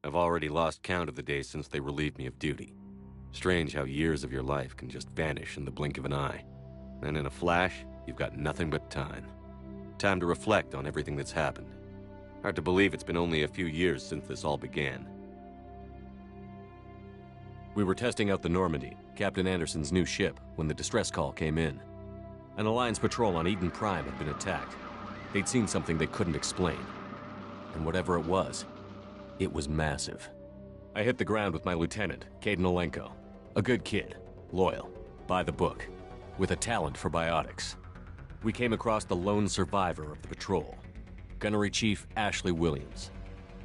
I've already lost count of the days since they relieved me of duty. Strange how years of your life can just vanish in the blink of an eye. And in a flash, you've got nothing but time. Time to reflect on everything that's happened. Hard to believe it's been only a few years since this all began. We were testing out the Normandy, Captain Anderson's new ship, when the distress call came in. An Alliance patrol on Eden Prime had been attacked. They'd seen something they couldn't explain. And whatever it was massive. I hit the ground with my lieutenant, Caden Olenko. A good kid, loyal, by the book, with a talent for biotics. We came across the lone survivor of the patrol, Gunnery Chief Ashley Williams.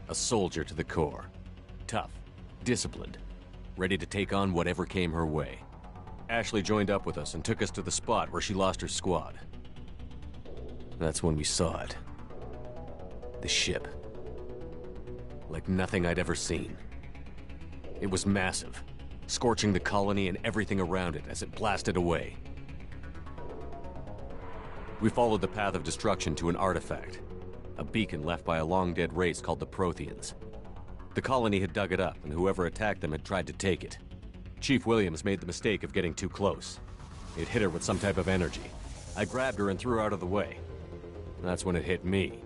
A soldier to the core. Tough, disciplined, ready to take on whatever came her way. Ashley joined up with us and took us to the spot where she lost her squad. That's when we saw it. The ship. Like nothing I'd ever seen. It was massive, scorching the colony and everything around it as it blasted away. We followed the path of destruction to an artifact, a beacon left by a long-dead race called the Protheans. The colony had dug it up, and whoever attacked them had tried to take it. Chief Williams made the mistake of getting too close. It hit her with some type of energy. I grabbed her and threw her out of the way. That's when it hit me.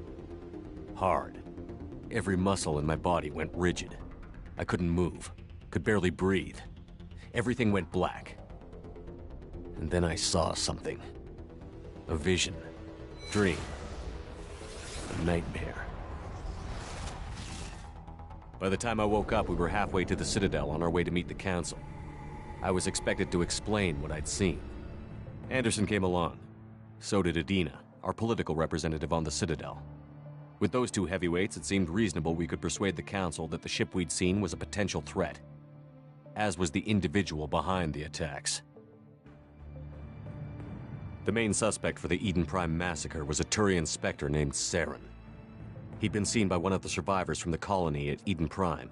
Hard. Every muscle in my body went rigid. I couldn't move, could barely breathe. Everything went black. And then I saw something. A vision. Dream. A nightmare. By the time I woke up, we were halfway to the Citadel on our way to meet the Council. I was expected to explain what I'd seen. Anderson came along. So did Adina, our political representative on the Citadel. With those two heavyweights, it seemed reasonable we could persuade the Council that the ship we'd seen was a potential threat, as was the individual behind the attacks. The main suspect for the Eden Prime massacre was a Turian Spectre named Saren. He'd been seen by one of the survivors from the colony at Eden Prime,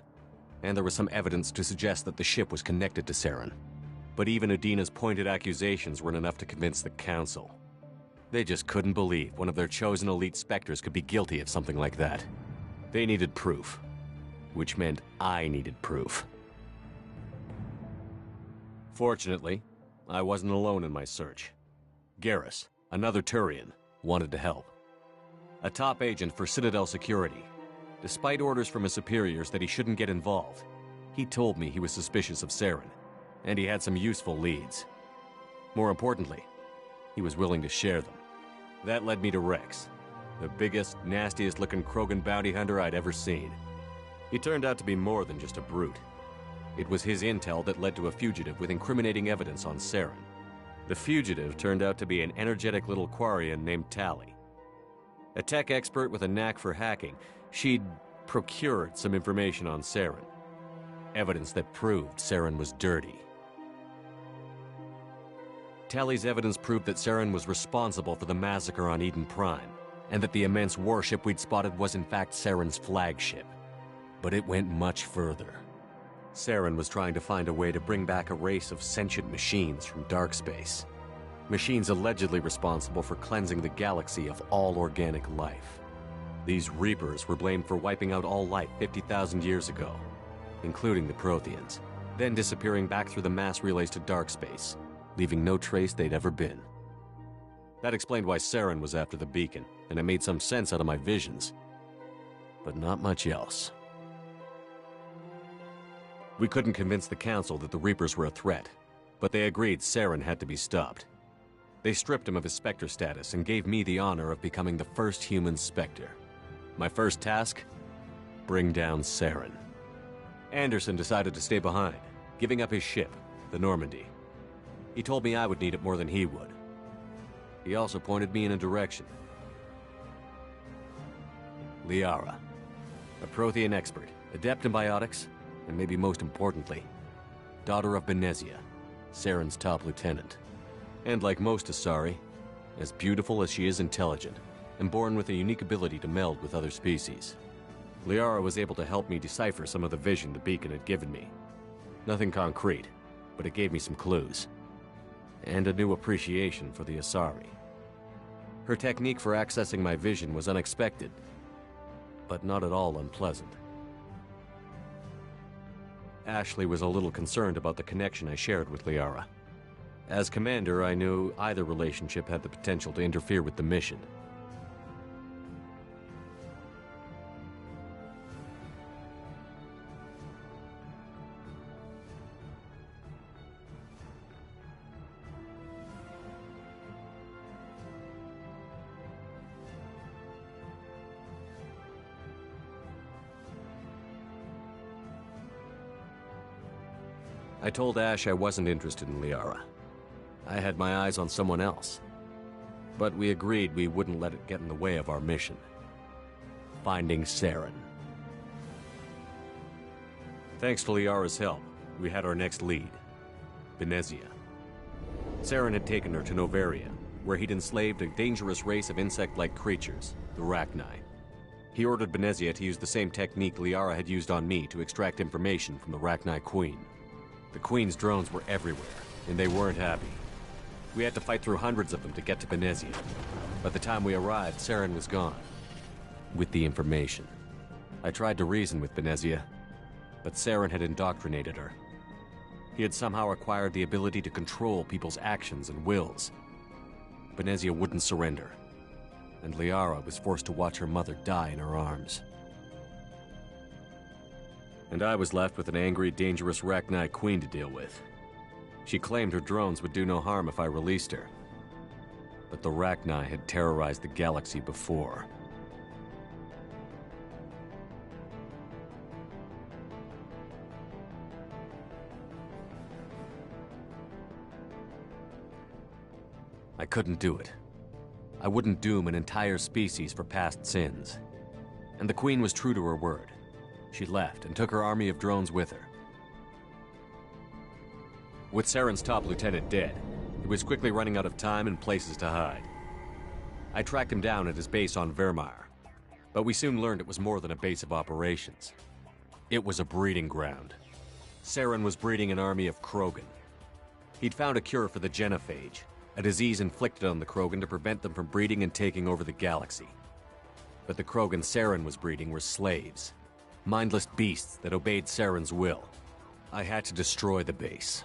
and there was some evidence to suggest that the ship was connected to Saren. But even Adina's pointed accusations weren't enough to convince the Council. They just couldn't believe one of their chosen elite Spectres could be guilty of something like that. They needed proof, which meant I needed proof. Fortunately, I wasn't alone in my search. Garrus, another Turian, wanted to help. A top agent for Citadel Security. Despite orders from his superiors that he shouldn't get involved, he told me he was suspicious of Saren, and he had some useful leads. More importantly, he was willing to share them. That led me to Rex, the biggest, nastiest-looking Krogan bounty hunter I'd ever seen. He turned out to be more than just a brute. It was his intel that led to a fugitive with incriminating evidence on Saren. The fugitive turned out to be an energetic little Quarian named Tali. A tech expert with a knack for hacking, she'd procured some information on Saren. Evidence that proved Saren was dirty. Tali's evidence proved that Saren was responsible for the massacre on Eden Prime, and that the immense warship we'd spotted was in fact Saren's flagship. But it went much further. Saren was trying to find a way to bring back a race of sentient machines from dark space. Machines allegedly responsible for cleansing the galaxy of all organic life. These Reapers were blamed for wiping out all life 50,000 years ago, including the Protheans, then disappearing back through the mass relays to dark space, leaving no trace they'd ever been. That explained why Saren was after the beacon, and it made some sense out of my visions. But not much else. We couldn't convince the Council that the Reapers were a threat, but they agreed Saren had to be stopped. They stripped him of his Spectre status and gave me the honor of becoming the first human Spectre. My first task? Bring down Saren. Anderson decided to stay behind, giving up his ship, the Normandy. He told me I would need it more than he would. He also pointed me in a direction. Liara, a Prothean expert, adept in biotics, and maybe most importantly, daughter of Benezia, Saren's top lieutenant. And like most Asari, as beautiful as she is intelligent, and born with a unique ability to meld with other species. Liara was able to help me decipher some of the vision the beacon had given me. Nothing concrete, but it gave me some clues. And a new appreciation for the Asari. Her technique for accessing my vision was unexpected, but not at all unpleasant. Ashley was a little concerned about the connection I shared with Liara. As commander, I knew either relationship had the potential to interfere with the mission. I told Ash I wasn't interested in Liara. I had my eyes on someone else. But we agreed we wouldn't let it get in the way of our mission. Finding Saren. Thanks to Liara's help, we had our next lead. Benezia. Saren had taken her to Novaria, where he'd enslaved a dangerous race of insect-like creatures, the Rachni. He ordered Benezia to use the same technique Liara had used on me to extract information from the Rachni Queen. The Queen's drones were everywhere, and they weren't happy. We had to fight through hundreds of them to get to Benezia. By the time we arrived, Saren was gone. With the information. I tried to reason with Benezia, but Saren had indoctrinated her. He had somehow acquired the ability to control people's actions and wills. Benezia wouldn't surrender, and Liara was forced to watch her mother die in her arms. And I was left with an angry, dangerous Rachni Queen to deal with. She claimed her drones would do no harm if I released her. But the Rachni had terrorized the galaxy before. I couldn't do it. I wouldn't doom an entire species for past sins. And the Queen was true to her word. She left and took her army of drones with her. With Saren's top lieutenant dead, he was quickly running out of time and places to hide. I tracked him down at his base on Vermeer, but we soon learned it was more than a base of operations. It was a breeding ground. Saren was breeding an army of Krogan. He'd found a cure for the genophage, a disease inflicted on the Krogan to prevent them from breeding and taking over the galaxy. But the Krogan Saren was breeding were slaves. Mindless beasts that obeyed Saren's will. I had to destroy the base,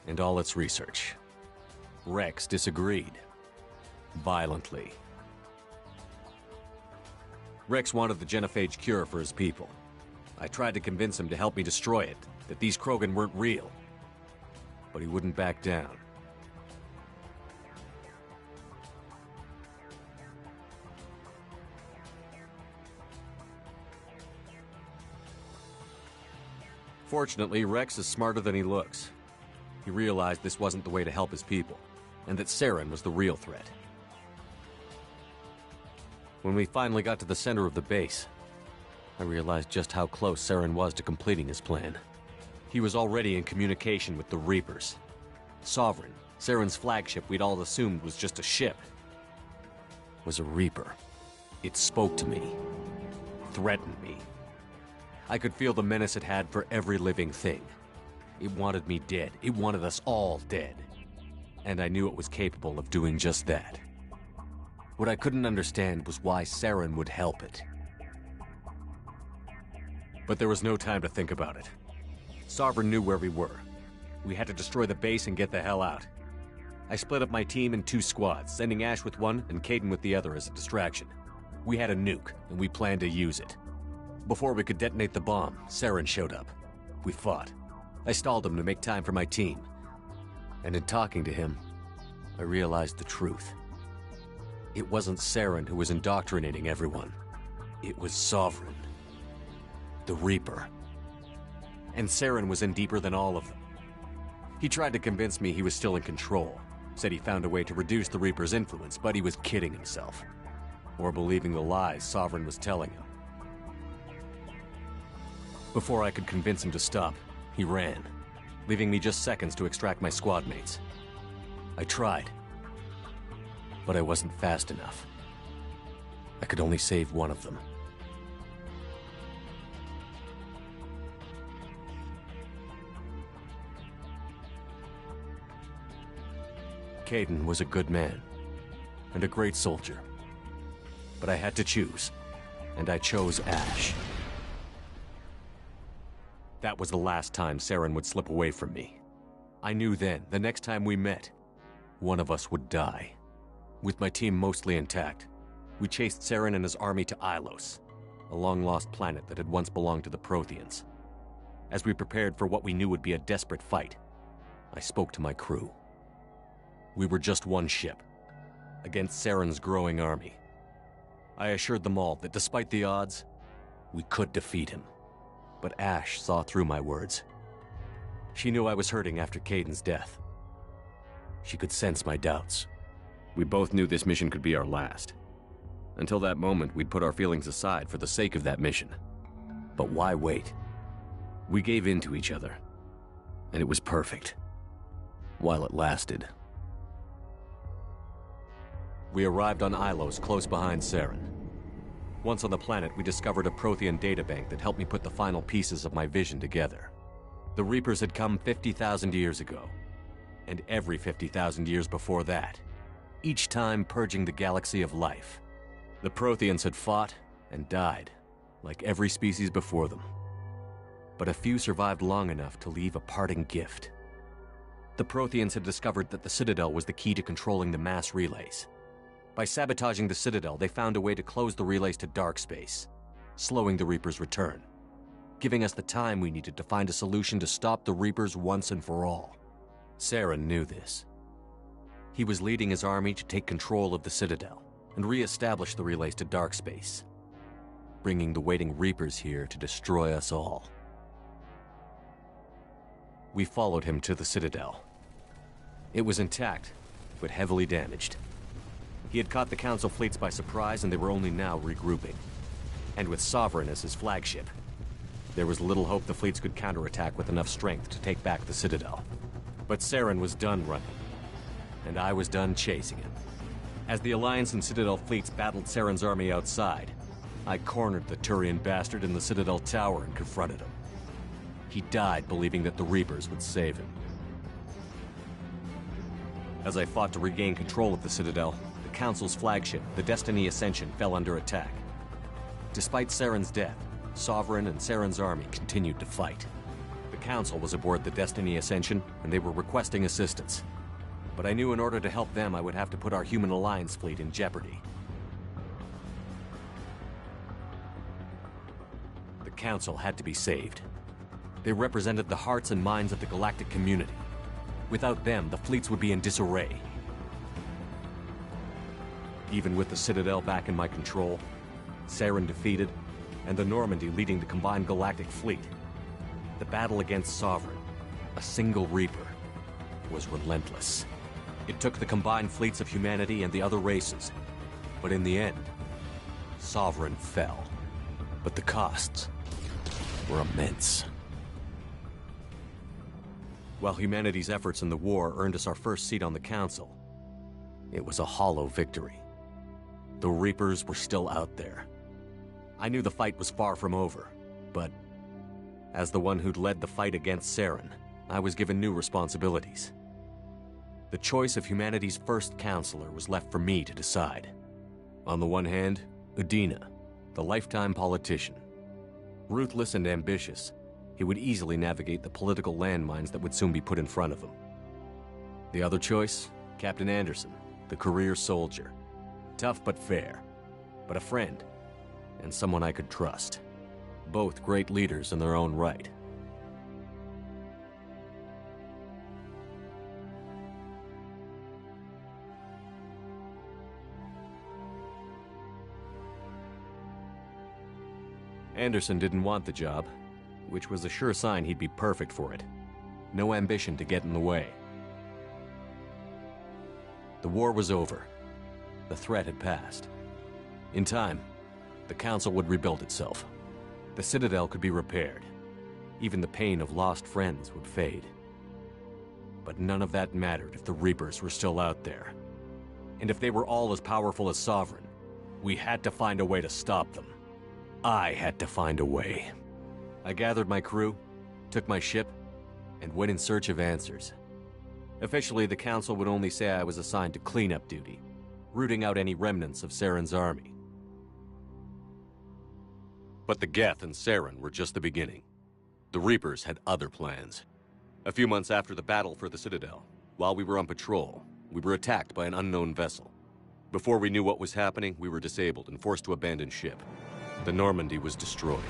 and all its research. Rex disagreed. Violently. Rex wanted the genophage cure for his people. I tried to convince him to help me destroy it, that these Krogan weren't real. But he wouldn't back down. Fortunately, Rex is smarter than he looks. He realized this wasn't the way to help his people, and that Saren was the real threat. When we finally got to the center of the base, I realized just how close Saren was to completing his plan. He was already in communication with the Reapers. Sovereign, Saren's flagship we'd all assumed was just a ship, was a Reaper. It spoke to me, threatened me. I could feel the menace it had for every living thing. It wanted me dead. It wanted us all dead. And I knew it was capable of doing just that. What I couldn't understand was why Saren would help it. But there was no time to think about it. Sovereign knew where we were. We had to destroy the base and get the hell out. I split up my team in 2 squads, sending Ash with one and Caden with the other as a distraction. We had a nuke, and we planned to use it. Before we could detonate the bomb, Saren showed up. We fought. I stalled him to make time for my team. And in talking to him, I realized the truth. It wasn't Saren who was indoctrinating everyone. It was Sovereign. The Reaper. And Saren was in deeper than all of them. He tried to convince me he was still in control. Said he found a way to reduce the Reaper's influence, but he was kidding himself. Or believing the lies Sovereign was telling him. Before I could convince him to stop, he ran, leaving me just seconds to extract my squad mates. I tried, but I wasn't fast enough. I could only save one of them. Caden was a good man, and a great soldier. But I had to choose, and I chose Ash. That was the last time Saren would slip away from me. I knew then, the next time we met, one of us would die. With my team mostly intact, we chased Saren and his army to Ilos, a long-lost planet that had once belonged to the Protheans. As we prepared for what we knew would be a desperate fight, I spoke to my crew. We were just one ship, against Saren's growing army. I assured them all that despite the odds, we could defeat him. But Ash saw through my words. She knew I was hurting after Caden's death. She could sense my doubts. We both knew this mission could be our last. Until that moment, we'd put our feelings aside for the sake of that mission. But why wait? We gave in to each other, and it was perfect. While it lasted. We arrived on Ilos, close behind Saren. Once on the planet, we discovered a Prothean databank that helped me put the final pieces of my vision together. The Reapers had come 50,000 years ago, and every 50,000 years before that, each time purging the galaxy of life. The Protheans had fought and died, like every species before them. But a few survived long enough to leave a parting gift. The Protheans had discovered that the Citadel was the key to controlling the mass relays. By sabotaging the Citadel, they found a way to close the relays to dark space, slowing the Reapers' return, giving us the time we needed to find a solution to stop the Reapers once and for all. Saren knew this. He was leading his army to take control of the Citadel and re-establish the relays to dark space, bringing the waiting Reapers here to destroy us all. We followed him to the Citadel. It was intact, but heavily damaged. He had caught the Council fleets by surprise, and they were only now regrouping. And with Sovereign as his flagship, there was little hope the fleets could counterattack with enough strength to take back the Citadel. But Saren was done running, and I was done chasing him. As the Alliance and Citadel fleets battled Saren's army outside, I cornered the Turian bastard in the Citadel tower and confronted him. He died believing that the Reapers would save him. As I fought to regain control of the Citadel, the Council's flagship, the Destiny Ascension, fell under attack. Despite Saren's death, Sovereign and Saren's army continued to fight. The Council was aboard the Destiny Ascension, and they were requesting assistance. But I knew in order to help them, I would have to put our human Alliance fleet in jeopardy. The Council had to be saved. They represented the hearts and minds of the galactic community. Without them, the fleets would be in disarray. Even with the Citadel back in my control, Saren defeated, and the Normandy leading the combined galactic fleet, the battle against Sovereign, a single Reaper, was relentless. It took the combined fleets of humanity and the other races, but in the end, Sovereign fell. But the costs were immense. While humanity's efforts in the war earned us our first seat on the Council, it was a hollow victory. The Reapers were still out there. I knew the fight was far from over, but as the one who'd led the fight against Saren, I was given new responsibilities. The choice of humanity's first counselor was left for me to decide. On the one hand, Udina, the lifetime politician. Ruthless and ambitious, he would easily navigate the political landmines that would soon be put in front of him. The other choice, Captain Anderson, the career soldier. Tough but fair, but a friend, and someone I could trust. Both great leaders in their own right. Anderson didn't want the job, which was a sure sign he'd be perfect for it. No ambition to get in the way. The war was over. The threat had passed. In time, the Council would rebuild itself. The Citadel could be repaired. Even the pain of lost friends would fade. But none of that mattered if the Reapers were still out there. And if they were all as powerful as Sovereign, we had to find a way to stop them. I had to find a way. I gathered my crew, took my ship, and went in search of answers. Officially, the Council would only say I was assigned to cleanup duty, rooting out any remnants of Saren's army. But the Geth and Saren were just the beginning. The Reapers had other plans. A few months after the battle for the Citadel, while we were on patrol, we were attacked by an unknown vessel. Before we knew what was happening, we were disabled and forced to abandon ship. The Normandy was destroyed.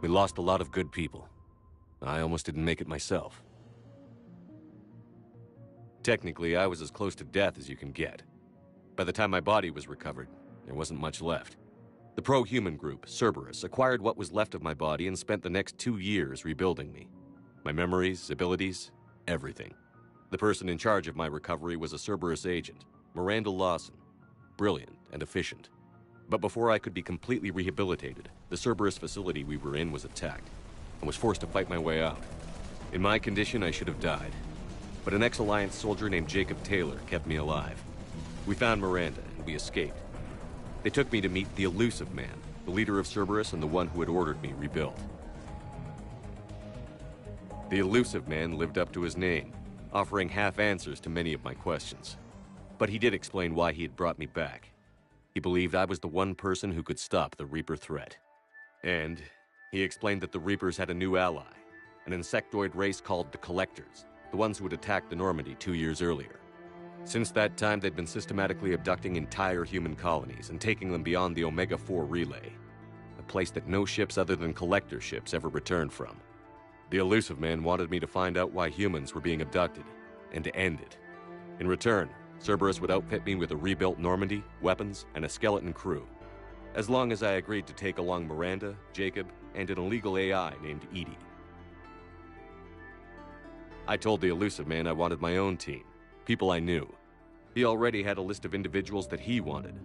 We lost a lot of good people. I almost didn't make it myself. Technically, I was as close to death as you can get. By the time my body was recovered, there wasn't much left. The pro-human group, Cerberus, acquired what was left of my body and spent the next 2 years rebuilding me. My memories, abilities, everything. The person in charge of my recovery was a Cerberus agent, Miranda Lawson. Brilliant and efficient. But before I could be completely rehabilitated, the Cerberus facility we were in was attacked. I was forced to fight my way out. In my condition, I should have died. But an ex-Alliance soldier named Jacob Taylor kept me alive. We found Miranda, and we escaped. They took me to meet the Elusive Man, the leader of Cerberus and the one who had ordered me rebuilt. The Elusive Man lived up to his name, offering half answers to many of my questions. But he did explain why he had brought me back. He believed I was the one person who could stop the Reaper threat. And he explained that the Reapers had a new ally, an insectoid race called the Collectors, the ones who had attacked the Normandy 2 years earlier. Since that time, they'd been systematically abducting entire human colonies and taking them beyond the Omega-4 relay, a place that no ships other than Collector ships ever returned from. The Elusive Man wanted me to find out why humans were being abducted, and to end it. In return, Cerberus would outfit me with a rebuilt Normandy, weapons, and a skeleton crew, as long as I agreed to take along Miranda, Jacob, and an illegal AI named Edie. I told the Elusive Man I wanted my own team, people I knew. He already had a list of individuals that he wanted,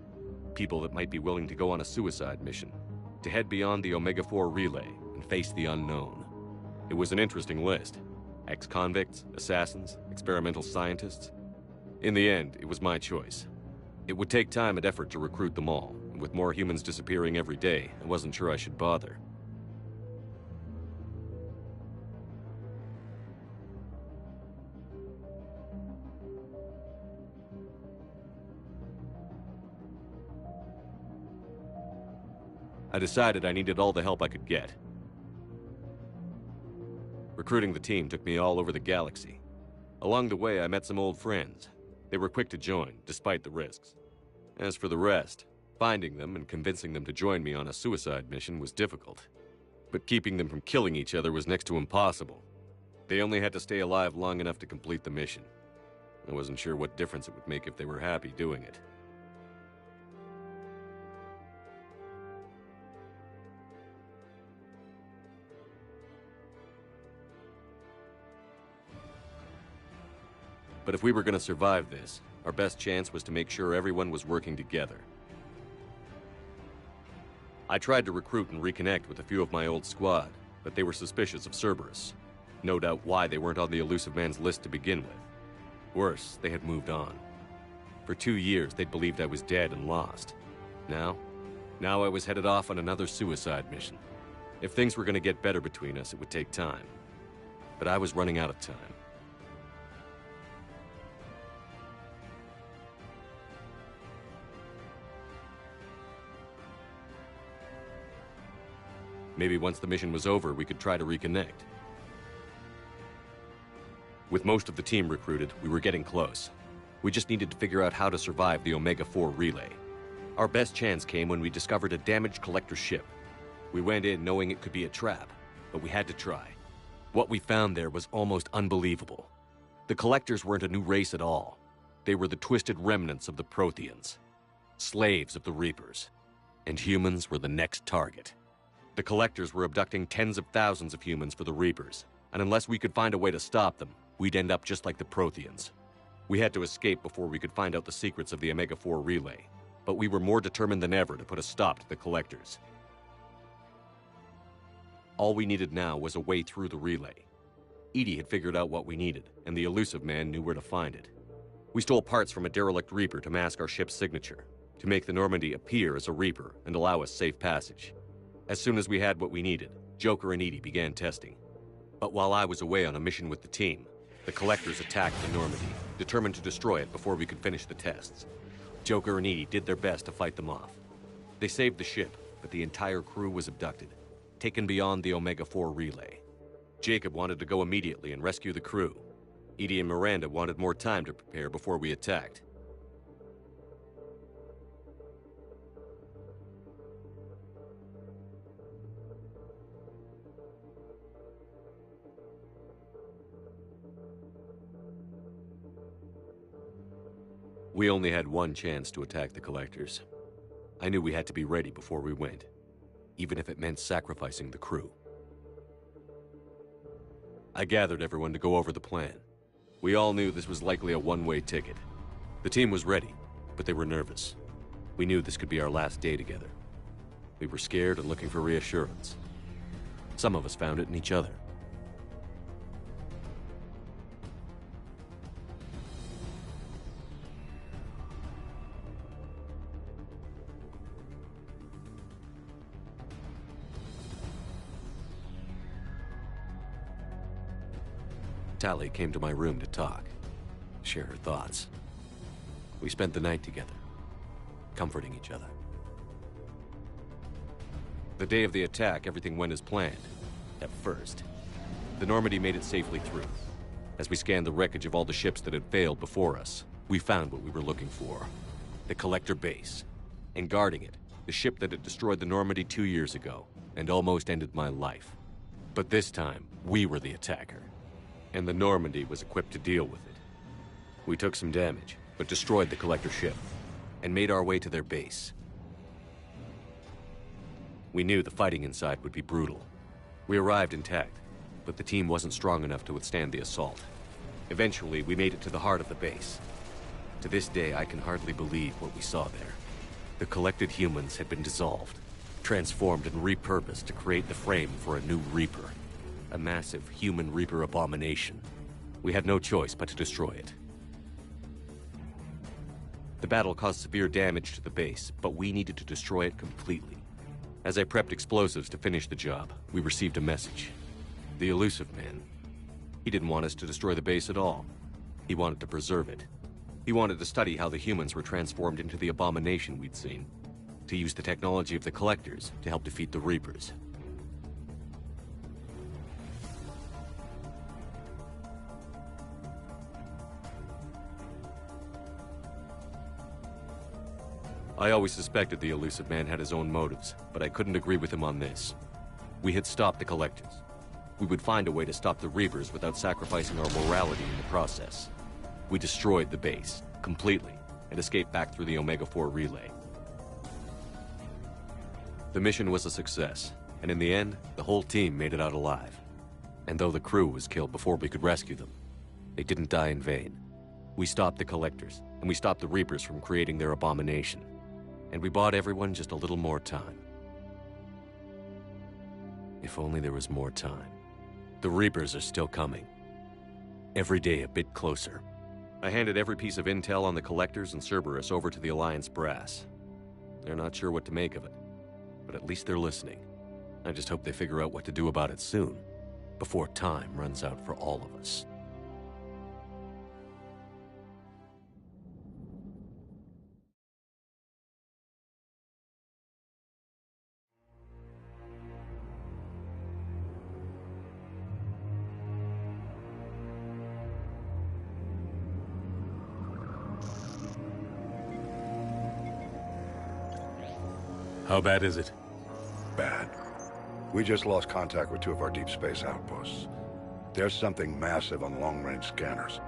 people that might be willing to go on a suicide mission, to head beyond the Omega-4 relay and face the unknown. It was an interesting list. Ex-convicts, assassins, experimental scientists. In the end, it was my choice. It would take time and effort to recruit them all, and with more humans disappearing every day, I wasn't sure I should bother. I decided I needed all the help I could get. Recruiting the team took me all over the galaxy. Along the way, I met some old friends. They were quick to join, despite the risks. As for the rest, finding them and convincing them to join me on a suicide mission was difficult. But keeping them from killing each other was next to impossible. They only had to stay alive long enough to complete the mission. I wasn't sure what difference it would make if they were happy doing it. But if we were going to survive this, our best chance was to make sure everyone was working together. I tried to recruit and reconnect with a few of my old squad, but they were suspicious of Cerberus. No doubt why they weren't on the Elusive Man's list to begin with. Worse, they had moved on. For 2 years, they'd believed I was dead and lost. Now I was headed off on another suicide mission. If things were going to get better between us, it would take time. But I was running out of time. Maybe once the mission was over, we could try to reconnect. With most of the team recruited, we were getting close. We just needed to figure out how to survive the Omega-4 relay. Our best chance came when we discovered a damaged Collector ship. We went in knowing it could be a trap, but we had to try. What we found there was almost unbelievable. The Collectors weren't a new race at all. They were the twisted remnants of the Protheans, slaves of the Reapers, and humans were the next target. The Collectors were abducting tens of thousands of humans for the Reapers, and unless we could find a way to stop them, we'd end up just like the Protheans. We had to escape before we could find out the secrets of the Omega-4 relay, but we were more determined than ever to put a stop to the Collectors. All we needed now was a way through the relay. Edie had figured out what we needed, and the Elusive Man knew where to find it. We stole parts from a derelict Reaper to mask our ship's signature, to make the Normandy appear as a Reaper and allow us safe passage. As soon as we had what we needed, Joker and Edie began testing. But while I was away on a mission with the team, the Collectors attacked the Normandy, determined to destroy it before we could finish the tests. Joker and Edie did their best to fight them off. They saved the ship, but the entire crew was abducted. taken beyond the Omega-4 relay. Jacob wanted to go immediately and rescue the crew. Edie and Miranda wanted more time to prepare before we attacked. We only had one chance to attack the Collectors. I knew we had to be ready before we went, even if it meant sacrificing the crew. I gathered everyone to go over the plan. We all knew this was likely a one-way ticket. The team was ready, but they were nervous. We knew this could be our last day together. We were scared and looking for reassurance. Some of us found it in each other. Tally came to my room to talk, share her thoughts. We spent the night together, comforting each other. The day of the attack, everything went as planned, at first. The Normandy made it safely through. As we scanned the wreckage of all the ships that had failed before us, we found what we were looking for. The Collector base. And guarding it, the ship that had destroyed the Normandy 2 years ago, and almost ended my life. But this time, we were the attacker. And the Normandy was equipped to deal with it. We took some damage, but destroyed the Collector ship, and made our way to their base. We knew the fighting inside would be brutal. We arrived intact, but the team wasn't strong enough to withstand the assault. Eventually, we made it to the heart of the base. To this day, I can hardly believe what we saw there. The collected humans had been dissolved, transformed and repurposed to create the frame for a new Reaper. A massive human Reaper abomination. We had no choice but to destroy it. The battle caused severe damage to the base, but we needed to destroy it completely. As I prepped explosives to finish the job, we received a message. The Elusive Man. He didn't want us to destroy the base at all. He wanted to preserve it. He wanted to study how the humans were transformed into the abomination we'd seen. To use the technology of the Collectors to help defeat the Reapers. I always suspected the Elusive Man had his own motives, but I couldn't agree with him on this. We had stopped the Collectors. We would find a way to stop the Reapers without sacrificing our morality in the process. We destroyed the base, completely, and escaped back through the Omega-4 relay. The mission was a success, and in the end, the whole team made it out alive. And though the crew was killed before we could rescue them, they didn't die in vain. We stopped the Collectors, and we stopped the Reapers from creating their abomination. And we bought everyone just a little more time. If only there was more time. The Reapers are still coming. Every day a bit closer. I handed every piece of intel on the Collectors and Cerberus over to the Alliance brass. They're not sure what to make of it, but at least they're listening. I just hope they figure out what to do about it soon, before time runs out for all of us. How bad is it? Bad. We just lost contact with 2 of our deep space outposts. There's something massive on long-range scanners.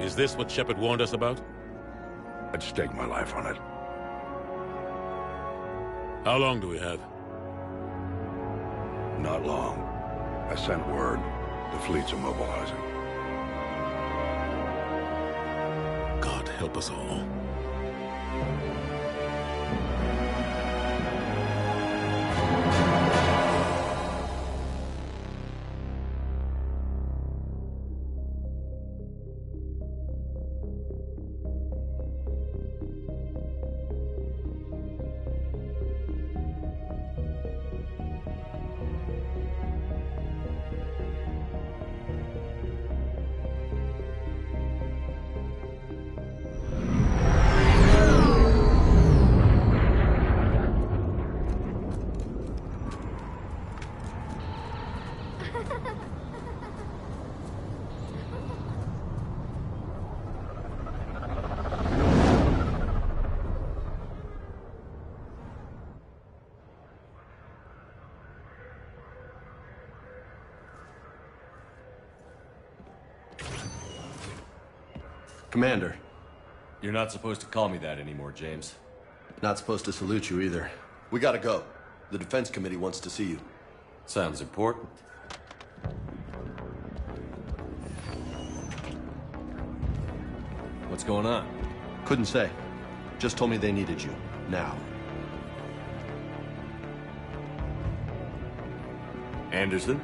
Is this what Shepard warned us about? I'd stake my life on it. How long do we have? Not long. I sent word. The fleet's immobilizing. God help us all. Commander, You're not supposed to call me that anymore, James. not supposed to salute you either. We gotta go. The Defense Committee wants to see you. Sounds important. What's going on? Couldn't say. Just told me they needed you. Now. Anderson?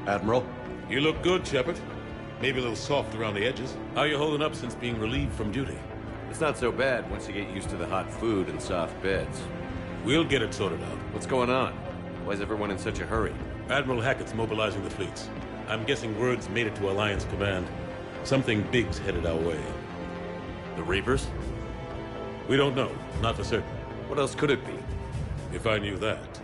Admiral? You look good, Shepard. Maybe a little soft around the edges. How you holding up since being relieved from duty? It's not so bad once you get used to the hot food and soft beds. We'll get it sorted out. What's going on? Why is everyone in such a hurry? Admiral Hackett's mobilizing the fleets. I'm guessing word's made it to Alliance Command. Something big's headed our way. The Reapers? We don't know, not for certain. What else could it be? If I knew that.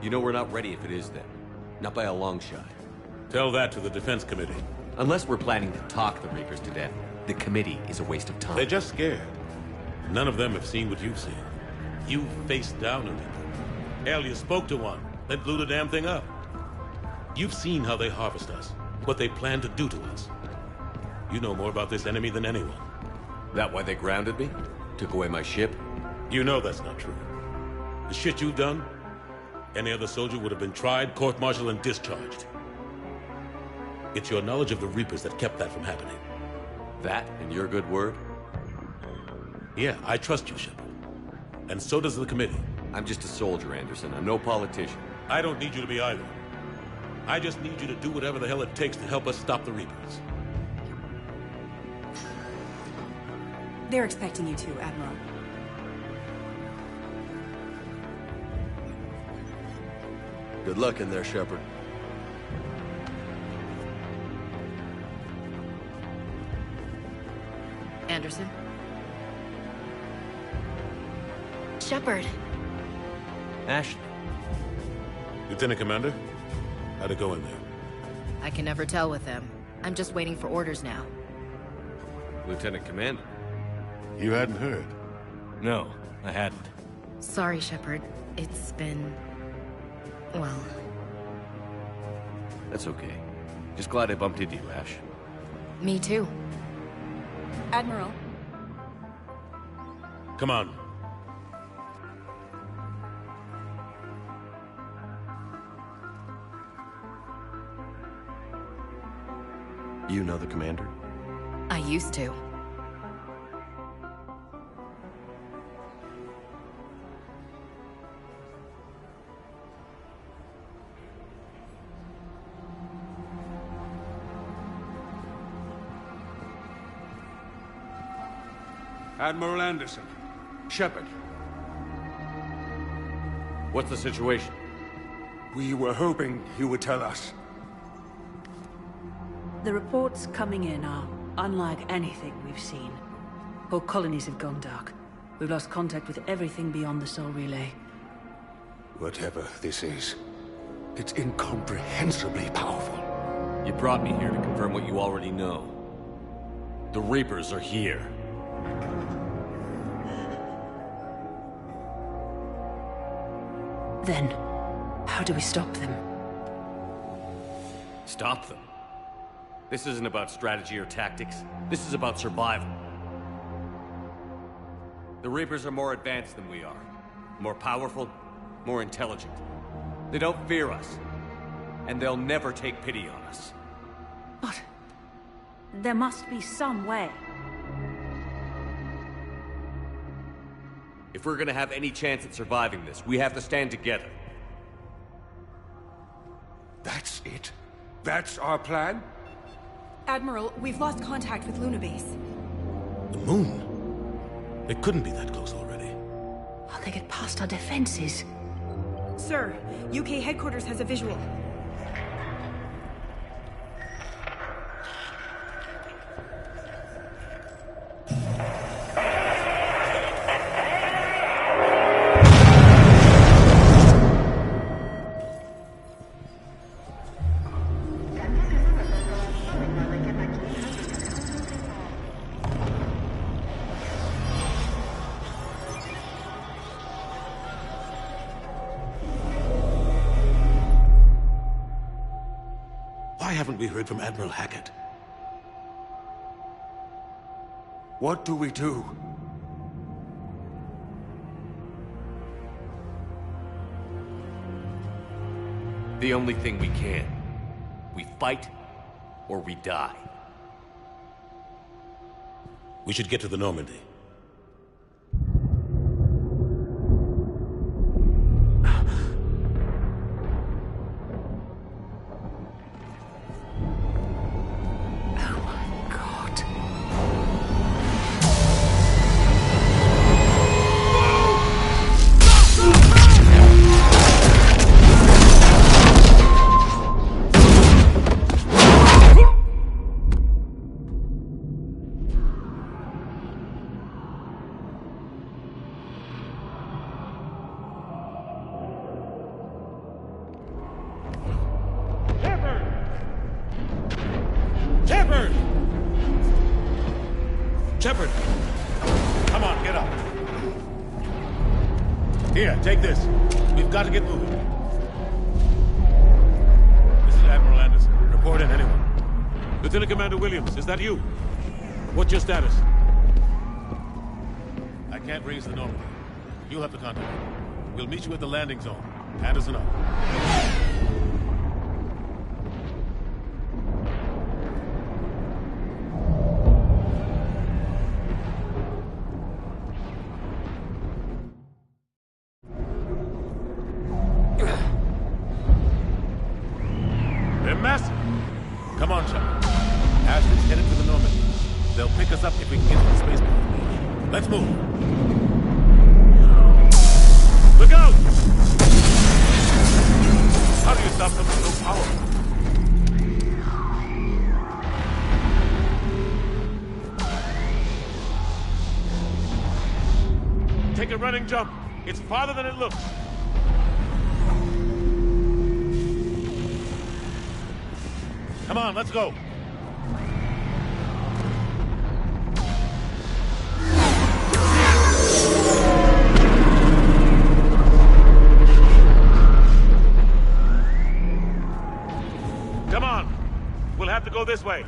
You know we're not ready if it is then. Not by a long shot. Tell that to the Defense Committee. Unless we're planning to talk the Reapers to death, the committee is a waste of time. They're just scared. None of them have seen what you've seen. You faced down a Reaper. Hell, you spoke to one, then blew the damn thing up. You've seen how they harvest us, what they plan to do to us. You know more about this enemy than anyone. That why they grounded me? Took away my ship? You know that's not true. The shit you've done, any other soldier would have been tried, court-martialed, and discharged. It's your knowledge of the Reapers that kept that from happening. That and your good word? Yeah, I trust you, Shepard. And so does the committee. I'm just a soldier, Anderson. I'm no politician. I don't need you to be either. I just need you to do whatever the hell it takes to help us stop the Reapers. They're expecting you to, Admiral. Good luck in there, Shepard. Anderson? Shepard. Ashley. Lieutenant Commander, how'd it go in there? I can never tell with them. I'm just waiting for orders now. Lieutenant Commander. You hadn't heard? No, I hadn't. Sorry, Shepard. It's been... well... That's okay. Just glad I bumped into you, Ash. me too. Admiral, Come on. You know the commander? I used to. Admiral Anderson. Shepard. What's the situation? We were hoping you would tell us. the reports coming in are unlike anything we've seen. Whole colonies have gone dark. We've lost contact with everything beyond the Soul Relay. Whatever this is, it's incomprehensibly powerful. You brought me here to confirm what you already know. The Reapers are here. Then, how do we stop them? Stop them. This isn't about strategy or tactics. This is about survival. The Reapers are more advanced than we are. More powerful, more intelligent. They don't fear us. And they'll never take pity on us. But there must be some way. If we're gonna have any chance at surviving this, we have to stand together. That's it? That's our plan? Admiral, we've lost contact with Luna Base. The moon? It couldn't be that close already. How'd they get past our defenses? Sir, UK headquarters has a visual. Why haven't we heard from Admiral Hackett? What do we do? The only thing we can. We fight, or we die. We should get to the Normandy. Shepard! Come on, get up. Here, take this. We've got to get moving. This is Admiral Anderson. Report in, anyone. Lieutenant Commander Williams, is that you? What's your status? I can't raise the Normandy. You'll have to contact me. We'll meet you at the landing zone. Anderson up. They're massive. Come on, Shepard. Ashley's headed for the Normandy. They'll pick us up if we can get to the spaceport. Let's move. Look out! How do you stop something so powerful? Take a running jump. It's farther than it looks. Come on, let's go. Come on. We'll have to go this way.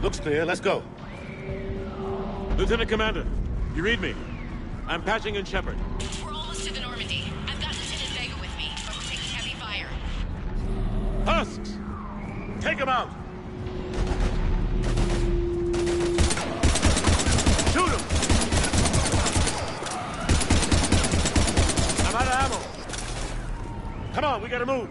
Looks clear. Let's go. Lieutenant Commander, you read me? I'm patching in Shepard. We're almost to the Normandy. I've got Lieutenant Vega with me, but we're taking heavy fire. Husks! Take him out! Shoot him! I'm out of ammo. Come on, we gotta move.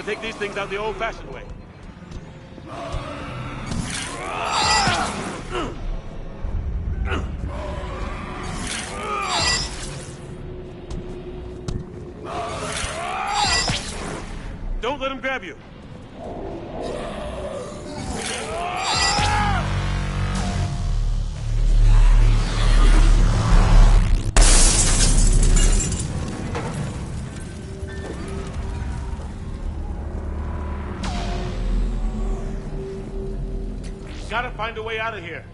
Take these things out the old-fashioned way. Don't let him grab you. Gotta find a way out of here.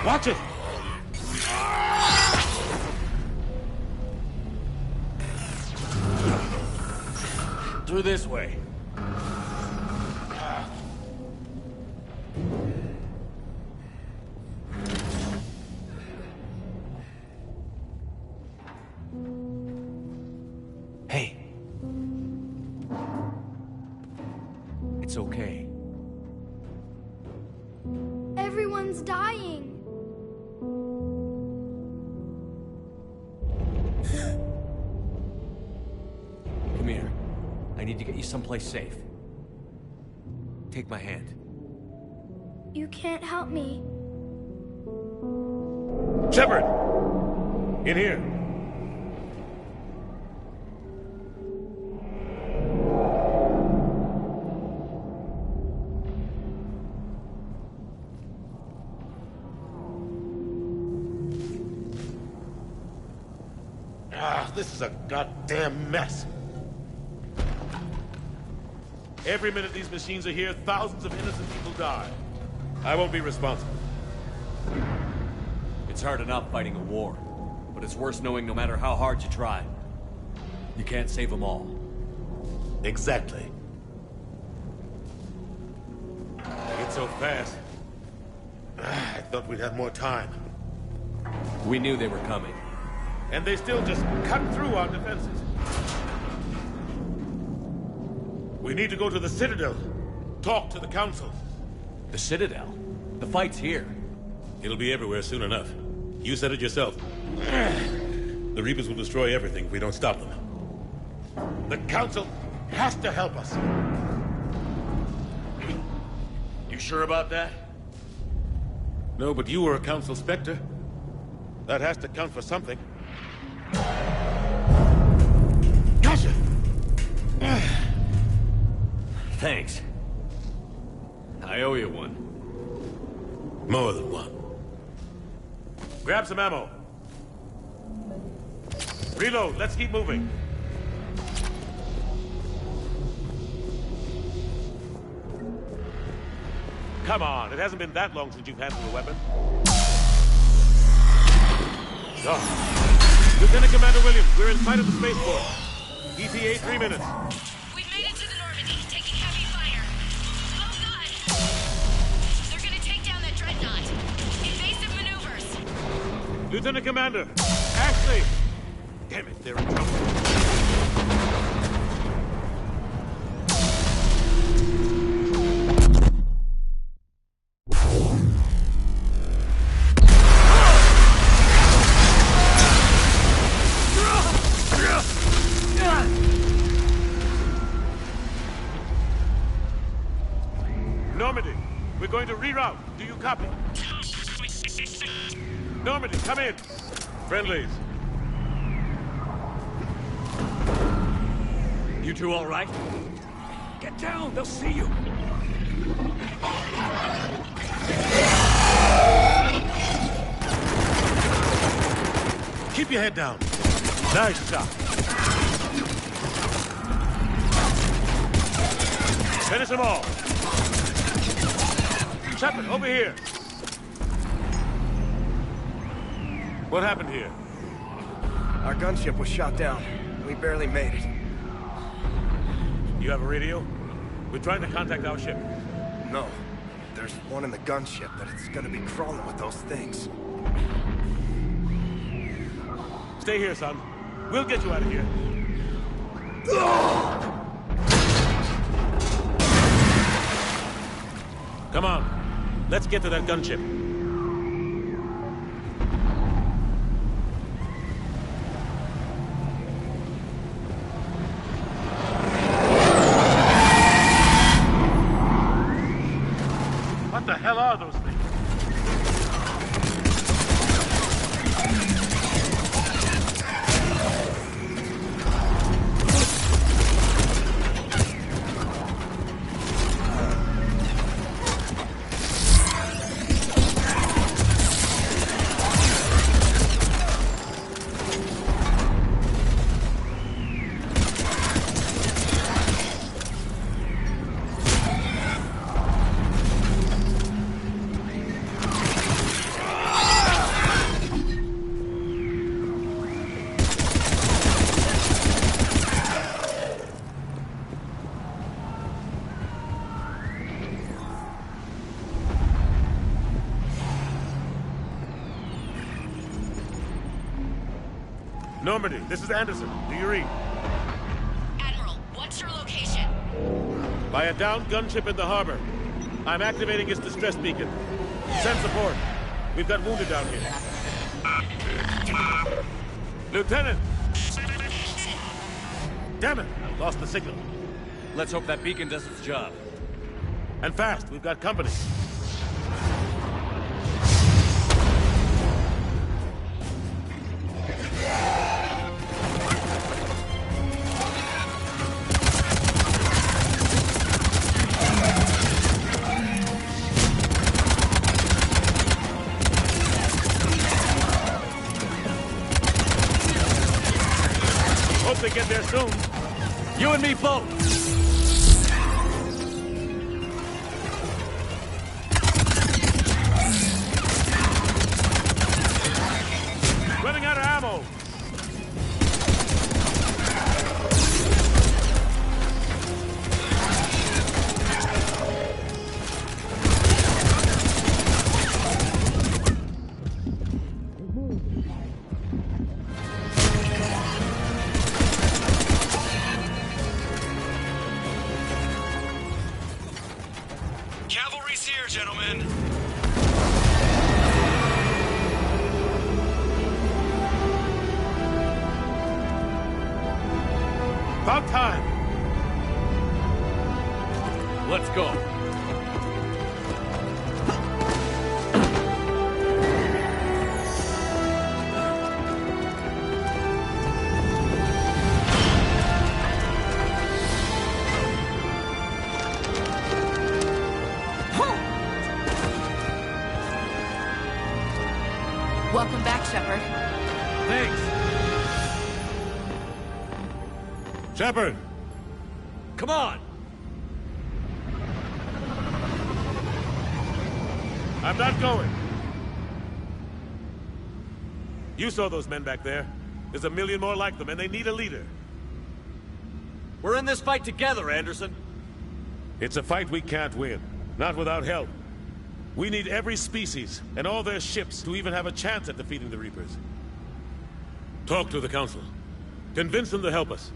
Watch it! Through this way. Hey. It's okay. Everyone's dying. Come here. I need to get you someplace safe. Take my hand. You can't help me. Shepard! In here. This is a goddamn mess. Every minute these machines are here, thousands of innocent people die. I won't be responsible. It's hard enough fighting a war, but it's worse knowing no matter how hard you try, you can't save them all. Exactly. It's so fast. I thought we'd have more time. We knew they were coming. And they still just cut through our defenses. We need to go to the Citadel. Talk to the Council. The Citadel? The fight's here. It'll be everywhere soon enough. You said it yourself. The Reapers will destroy everything if we don't stop them. The Council has to help us. You sure about that? No, but you were a Council Spectre. That has to count for something. Gotcha! Thanks. I owe you one. More than one. Grab some ammo. Reload, let's keep moving. Come on, it hasn't been that long since you've handled a weapon. Oh. Lieutenant Commander Williams, we're in sight of the spaceport. ETA 3 minutes. We've made it to the Normandy, taking heavy fire. Oh god! They're gonna take down that dreadnought. Invasive maneuvers. Lieutenant Commander, Ashley! Damn it, they're in trouble. Normandy, we're going to reroute. Do you copy? Normandy, come in. Friendlies. You two all right? Get down, they'll see you. Keep your head down. Nice shot. Finish them all. Shepard, over here. What happened here? Our gunship was shot down. We barely made it. You have a radio? We're trying to contact our ship. No. There's one in the gunship, but it's gonna be crawling with those things. Stay here, son. We'll get you out of here. Come on. Let's get to that gunship. What the hell are those things? Normandy, this is Anderson. Do you read? Admiral, what's your location? By a downed gunship in the harbor. I'm activating its distress beacon. Send support. We've got wounded down here. Lieutenant! Damn it! Lost the signal. Let's hope that beacon does its job. And fast. We've got company. they get there soon. You and me both! Running out of ammo. Cavalry's here, gentlemen. About time. Let's go. Welcome back, Shepard. Thanks. Shepard. Come on! I'm not going. You saw those men back there. There's a million more like them, and they need a leader. We're in this fight together, Anderson. It's a fight we can't win. Not without help. We need every species and all their ships to even have a chance at defeating the Reapers. Talk to the Council. Convince them to help us.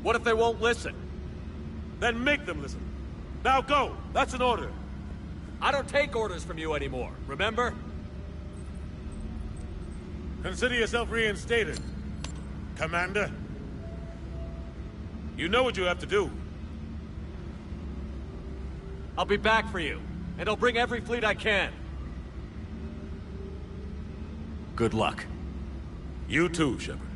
What if they won't listen? Then make them listen. Now go! That's an order. I don't take orders from you anymore, remember? Consider yourself reinstated, Commander. You know what you have to do. I'll be back for you, and I'll bring every fleet I can. Good luck. You too, Shepard.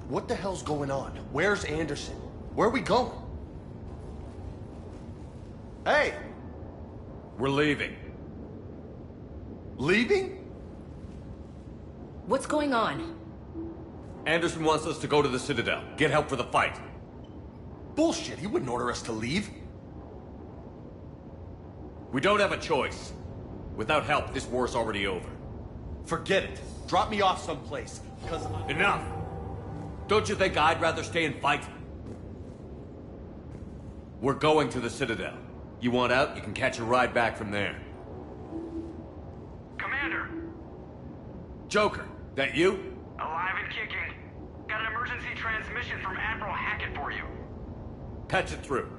What the hell's going on? Where's Anderson? Where are we going? Hey! We're leaving. Leaving? What's going on? Anderson wants us to go to the Citadel, get help for the fight. Bullshit, he wouldn't order us to leave. We don't have a choice. Without help, this war's already over. Forget it. Drop me off someplace, because Enough! Don't you think I'd rather stay and fight? We're going to the Citadel. You want out, you can catch a ride back from there. Commander! Joker, that you? Alive and kicking. Got an emergency transmission from Admiral Hackett for you. Patch it through.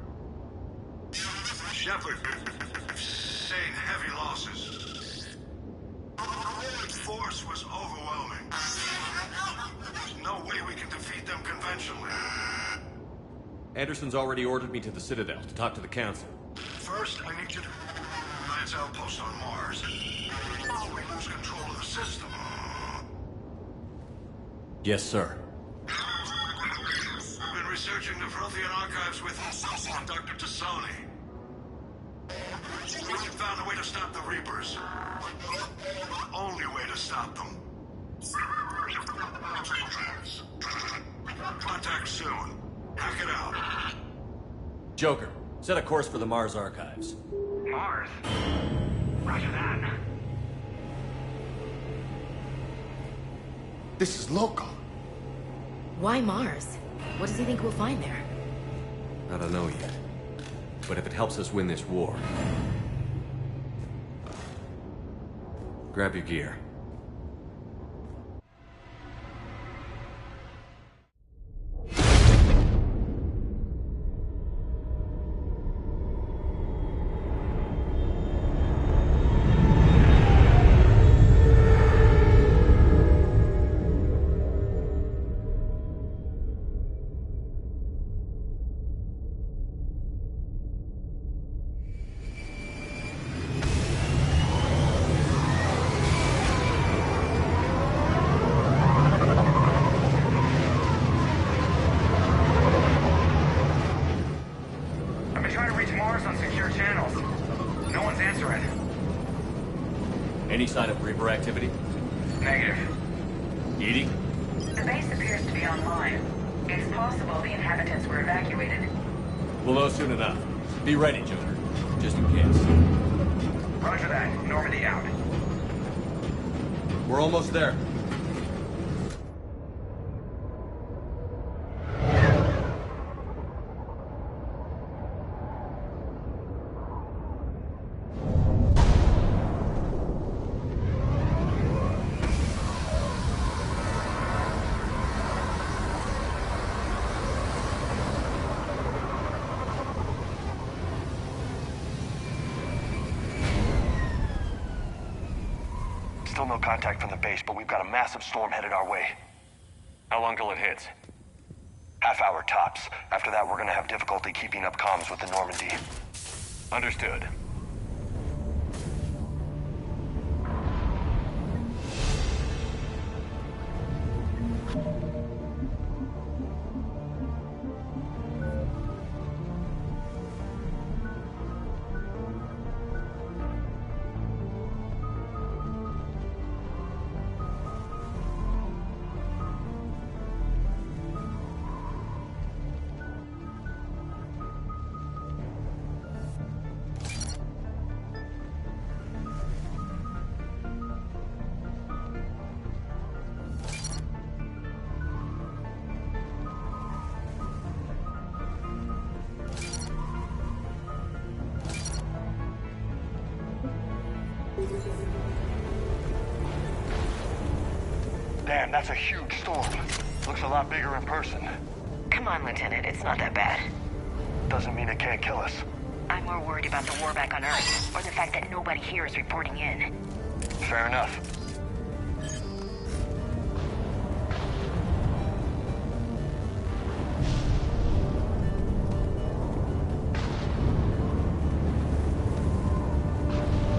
Shepard, saying heavy losses. The force was overwhelming. There's no way we can defeat them conventionally. Anderson's already ordered me to the Citadel to talk to the Council. First, I need you to Alliance outpost on Mars. Before we lose control of the system. Yes, sir. Been researching the Prothean archives with Dr. Tassoni. We found a way to stop the Reapers. The only way to stop them. Contact soon. Hack it out. Joker, set a course for the Mars archives. Mars? Roger that. This is local. Why Mars? What does he think we'll find there? I don't know yet. But if it helps us win this war... Grab your gear. Any sign of Reaper activity? Negative. Edie? The base appears to be online. It's possible the inhabitants were evacuated. We'll know soon enough. Be ready, Joker. Just in case. Roger that. Normandy out. We're almost there. Still no contact from the base, but we've got a massive storm headed our way. How long till it hits? Half hour tops. After that, we're gonna have difficulty keeping up comms with the Normandy. Understood. Damn, that's a huge storm. Looks a lot bigger in person. Come on, Lieutenant. It's not that bad. Doesn't mean it can't kill us. I'm more worried about the war back on Earth, or the fact that nobody here is reporting in. Fair enough.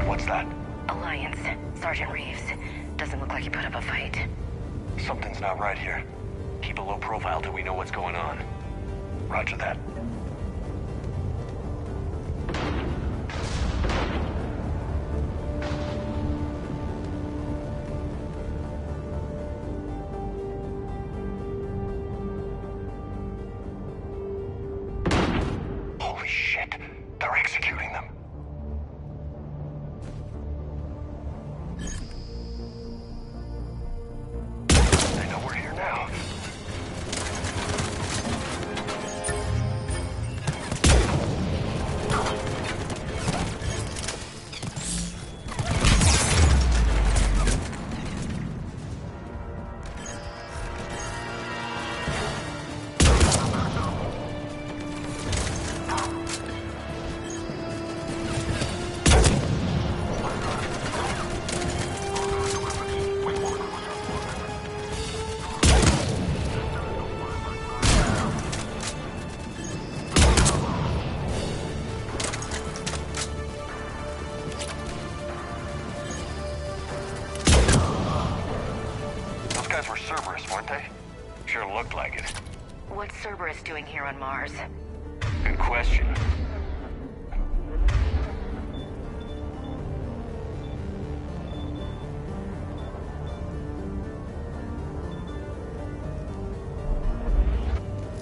What's that? Alliance. Sergeant Reeves. Doesn't look like he put up a fight. Something's not right here. Keep a low profile till we know what's going on. Roger that. Holy shit. They're executing them. guys were Cerberus, weren't they? Sure looked like it. What's Cerberus doing here on Mars? Good question.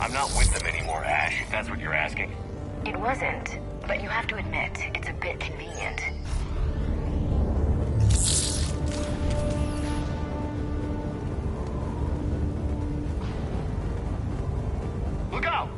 I'm not with them anymore, Ash, if that's what you're asking. It wasn't, but you have to admit, it's a bit convenient. Look out!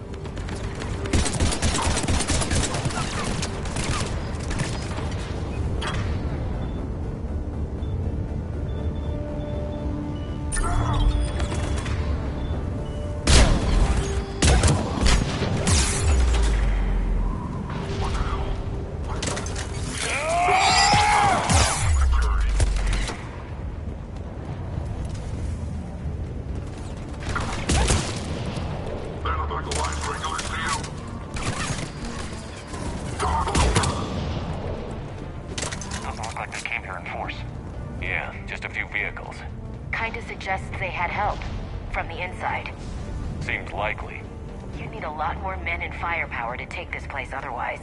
Kinda suggests they had help. From the inside. Seems likely. You need a lot more men and firepower to take this place otherwise.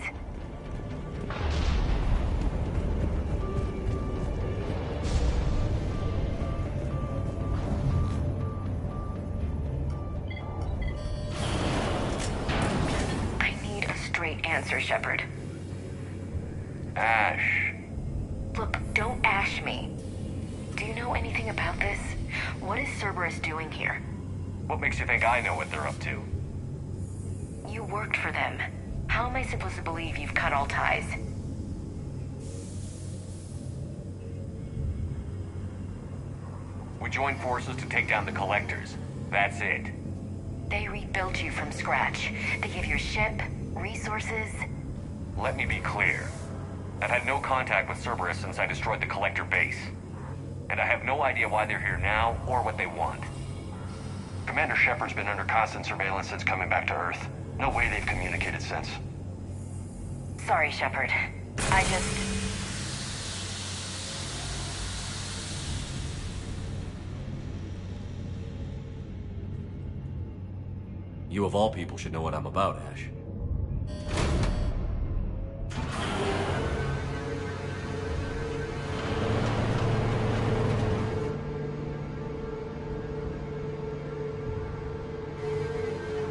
I need a straight answer, Shepard. Ash. Look, don't ash me. Do you know anything about this? What is Cerberus doing here? What makes you think I know what they're up to? You worked for them. How am I supposed to believe you've cut all ties? We joined forces to take down the Collectors. That's it. They rebuilt you from scratch. They gave your ship, resources. Let me be clear. I've had no contact with Cerberus since I destroyed the Collector base. And I have no idea why they're here now, or what they want. Commander Shepard's been under constant surveillance since coming back to Earth. No way they've communicated since. Sorry, Shepard. I just... You of all people should know what I'm about, Ash.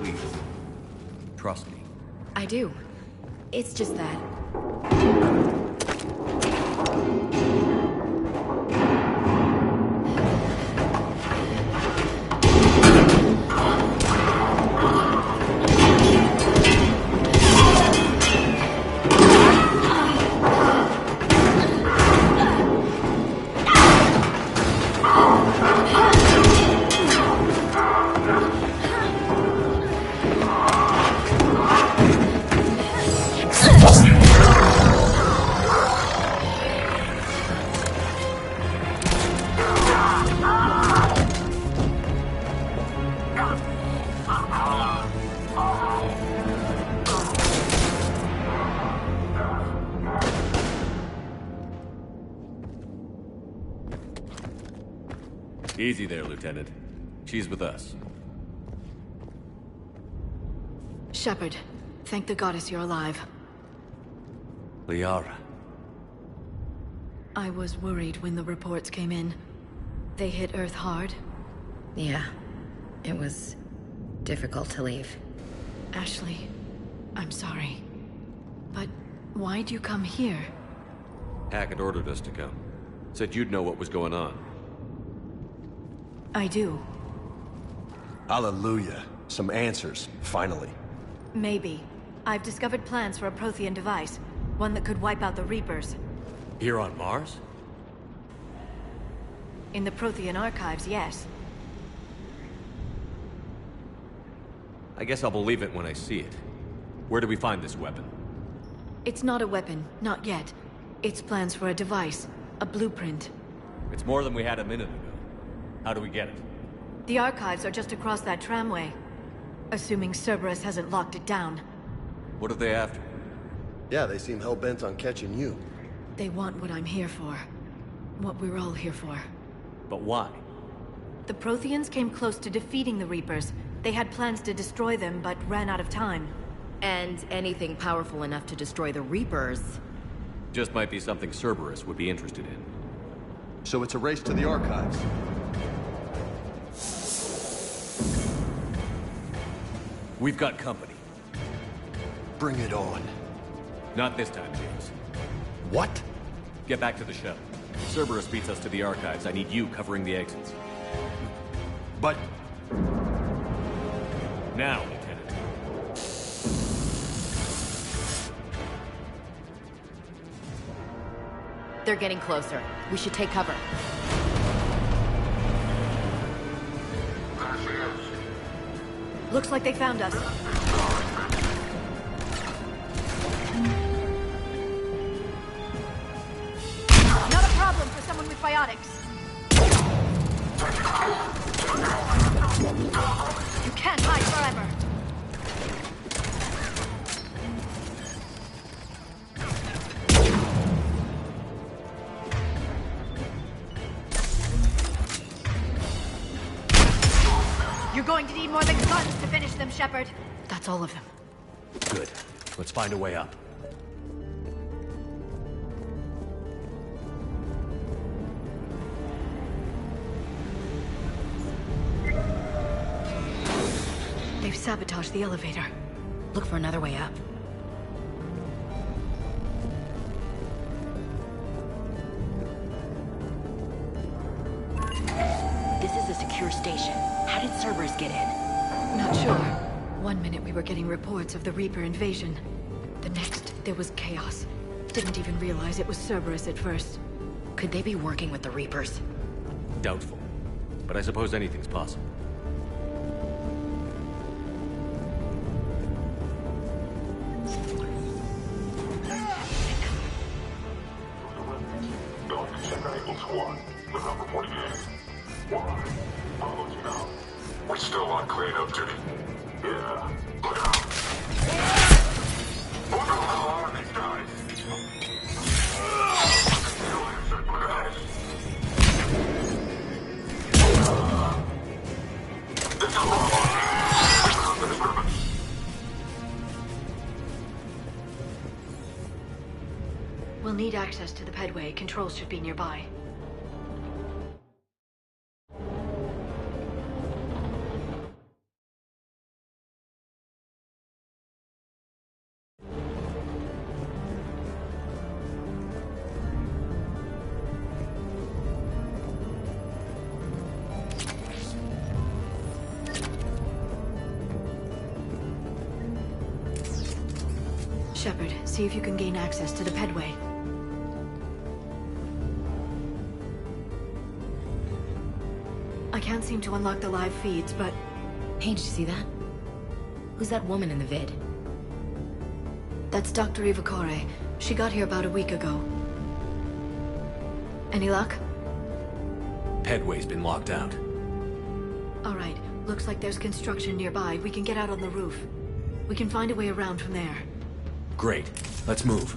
Please, trust me. I do. It's just that... Easy there, Lieutenant. She's with us. Shepard, thank the goddess you're alive. Liara. I was worried when the reports came in. They hit Earth hard. Yeah. It was difficult to leave. Ashley, I'm sorry. But why'd you come here? Hackett ordered us to come. Said you'd know what was going on. I do. Hallelujah. Some answers, finally. Maybe. I've discovered plans for a Prothean device. One that could wipe out the Reapers. Here on Mars? In the Prothean archives, yes. I guess I'll believe it when I see it. Where do we find this weapon? It's not a weapon, not yet. It's plans for a device, a blueprint. It's more than we had a minute ago. How do we get it? The archives are just across that tramway. Assuming Cerberus hasn't locked it down. What are they after? Yeah, they seem hell-bent on catching you. They want what I'm here for. What we're all here for. But why? The Protheans came close to defeating the Reapers. They had plans to destroy them, but ran out of time. And anything powerful enough to destroy the Reapers. Just might be something Cerberus would be interested in. So it's a race to the archives. We've got company. Bring it on. Not this time, James. What? Get back to the shuttle. If Cerberus beats us to the archives, I need you covering the exits. But... Now, Lieutenant. They're getting closer. We should take cover. Looks like they found us. Not a problem for someone with biotics. You can't hide forever. You're going to need more than guns to finish them, Shepard. That's all of them. Good. Let's find a way up. They've sabotaged the elevator. Look for another way up. This is a secure station. How did Cerberus get in? Not sure. One minute we were getting reports of the Reaper invasion. The next, there was chaos. Didn't even realize it was Cerberus at first. Could they be working with the Reapers? Doubtful. But I suppose anything's possible. We're still on cleanup duty. Yeah. Look out. Who the hell are these guys? No answer. Look at this. It's a robot. We'll need access to the pedway. Controls should be nearby. Shepard, see if you can gain access to the pedway. I can't seem to unlock the live feeds, but... Hey, did you see that? Who's that woman in the vid? That's Dr. Ivacore. She got here about a week ago. Any luck? Pedway's been locked out. All right. Looks like there's construction nearby. We can get out on the roof. We can find a way around from there. Great. Let's move.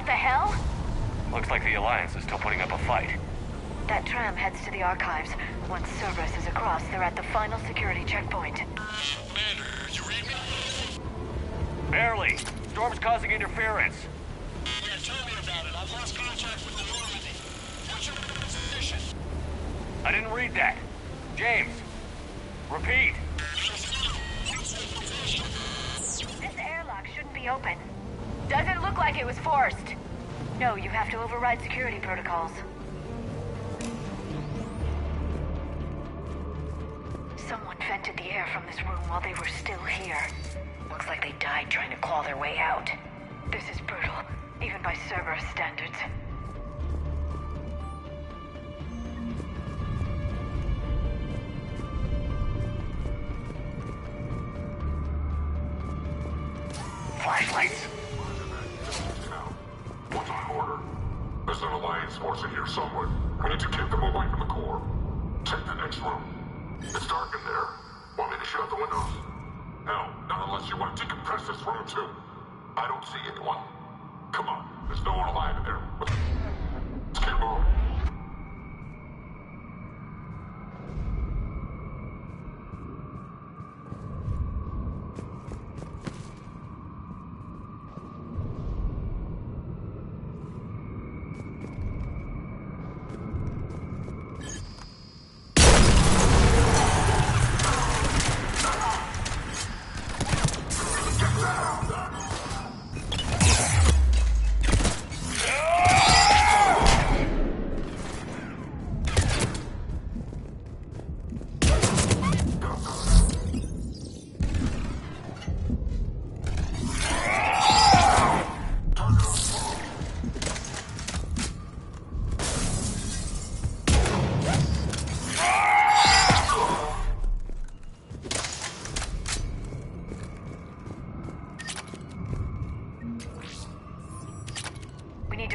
the hell? Looks like the Alliance is still putting up a fight. That tram heads to the archives. Once Cerberus is across, they're at the final security checkpoint. Commander, you read me? Barely. Storm's causing interference. Yeah, tell me about it. I've lost contact with the Normandy. What's your position? I didn't read that. James, repeat. This airlock shouldn't be open. Doesn't look like it was forced. No, you have to override security protocols. Someone vented the air from this room while they were still here. Looks like they died trying to claw their way out. This is brutal, even by Cerberus standards. Flashlights. What's on order? There's an Alliance force in here somewhere. We need to keep them away from the core. Check the next room. It's dark in there. Want me to shut the windows? No, not unless you want to decompress this room too. I don't see anyone. Come on, there's no one alive in there. Let's keep moving.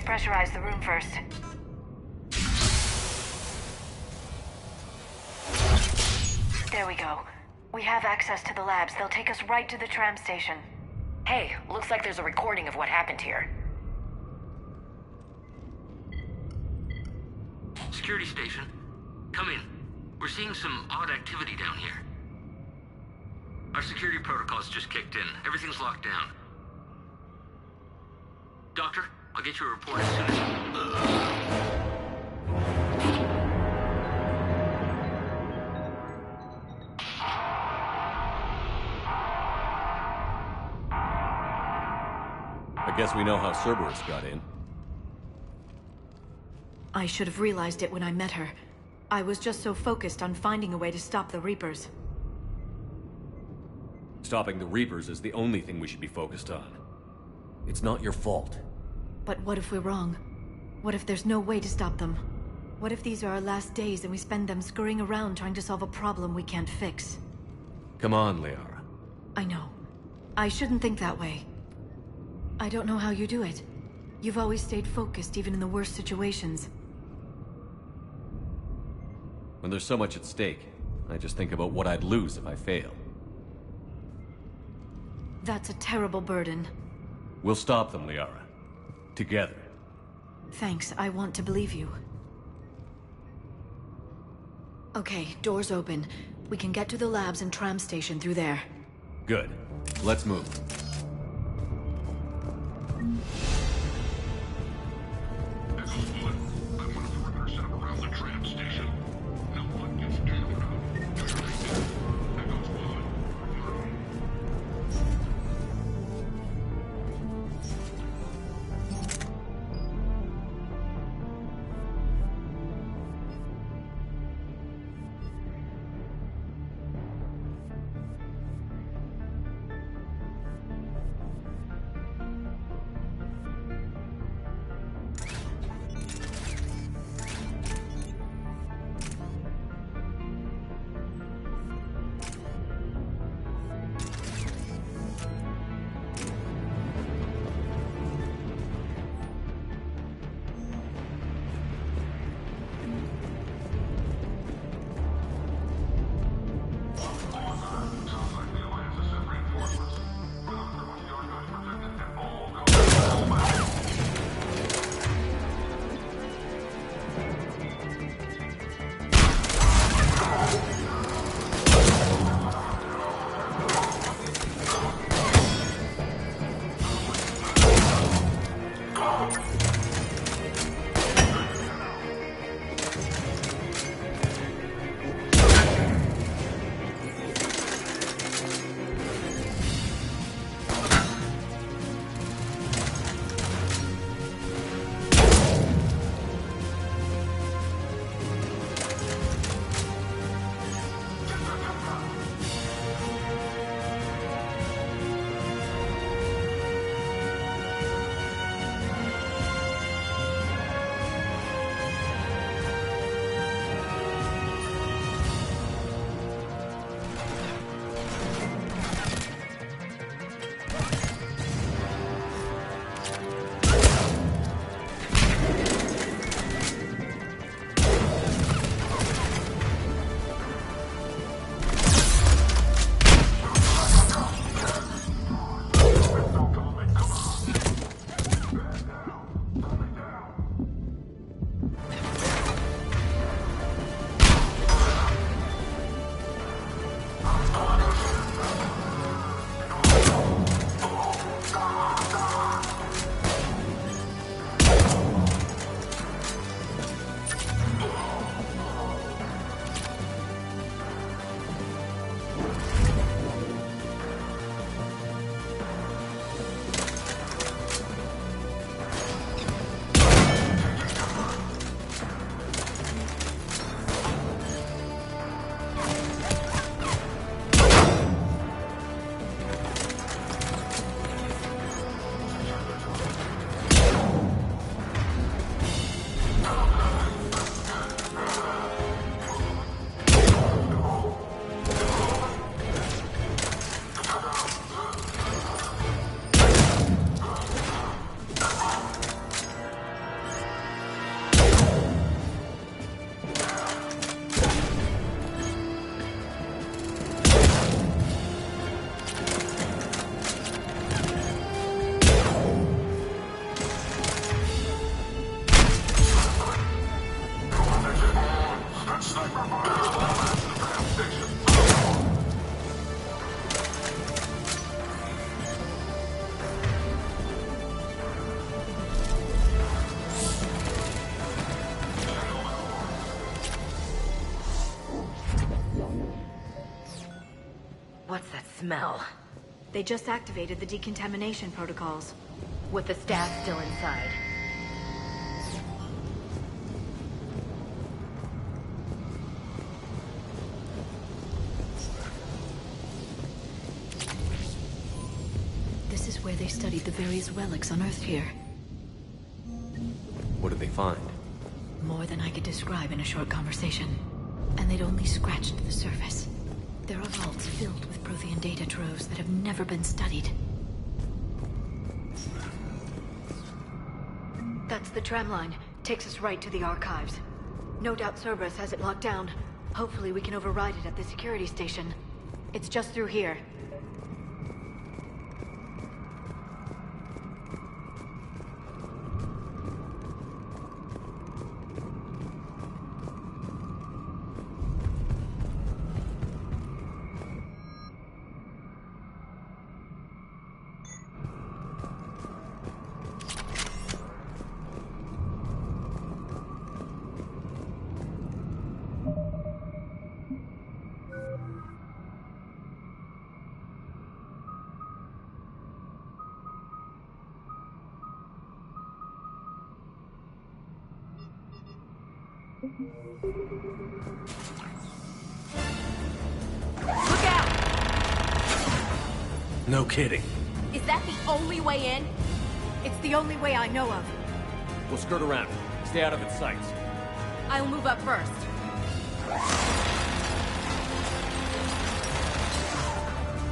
Pressurize the room first. There we go. We have access to the labs. They'll take us right to the tram station. Hey, looks like there's a recording of what happened here. Security station. Come in. We're seeing some odd activity down here. Our security protocols just kicked in. Everything's locked down. Doctor, I'll get you a report as soon as... I guess we know how Cerberus got in. I should have realized it when I met her. I was just so focused on finding a way to stop the Reapers. Stopping the Reapers is the only thing we should be focused on. It's not your fault. But what if we're wrong? What if there's no way to stop them? What if these are our last days and we spend them scurrying around trying to solve a problem we can't fix? Come on, Liara. I know. I shouldn't think that way. I don't know how you do it. You've always stayed focused even in the worst situations. When there's so much at stake, I just think about what I'd lose if I fail. That's a terrible burden. We'll stop them, Liara. Together. Thanks, I want to believe you. Okay, doors open. We can get to the labs and tram station through there. Good. Let's move. smell. They just activated the decontamination protocols. With the staff still inside. This is where they studied the various relics unearthed here. What did they find? More than I could describe in a short conversation. And they'd only scratched the surface. There are vaults filled with Prothean data troves that have never been studied. That's the tram line. Takes us right to the archives. No doubt Cerberus has it locked down. Hopefully we can override it at the security station. It's just through here. Look out! No kidding. Is that the only way in? It's the only way I know of. We'll skirt around. Stay out of its sights. I'll move up first.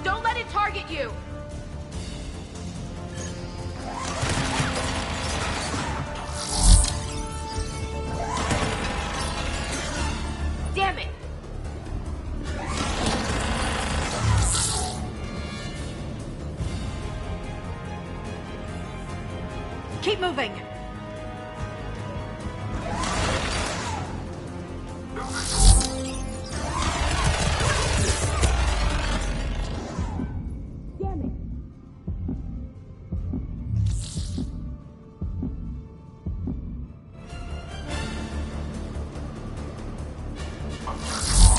Don't let it target you! Damn it! Keep moving!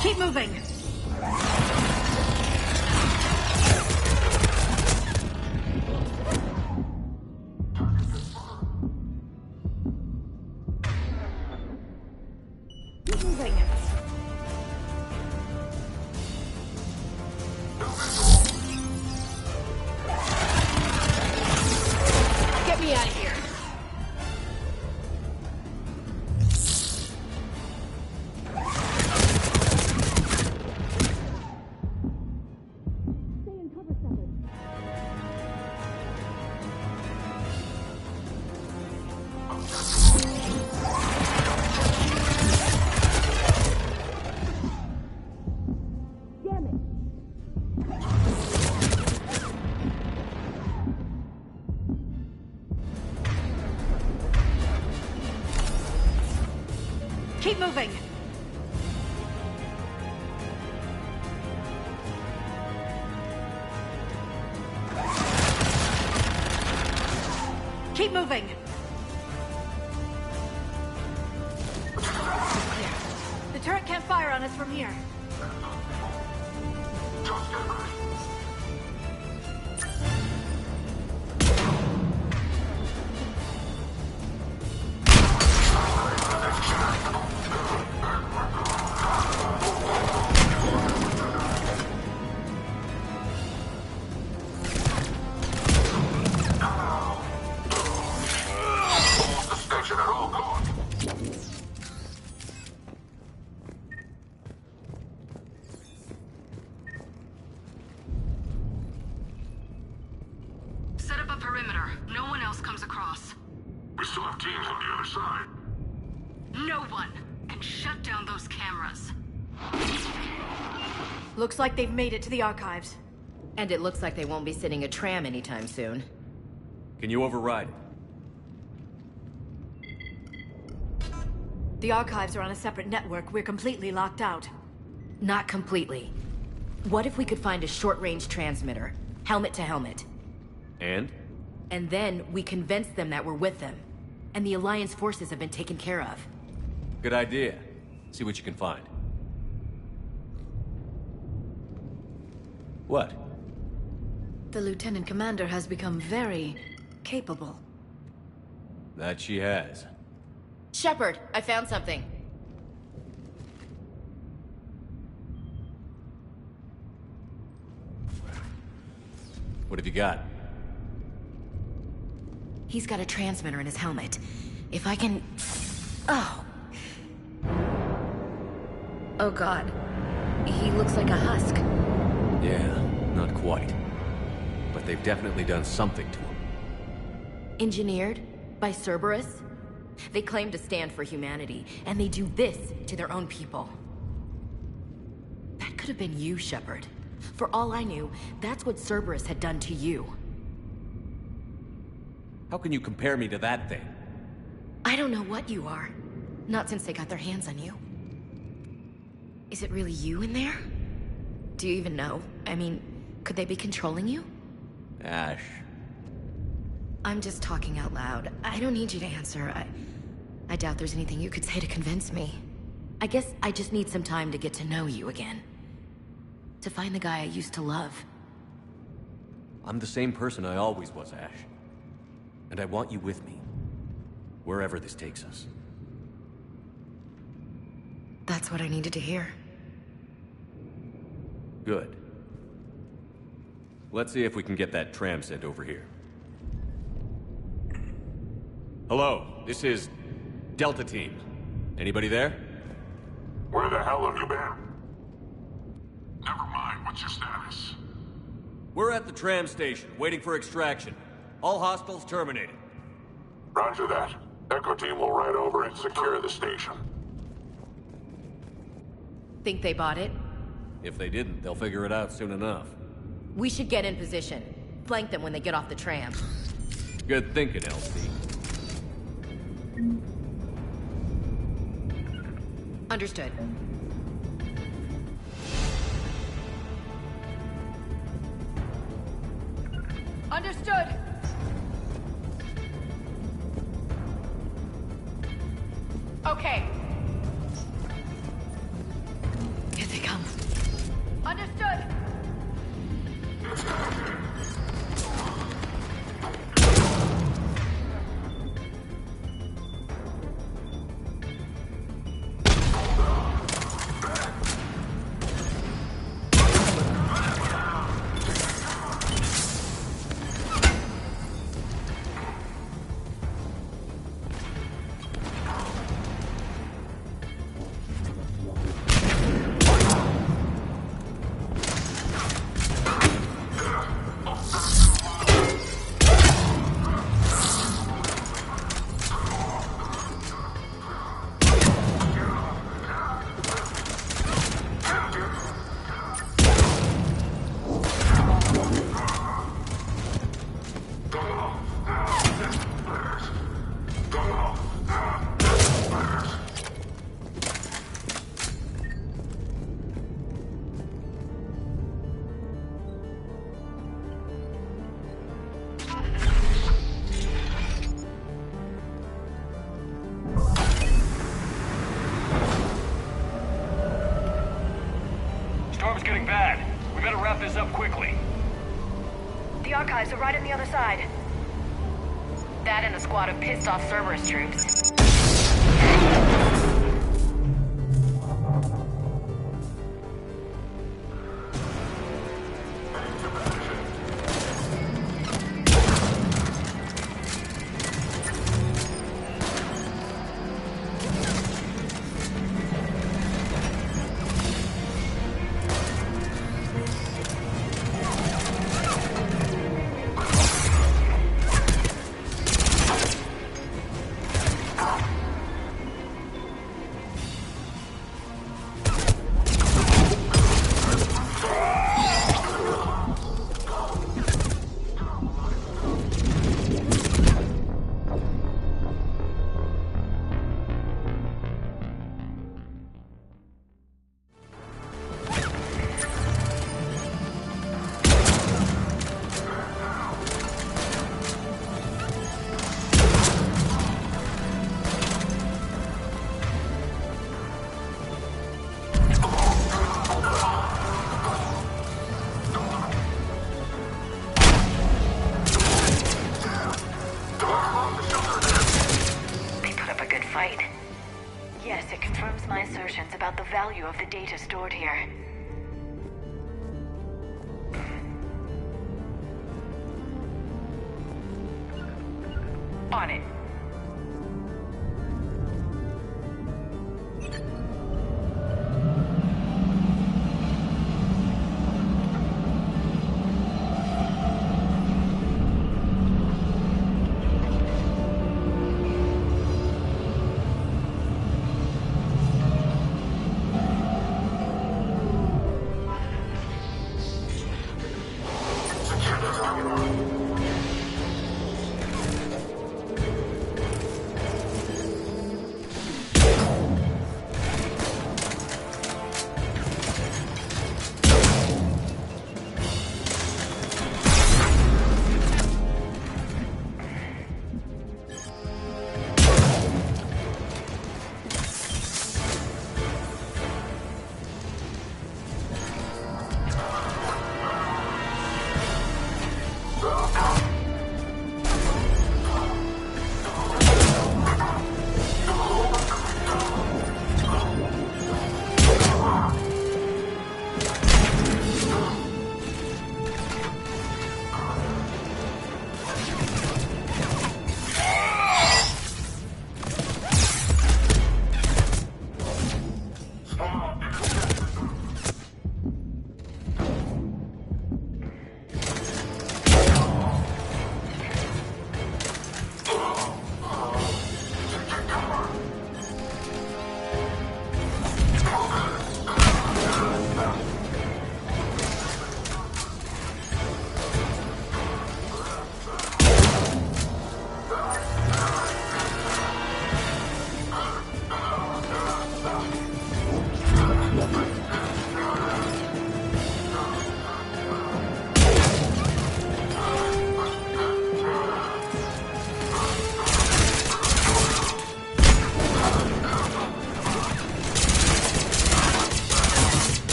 Keep moving! Keep moving! Get me out of here! Keep moving! Keep moving! The turret can't fire on us from here. Set up a perimeter. No one else comes across. We still have teams on the other side. No one can shut down those cameras. Looks like they've made it to the archives. And it looks like they won't be sitting a tram anytime soon. Can you override it? The archives are on a separate network. We're completely locked out. Not completely. What if we could find a short-range transmitter? Helmet to helmet. And? And then we convince them that we're with them. And the Alliance forces have been taken care of. Good idea. See what you can find. What? The Lieutenant Commander has become very capable. That she has. Shepard, I found something. What have you got? He's got a transmitter in his helmet. If I can... Oh. Oh god. He looks like a husk. Yeah, not quite. But they've definitely done something to him. Engineered by Cerberus? They claim to stand for humanity, and they do this to their own people. That could have been you, Shepard. For all I knew, that's what Cerberus had done to you. How can you compare me to that thing? I don't know what you are. Not since they got their hands on you. Is it really you in there? Do you even know? I mean, could they be controlling you? Ash. I'm just talking out loud. I don't need you to answer. I doubt there's anything you could say to convince me. I guess I just need some time to get to know you again. To find the guy I used to love. I'm the same person I always was, Ash. And I want you with me. Wherever this takes us. That's what I needed to hear. Good. Let's see if we can get that tram sent over here. Hello, this is Delta Team. Anybody there? Where the hell have you been? Never mind, what's your status? We're at the tram station, waiting for extraction. All hostiles terminated. Roger that. Echo Team will ride over and secure the station. Think they bought it? If they didn't, they'll figure it out soon enough. We should get in position. Flank them when they get off the tram. Good thinking, LC. Understood. Understood! Okay. Here they come. Understood! Storm's getting bad. We better wrap this up quickly. The archives are right on the other side. That and a squad of pissed-off Cerberus troops. value of the data stored here. On it.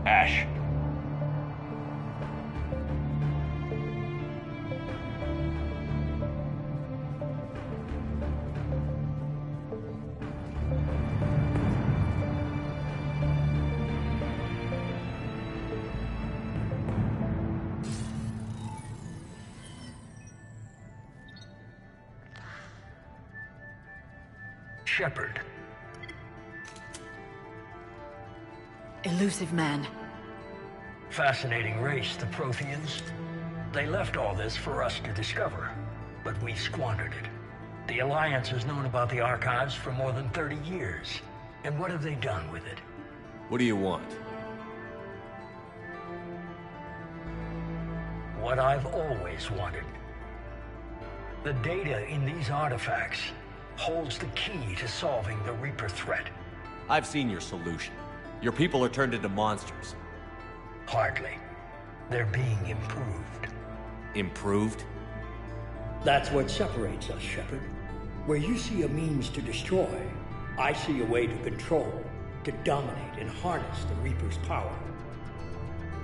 Ash. Shepard. Elusive man. Fascinating race, the Protheans. They left all this for us to discover, but we squandered it. The Alliance has known about the archives for more than 30 years. And what have they done with it? What do you want? What I've always wanted. The data in these artifacts holds the key to solving the Reaper threat. I've seen your solution. Your people are turned into monsters. Hardly. They're being improved. Improved? That's what separates us, Shepard. Where you see a means to destroy, I see a way to control, to dominate and harness the Reaper's power.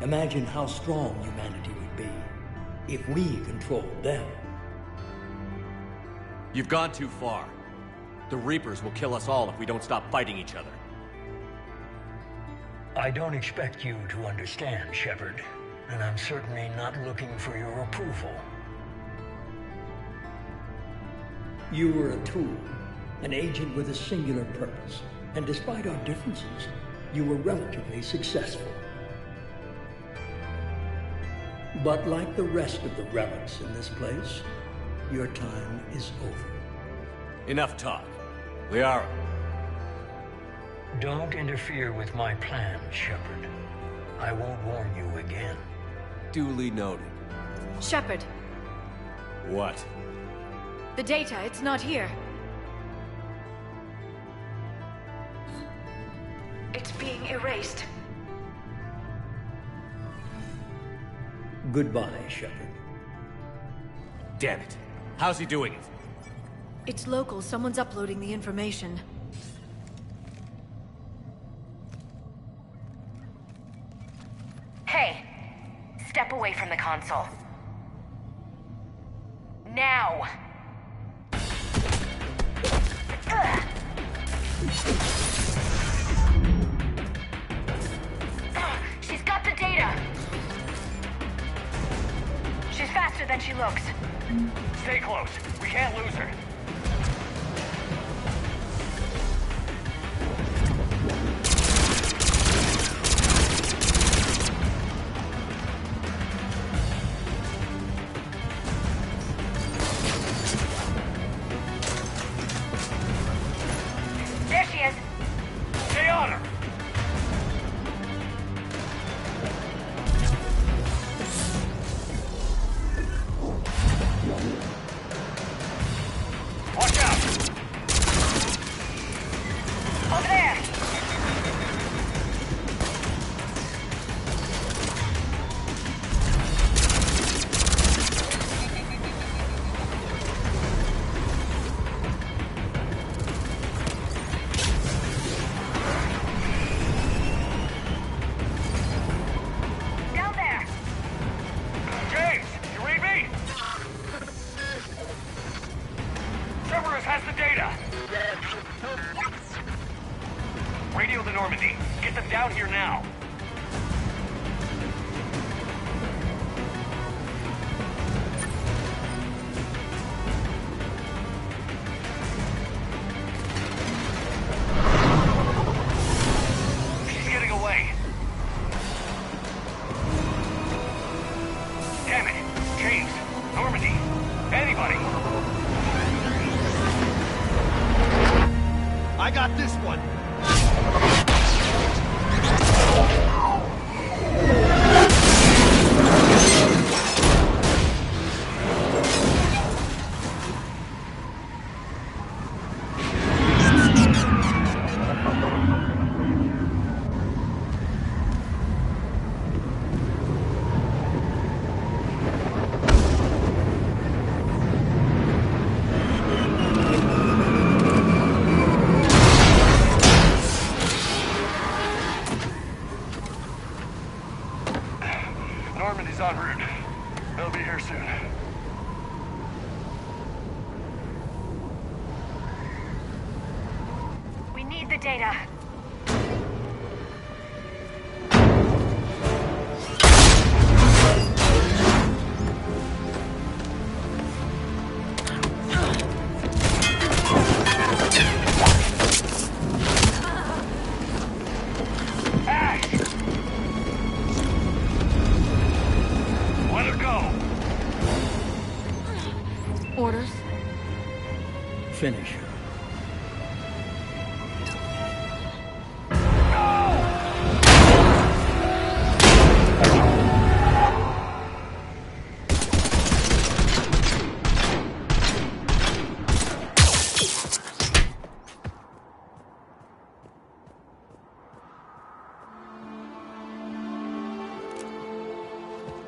Imagine how strong humanity would be if we controlled them. You've gone too far. The Reapers will kill us all if we don't stop fighting each other. I don't expect you to understand, Shepard, and I'm certainly not looking for your approval. You were a tool, an agent with a singular purpose, and despite our differences, you were relatively successful. But like the rest of the relics in this place, your time is over. Enough talk. Liara. Don't interfere with my plan, Shepard. I won't warn you again. Duly noted. Shepard, What? the data, it's not here. It's being erased. Goodbye, Shepard. Damn it. How's he doing it? It's local. Someone's uploading the information. Hey, step away from the console. Now! Ugh. She's got the data! She's faster than she looks. Stay close. We can't lose her. There she is. Stay on her. Watch out! Over there! Down there! James, you read me? Cerberus has the data. Radio the Normandy. Get them down here now. She's getting away. Damn it. James, Normandy, anybody. I got this one. Normandy's en route. They'll be here soon. We need the data. Orders? Finish her.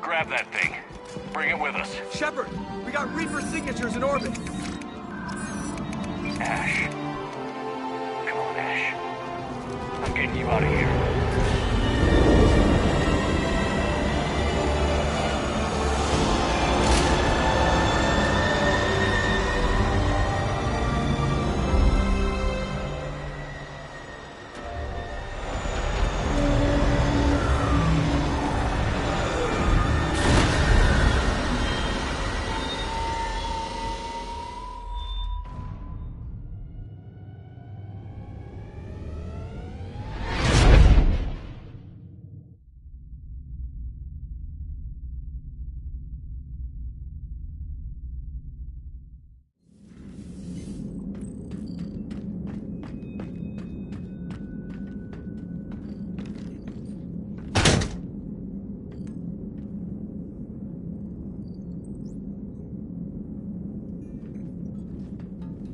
Grab that thing. Bring it with us. Shepard, we got Reaper signatures in orbit. Ash. Come on, Ash. I'm getting you out of here.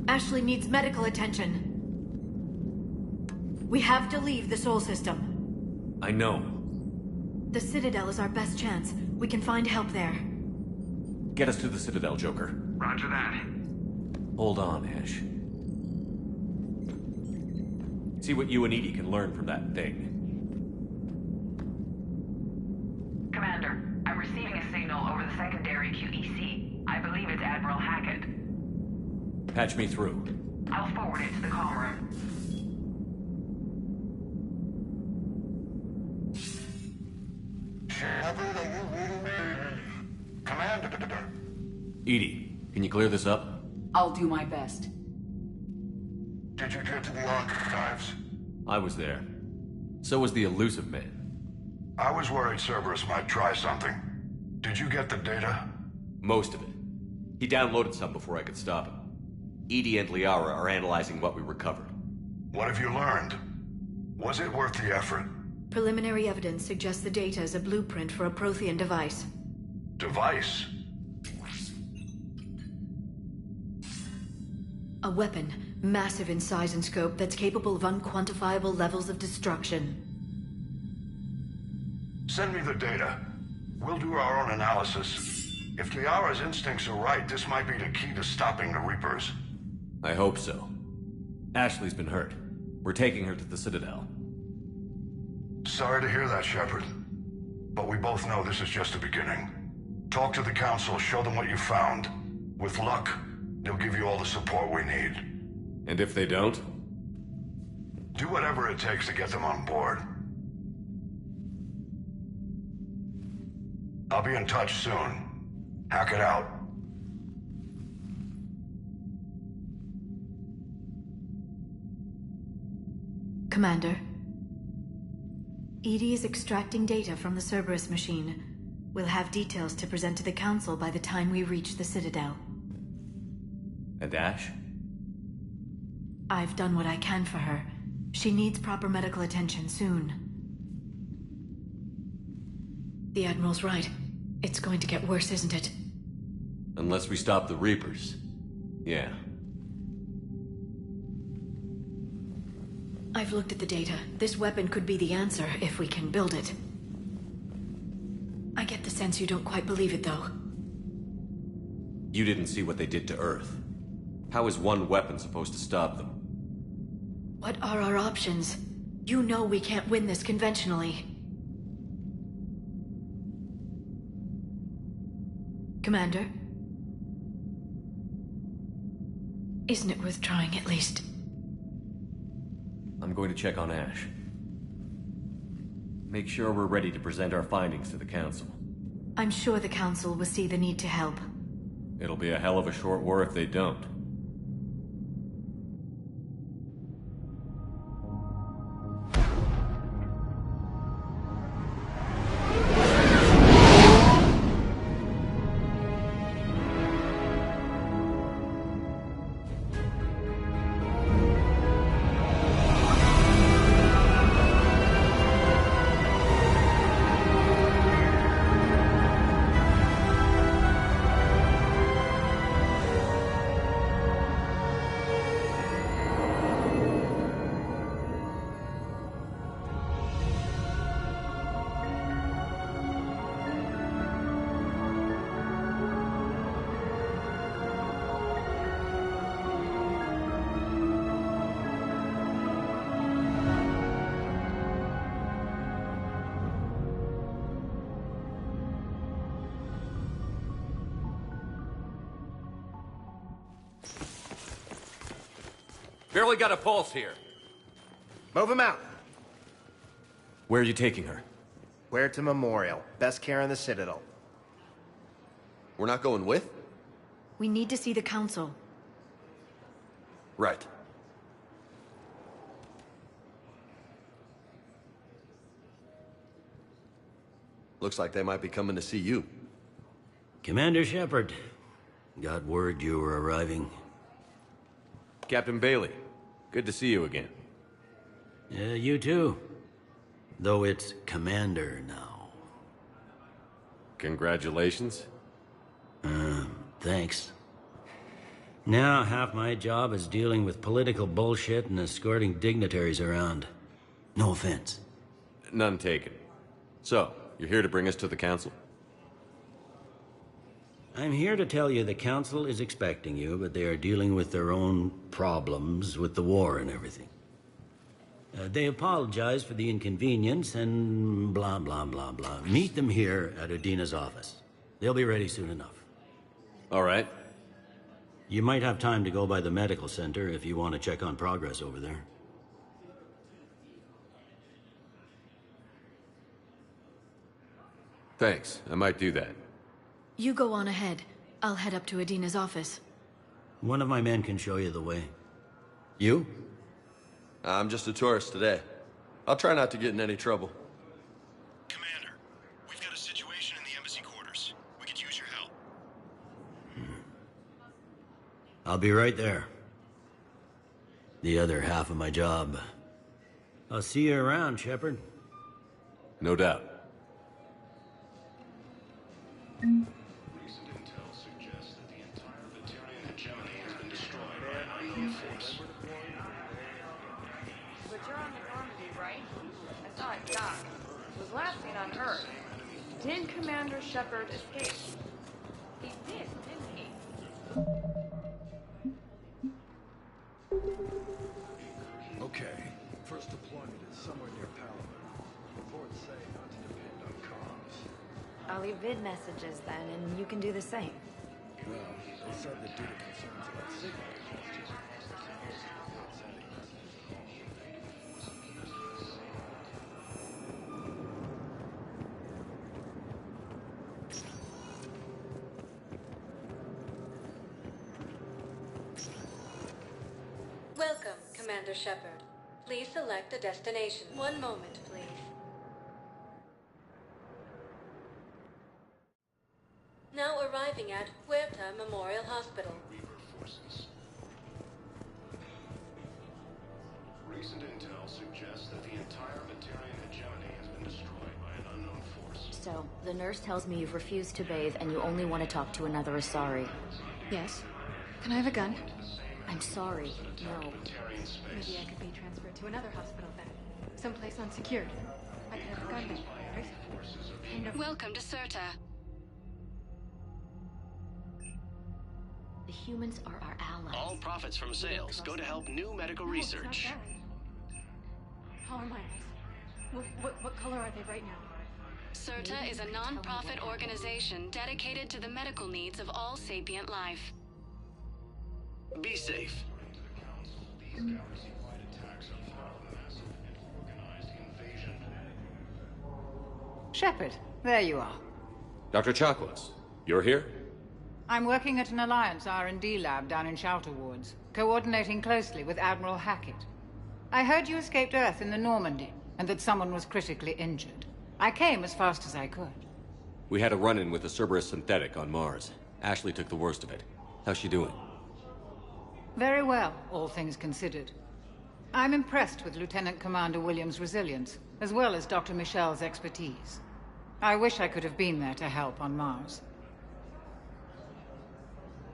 Ashley needs medical attention. We have to leave the Sol system. I know. The Citadel is our best chance. We can find help there. Get us to the Citadel, Joker. Roger that. Hold on, Ash. See what you and Edie can learn from that thing. Commander, I'm receiving a signal over the secondary QEC. I believe it's Admiral Hackett. Patch me through. I'll forward it to the comm room. Shepard, are you reading me? Commander. Edie, can you clear this up? I'll do my best. Did you get to the archives? I was there. So was the elusive man. I was worried Cerberus might try something. Did you get the data? Most of it. He downloaded some before I could stop him. Edie and Liara are analyzing what we recovered. What have you learned? Was it worth the effort? Preliminary evidence suggests the data is a blueprint for a Prothean device. Device? A weapon, massive in size and scope, that's capable of unquantifiable levels of destruction. Send me the data. We'll do our own analysis. If Liara's instincts are right, this might be the key to stopping the Reapers. I hope so. Ashley's been hurt. We're taking her to the Citadel. Sorry to hear that, Shepard. But we both know this is just the beginning. Talk to the Council, show them what you found. With luck, they'll give you all the support we need. And if they don't? Do whatever it takes to get them on board. I'll be in touch soon. Hack it out. Commander. Edie is extracting data from the Cerberus machine. We'll have details to present to the Council by the time we reach the Citadel. And Ash? I've done what I can for her. She needs proper medical attention soon. The Admiral's right. It's going to get worse, isn't it? Unless we stop the Reapers. Yeah. I've looked at the data. This weapon could be the answer if we can build it. I get the sense you don't quite believe it, though. You didn't see what they did to Earth. How is one weapon supposed to stop them? What are our options? You know we can't win this conventionally. Commander? Isn't it worth trying at least? I'm going to check on Ash. Make sure we're ready to present our findings to the Council. I'm sure the Council will see the need to help. It'll be a hell of a short war if they don't. Barely got a pulse here. Move him out. Where are you taking her? Where to Memorial. Best care in the Citadel. We're not going with? We need to see the Council. Right. Looks like they might be coming to see you. Commander Shepard, got word you were arriving. Captain Bailey, good to see you again. You too. Though it's Commander now. Congratulations. Thanks. Now half my job is dealing with political bullshit and escorting dignitaries around. No offense. None taken. So, you're here to bring us to the Council? I'm here to tell you the Council is expecting you, but they are dealing with their own problems with the war and everything. They apologize for the inconvenience and blah, blah, blah, blah. Meet them here at Udina's office. They'll be ready soon enough. All right. You might have time to go by the medical center if you want to check on progress over there. Thanks. I might do that. You go on ahead. I'll head up to Udina's office. One of my men can show you the way. You? I'm just a tourist today. I'll try not to get in any trouble. Commander, we've got a situation in the embassy quarters. We could use your help. I'll be right there. The other half of my job. I'll see you around, Shepard. No doubt. Recent intel suggests that the entire Batarian hegemony has been destroyed by an unknown force. But you're on the Normandy, right? I saw it dock. It was last seen on Earth. Did Commander Shepard escape? He did, didn't he? Okay. First deployment is somewhere near Palamon. Reports say not to depend on comms. I'll leave vid messages then, and you can do the same. Well, they said that due to concerns about signal congestion, Welcome, Commander Shepard. Please select a destination. One moment, please. Now arriving at Huerta Memorial Hospital. Recent intel suggests that the entire Batarian hegemony has been destroyed by an unknown force. So, the nurse tells me you've refused to bathe and you only want to talk to another Asari. Yes. Can I have a gun? I'm sorry, no. Maybe I could be transferred to another hospital then. Someplace unsecured. I could have a gun then, right? Welcome to Cirta. The humans are our allies. All profits from sales go to help new medical research. How are my eyes? What color are they right now? Cirta is a non-profit organization dedicated to the medical needs of all sapient life. Be safe. These galaxy-wide attacks are part of a massive and organized invasion. Shepard, there you are. Dr. Chakwas, you're here? I'm working at an Alliance R&D lab down in Shelter Wards, coordinating closely with Admiral Hackett. I heard you escaped Earth in the Normandy, and that someone was critically injured. I came as fast as I could. We had a run-in with a Cerberus synthetic on Mars. Ashley took the worst of it. How's she doing? Very well, all things considered. I'm impressed with Lieutenant Commander Williams' resilience, as well as Dr. Michel's expertise. I wish I could have been there to help on Mars.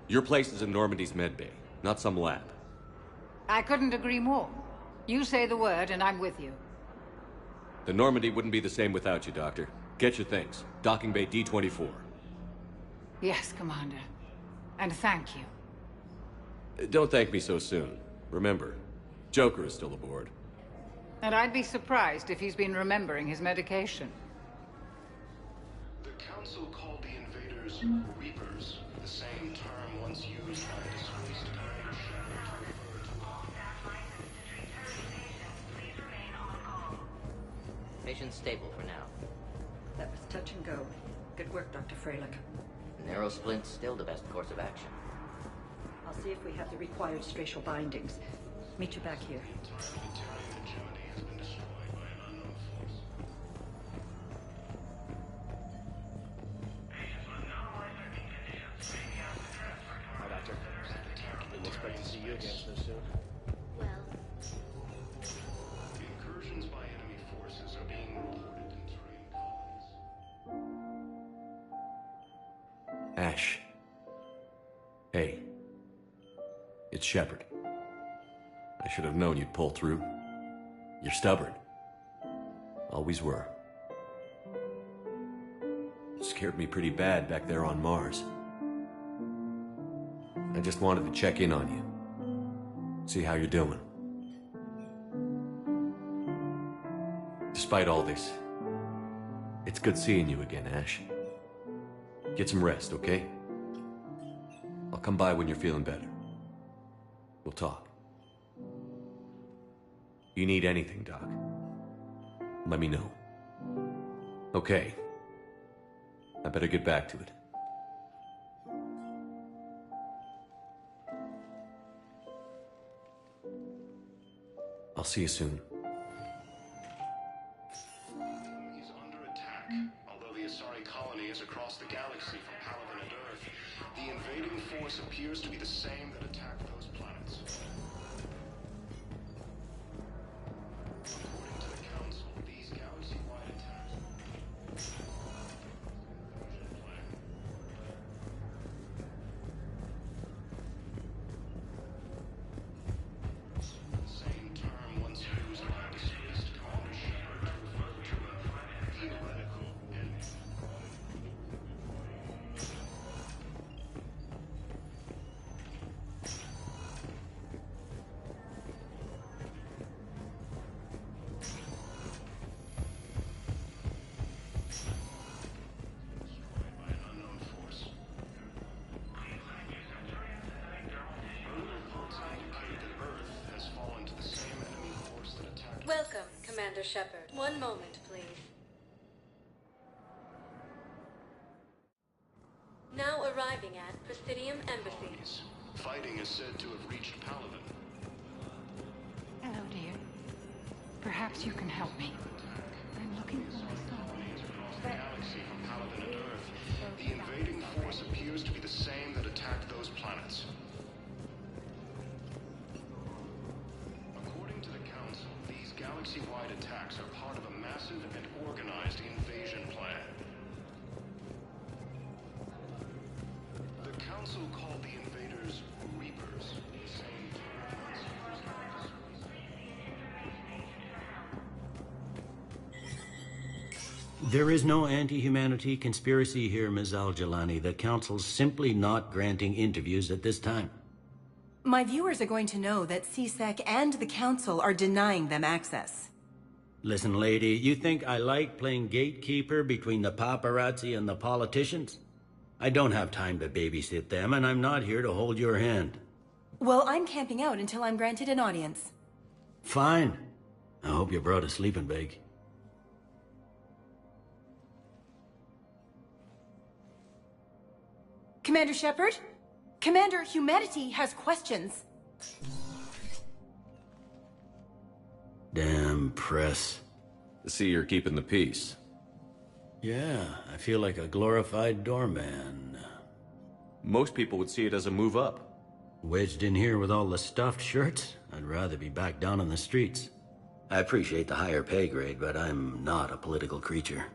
Your place is in Normandy's medbay, not some lab. I couldn't agree more. You say the word and I'm with you. The Normandy wouldn't be the same without you, Doctor. Get your things. Docking Bay D-24. Yes, Commander. And thank you. Don't thank me so soon. Remember, Joker is still aboard. And I'd be surprised if he's been remembering his medication. The Council called the invaders Reapers, the same term once used by a disgraced Commander Shepard to refer to Conditions stable for now. That was touch and go. Good work, Dr. Freilich. Narrow splint's still the best course of action. I'll see if we have the required spatial bindings. Meet you back here. Hi, Doctor. Didn't expect to see you again so soon. Well, Incursions by enemy forces are being reported in terrain colonies. Ash. Hey. It's Shepard. I should have known you'd pull through. You're stubborn. Always were. Scared me pretty bad back there on Mars. I just wanted to check in on you. See how you're doing. Despite all this, it's good seeing you again, Ash. Get some rest, okay? I'll come by when you're feeling better. We'll talk. You need anything, Doc, let me know. Okay. I better get back to it. I'll see you soon. He's under attack. Although the Asari colony is across the galaxy from Palaven and Earth, the invading force appears to be the same that attacked those planets. According to the Council, these galaxy-wide attacks... The same term once used by disgraced Commander Shepard to refer to a theoretical enemy. By an unknown force. Earlier reports indicate that Earth has fallen to the same enemy force that attacked... Welcome, Commander Shepard. One moment, please. Now arriving at Presidium Embassy. Fighting is said to have reached Palaven. Hello, dear. Perhaps you can help me. I'm looking for my son. Across the galaxy from Palaven and Earth, the invading force appears to be the same that attacked those planets. According to the Council, these galaxy-wide attacks are part of a massive and organized invasion plan. The Council called the invaders Reapers. Same term once used. There is no anti-humanity conspiracy here, Ms. Al-Jalani. The Council's simply not granting interviews at this time. My viewers are going to know that CSEC and the Council are denying them access. Listen, lady, you think I like playing gatekeeper between the paparazzi and the politicians? I don't have time to babysit them, and I'm not here to hold your hand. Well, I'm camping out until I'm granted an audience. Fine. I hope you brought a sleeping bag. Commander Shepard? Commander, humanity has questions. Damn press. To see you're keeping the peace. Yeah, I feel like a glorified doorman. Most people would see it as a move up. Wedged in here with all the stuffed shirts? I'd rather be back down on the streets. I appreciate the higher pay grade, but I'm not a political creature.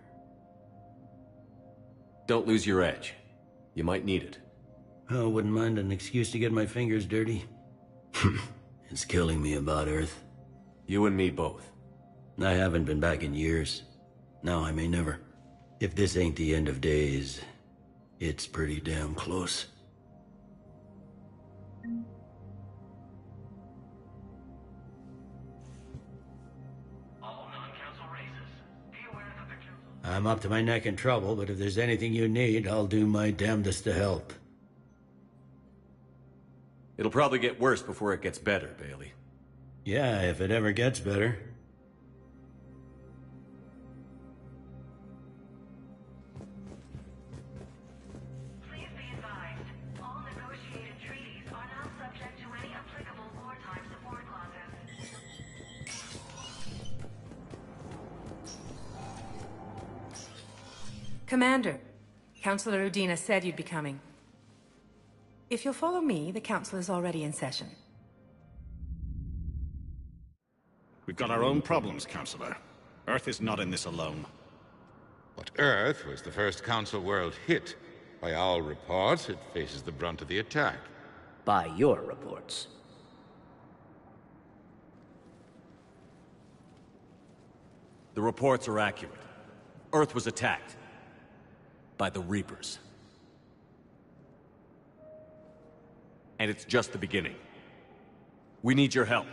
Don't lose your edge. You might need it. Oh, wouldn't mind an excuse to get my fingers dirty. It's killing me about Earth. You and me both. I haven't been back in years. Now I may never. If this ain't the end of days, it's pretty damn close. I'm up to my neck in trouble, but if there's anything you need, I'll do my damnedest to help. It'll probably get worse before it gets better, Bailey. Yeah, if it ever gets better. Commander, Councilor Udina said you'd be coming. If you'll follow me, the council is already in session. We've got our own problems, Councilor. Earth is not in this alone. But Earth was the first Council world hit. By all reports, it faces the brunt of the attack. By your reports. The reports are accurate. Earth was attacked. By the Reapers. And it's just the beginning. We need your help.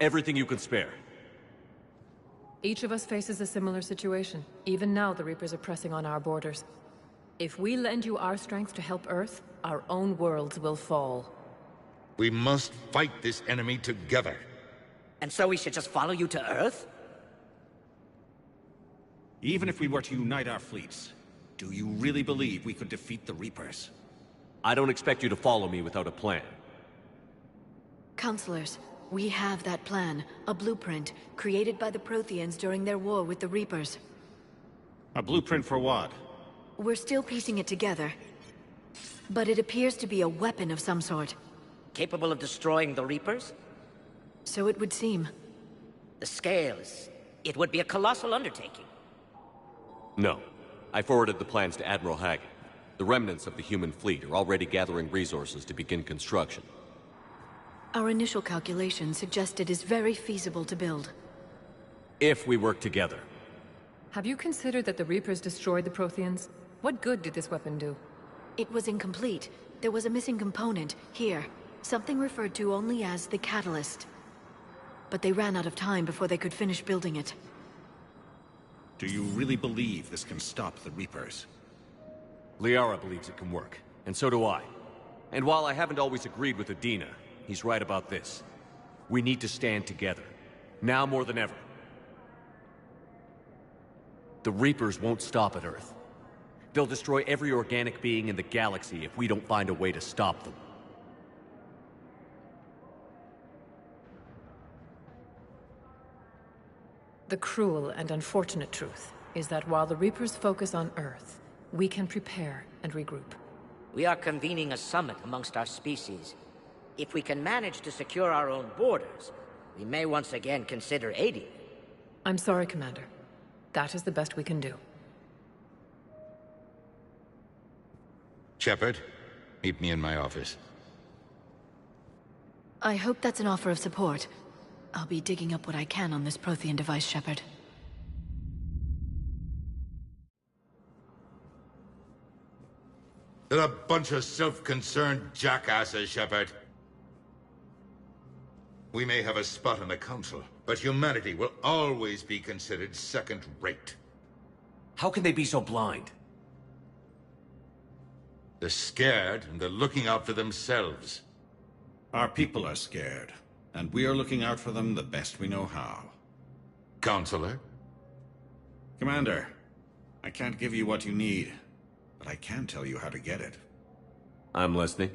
Everything you can spare. Each of us faces a similar situation. Even now, the Reapers are pressing on our borders. If we lend you our strength to help Earth, our own worlds will fall. We must fight this enemy together. And so we should just follow you to Earth? Even if we were to unite our fleets, do you really believe we could defeat the Reapers? I don't expect you to follow me without a plan. Counselors, we have that plan. A blueprint, created by the Protheans during their war with the Reapers. A blueprint for what? We're still piecing it together. But it appears to be a weapon of some sort. Capable of destroying the Reapers? So it would seem. The scale is... it would be a colossal undertaking. No. I forwarded the plans to Admiral Hackett. The remnants of the human fleet are already gathering resources to begin construction. Our initial calculations suggest it is very feasible to build. If we work together. Have you considered that the Reapers destroyed the Protheans? What good did this weapon do? It was incomplete. There was a missing component, here. Something referred to only as the catalyst. But they ran out of time before they could finish building it. Do you really believe this can stop the Reapers? Liara believes it can work, and so do I. And while I haven't always agreed with Udina, he's right about this. We need to stand together. Now more than ever. The Reapers won't stop at Earth. They'll destroy every organic being in the galaxy if we don't find a way to stop them. The cruel and unfortunate truth is that while the Reapers focus on Earth, we can prepare and regroup. We are convening a summit amongst our species. If we can manage to secure our own borders, we may once again consider aiding. I'm sorry, Commander. That is the best we can do. Shepard, meet me in my office. I hope that's an offer of support. I'll be digging up what I can on this Prothean device, Shepard. They're a bunch of self-concerned jackasses, Shepard. We may have a spot in the Council, but humanity will always be considered second-rate. How can they be so blind? They're scared, and they're looking out for themselves. Our people are scared, and we are looking out for them the best we know how. Counselor? Commander, I can't give you what you need, but I can tell you how to get it. I'm listening.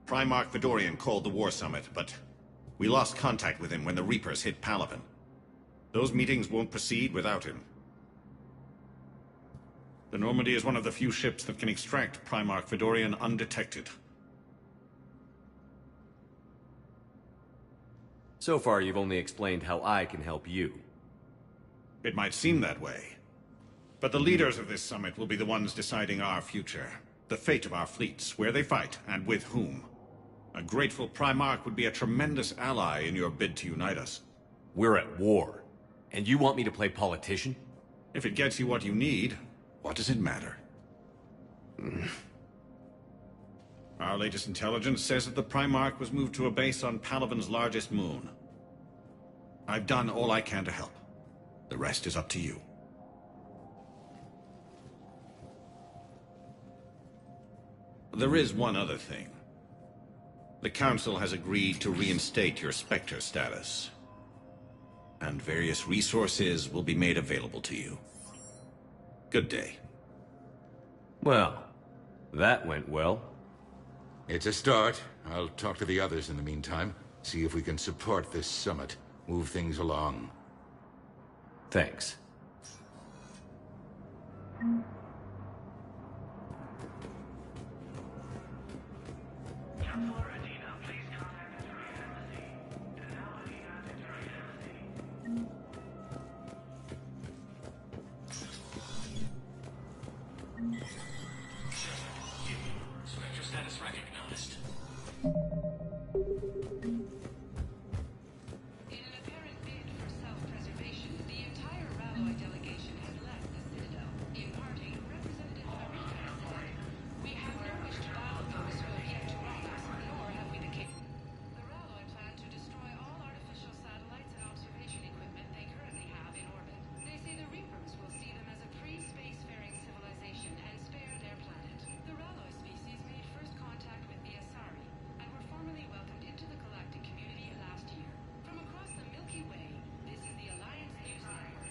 Primarch Fedorian called the War Summit, but we lost contact with him when the Reapers hit Palaven. Those meetings won't proceed without him. The Normandy is one of the few ships that can extract Primarch Fedorian undetected. So far, you've only explained how I can help you. It might seem that way. But the leaders of this summit will be the ones deciding our future. The fate of our fleets, where they fight, and with whom. A grateful Primarch would be a tremendous ally in your bid to unite us. We're at war. And you want me to play politician? If it gets you what you need, what does it matter? Our latest intelligence says that the Primarch was moved to a base on Palaven's largest moon. I've done all I can to help. The rest is up to you. There is one other thing. The Council has agreed to reinstate your Spectre status. And various resources will be made available to you. Good day. Well, that went well. It's a start. I'll talk to the others in the meantime. See if we can support this summit. Move things along. Thanks. Spectre status recognized. In an apparent bid for self-preservation, the entire Ralloy delegation has left the Citadel. In parting, Representative Marika said, "We have no wish to battle those who have yet to wrong us, nor have we the capability." The Ralloy plan to destroy all artificial satellites and observation equipment they currently have in orbit. They say the Reapers will see them as a pre-spacefaring civilization and spare their planet. The Ralloy species made first contact with the Asari and were formally welcomed into the galactic community last year. From across the Milky Way, this is the Alliance News Network.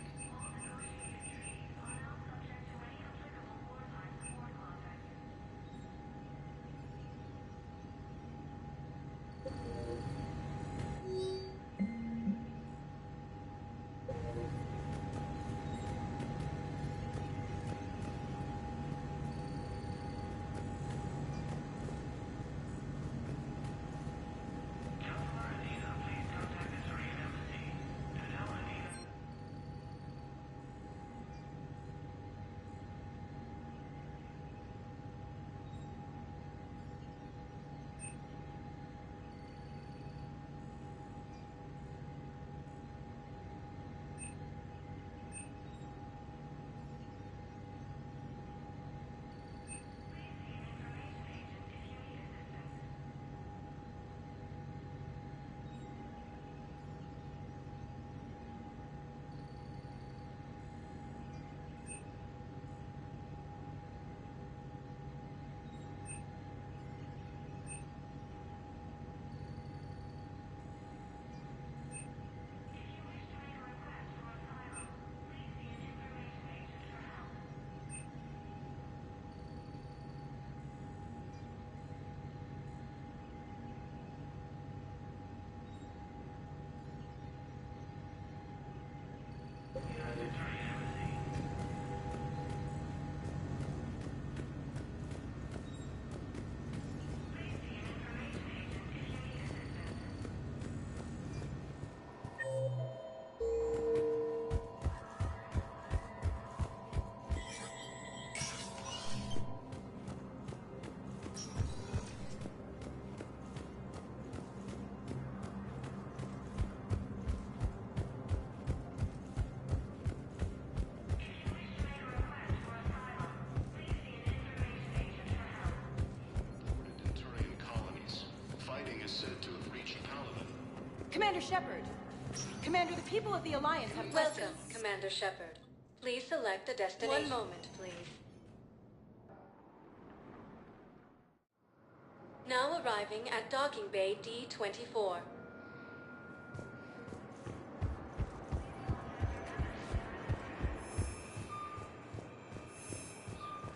Commander Shepard! Commander, the people of the Alliance have questions. Welcome, Commander Shepard. Please select a destination. 1 moment, please. Now arriving at Docking Bay D-24.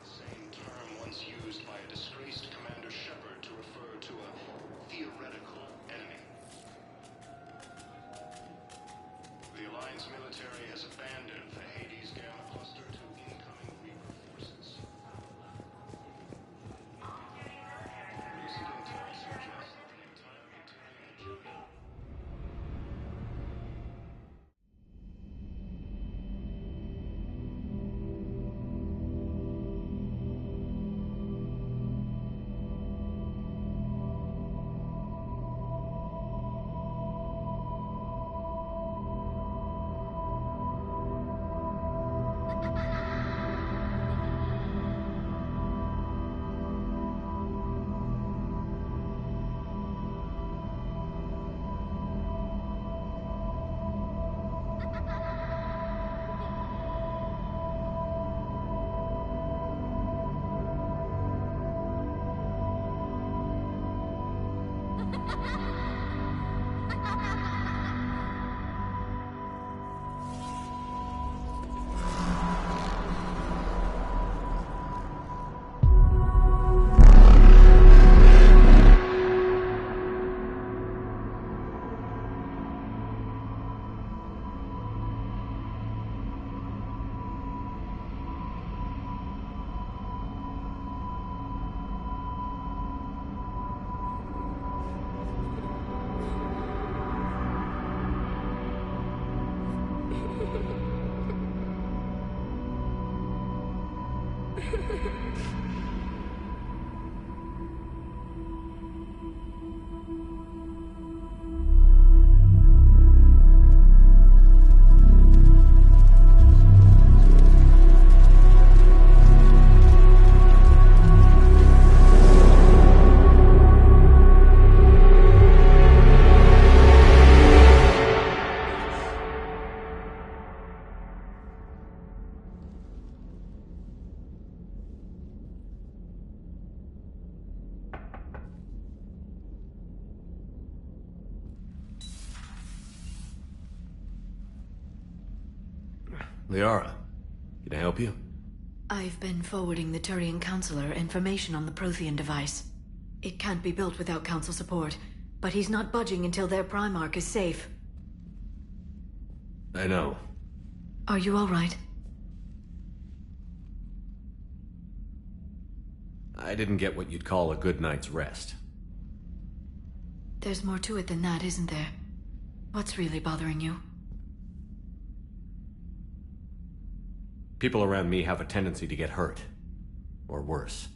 Same term once used by a disgraced Commander Shepard to refer to a theoretical enemy. The Alliance military has abandoned the Hades Gamma Cluster to incoming Reaper forces. Recent intel suggests that the entire Batarian agenda. Liara, can I help you? I've been forwarding the Turian Counselor information on the Prothean device. It can't be built without Council support, but he's not budging until their Primarch is safe. I know. Are you all right? I didn't get what you'd call a good night's rest. There's more to it than that, isn't there? What's really bothering you? People around me have a tendency to get hurt. Or worse.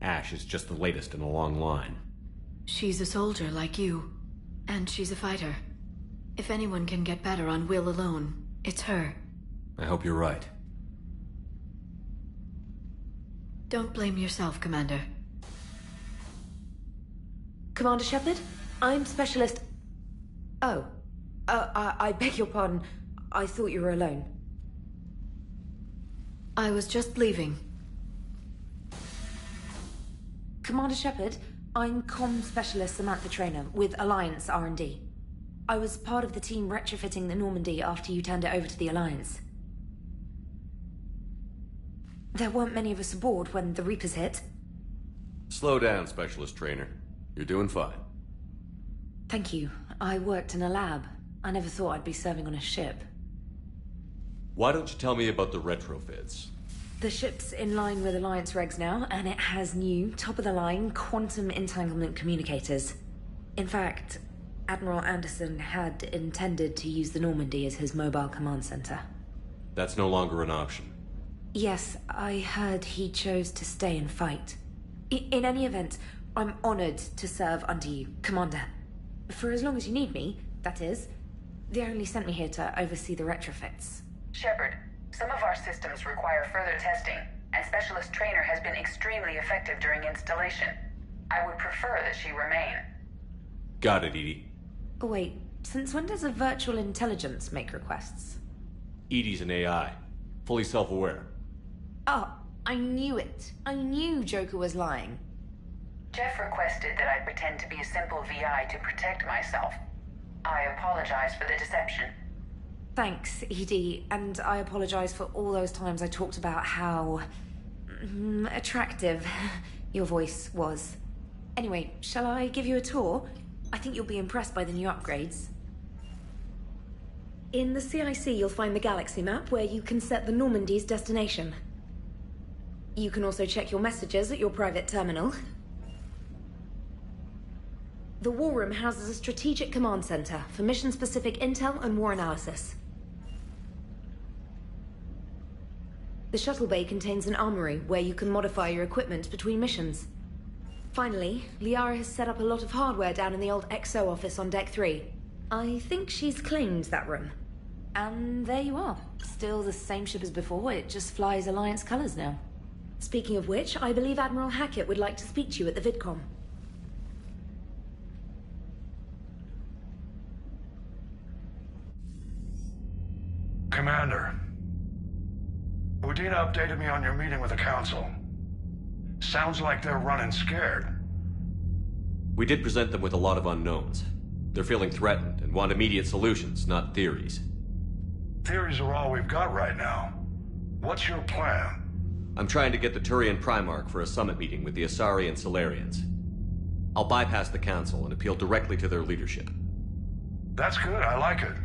Ash is just the latest in a long line. She's a soldier like you. And she's a fighter. If anyone can get better on will alone, it's her. I hope you're right. Don't blame yourself, Commander. Commander Shepard? I'm Specialist... Oh. I beg your pardon. I thought you were alone. I was just leaving. Commander Shepard, I'm Comm Specialist Samantha Traynor with Alliance R&D. I was part of the team retrofitting the Normandy after you turned it over to the Alliance. There weren't many of us aboard when the Reapers hit. Slow down, Specialist Trainer. You're doing fine. Thank you. I worked in a lab. I never thought I'd be serving on a ship. Why don't you tell me about the retrofits? The ship's in line with Alliance regs now, and it has new, top-of-the-line, quantum entanglement communicators. In fact, Admiral Anderson had intended to use the Normandy as his mobile command center. That's no longer an option. Yes, I heard he chose to stay and fight. In any event, I'm honored to serve under you, Commander. For as long as you need me, that is. They only sent me here to oversee the retrofits. Shepard, some of our systems require further testing, and Specialist Trainer has been extremely effective during installation. I would prefer that she remain. Got it, Edie. Oh, wait, since when does a virtual intelligence make requests? Edie's an AI. Fully self-aware. Oh, I knew it. I knew Joker was lying. Jeff requested that I pretend to be a simple VI to protect myself. I apologize for the deception. Thanks, Edie, and I apologize for all those times I talked about how... attractive your voice was. Anyway, shall I give you a tour? I think you'll be impressed by the new upgrades. In the CIC, you'll find the galaxy map where you can set the Normandy's destination. You can also check your messages at your private terminal. The War Room houses a strategic command center for mission-specific intel and war analysis. The shuttle bay contains an armory where you can modify your equipment between missions. Finally, Liara has set up a lot of hardware down in the old XO office on Deck 3. I think she's claimed that room. And there you are. Still the same ship as before, it just flies Alliance colors now. Speaking of which, I believe Admiral Hackett would like to speak to you at the VidCom. Commander, Udina updated me on your meeting with the Council. Sounds like they're running scared. We did present them with a lot of unknowns. They're feeling threatened and want immediate solutions, not theories. Theories are all we've got right now. What's your plan? I'm trying to get the Turian Primarch for a summit meeting with the Asari and Solarians. I'll bypass the Council and appeal directly to their leadership. That's good, I like it.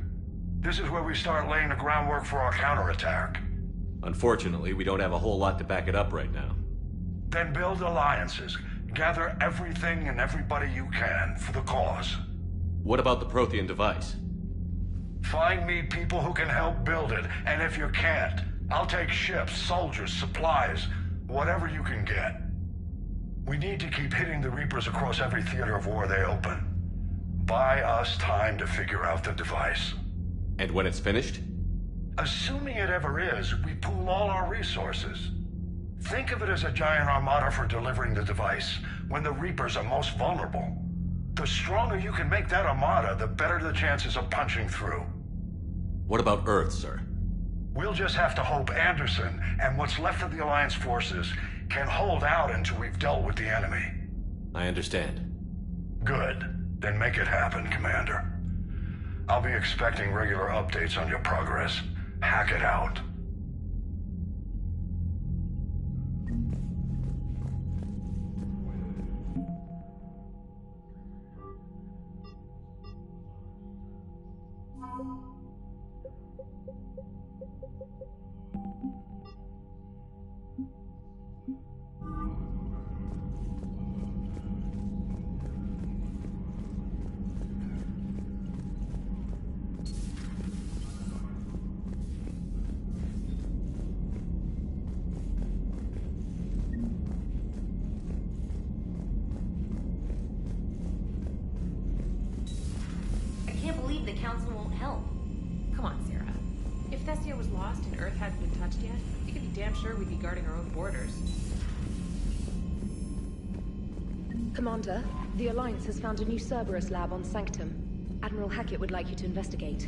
This is where we start laying the groundwork for our counterattack. Unfortunately, we don't have a whole lot to back it up right now. Then build alliances. Gather everything and everybody you can for the cause. What about the Prothean device? Find me people who can help build it, and if you can't, I'll take ships, soldiers, supplies, Whatever you can get. We need to keep hitting the Reapers across every theater of war they open. Buy us time to figure out the device. And when it's finished? Assuming it ever is, we pool all our resources. Think of it as a giant armada for delivering the device when the Reapers are most vulnerable. The stronger you can make that armada, the better the chances of punching through. What about Earth, sir? We'll just have to hope Anderson and what's left of the Alliance forces can hold out until we've dealt with the enemy. I understand. Good. Then make it happen, Commander. I'll be expecting regular updates on your progress. Hack it out. The Council won't help. Come on, Sarah. If Thessia was lost and Earth hadn't been touched yet, you could be damn sure we'd be guarding our own borders. Commander, the Alliance has found a new Cerberus lab on Sanctum. Admiral Hackett would like you to investigate.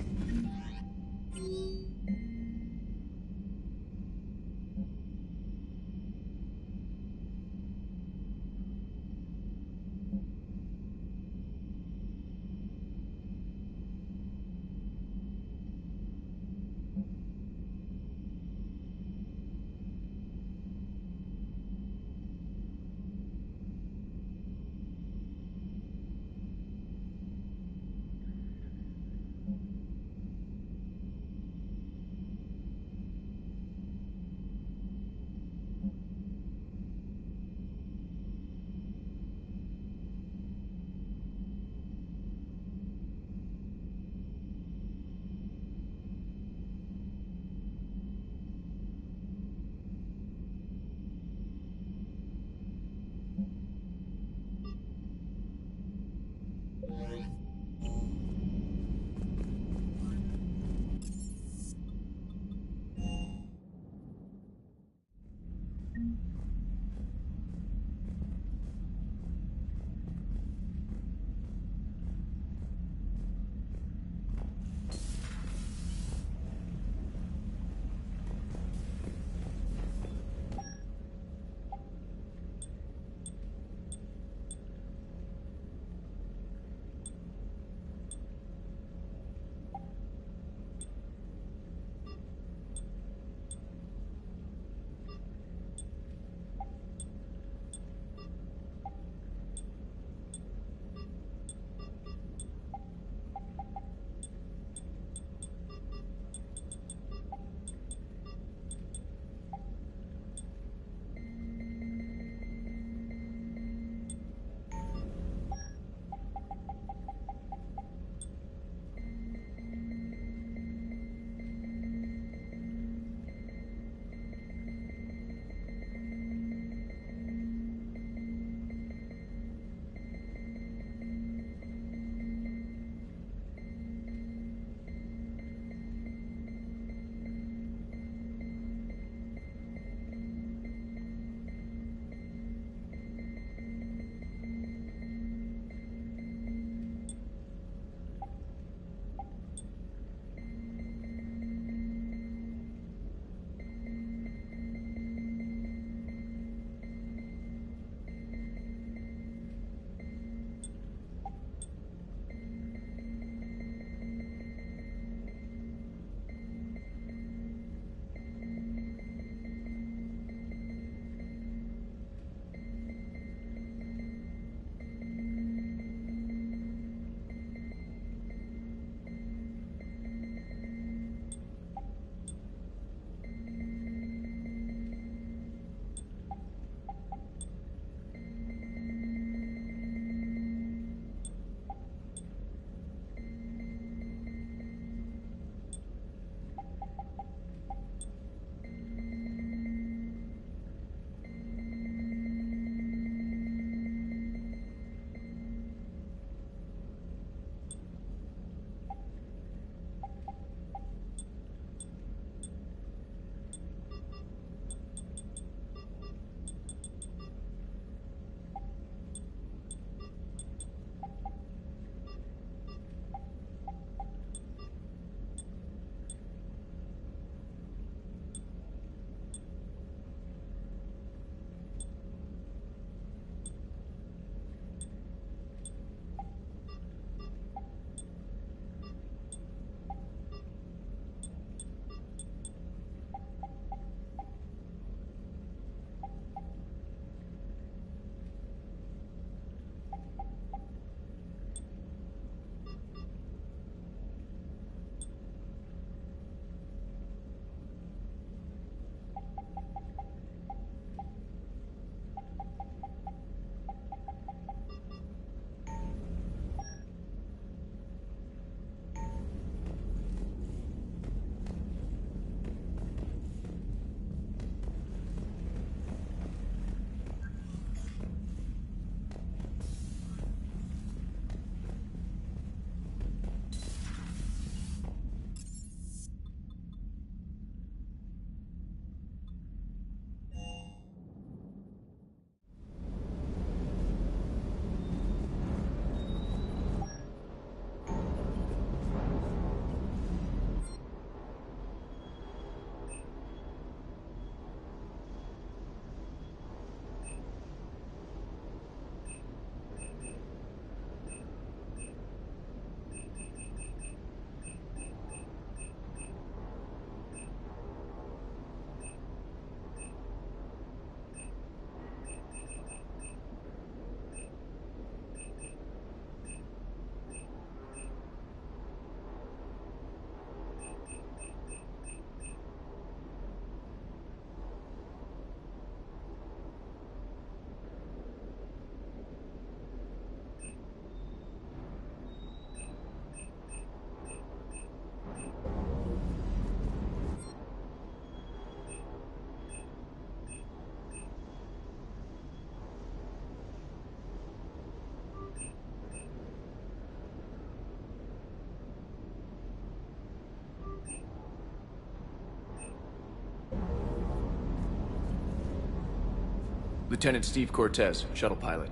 Lieutenant Steve Cortez, shuttle pilot.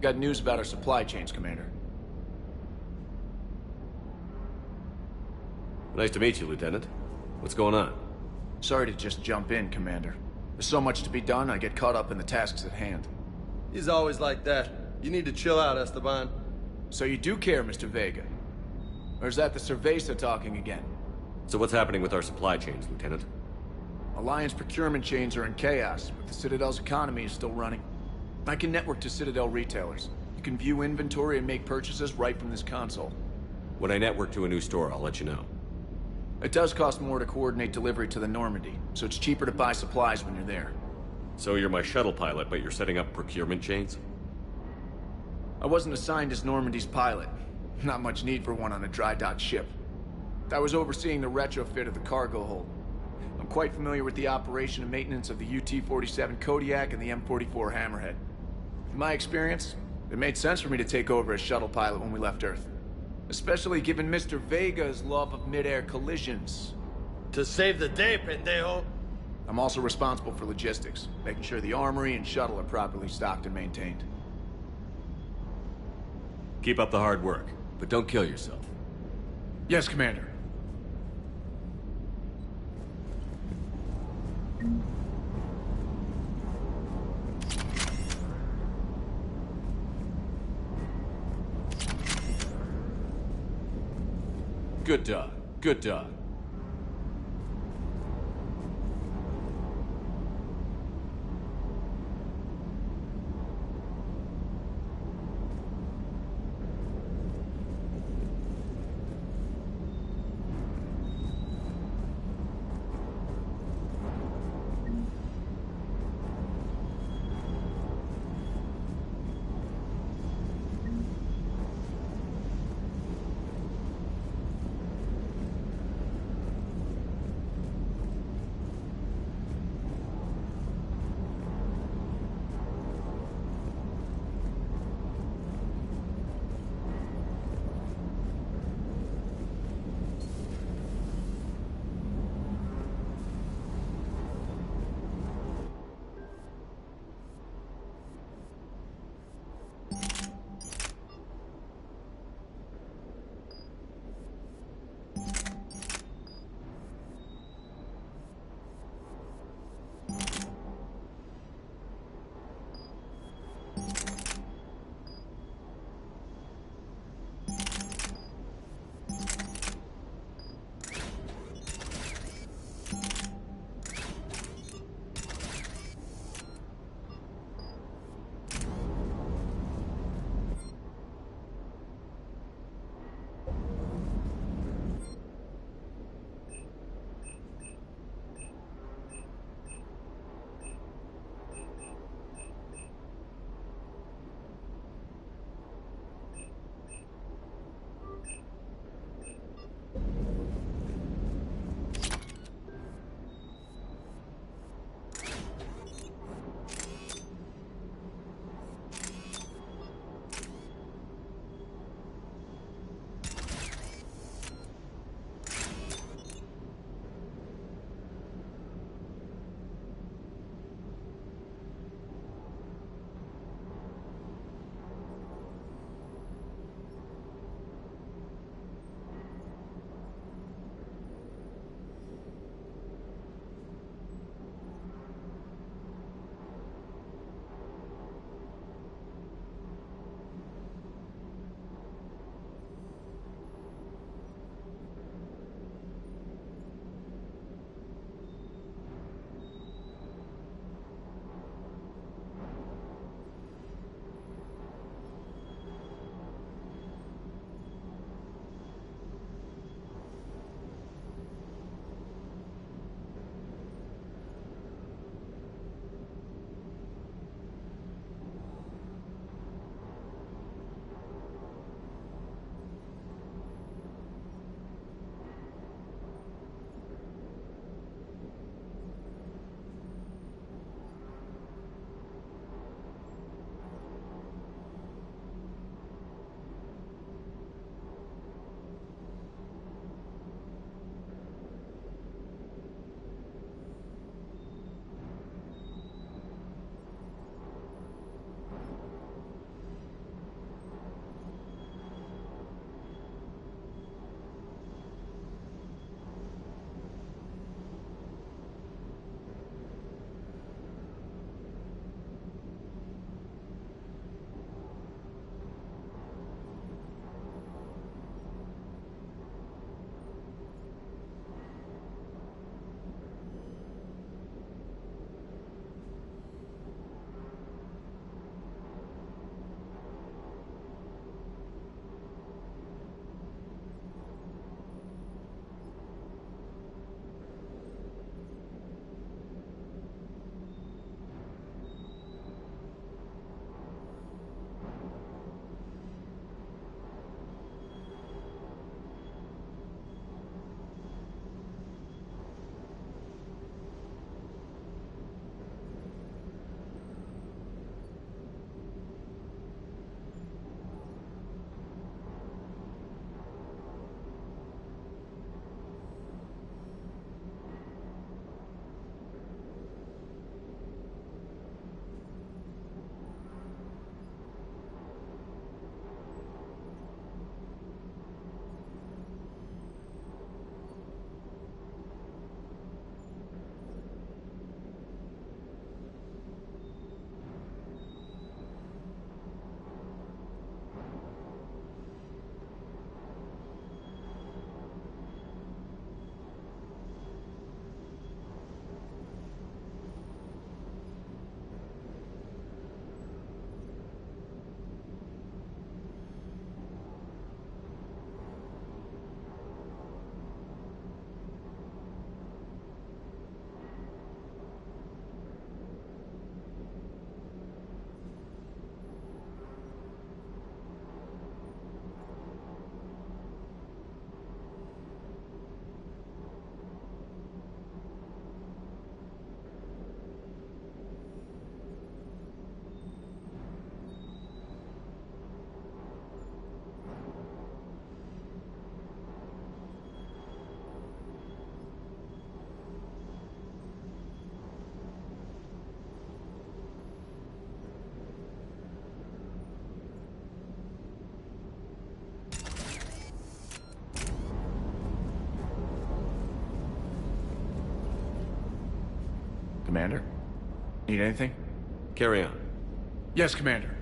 Got news about our supply chains, Commander. Nice to meet you, Lieutenant. What's going on? Sorry to just jump in, Commander. There's so much to be done, I get caught up in the tasks at hand. He's always like that. You need to chill out, Esteban. So you do care, Mr. Vega? Or is that the Cerveza talking again? So what's happening with our supply chains, Lieutenant? Alliance procurement chains are in chaos, but the Citadel's economy is still running. I can network to Citadel retailers. You can view inventory and make purchases right from this console. When I network to a new store, I'll let you know. It does cost more to coordinate delivery to the Normandy, so it's cheaper to buy supplies when you're there. So you're my shuttle pilot, but you're setting up procurement chains? I wasn't assigned as Normandy's pilot. Not much need for one on a dry dock ship. I was overseeing the retrofit of the cargo hold. I'm quite familiar with the operation and maintenance of the UT-47 Kodiak and the M44 Hammerhead. In my experience, it made sense for me to take over as shuttle pilot when we left Earth. Especially given Mr. Vega's love of mid-air collisions. To save the day, pendejo! I'm also responsible for logistics, making sure the armory and shuttle are properly stocked and maintained. Keep up the hard work, but don't kill yourself. Yes, Commander. Good dog. Good dog. Commander? Need anything? Carry on. Yes, Commander.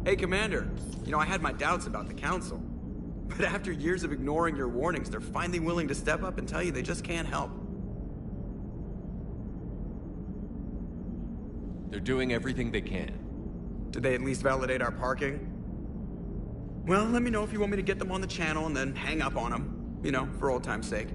Hey, Commander. You know, I had my doubts about the Council. But after years of ignoring your warnings, they're finally willing to step up and tell you they just can't help. They're doing everything they can. Did they at least validate our parking? Well, let me know if you want me to get them on the channel and then hang up on them. You know, for old time's sake.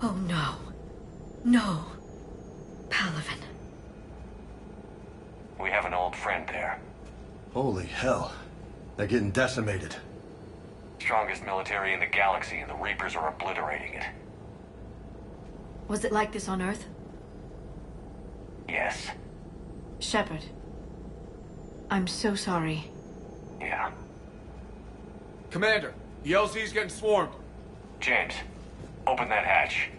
Oh no. No. Palaven. We have an old friend there. Holy hell. They're getting decimated. Strongest military in the galaxy, and the Reapers are obliterating it. Was it like this on Earth? Yes. Shepard. I'm so sorry. Yeah. Commander, the LZ's getting swarmed. James, open that hatch.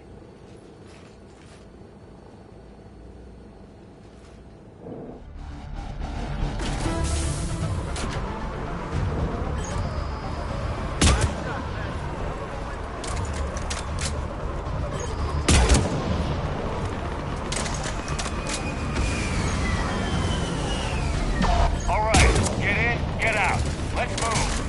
All right, get in, get out. Let's move.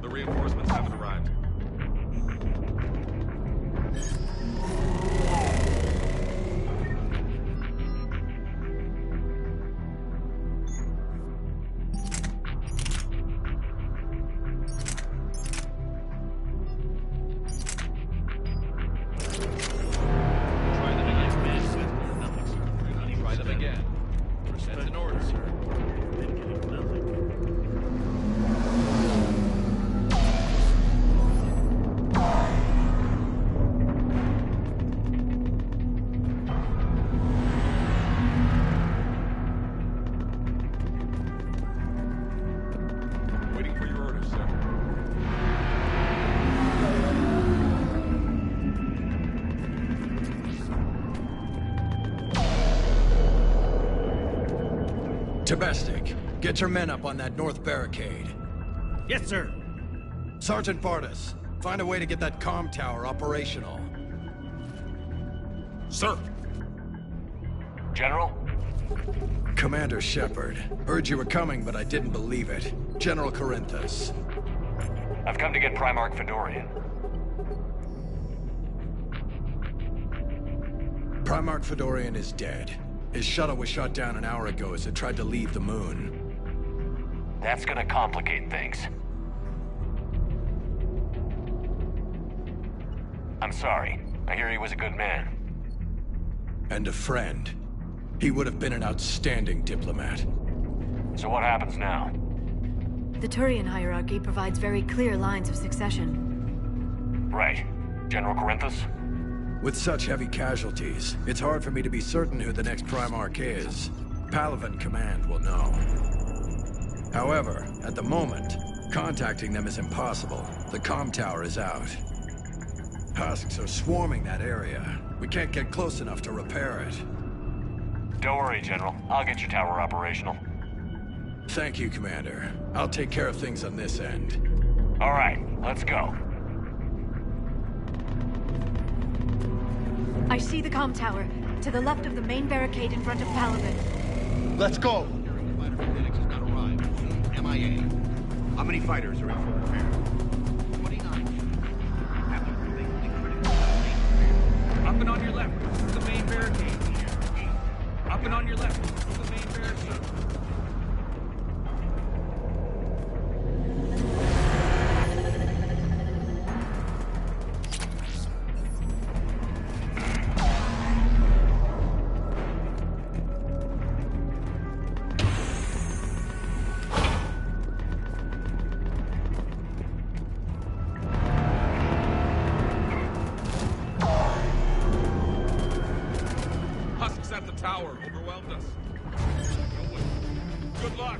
The reinforcements haven't arrived. Try them again, man. Nothing, sir. Try them again. Percent in order, sir. Been getting nothing. Waiting for your orders, sir. Domestic, get your men up on that north barricade. Yes, sir. Sergeant Vardis, find a way to get that comm tower operational. Sir. General? Commander Shepard, heard you were coming, but I didn't believe it. General Corinthus. I've come to get Primarch Fedorian. Primarch Fedorian is dead. His shuttle was shot down an hour ago as it tried to leave the moon. That's gonna complicate things. I'm sorry. I hear he was a good man. And a friend. He would have been an outstanding diplomat. So what happens now? The Turian hierarchy provides very clear lines of succession. Right. General Corinthus? With such heavy casualties, it's hard for me to be certain who the next Primarch is. Palaven Command will know. However, at the moment, contacting them is impossible. The comm tower is out. Husks are swarming that area. We can't get close enough to repair it. Don't worry, General. I'll get your tower operational. Thank you, Commander. I'll take care of things on this end. All right, let's go. I see the comm tower, to the left of the main barricade in front of Palaven. Let's go! MIA. How many fighters are in for repair? 29. Up and on your left, the main barricade. Up and on your left, the main barricade. Tower overwhelmed us. Good luck.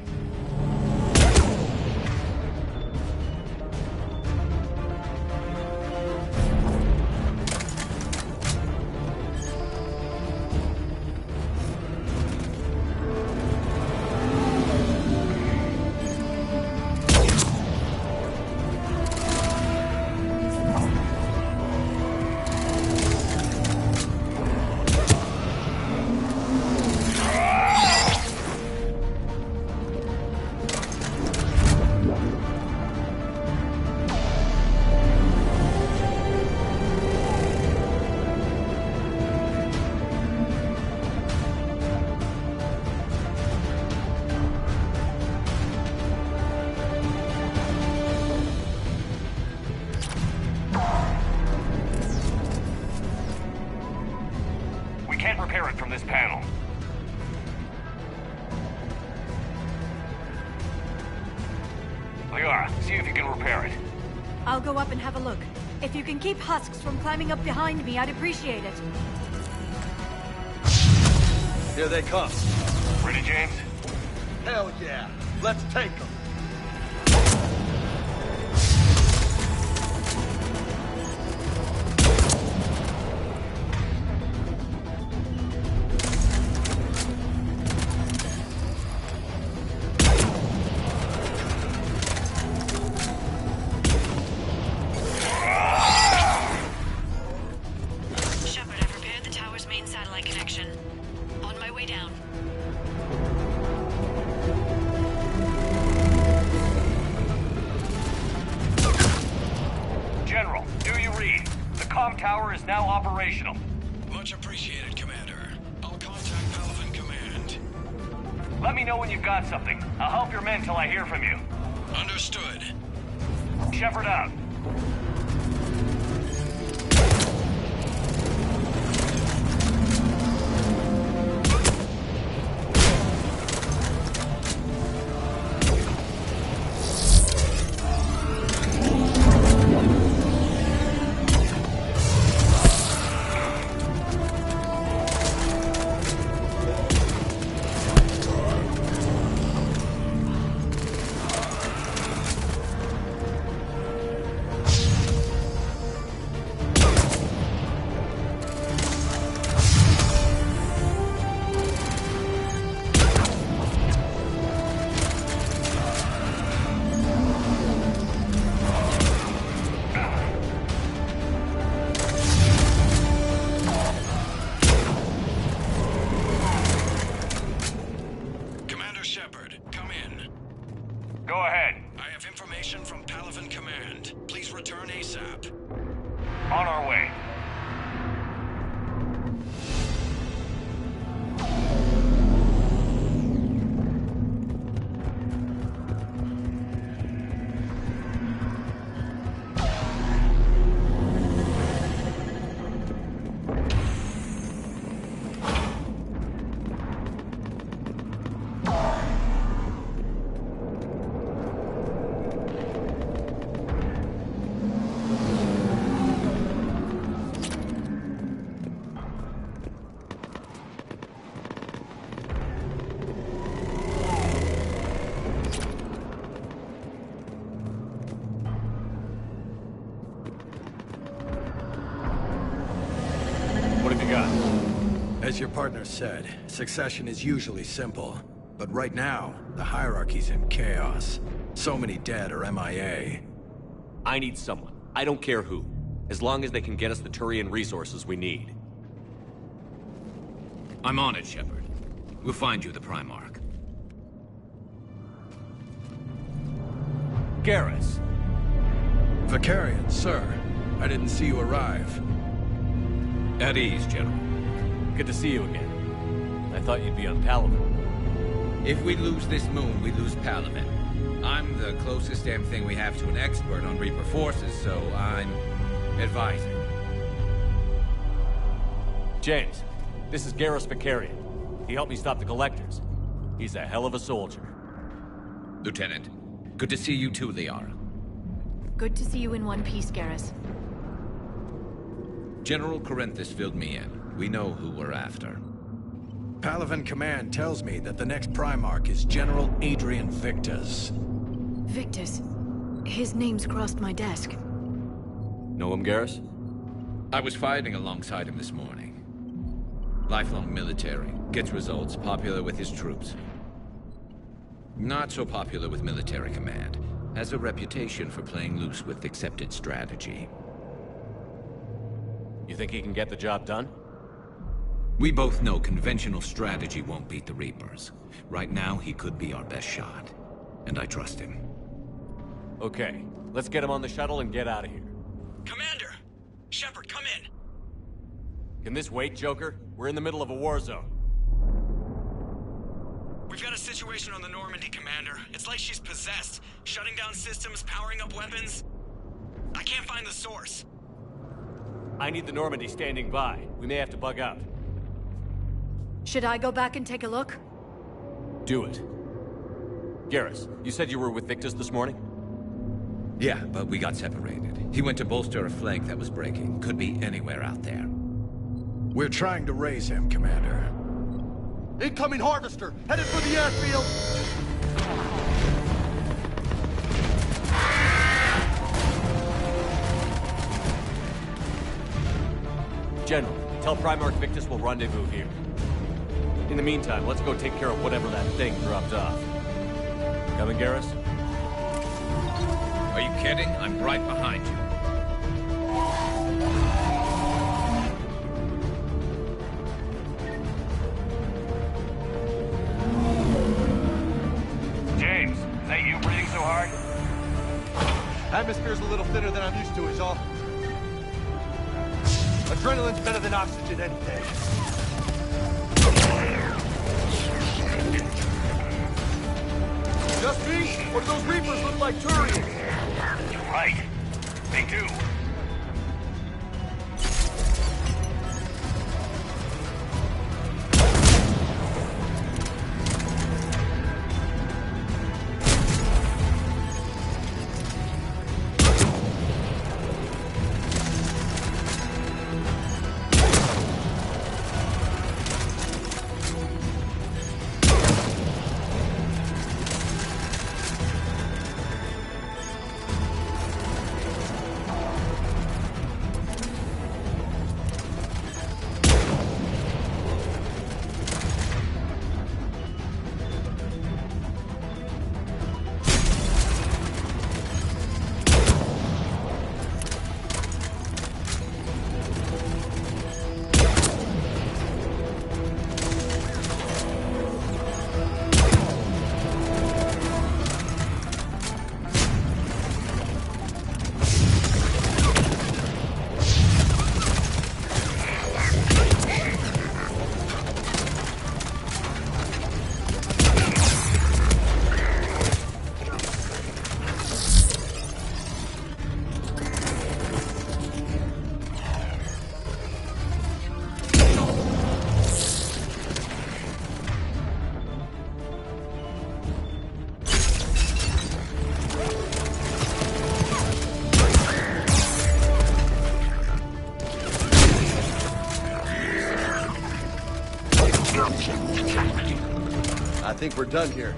Can't repair it from this panel. Liara, see if you can repair it. I'll go up and have a look. If you can keep husks from climbing up behind me, I'd appreciate it. Here they come. Ready, James? Hell yeah. Let's take them. Tower is now operational. Much appreciated, Commander. I'll contact Palaven Command. Let me know when you've got something. I'll help your men till I hear from you. Understood. Shepard out. Go ahead. I have information from Palaven Command. Please return ASAP. On our way. As your partner said, succession is usually simple. But right now, the hierarchy's in chaos. So many dead or MIA. I need someone. I don't care who. As long as they can get us the Turian resources we need. I'm on it, Shepard. We'll find you the Primarch. Garrus. Vicarian, sir. I didn't see you arrive. At ease, General. Good to see you again. I thought you'd be on Palaven. If we lose this moon, we lose Palaven. I'm the closest damn thing we have to an expert on Reaper forces, so I'm advising. James, this is Garrus Vicarian. He helped me stop the Collectors. He's a hell of a soldier. Lieutenant, good to see you too, Liara. Good to see you in one piece, Garrus. General Corinthus filled me in. We know who we're after. Palaven Command tells me that the next Primarch is General Adrian Victus. Victus. His name's crossed my desk. Know him, Garrus? I was fighting alongside him this morning. Lifelong military, gets results, popular with his troops. Not so popular with military command. Has a reputation for playing loose with accepted strategy. You think he can get the job done? We both know conventional strategy won't beat the Reapers. Right now, he could be our best shot. And I trust him. Okay, let's get him on the shuttle and get out of here. Commander! Shepard, come in! Can this wait, Joker? We're in the middle of a war zone. We've got a situation on the Normandy, Commander. It's like she's possessed. Shutting down systems, powering up weapons. I can't find the source. I need the Normandy standing by. We may have to bug out. Should I go back and take a look? Do it. Garrus, you said you were with Victus this morning? Yeah, but we got separated. He went to bolster a flank that was breaking. Could be anywhere out there. We're trying to raise him, Commander. Incoming Harvester! Headed for the airfield! General, tell Primarch Victus we'll rendezvous here. In the meantime, let's go take care of whatever that thing dropped off. Coming, Garrus? Are you kidding? I'm right behind you. James, is that you breathing so hard? Atmosphere's a little thinner than I'm used to, is all. Adrenaline's better than oxygen any day. Just me? Or do those Reapers look like Turians? You're right. They do. I think we're done here.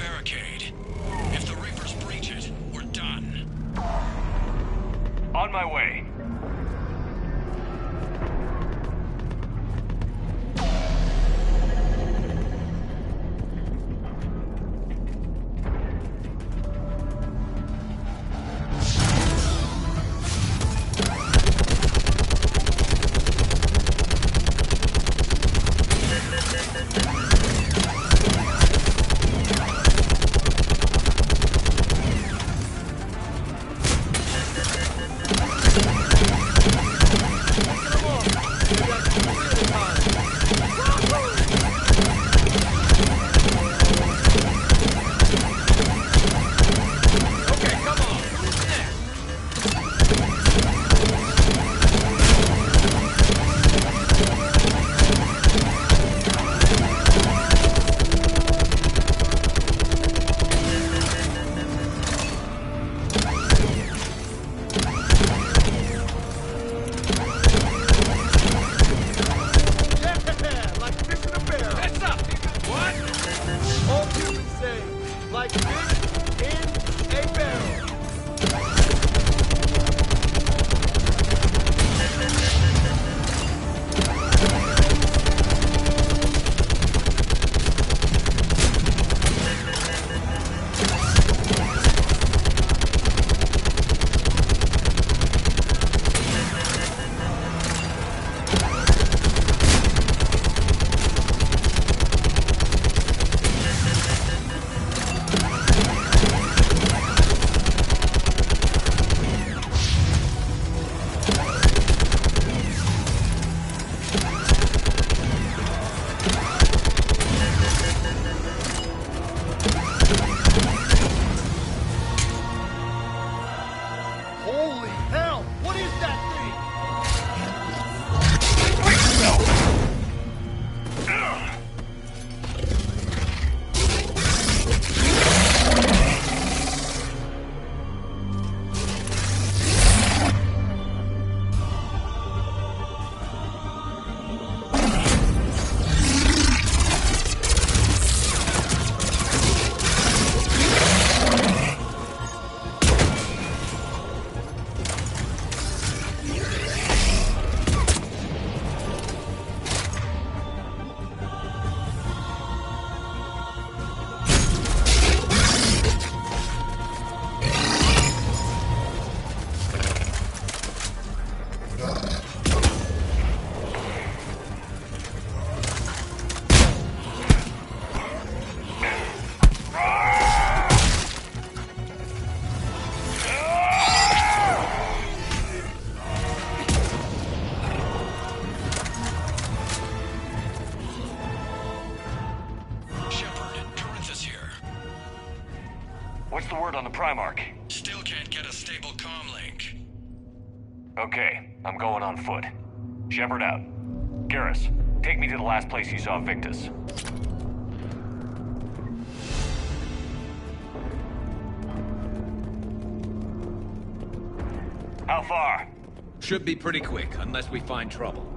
barricade. If the Reapers breach it, we're done. On my way. What's the word on the Primarch? Still can't get a stable comm link. Okay, I'm going on foot. Shepard out. Garrus, take me to the last place you saw Victus. How far? Should be pretty quick, unless we find trouble.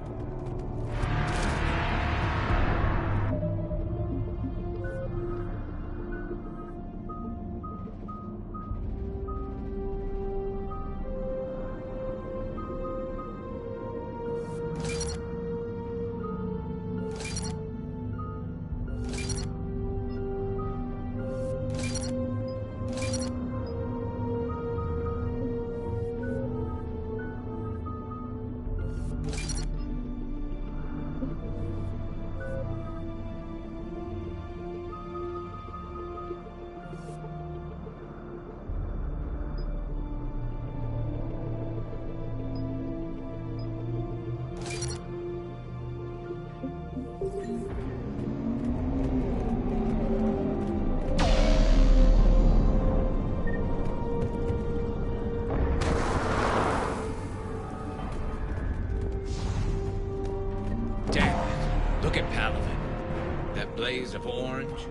Look at Palaven. That blaze of orange.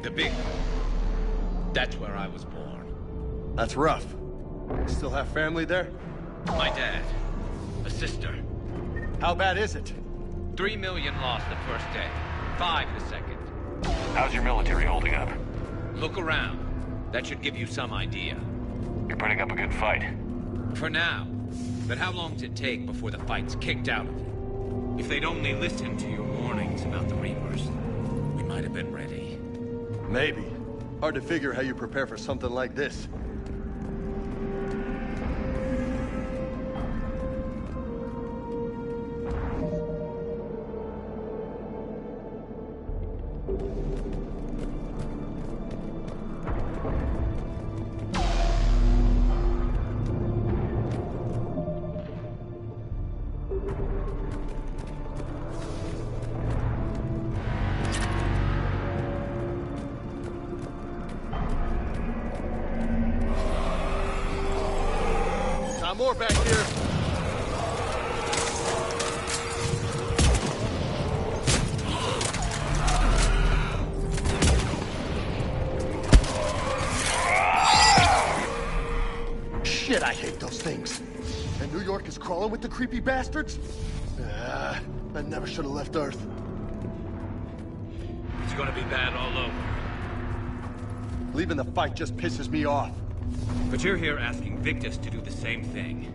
The big one. That's where I was born. That's rough. Still have family there? My dad. A sister. How bad is it? 3 million lost the first day. 5 the second. How's your military holding up? Look around. That should give you some idea. You're putting up a good fight. For now. But how long does it take before the fight's kicked out of you? If they'd only listened to your warnings about the Reapers, we might have been ready. Maybe. Hard to figure how you prepare for something like this. More back here. Shit, I hate those things. And New York is crawling with the creepy bastards? I never should have left Earth. It's gonna be bad all over. Leaving the fight just pisses me off. But you're here asking Victus to do the same thing.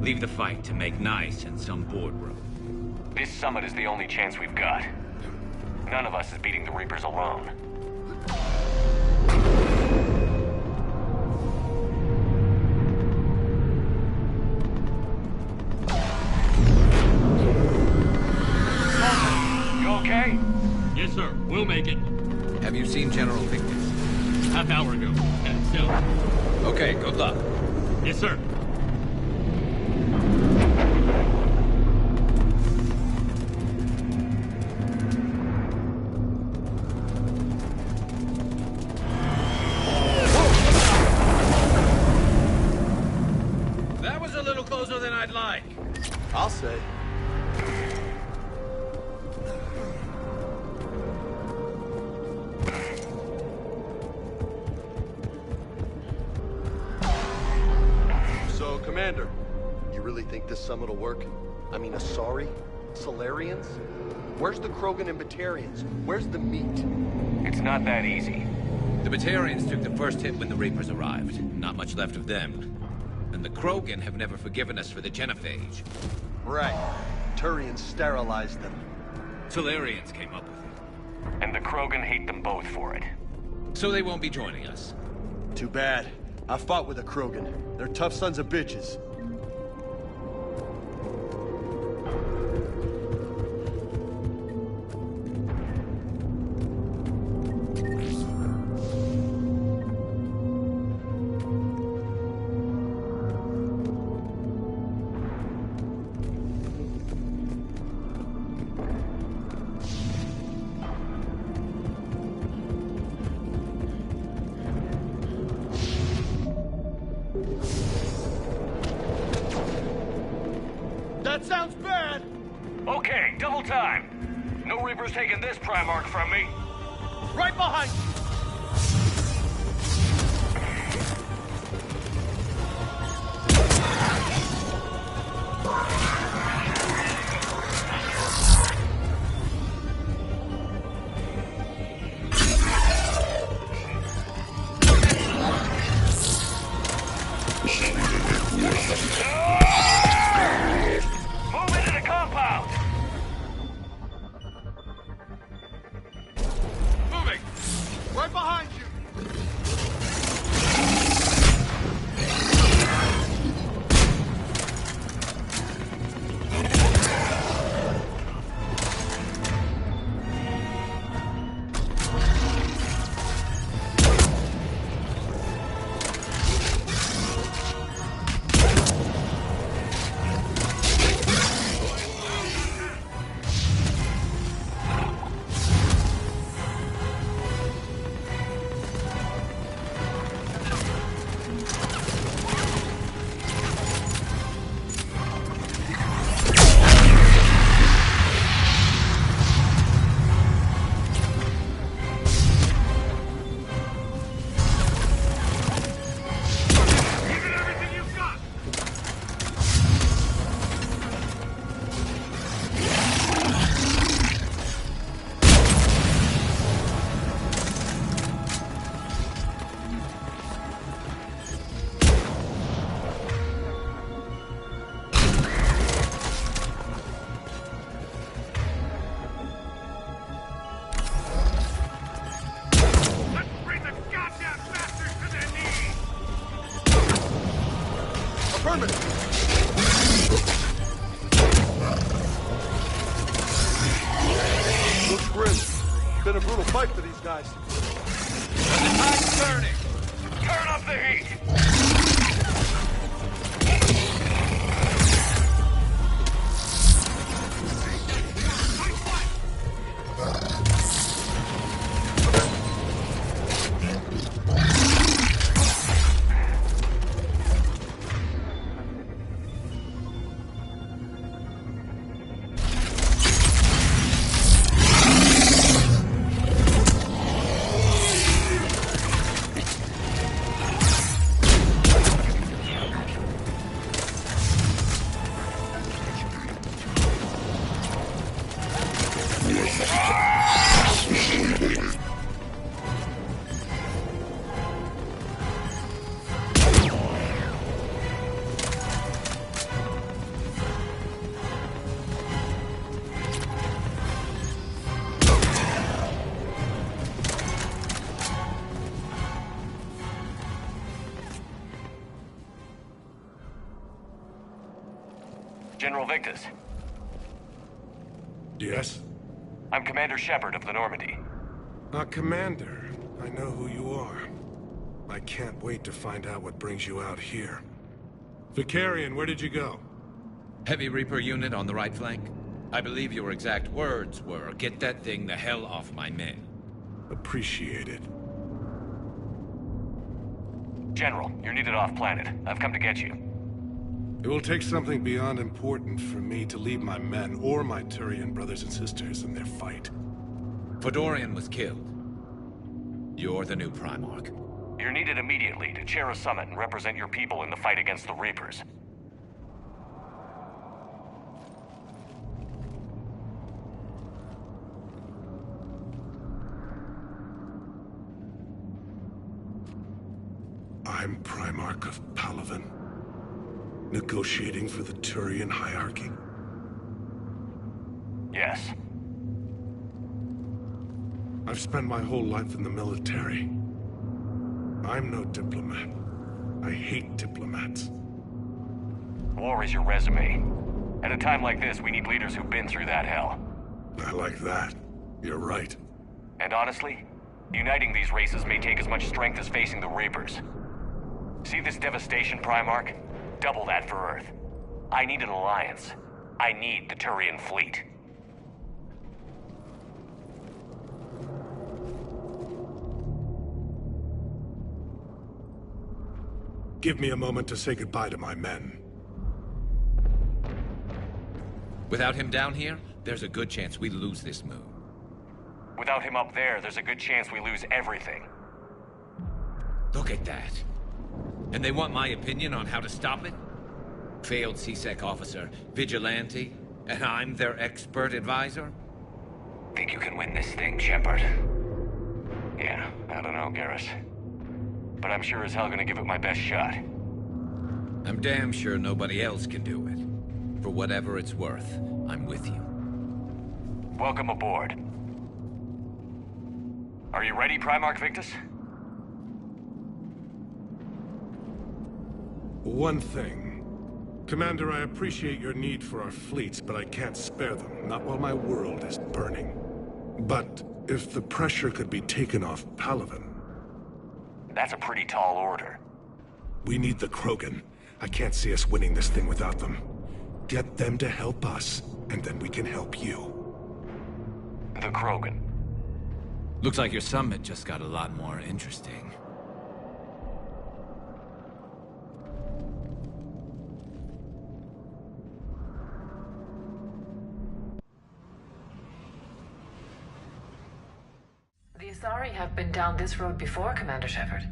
Leave the fight to make nice in some boardroom. This summit is the only chance we've got. None of us is beating the Reapers alone. You okay? Yes, sir. We'll make it. Have you seen General Victus? Half hour ago. Still. Okay, good luck. Yes, sir. That was a little closer than I'd like. I'll say. So, Commander, you really think this summit will work? I mean, Asari? Solarians? Where's the Krogan and Batarians? Where's the meat? It's not that easy. The Batarians took the first hit when the Reapers arrived. Not much left of them. And the Krogan have never forgiven us for the genophage. Right. Turians sterilized them. Solarians came up with it. And the Krogan hate them both for it. So they won't be joining us. Too bad. I fought with a Krogan. They're tough sons of bitches. That sounds bad! Okay, double time. No Reaper's taking this Primarch from me. Right behind you! Move into the compound! Moving! Right behind you! fight for these guys. The tide's turning. Turn up the heat. General Victus. Yes? I'm Commander Shepard of the Normandy. Commander. I know who you are. I can't wait to find out what brings you out here. Vicarian, where did you go? Heavy Reaper unit on the right flank. I believe your exact words were, "Get that thing the hell off my men." Appreciated. General, you're needed off-planet. I've come to get you. It will take something beyond important for me to leave my men or my Turian brothers and sisters in their fight. Fedorian was killed. You're the new Primarch. You're needed immediately to chair a summit and represent your people in the fight against the Reapers. I'm Primarch of Palaven. Negotiating for the Turian hierarchy? Yes. I've spent my whole life in the military. I'm no diplomat. I hate diplomats. War is your resume. At a time like this, we need leaders who've been through that hell. I like that. You're right. And honestly, uniting these races may take as much strength as facing the Reapers. See this devastation, Primarch? Double that for Earth. I need an alliance. I need the Turian fleet. Give me a moment to say goodbye to my men. Without him down here, there's a good chance we lose this move. Without him up there, there's a good chance we lose everything. Look at that. And they want my opinion on how to stop it? Failed CSEC officer, vigilante, and I'm their expert advisor? Think you can win this thing, Shepard? Yeah, I don't know, Garrus. But I'm sure as hell gonna give it my best shot. I'm damn sure nobody else can do it. For whatever it's worth, I'm with you. Welcome aboard. Are you ready, Primarch Victus? One thing. Commander, I appreciate your need for our fleets, but I can't spare them, not while my world is burning. But if the pressure could be taken off Palaven... That's a pretty tall order. We need the Krogan. I can't see us winning this thing without them. Get them to help us, and then we can help you. The Krogan. Looks like your summit just got a lot more interesting. The Asari have been down this road before, Commander Shepard.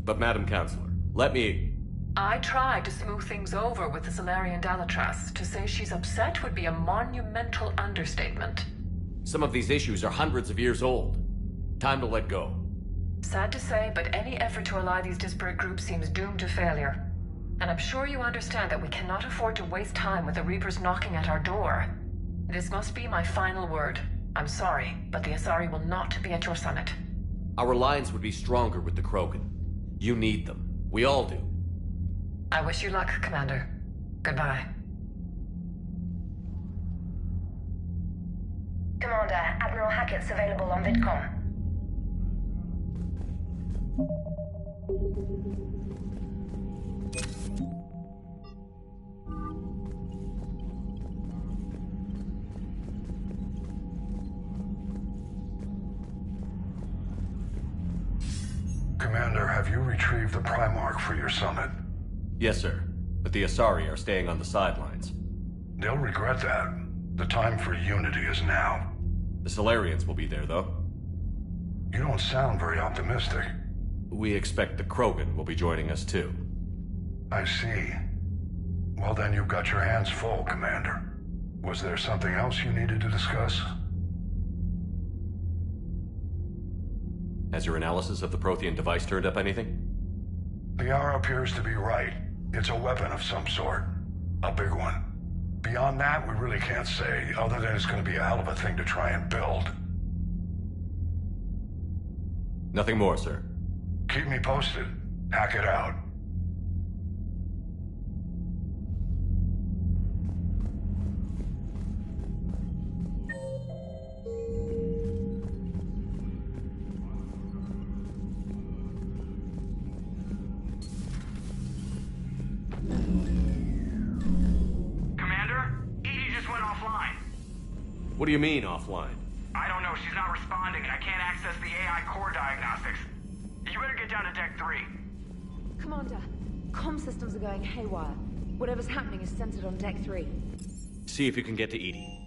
But Madam Counselor, let me... I tried to smooth things over with the Solarian Dalatras. To say she's upset would be a monumental understatement. Some of these issues are hundreds of years old. Time to let go. Sad to say, but any effort to ally these disparate groups seems doomed to failure. And I'm sure you understand that we cannot afford to waste time with the Reapers knocking at our door. This must be my final word. I'm sorry, but the Asari will not be at your summit. Our alliance would be stronger with the Krogan. You need them. We all do. I wish you luck, Commander. Goodbye. Commander, Admiral Hackett's available on VidCom. Commander, have you retrieved the Primarch for your summit? Yes, sir. But the Asari are staying on the sidelines. They'll regret that. The time for unity is now. The Solarians will be there, though. You don't sound very optimistic. We expect the Krogan will be joining us, too. I see. Well, then you've got your hands full, Commander. Was there something else you needed to discuss? Has your analysis of the Prothean device turned up anything? Liara appears to be right. It's a weapon of some sort. A big one. Beyond that, we really can't say, other than it's going to be a hell of a thing to try and build. Nothing more, sir. Keep me posted. Hack it out. What do you mean, offline? I don't know. She's not responding, and I can't access the AI core diagnostics. You better get down to Deck 3. Commander, comm systems are going haywire. Whatever's happening is centered on Deck 3. See if you can get to Edie.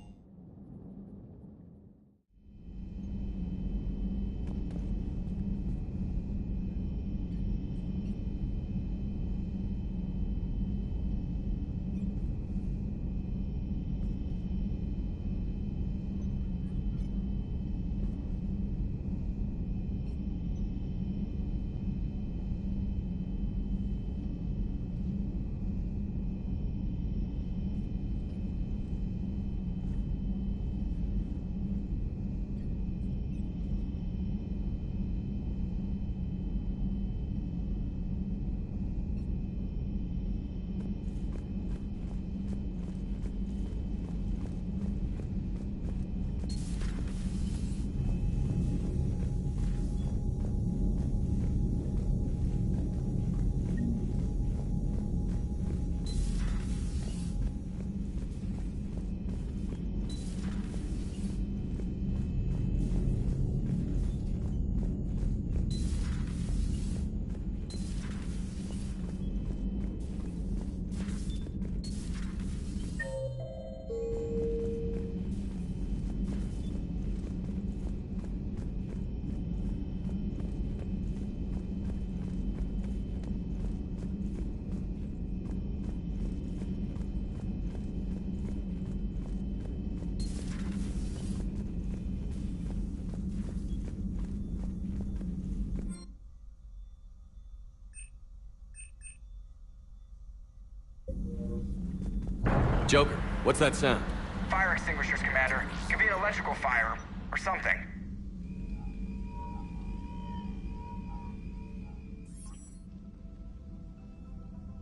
Joker, what's that sound? Fire extinguishers, Commander. Could be an electrical fire, or something.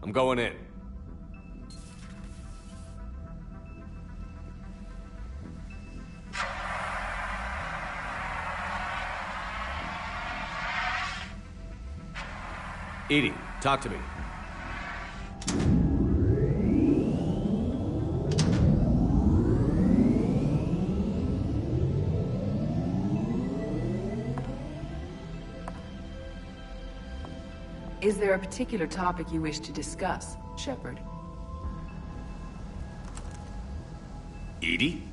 I'm going in. Edie, talk to me. Is there a particular topic you wish to discuss, Shepard? Edie?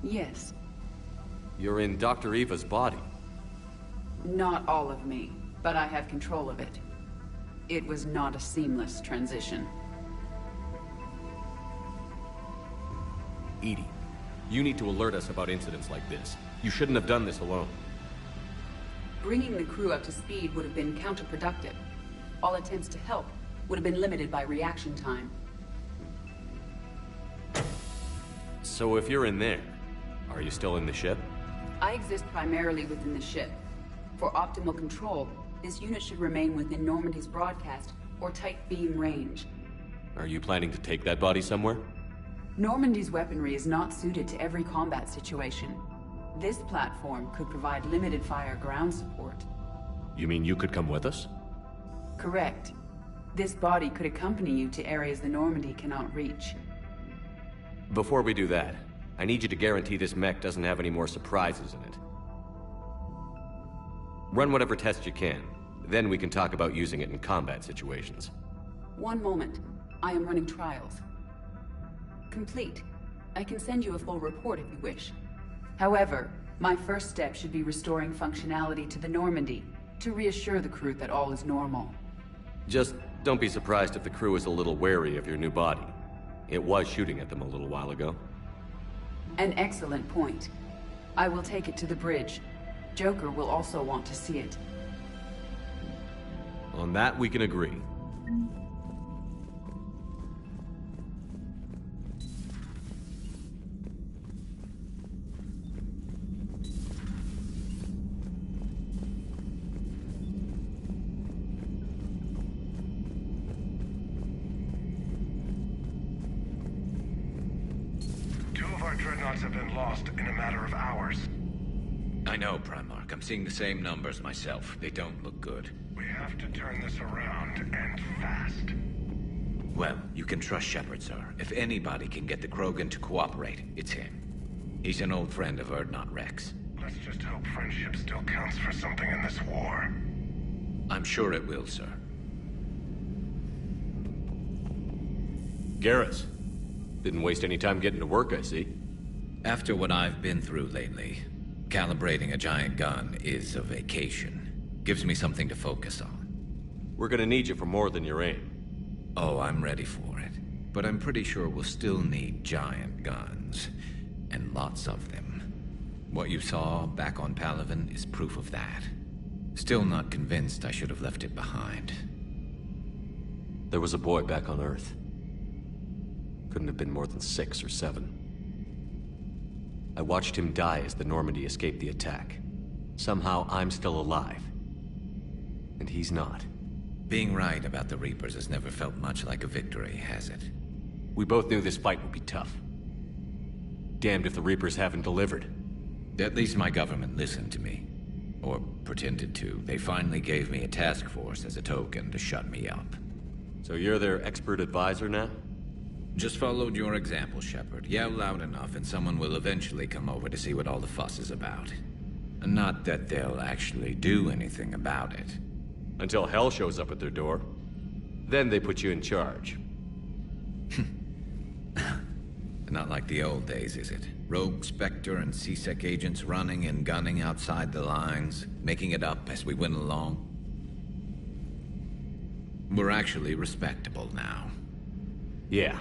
Yes. You're in Dr. Eva's body. Not all of me, but I have control of it. It was not a seamless transition. Edie, you need to alert us about incidents like this. You shouldn't have done this alone. Bringing the crew up to speed would have been counterproductive. All attempts to help would have been limited by reaction time. So if you're in there, are you still in the ship? I exist primarily within the ship. For optimal control, this unit should remain within Normandy's broadcast or tight beam range. Are you planning to take that body somewhere? Normandy's weaponry is not suited to every combat situation. This platform could provide limited fire ground support. You mean you could come with us? correct. This body could accompany you to areas the Normandy cannot reach. Before we do that, I need you to guarantee this mech doesn't have any more surprises in it. Run whatever tests you can. Then we can talk about using it in combat situations. One moment. I am running trials. Complete. I can send you a full report if you wish. However, my first step should be restoring functionality to the Normandy, to reassure the crew that all is normal. Just don't be surprised if the crew is a little wary of your new body. It was shooting at them a little while ago. An excellent point. I will take it to the bridge. Joker will also want to see it. On that, we can agree. Dreadnoughts have been lost in a matter of hours. I know, Primarch. I'm seeing the same numbers myself. They don't look good. We have to turn this around, and fast. Well, you can trust Shepard, sir. If anybody can get the Krogan to cooperate, it's him. He's an old friend of Urdnot Rex. Let's just hope friendship still counts for something in this war. I'm sure it will, sir. Garrus. Didn't waste any time getting to work, I see. After what I've been through lately, calibrating a giant gun is a vacation. Gives me something to focus on. We're gonna need you for more than your aim. Oh, I'm ready for it. But I'm pretty sure we'll still need giant guns. And lots of them. What you saw back on Palaven is proof of that. Still not convinced I should have left it behind. There was a boy back on Earth. Couldn't have been more than 6 or 7. I watched him die as the Normandy escaped the attack. Somehow I'm still alive. And he's not. Being right about the Reapers has never felt much like a victory, has it? We both knew this fight would be tough. Damned if the Reapers haven't delivered. At least my government listened to me. Or pretended to. They finally gave me a task force as a token to shut me up. So you're their expert advisor now? Just followed your example, Shepard. Yell loud enough and someone will eventually come over to see what all the fuss is about. Not that they'll actually do anything about it. Until hell shows up at their door. Then they put you in charge. Not like the old days, is it? Rogue Spectre and C-Sec agents running and gunning outside the lines, making it up as we went along. We're actually respectable now. Yeah.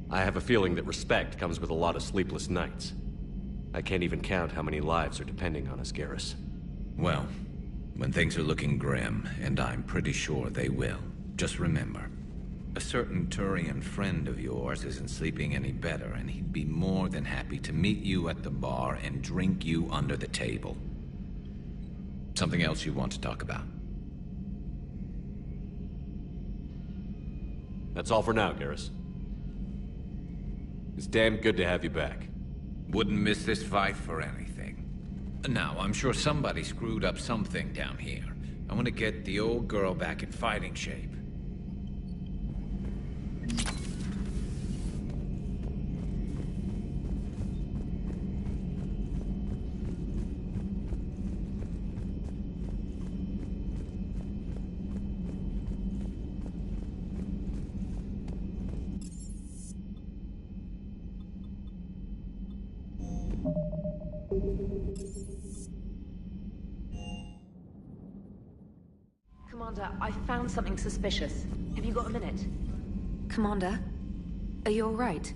I have a feeling that respect comes with a lot of sleepless nights. I can't even count how many lives are depending on us, Garrus. Well, when things are looking grim, and I'm pretty sure they will, just remember, a certain Turian friend of yours isn't sleeping any better, and he'd be more than happy to meet you at the bar and drink you under the table. Something else you want to talk about? That's all for now, Garrus. It's damn good to have you back. Wouldn't miss this fight for anything. Now, I'm sure somebody screwed up something down here. I want to get the old girl back in fighting shape. Commander, I found something suspicious. Have you got a minute? Commander, are you alright?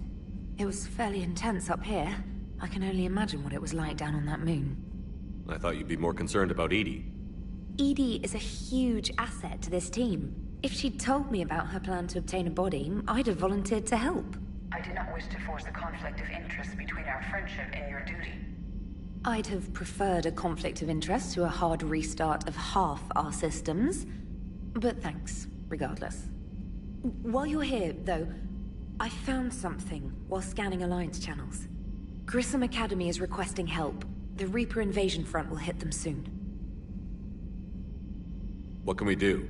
It was fairly intense up here. I can only imagine what it was like down on that moon. I thought you'd be more concerned about Edie. Edie is a huge asset to this team. If she'd told me about her plan to obtain a body, I'd have volunteered to help. I do not wish to force a conflict of interest between our friendship and your duty. I'd have preferred a conflict of interest to a hard restart of half our systems. But thanks, regardless. While you're here, though, I found something while scanning Alliance channels. Grissom Academy is requesting help. The Reaper invasion front will hit them soon. What can we do?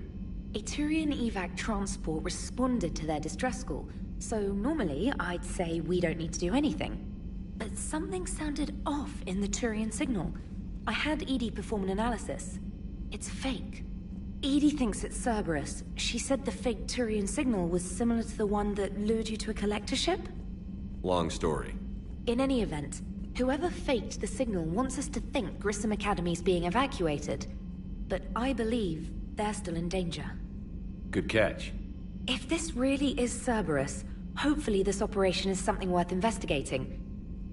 A Turian evac transport responded to their distress call, so normally I'd say we don't need to do anything. But something sounded off in the Turian signal. I had Edie perform an analysis. It's fake. Edie thinks it's Cerberus. She said the fake Turian signal was similar to the one that lured you to a collector ship? Long story. In any event, whoever faked the signal wants us to think Grissom Academy's being evacuated. But I believe they're still in danger. Good catch. If this really is Cerberus, hopefully this operation is something worth investigating.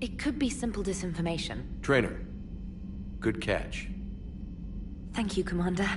It could be simple disinformation. Trainer, good catch. Thank you, Commander.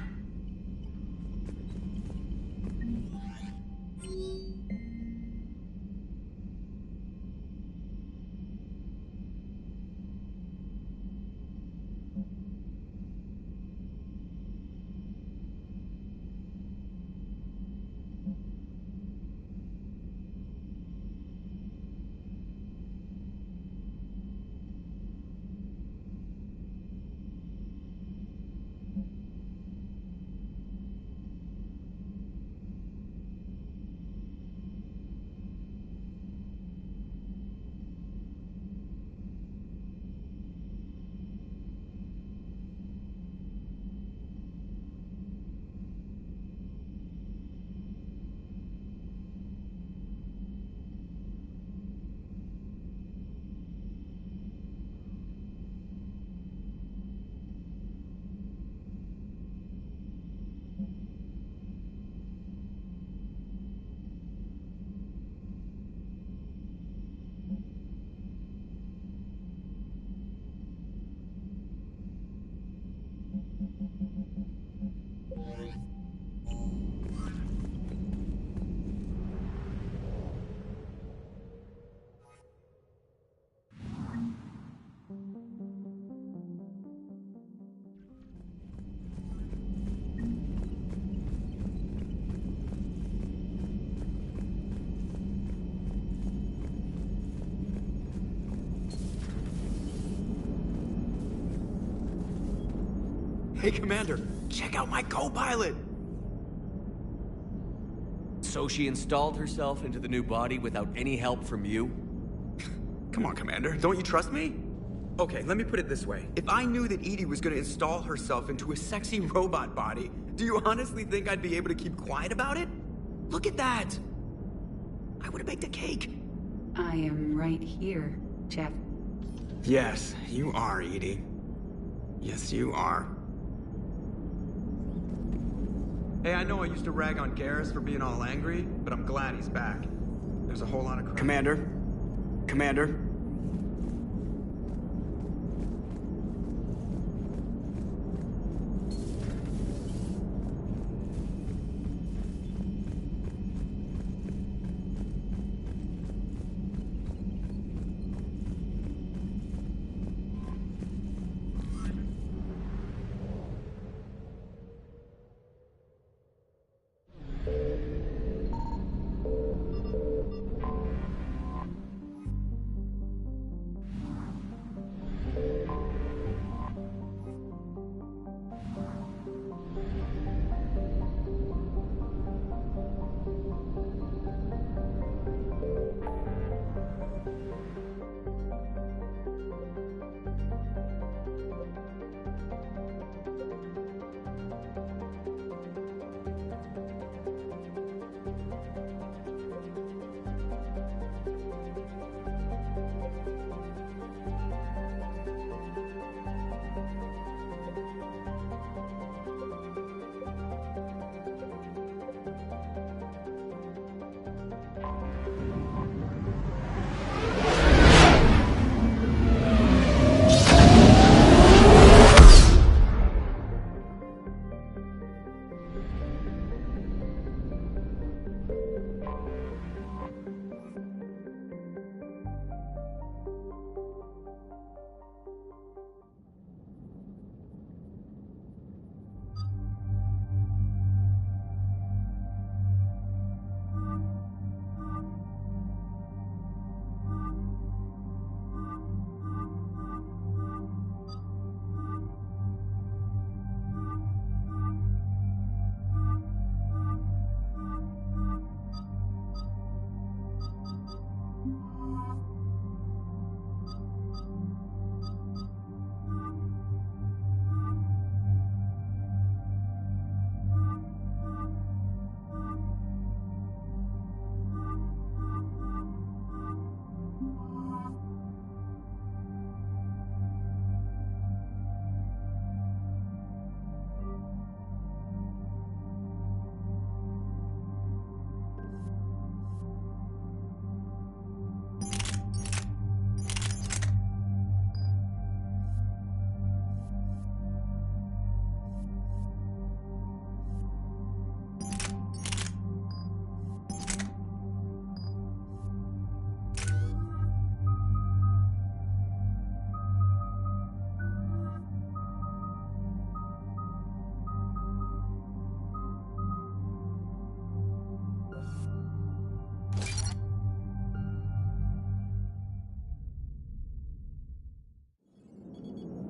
Hey, Commander, check out my co-pilot! So she installed herself into the new body without any help from you? Come on, Commander, don't you trust me? Okay, let me put it this way. If I knew that Edie was gonna install herself into a sexy robot body, do you honestly think I'd be able to keep quiet about it? Look at that! I would've baked a cake. I am right here, Jeff. Yes, you are, Edie. Yes, you are. Hey, I know I used to rag on Garrus for being all angry, but I'm glad he's back. There's a whole lot of Commander? Commander?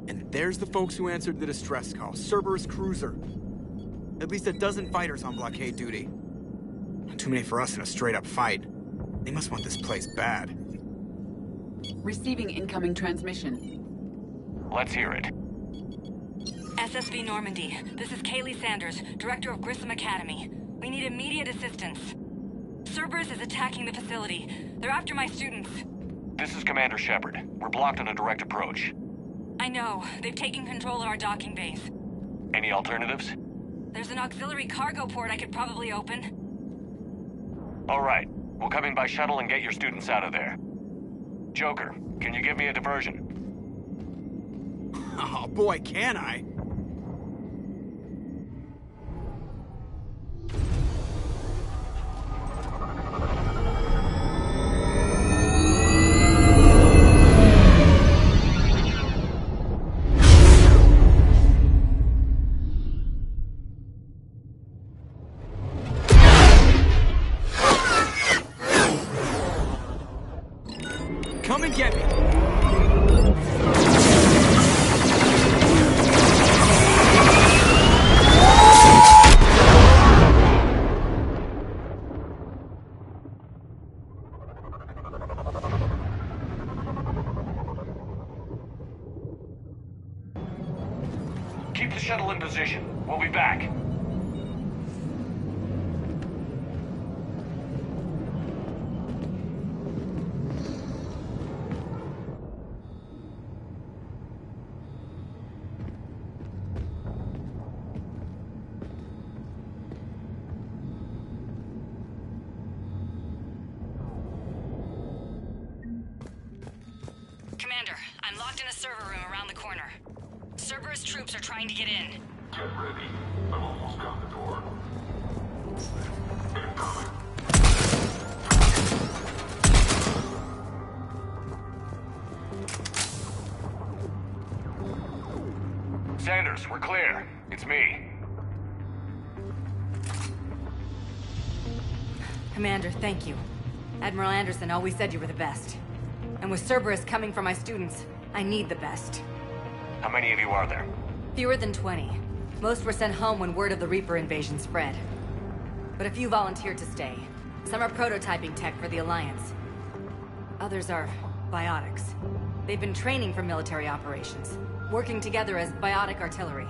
And there's the folks who answered the distress call. Cerberus cruiser. At least a dozen fighters on blockade duty. Not too many for us in a straight-up fight. They must want this place bad. Receiving incoming transmission. Let's hear it. SSV Normandy, this is Kaylee Sanders, Director of Grissom Academy. We need immediate assistance. Cerberus is attacking the facility. They're after my students. This is Commander Shepard. We're blocked on a direct approach. I know. They've taken control of our docking base. Any alternatives? There's an auxiliary cargo port I could probably open. All right. We'll come in by shuttle and get your students out of there. Joker, can you give me a diversion? Oh boy, can I! Come and get me! Keep the shuttle in position. We'll be back. Commander, I'm locked in a server room around the corner. Cerberus troops are trying to get in. Get ready. I've almost got the door. Incoming. Sanders, we're clear. It's me. Commander, thank you. Admiral Anderson always said you were the best. And with Cerberus coming for my students, I need the best. How many of you are there? Fewer than 20. Most were sent home when word of the Reaper invasion spread. But a few volunteered to stay. Some are prototyping tech for the Alliance. Others are biotics. They've been training for military operations, working together as biotic artillery.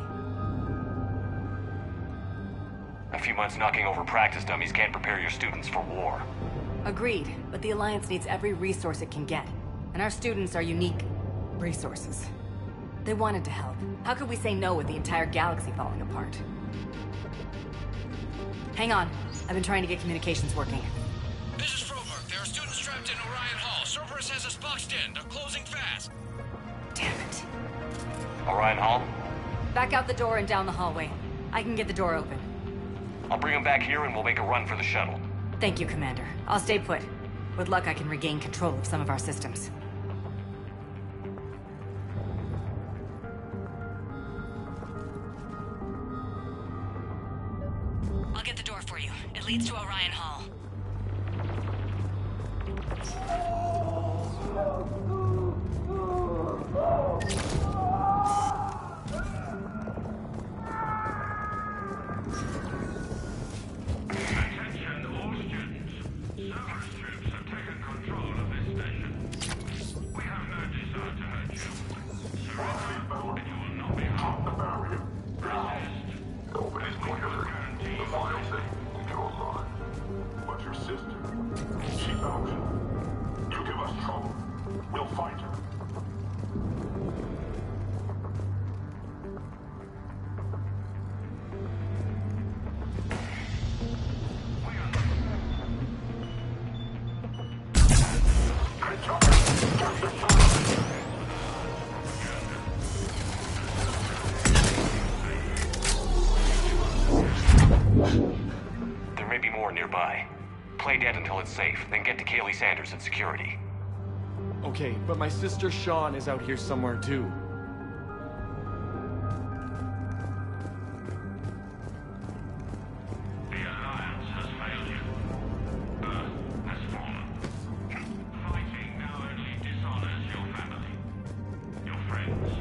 A few months knocking over practice dummies can't prepare your students for war. Agreed, but the Alliance needs every resource it can get. And our students are unique resources. They wanted to help. How could we say no with the entire galaxy falling apart? Hang on. I've been trying to get communications working. This is Froberg. There are students trapped in Orion Hall. Cerberus has us boxed in. They're closing fast. Damn it. Orion Hall? Back out the door and down the hallway. I can get the door open. I'll bring them back here and we'll make a run for the shuttle. Thank you, Commander. I'll stay put. With luck, I can regain control of some of our systems. I'll get the door for you. It leads to Orion Hall. Attention all students. Cerberus troops have taken control of this station. We have no desire to hurt you. Surrender, and you will not be harmed. The barrier. Resist. Nobody's going to hurt you. The final thing is your life. But your sister, she's out. You give us trouble, we'll find her. There may be more nearby. Play dead until it's safe, then get to Kaylee Sanders and security. Okay, but my sister Sean is out here somewhere too. The Alliance has failed you. Earth has fallen. Fighting now only dishonors your family, your friends.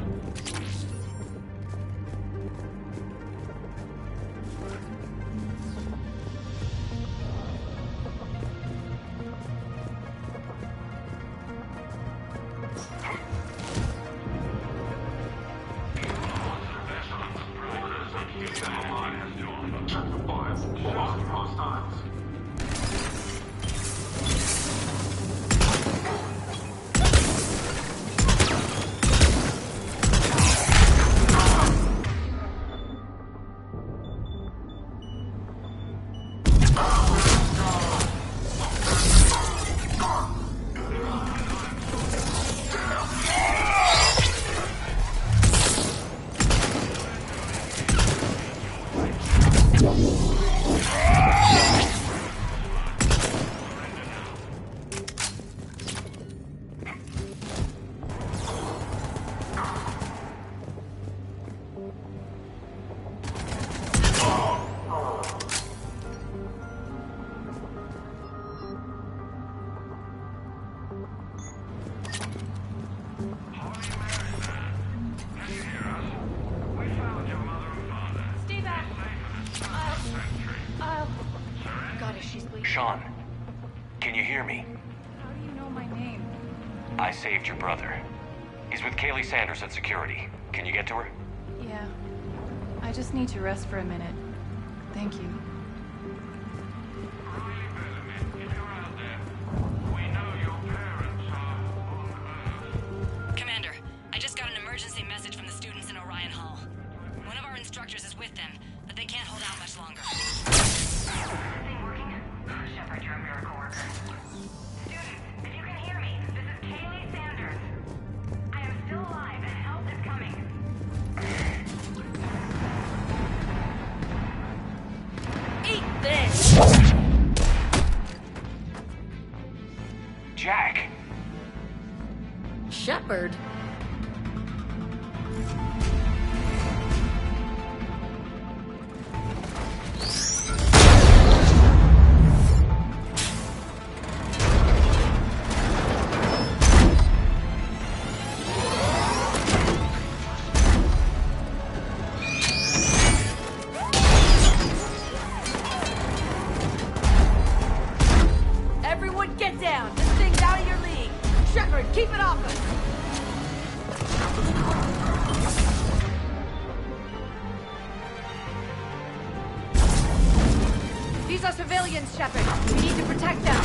Sean, can you hear me? How do you know my name? I saved your brother. He's with Kaylee Sanders at security. Can you get to her? Yeah. I just need to rest for a minute. Thank you. Commander, I just got an emergency message from the students in Orion Hall. One of our instructors is with them, but they can't hold out much longer. Thing working? Shepard, you're a miracle worker. Students, if you can hear me, this is Kaylee Sanders. I am still alive and help is coming. Eat this! Jack! Shepard? Everyone get down! This thing's out of your league! Shepard, keep it off us! These are civilians, Shepard. We need to protect them.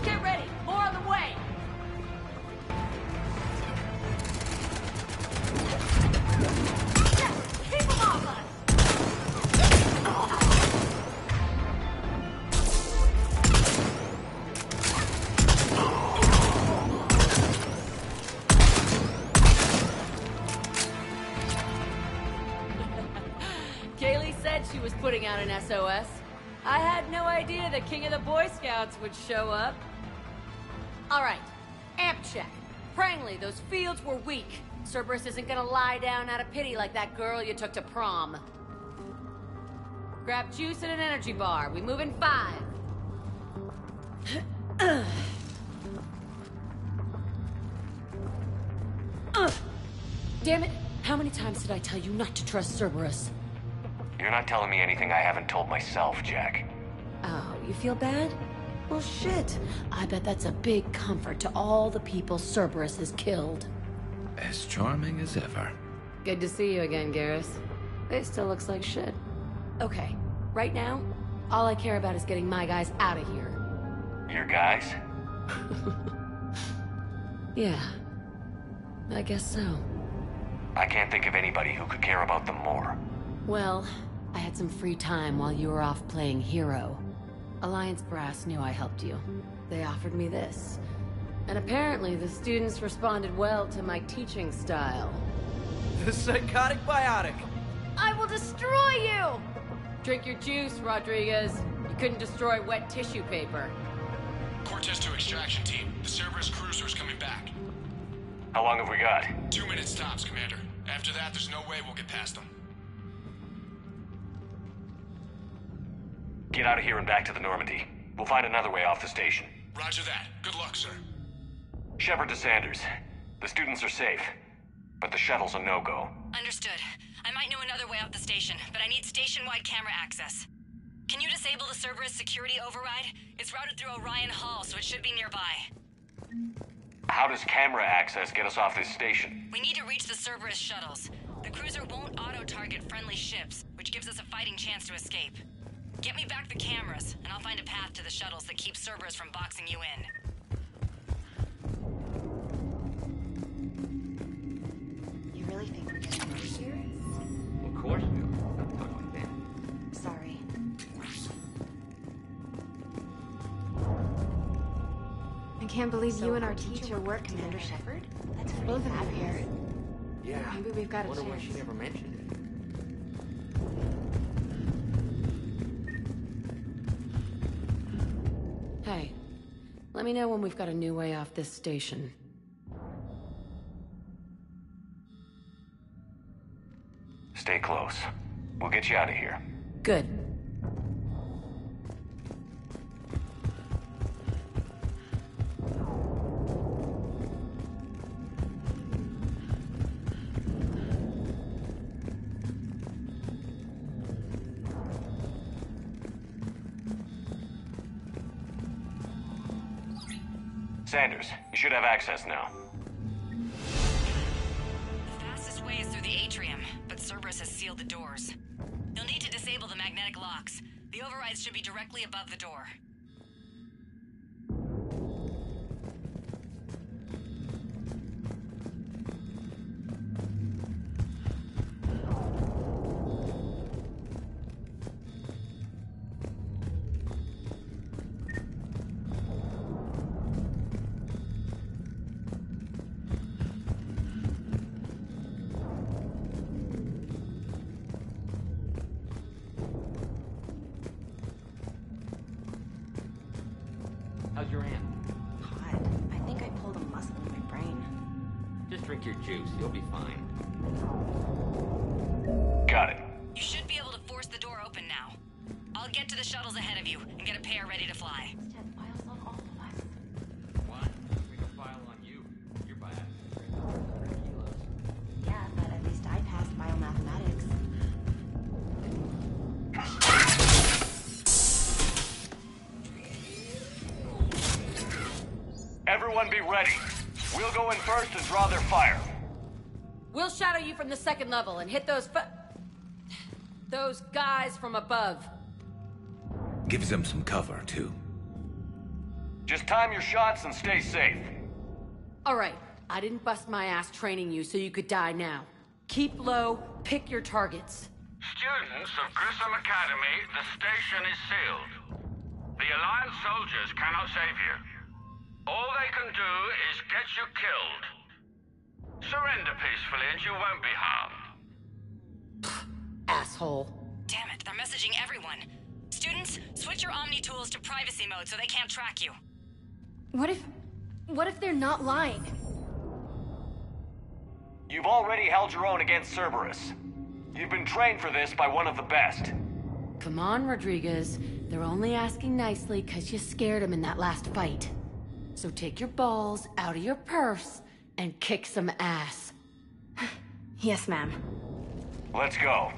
Get ready! More on the way! Keep them off us! Kaylee said she was putting out an SOS. I had no idea the king of the Boy Scouts would show up. All right, amp check. Prangley, those fields were weak. Cerberus isn't gonna lie down out of pity like that girl you took to prom. Grab juice and an energy bar. We move in 5. Damn it! How many times did I tell you not to trust Cerberus? You're not telling me anything I haven't told myself, Jack. Oh, you feel bad? Well, shit. I bet that's a big comfort to all the people Cerberus has killed. As charming as ever. Good to see you again, Garrus. It still looks like shit. Okay, right now, all I care about is getting my guys out of here. Your guys? Yeah, I guess so. I can't think of anybody who could care about them more. Well, I had some free time while you were off playing hero. Alliance Brass knew I helped you. They offered me this. And apparently the students responded well to my teaching style. The psychotic biotic. I will destroy you! Drink your juice, Rodriguez. You couldn't destroy wet tissue paper. Cortez to extraction team. The Cerberus cruiser is coming back. How long have we got? 2 minutes tops, Commander. After that, there's no way we'll get past them. Get out of here and back to the Normandy. We'll find another way off the station. Roger that. Good luck, sir. Shepard to Sanders. The students are safe, but the shuttle's a no-go. Understood. I might know another way off the station, but I need station-wide camera access. Can you disable the Cerberus security override? It's routed through Orion Hall, so it should be nearby. How does camera access get us off this station? We need to reach the Cerberus shuttles. The cruiser won't auto-target friendly ships, which gives us a fighting chance to escape. Get me back the cameras, and I'll find a path to the shuttles that keeps Cerberus from boxing you in. can't believe you and our teacher work, Commander Shepard. That's both of you here. Yeah. Maybe we've got a Wonder why chance. she never mentioned it. Hey, let me know when we've got a new way off this station. Stay close. We'll get you out of here. Good. Sanders, you should have access now. The fastest way is through the atrium, but Cerberus has sealed the doors. You'll need to disable the magnetic locks. The overrides should be directly above the door. How's your aunt? God, I think I pulled a muscle in my brain. Just drink your juice. You'll be fine. Got it. You should be able to force the door open now. I'll get to the shuttles ahead of you and get a pair ready to fly. What? We can file on you. You're by kilos. Yeah, but at least I passed biomathematics. Everyone be ready. We'll go in first and draw their fire. We'll shadow you from the second level and hit those guys from above. Gives them some cover, too. Just time your shots and stay safe. All right, I didn't bust my ass training you so you could die now. Keep low, pick your targets. Students of Grissom Academy, the station is sealed. The Alliance soldiers cannot save you. All they can do is get you killed. Surrender peacefully and you won't be harmed. Asshole. Damn it, they're messaging everyone. Students, switch your Omni tools to privacy mode so they can't track you. What if they're not lying? You've already held your own against Cerberus. You've been trained for this by one of the best. Come on, Rodriguez. They're only asking nicely because you scared them in that last fight. So take your balls out of your purse and kick some ass. Yes, ma'am. Let's go.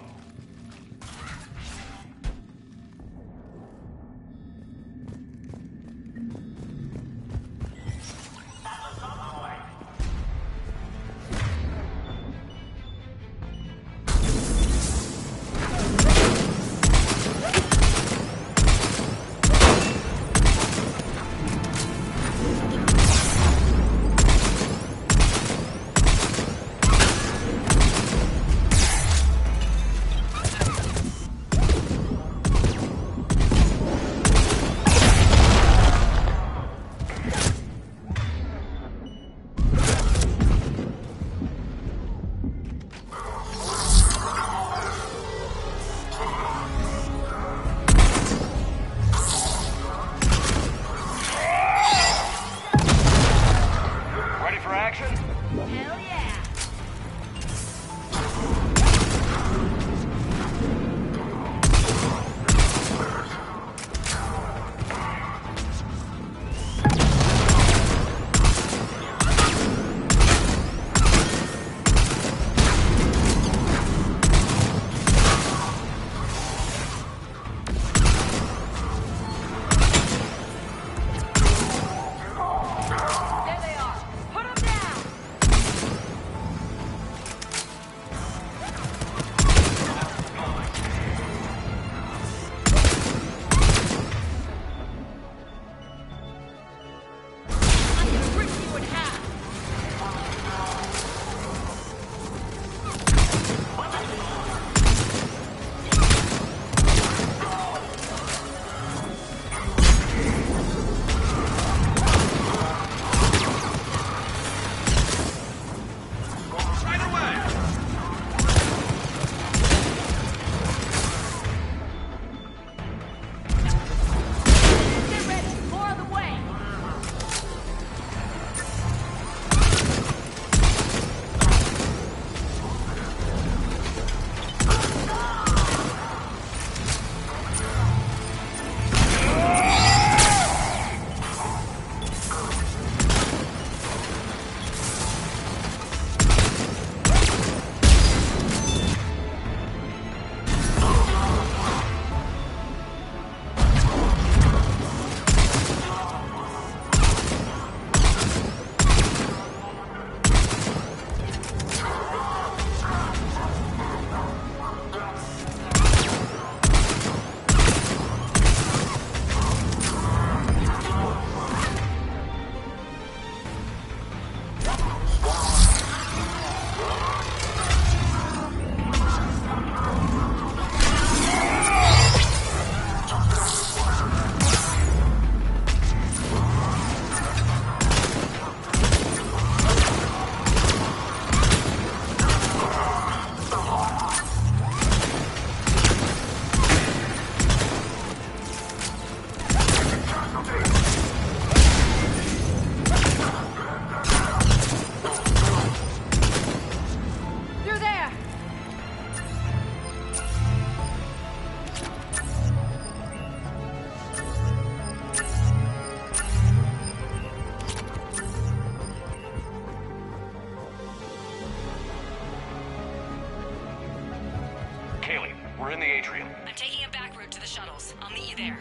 We're in the atrium. I'm taking a back route to the shuttles. I'll meet you there.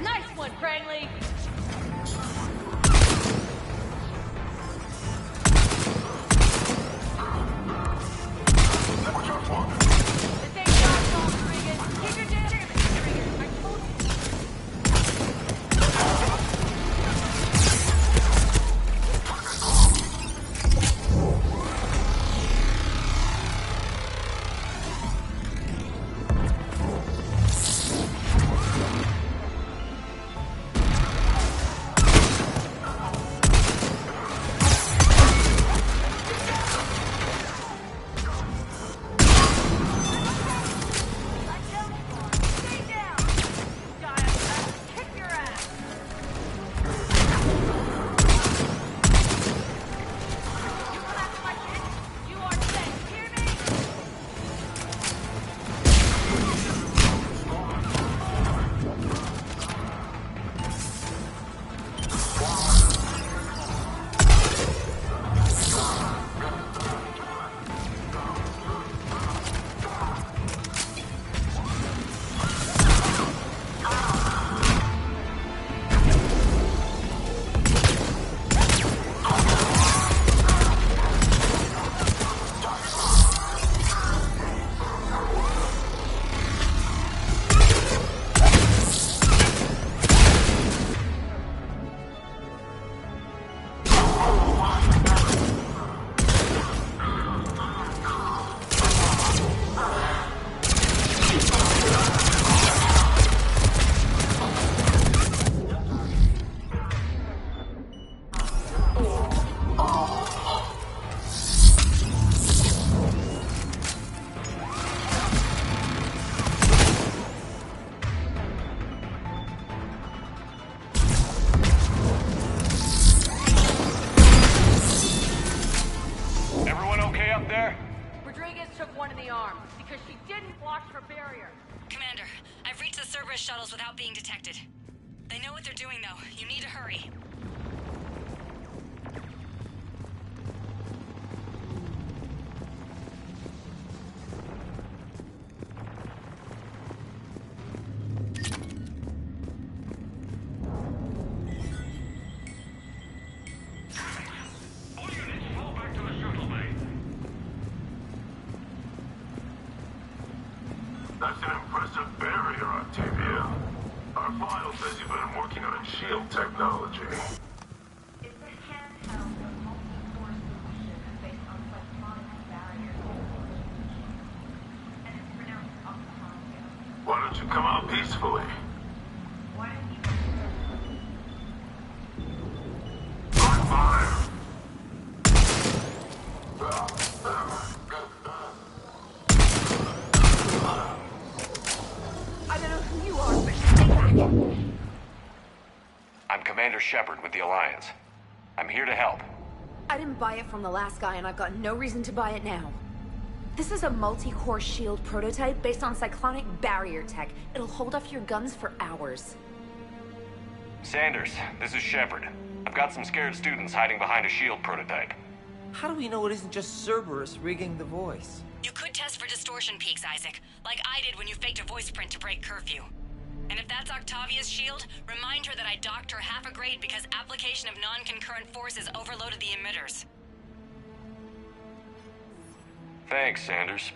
Nice one, Crangley! This ain't your fault, Regan. Keep your distance, Regan. I told you. Shuttles without being detected. They know what they're doing, though. You need to hurry. That's an impressive barrier, Octavia. Our file says you've been working on shield technology. It's a handheld multi-source solution based on cyclonic barriers. And it's pronounced Octavia. Why don't you come out peacefully? Why don't you... On fire! I don't know who you are, but stay back. I'm Commander Shepard with the Alliance. I'm here to help. I didn't buy it from the last guy, and I've got no reason to buy it now. This is a multi-core shield prototype based on cyclonic barrier tech. It'll hold off your guns for hours. Sanders, this is Shepard. I've got some scared students hiding behind a shield prototype. How do we know it isn't just Cerberus rigging the voice? You could test for distortion peaks, Isaac, like I did when you faked a voice print to break curfew. And if that's Octavia's shield, remind her that I docked her half a grade because application of non-concurrent forces overloaded the emitters. Thanks, Sanders.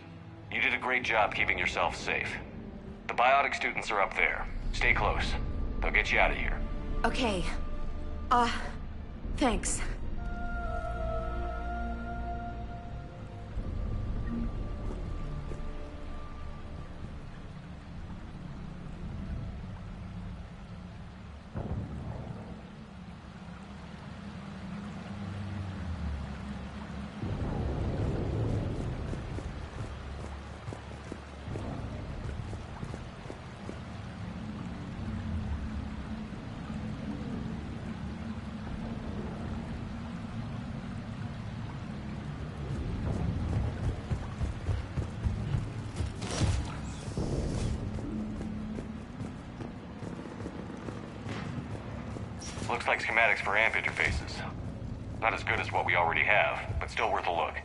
You did a great job keeping yourself safe. The biotic students are up there. Stay close. They'll get you out of here. Okay. Thanks. Looks like schematics for amp interfaces. Not as good as what we already have, but still worth a look.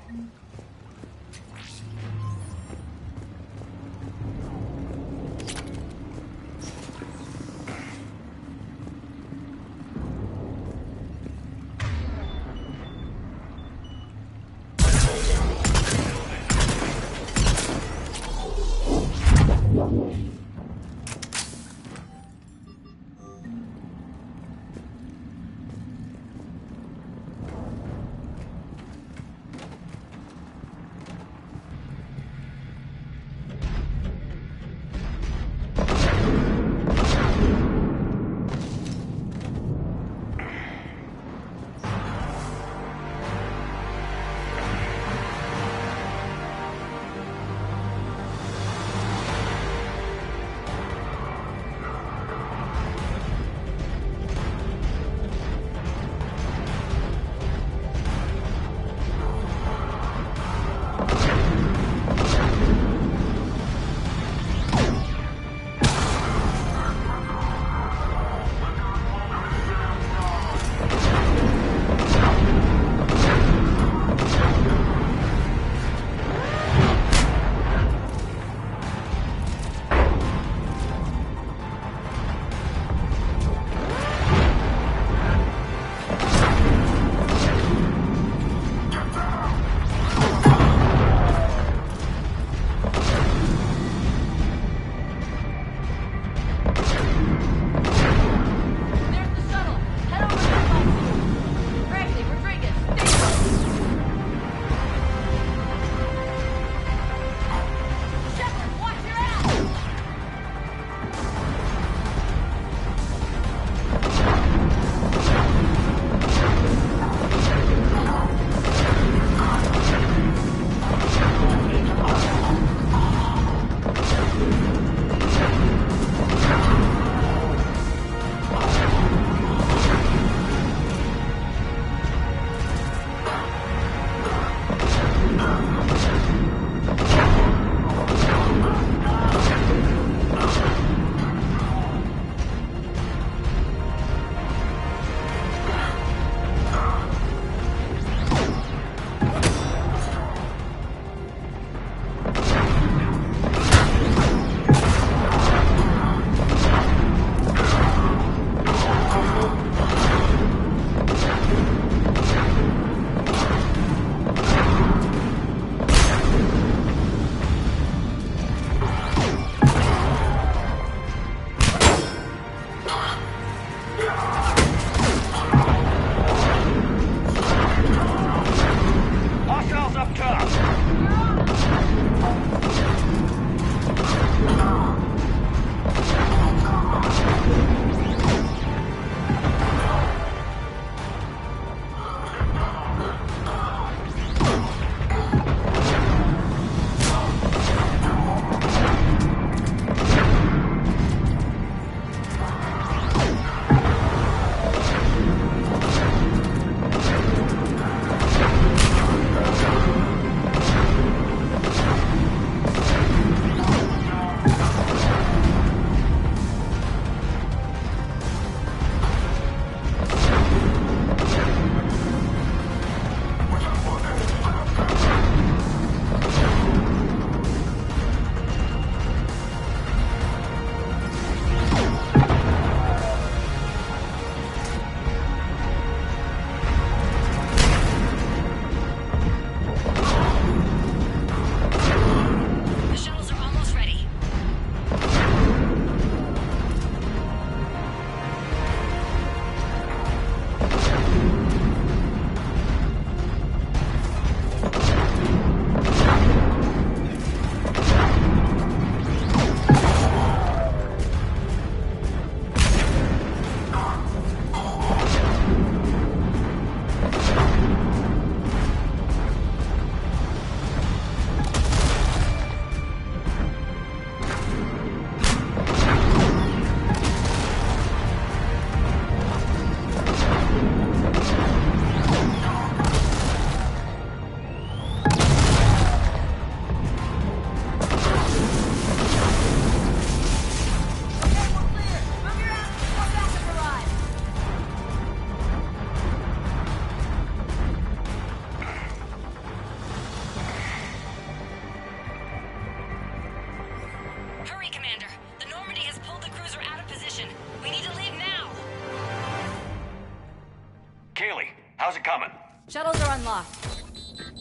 How's it coming? Shuttles are unlocked.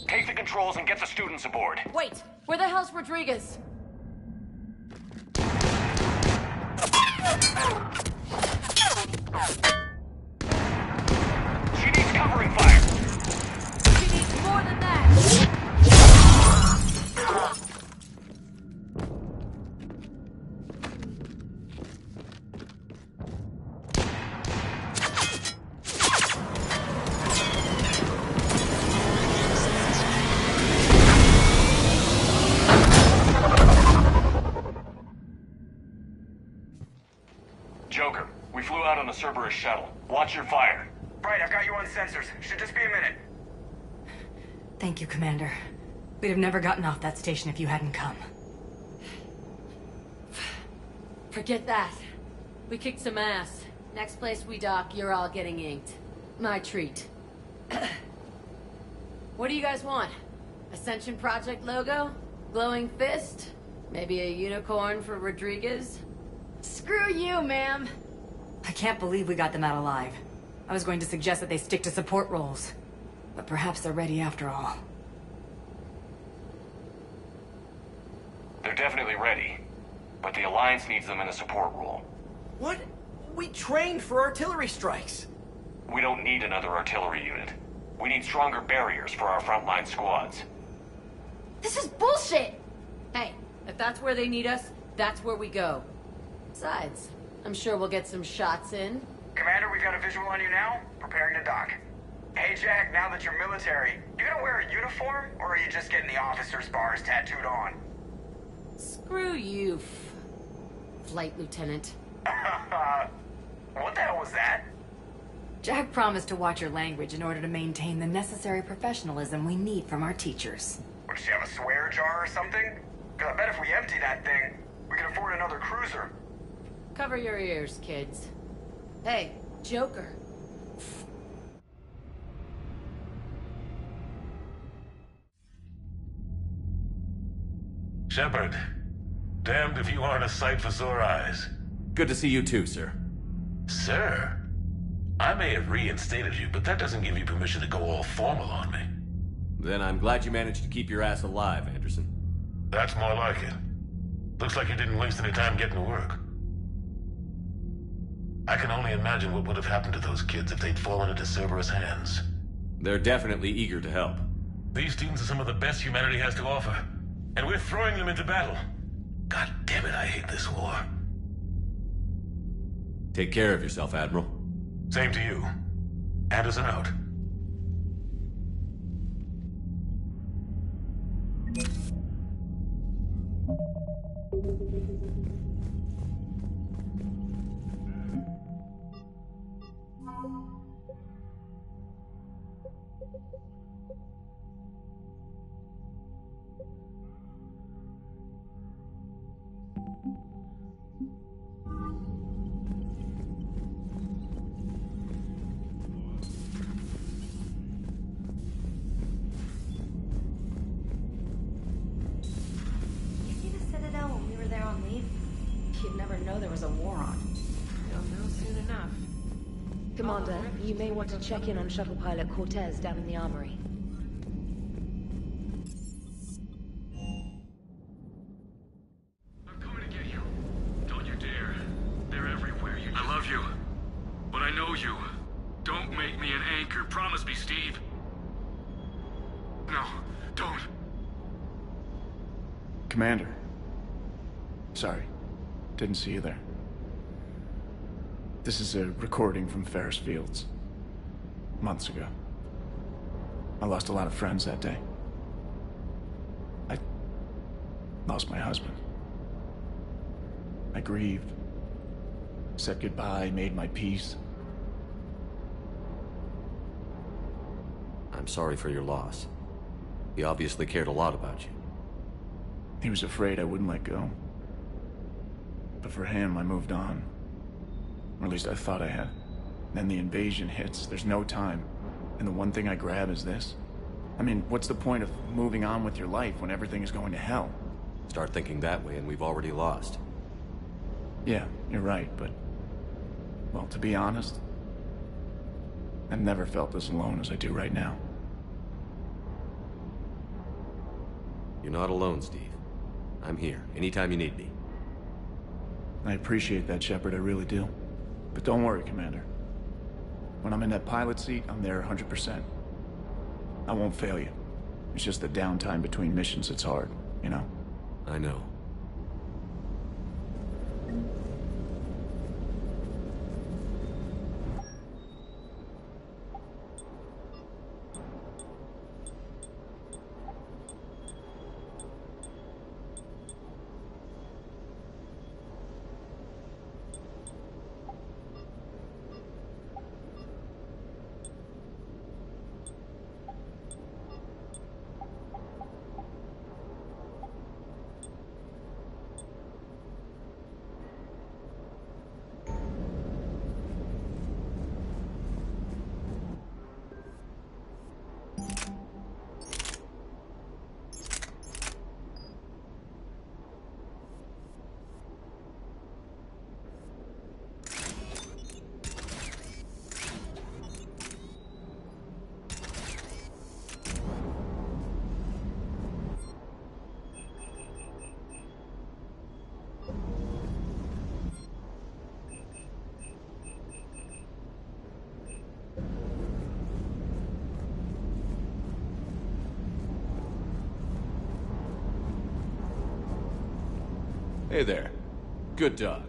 Take the controls and get the students aboard. Wait, where the hell's Rodriguez? She needs covering fire. She needs more than that. Joker, we flew out on the Cerberus shuttle. Watch your fire. Right, I've got you on sensors. Should just be a minute. Thank you, Commander. We'd have never gotten off that station if you hadn't come. Forget that. We kicked some ass. Next place we dock, you're all getting inked. My treat. What do you guys want? Ascension Project logo? Glowing fist? Maybe a unicorn for Rodriguez? Screw you, ma'am! I can't believe we got them out alive. I was going to suggest that they stick to support roles. But perhaps they're ready after all. They're definitely ready. But the Alliance needs them in a support role. What? We trained for artillery strikes. We don't need another artillery unit. We need stronger barriers for our frontline squads. This is bullshit! Hey, if that's where they need us, that's where we go. Besides, I'm sure we'll get some shots in. Commander, we've got a visual on you now. Preparing to dock. Hey, Jack, now that you're military, you gonna wear a uniform, or are you just getting the officer's bars tattooed on? Screw you, Flight Lieutenant. What the hell was that? Jack promised to watch your language in order to maintain the necessary professionalism we need from our teachers. Would she have a swear jar or something? 'Cause I bet if we empty that thing, we can afford another cruiser. Cover your ears, kids. Hey, Joker. Shepard, damned if you aren't a sight for sore eyes. Good to see you too, sir. Sir? I may have reinstated you, but that doesn't give you permission to go all formal on me. Then I'm glad you managed to keep your ass alive, Anderson. That's more like it. Looks like you didn't waste any time getting to work. I can only imagine what would have happened to those kids if they'd fallen into Cerberus' hands. They're definitely eager to help. These students are some of the best humanity has to offer, and we're throwing them into battle. God damn it, I hate this war. Take care of yourself, Admiral. Same to you. Anderson out. You'd never know there was a war on. You'll know soon enough. Commander, you may want to check in on shuttle pilot Cortez down in the armory. I'm coming to get you. Don't you dare. They're everywhere. I love you. But I know you. Don't make me an anchor. Promise me, Steve. No, don't. Commander. Sorry. Didn't see you there. This is a recording from Ferris Fields. Months ago. I lost a lot of friends that day. I lost my husband. I grieved. Said goodbye, made my peace. I'm sorry for your loss. He obviously cared a lot about you. He was afraid I wouldn't let go. But for him, I moved on. Or at least I thought I had. Then the invasion hits, there's no time. And the one thing I grab is this. I mean, what's the point of moving on with your life when everything is going to hell? Start thinking that way and we've already lost. Yeah, you're right, but... Well, to be honest... I've never felt as alone as I do right now. You're not alone, Steve. I'm here, anytime you need me. I appreciate that, Shepard, I really do. But don't worry, Commander. When I'm in that pilot seat, I'm there 100%. I won't fail you. It's just the downtime between missions that's hard, you know? I know. Hey there. Good dog.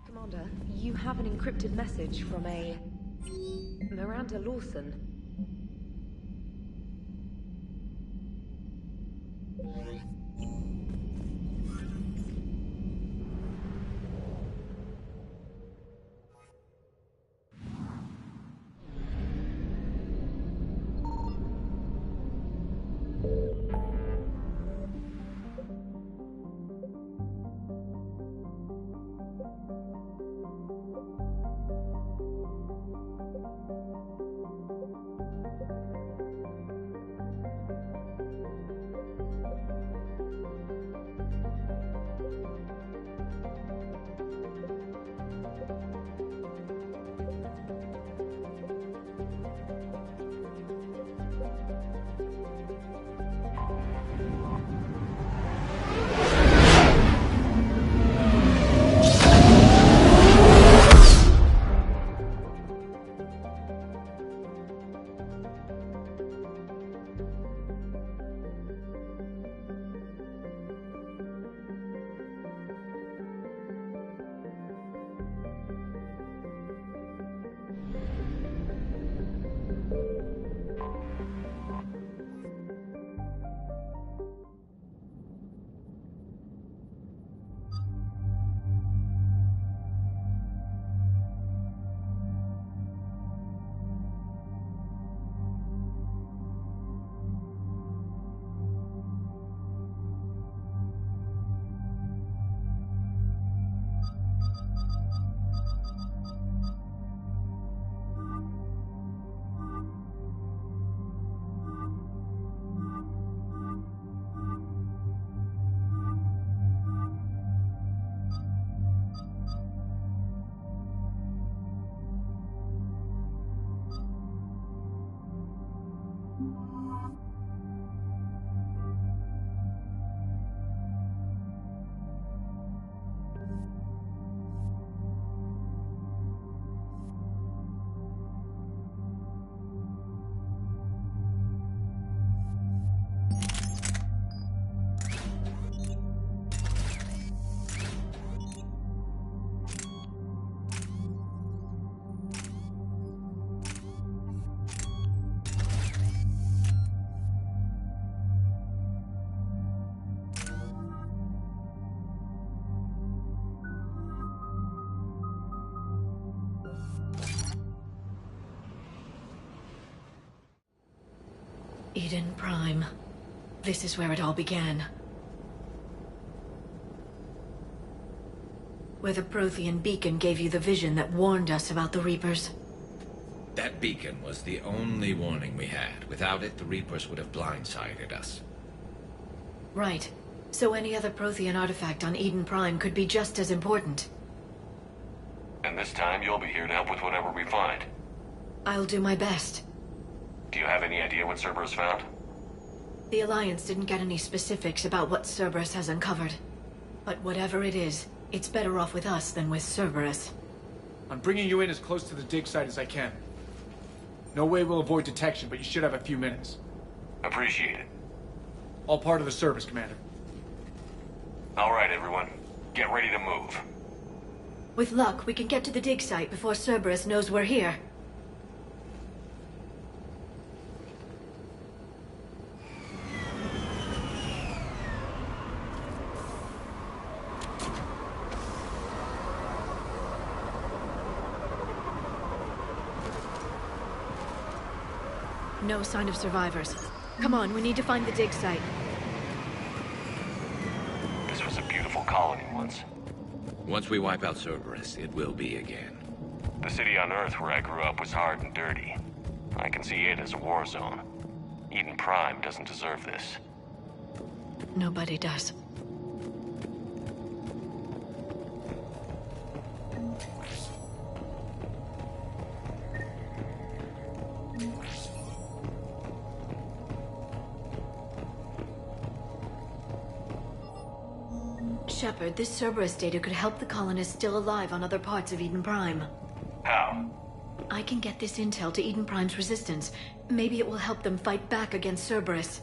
Commander, you have an encrypted message from a Miranda Lawson. Eden Prime. This is where it all began. Where the Prothean beacon gave you the vision that warned us about the Reapers. That beacon was the only warning we had. Without it, the Reapers would have blindsided us. Right. So any other Prothean artifact on Eden Prime could be just as important. And this time, you'll be here to help with whatever we find. I'll do my best. Do you have any idea what Cerberus found? The Alliance didn't get any specifics about what Cerberus has uncovered. But whatever it is, it's better off with us than with Cerberus. I'm bringing you in as close to the dig site as I can. No way we'll avoid detection, but you should have a few minutes. Appreciate it. All part of the service, Commander. All right, everyone. Get ready to move. With luck, we can get to the dig site before Cerberus knows we're here. No sign of survivors. Come on, we need to find the dig site. This was a beautiful colony once. Once we wipe out Cerberus, it will be again. The city on Earth where I grew up was hard and dirty. I can see it as a war zone. Eden Prime doesn't deserve this. Nobody does. Shepard, this Cerberus data could help the colonists still alive on other parts of Eden Prime. How? I can get this intel to Eden Prime's resistance. Maybe it will help them fight back against Cerberus.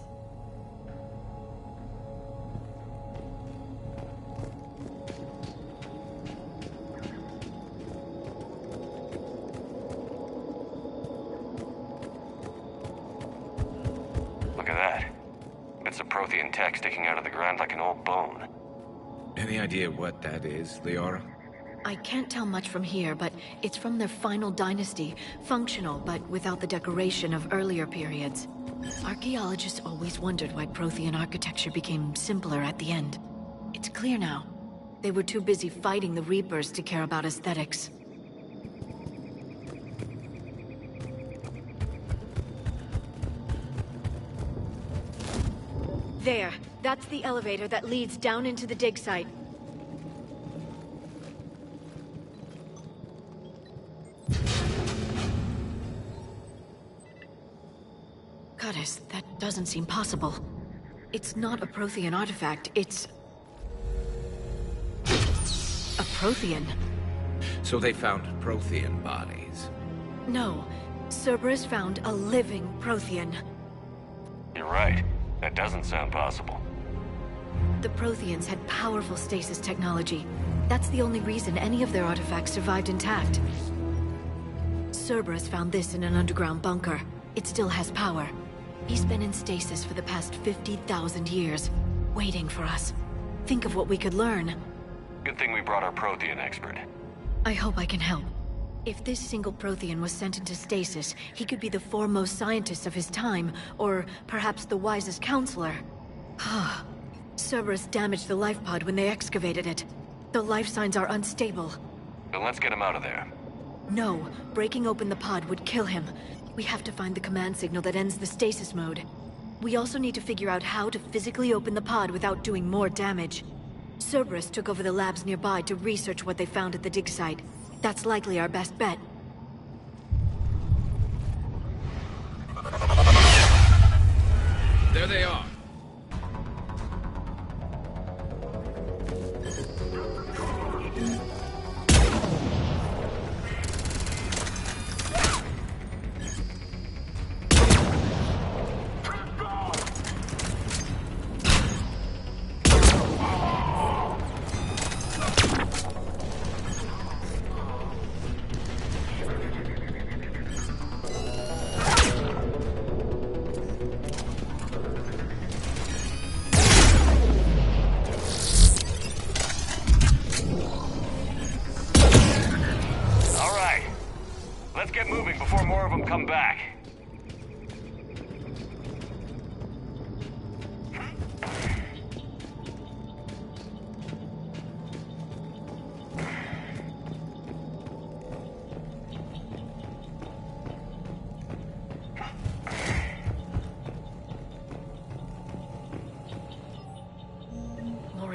Look at that. Bits of Prothean tech sticking out of the ground like an old bone. Any idea what that is, Liara? I can't tell much from here, but it's from their final dynasty. Functional, but without the decoration of earlier periods. Archaeologists always wondered why Prothean architecture became simpler at the end. It's clear now. They were too busy fighting the Reapers to care about aesthetics. There. That's the elevator that leads down into the dig site. Goddess, that doesn't seem possible. It's not a Prothean artifact, it's... a Prothean. So they found Prothean bodies. No. Cerberus found a living Prothean. You're right. That doesn't sound possible. The Protheans had powerful stasis technology. That's the only reason any of their artifacts survived intact. Cerberus found this in an underground bunker. It still has power. He's been in stasis for the past 50,000 years, waiting for us. Think of what we could learn. Good thing we brought our Prothean expert. I hope I can help. If this single Prothean was sent into stasis, he could be the foremost scientist of his time, or perhaps the wisest counselor. Cerberus damaged the life pod when they excavated it. The life signs are unstable. Then let's get him out of there. No, breaking open the pod would kill him. We have to find the command signal that ends the stasis mode. We also need to figure out how to physically open the pod without doing more damage. Cerberus took over the labs nearby to research what they found at the dig site. That's likely our best bet. There they are.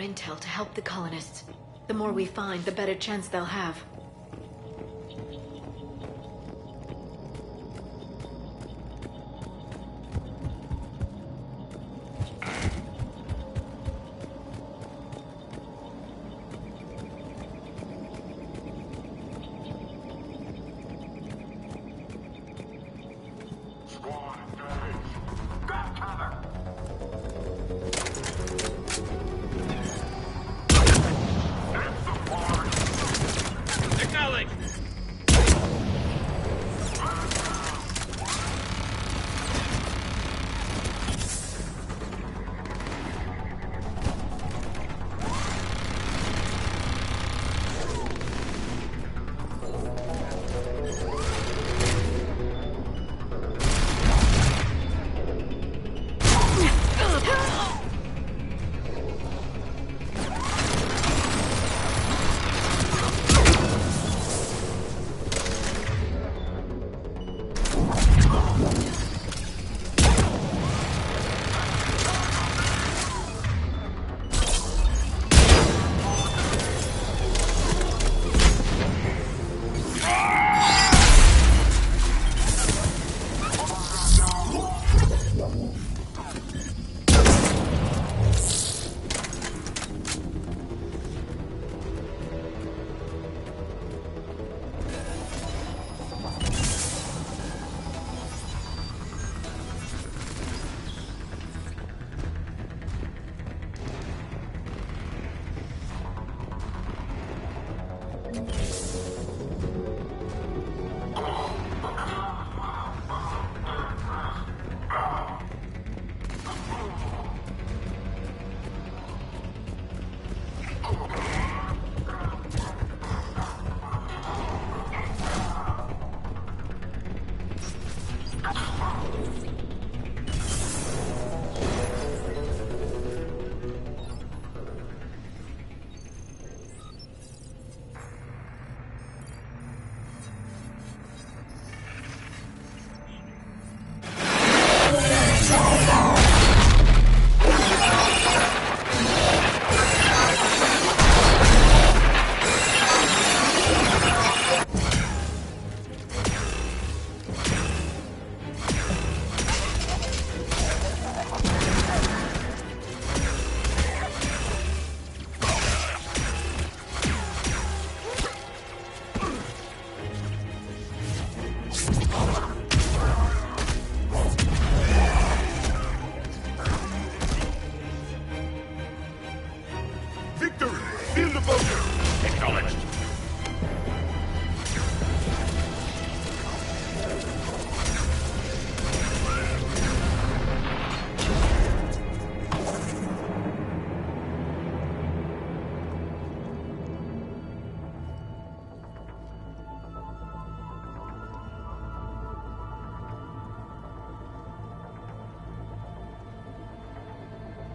intel to help the colonists. The more we find, the better chance they'll have.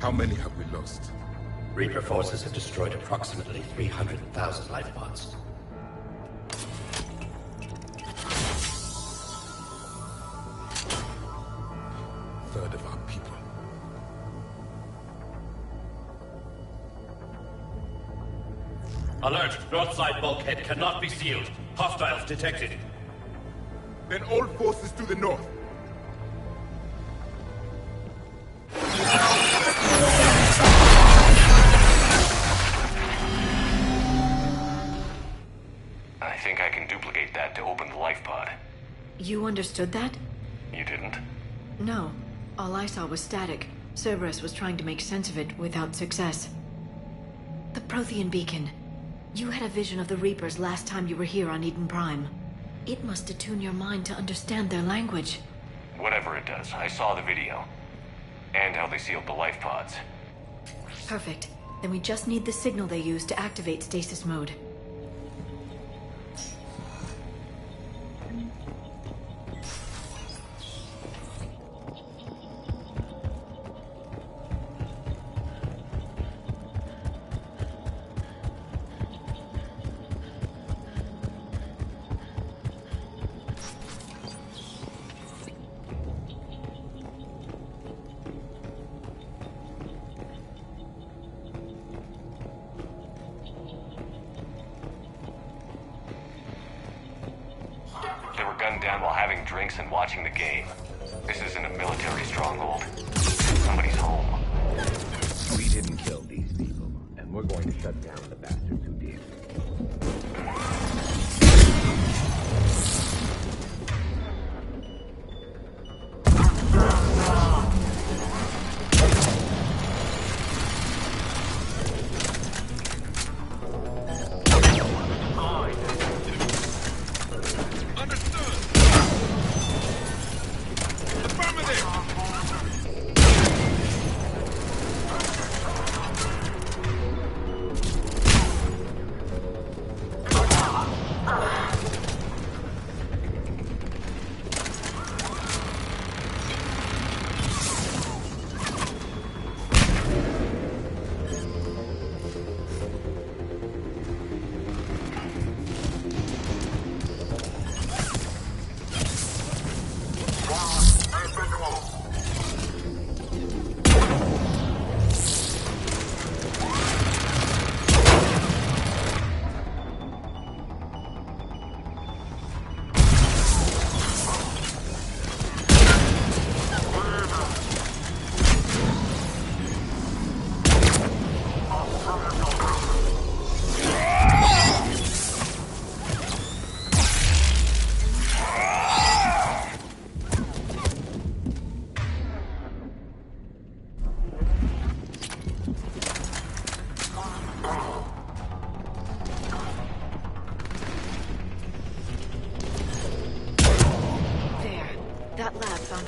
How many have we lost? Reaper forces have destroyed approximately 300,000 life pods. Third of our people. Alert! North side bulkhead cannot be sealed. Hostiles detected. Then all forces to the north. I think I can duplicate that to open the life pod. You understood that? You didn't? No. All I saw was static. Cerberus was trying to make sense of it without success. The Prothean beacon. You had a vision of the Reapers last time you were here on Eden Prime. It must attune your mind to understand their language. Whatever it does, I saw the video. And how they sealed the life pods. Perfect. Then we just need the signal they used to activate stasis mode. gunned down while having drinks and watching the game. This isn't a military stronghold. Somebody's home. We didn't kill these people, and we're going to shut down the bastards who did.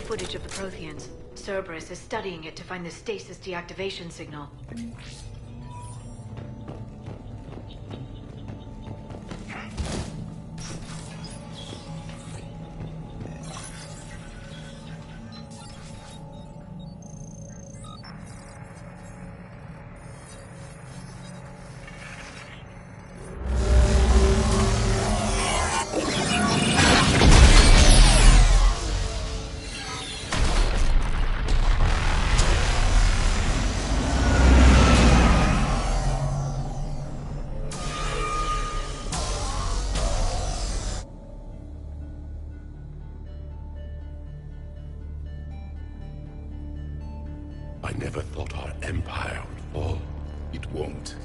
Footage of the Protheans. Cerberus is studying it to find the stasis deactivation signal. I never thought our empire would fall. It won't.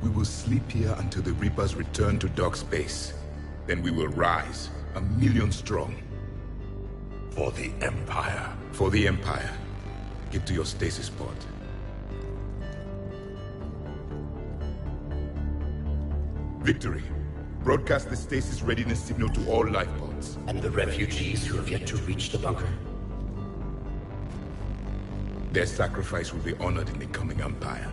We will sleep here until the Reapers return to dark space. Then we will rise, 1,000,000 strong. For the Empire. For the Empire. Get to your stasis pod. Victory. Broadcast the stasis readiness signal to all life pods. And the refugees who have yet to reach the bunker? Their sacrifice will be honored in the coming Empire.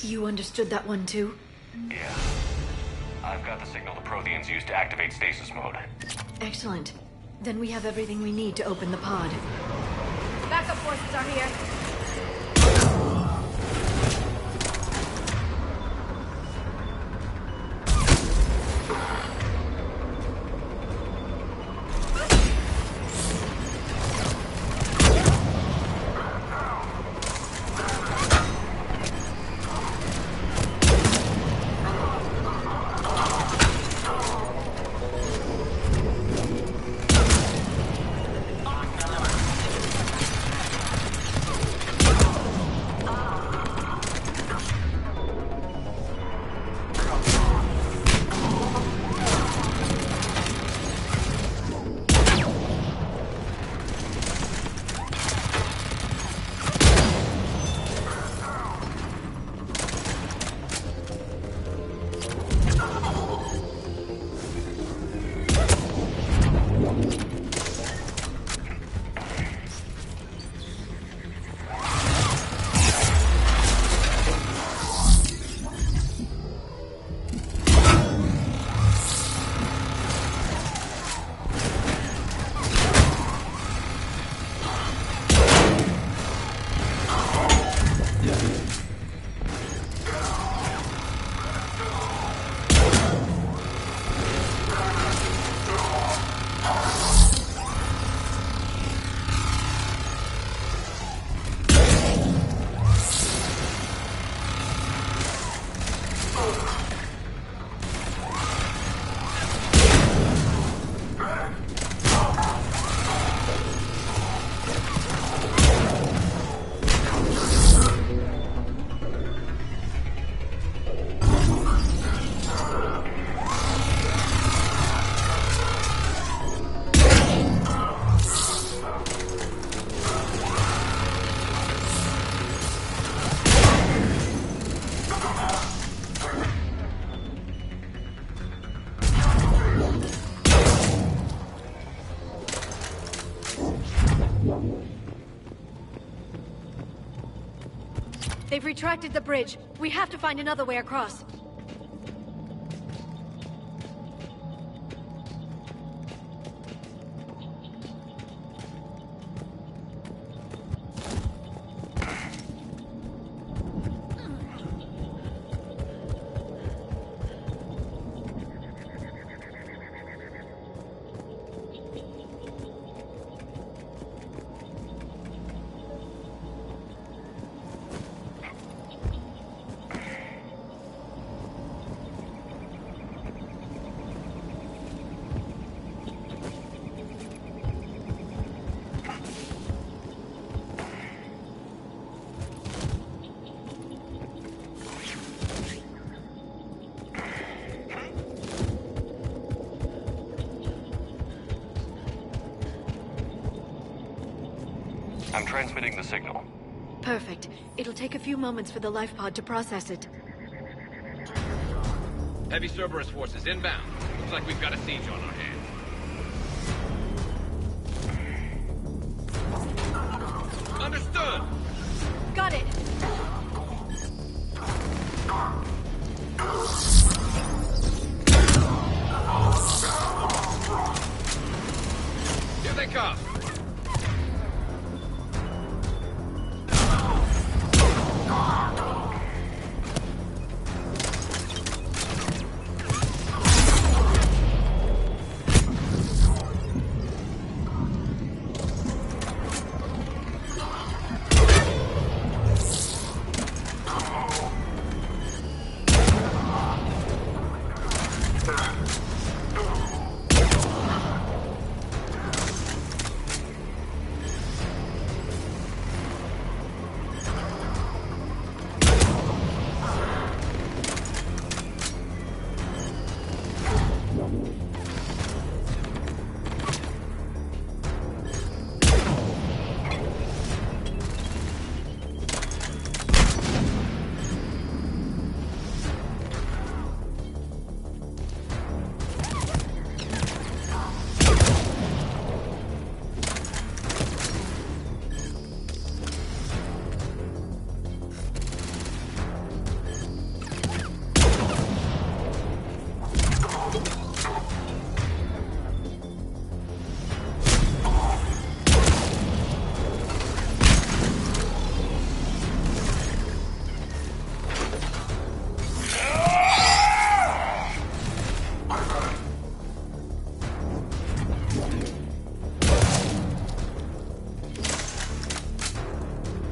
You understood that one too? Yeah. I've got the signal the Protheans used to activate stasis mode. Excellent. Then we have everything we need to open the pod. Backup forces are here. They've retracted the bridge. We have to find another way across. I'm transmitting the signal. Perfect. It'll take a few moments for the life pod to process it. Heavy Cerberus forces inbound. Looks like we've got a siege on our hands. Understood! Got it! Here they come!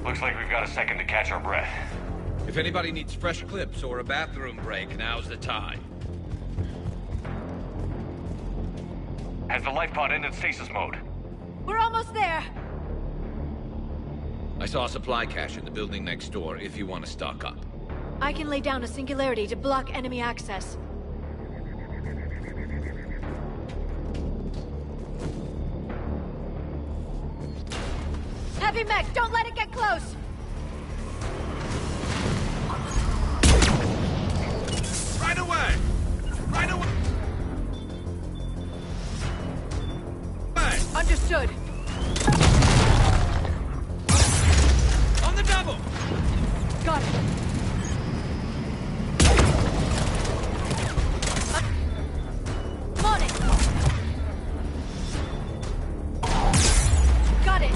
Looks like we've got a second to catch our breath. If anybody needs fresh clips or a bathroom break, now's the time. Has the life pod ended stasis mode? We're almost there! I saw a supply cache in the building next door if you want to stock up. I can lay down a singularity to block enemy access. Heavy mech, don't let it get close! Right away! Right away! Understood. On the double! Got it. I'm on it. Got it.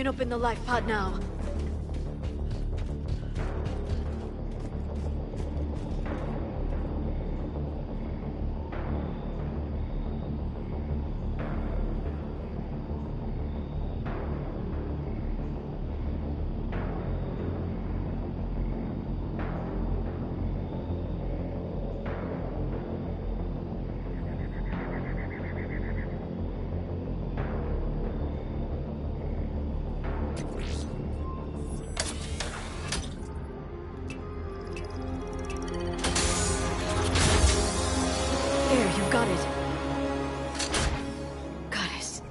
can open the life pod now. Got it. Goddess.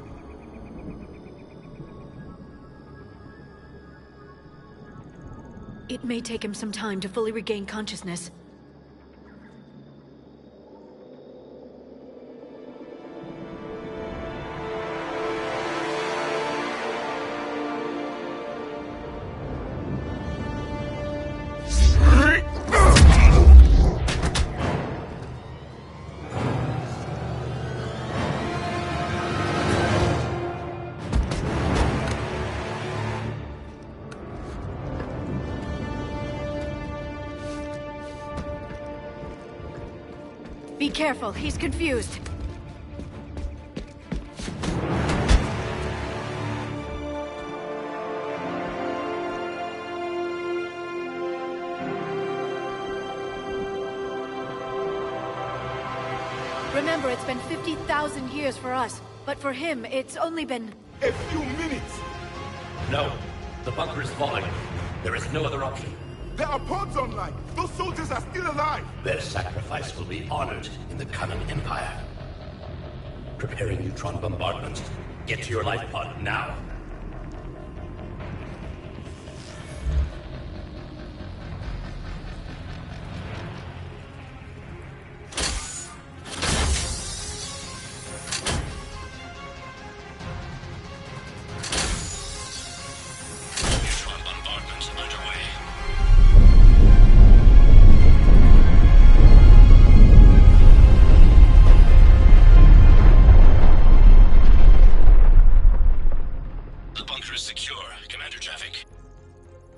It may take him some time to fully regain consciousness. Be careful, he's confused. Remember, it's been 50,000 years for us, but for him, it's only been... A few minutes! No, the bunker is falling. There is no other option. There are pods online! Those soldiers are still alive! Their sacrifice will be honored in the coming Empire. Preparing neutron bombardment. Get to your life pod now.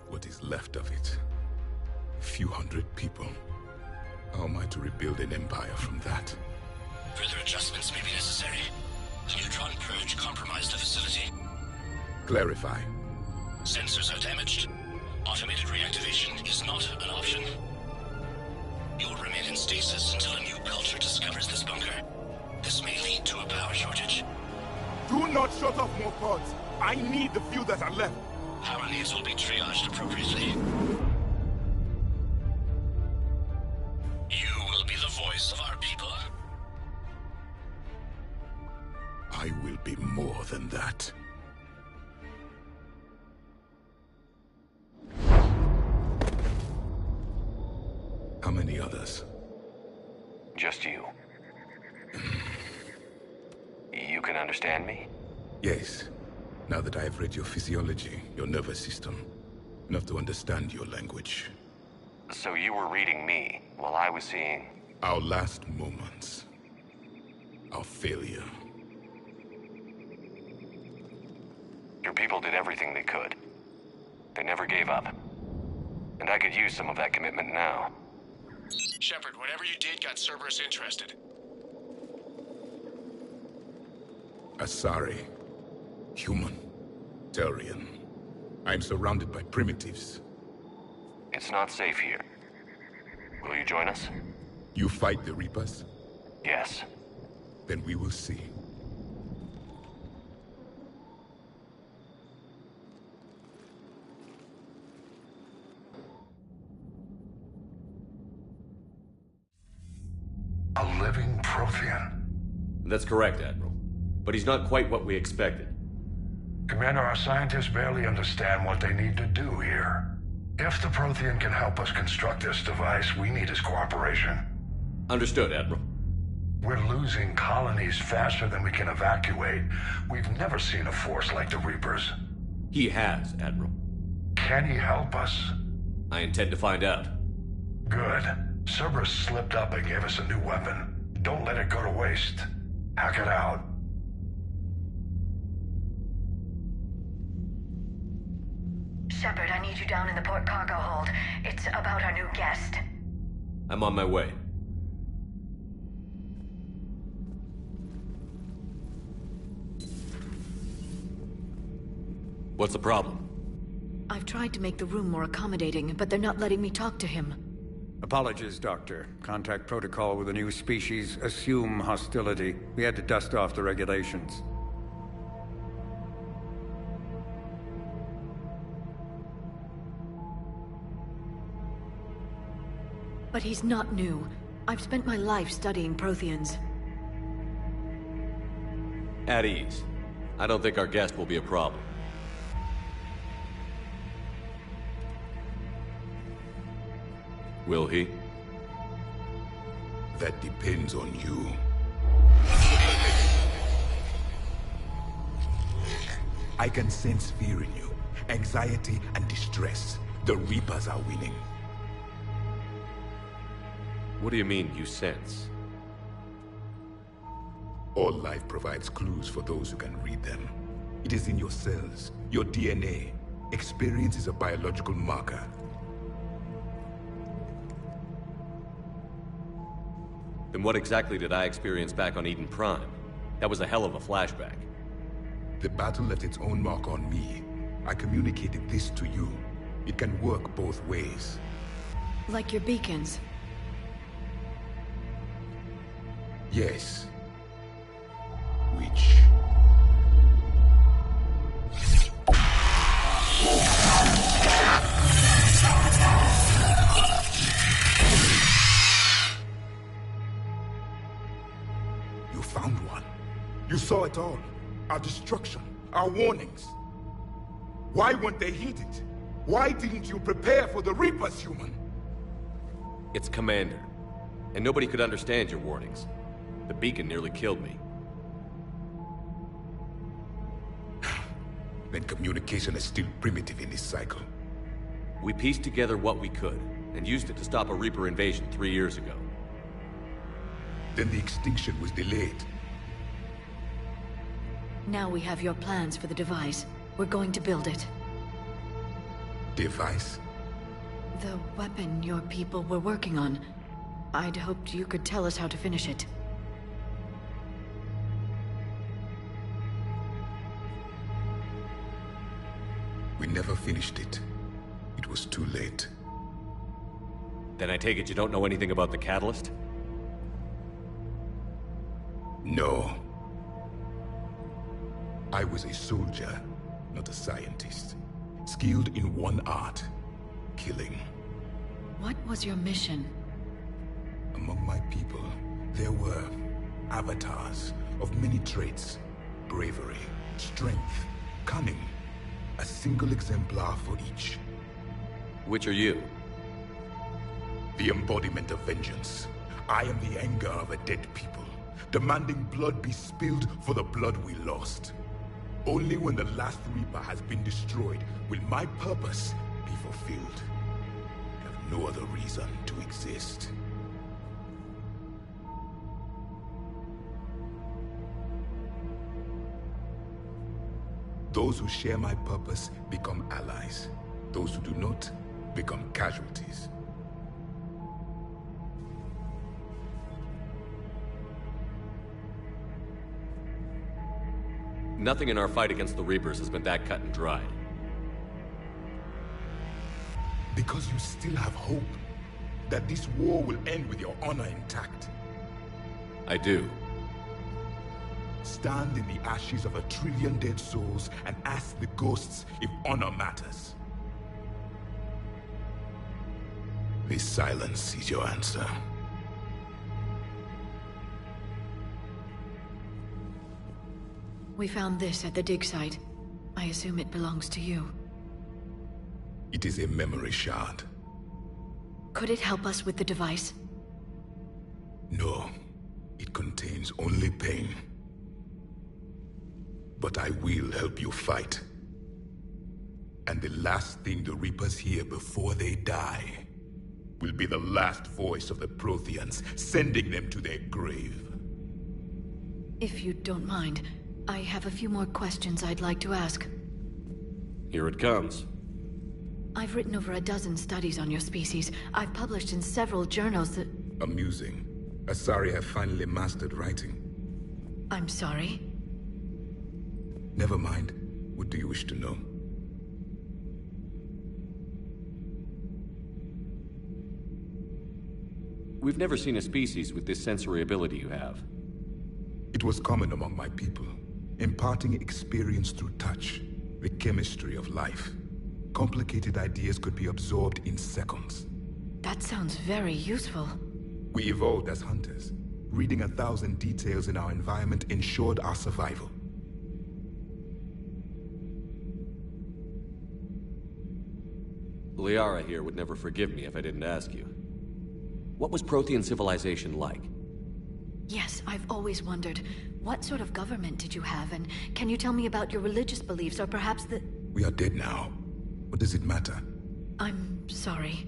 What is left of it? A few hundred people. How am I to rebuild an empire from that? Further adjustments may be necessary. The neutron purge compromised the facility. Clarify. Sensors are damaged. Automated reactivation is not an option. You'll remain in stasis until a new culture discovers this bunker. This may lead to a power shortage. Do not shut off more pods. I need the few that are left. Power needs will be triaged appropriately. You will be the voice of our people. I will be more than that. How many others? Just you. You can understand me? Yes. Now that I have read your physiology, your nervous system, enough to understand your language. So you were reading me, while I was seeing... Our last moments. Our failure. Your people did everything they could. They never gave up. And I could use some of that commitment now. Shepard, whatever you did got Cerberus interested. Asari. Human. Turian. I'm surrounded by primitives. It's not safe here. Will you join us? You fight the Reapers? Yes. Then we will see. A living Prothean. That's correct, Admiral. But he's not quite what we expected. Commander, our scientists barely understand what they need to do here. If the Prothean can help us construct this device, we need his cooperation. Understood, Admiral. We're losing colonies faster than we can evacuate. We've never seen a force like the Reapers. He has, Admiral. Can he help us? I intend to find out. Good. Cerberus slipped up and gave us a new weapon. Don't let it go to waste. Hack it out. Shepard, I need you down in the port cargo hold. It's about our new guest. I'm on my way. What's the problem? I've tried to make the room more accommodating, but they're not letting me talk to him. Apologies, Doctor. Contact protocol with a new species. Assume hostility. We had to dust off the regulations. But he's not new. I've spent my life studying Protheans. At ease. I don't think our guest will be a problem. Will he? That depends on you. I can sense fear in you, anxiety and distress. The Reapers are winning. What do you mean, you sense? All life provides clues for those who can read them. It is in your cells, your DNA. Experience is a biological marker. Then what exactly did I experience back on Eden Prime? That was a hell of a flashback. The battle left its own mark on me. I communicated this to you. It can work both ways. Like your beacons. Yes. Which... You found one. You saw it all. Our destruction, our warnings. Why weren't they heeded? Why didn't you prepare for the Reapers, human? It's Commander. And nobody could understand your warnings. The beacon nearly killed me. Then communication is still primitive in this cycle. We pieced together what we could, and used it to stop a Reaper invasion 3 years ago. Then the extinction was delayed. Now we have your plans for the device. We're going to build it. Device? The weapon your people were working on. I'd hoped you could tell us how to finish it. We never finished it. It was too late. Then I take it you don't know anything about the catalyst? No. I was a soldier, not a scientist. Skilled in one art, killing. What was your mission? Among my people, there were avatars of many traits. Bravery, strength, cunning. A single exemplar for each. Which are you? The embodiment of vengeance. I am the anger of a dead people, demanding blood be spilled for the blood we lost. Only when the last Reaper has been destroyed will my purpose be fulfilled. I have no other reason to exist. Those who share my purpose become allies. Those who do not become casualties. Nothing in our fight against the Reapers has been that cut and dried. Because you still have hope that this war will end with your honor intact. I do. Stand in the ashes of 1 trillion dead souls and ask the ghosts if honor matters. This silence is your answer. We found this at the dig site. I assume it belongs to you. It is a memory shard. Could it help us with the device? No. It contains only pain. But I will help you fight. And the last thing the Reapers hear before they die will be the last voice of the Protheans, sending them to their grave. If you don't mind, I have a few more questions I'd like to ask. Here it comes. I've written over a dozen studies on your species. I've published in several journals that... Amusing. Asari have finally mastered writing. I'm sorry? Never mind. What do you wish to know? We've never seen a species with this sensory ability you have. It was common among my people, imparting experience through touch, the chemistry of life. Complicated ideas could be absorbed in seconds. That sounds very useful. We evolved as hunters. Reading 1,000 details in our environment ensured our survival. Liara here would never forgive me if I didn't ask you. What was Prothean civilization like? Yes, I've always wondered, what sort of government did you have, and can you tell me about your religious beliefs, or perhaps the... We are dead now. What does it matter? I'm sorry.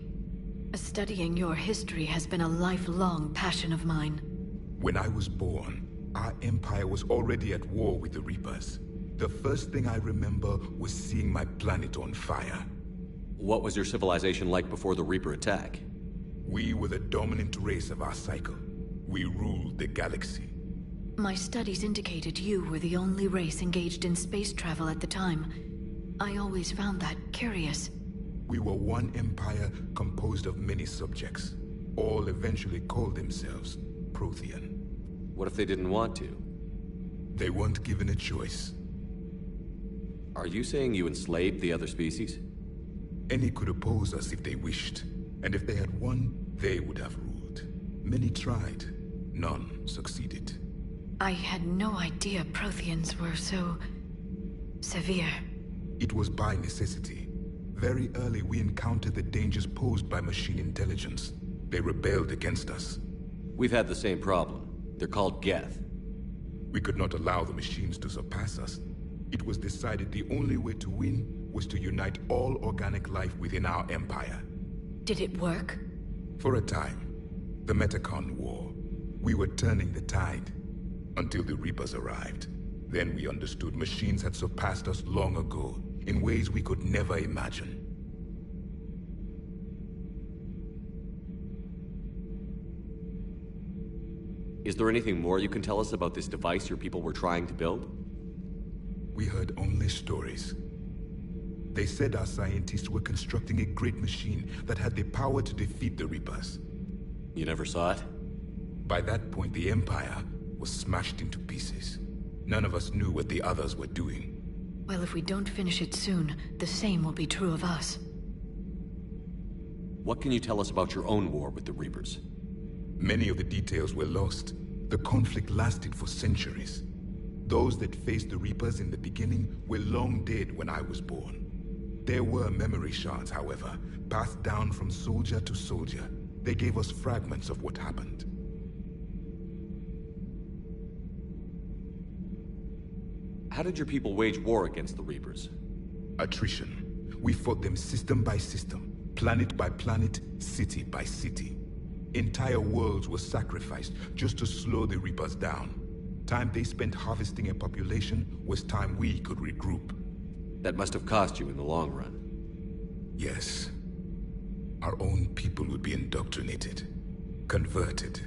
Studying your history has been a lifelong passion of mine. When I was born, our empire was already at war with the Reapers. The first thing I remember was seeing my planet on fire. What was your civilization like before the Reaper attack? We were the dominant race of our cycle. We ruled the galaxy. My studies indicated you were the only race engaged in space travel at the time. I always found that curious. We were one empire composed of many subjects. All eventually called themselves Prothean. What if they didn't want to? They weren't given a choice. Are you saying you enslaved the other species? Any could oppose us if they wished. And if they had won, they would have ruled. Many tried. None succeeded. I had no idea Protheans were so... severe. It was by necessity. Very early we encountered the dangers posed by machine intelligence. They rebelled against us. We've had the same problem. They're called Geth. We could not allow the machines to surpass us. It was decided the only way to win was to unite all organic life within our empire. Did it work? For a time. The Metacon War. We were turning the tide. Until the Reapers arrived. Then we understood machines had surpassed us long ago, in ways we could never imagine. Is there anything more you can tell us about this device your people were trying to build? We heard only stories. They said our scientists were constructing a great machine that had the power to defeat the Reapers. You never saw it? By that point, the Empire was smashed into pieces. None of us knew what the others were doing. Well, if we don't finish it soon, the same will be true of us. What can you tell us about your own war with the Reapers? Many of the details were lost. The conflict lasted for centuries. Those that faced the Reapers in the beginning were long dead when I was born. There were memory shards, however, passed down from soldier to soldier. They gave us fragments of what happened. How did your people wage war against the Reapers? Attrition. We fought them system by system, planet by planet, city by city. Entire worlds were sacrificed just to slow the Reapers down. Time they spent harvesting a population was time we could regroup. That must have cost you in the long run. Yes. Our own people would be indoctrinated, converted,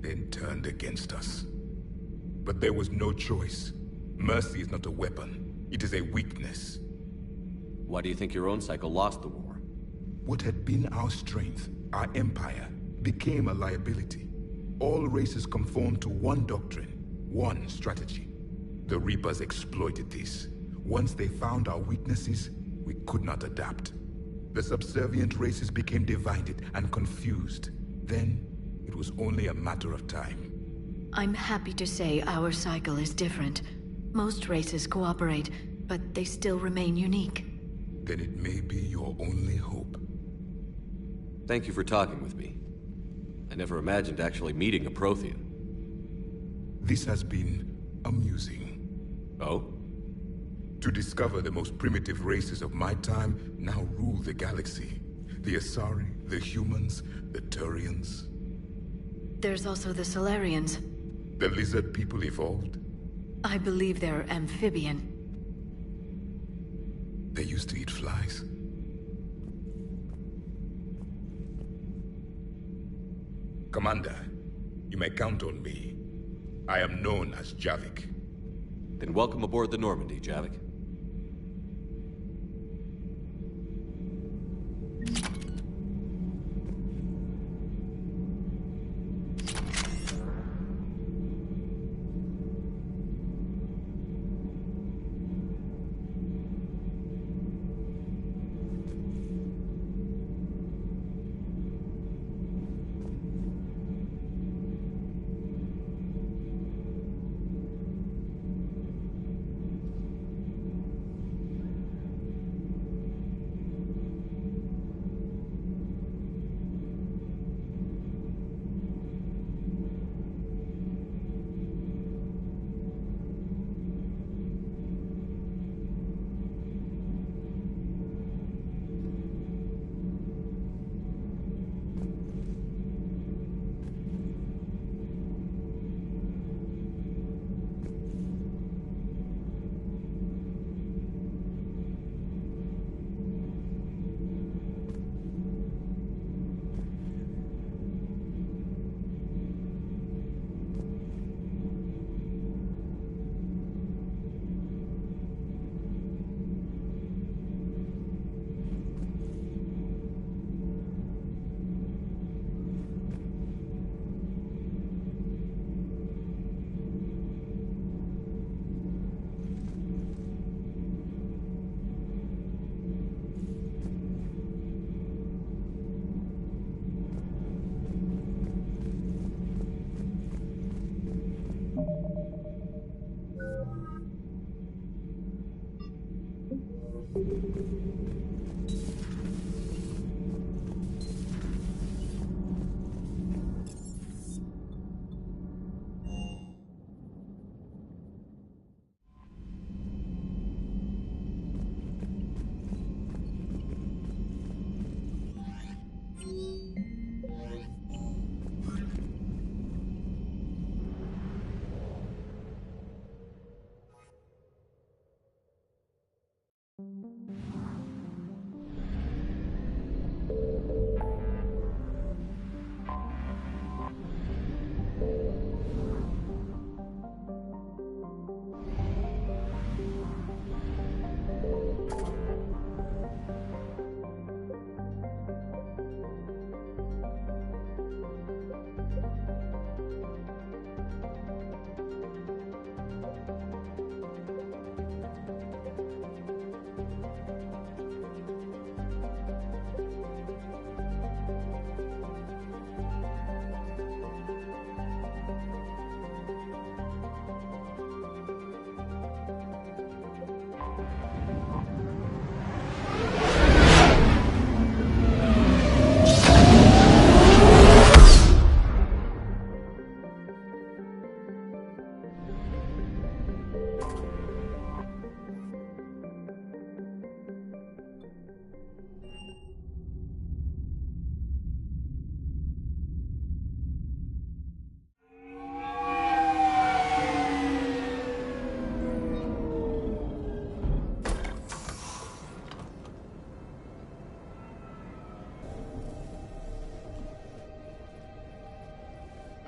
then turned against us. But there was no choice. Mercy is not a weapon. It is a weakness. Why do you think your own cycle lost the war? What had been our strength, our empire, became a liability. All races conformed to one doctrine, one strategy. The Reapers exploited this. Once they found our weaknesses, we could not adapt. The subservient races became divided and confused. Then, it was only a matter of time. I'm happy to say our cycle is different. Most races cooperate, but they still remain unique. Then it may be your only hope. Thank you for talking with me. I never imagined actually meeting a Prothean. This has been amusing. Oh? To discover the most primitive races of my time now rule the galaxy. The Asari, the humans, the Turians. There's also the Solarians. The lizard people evolved? I believe they're amphibian. They used to eat flies. Commander, you may count on me. I am known as Javik. Then welcome aboard the Normandy, Javik.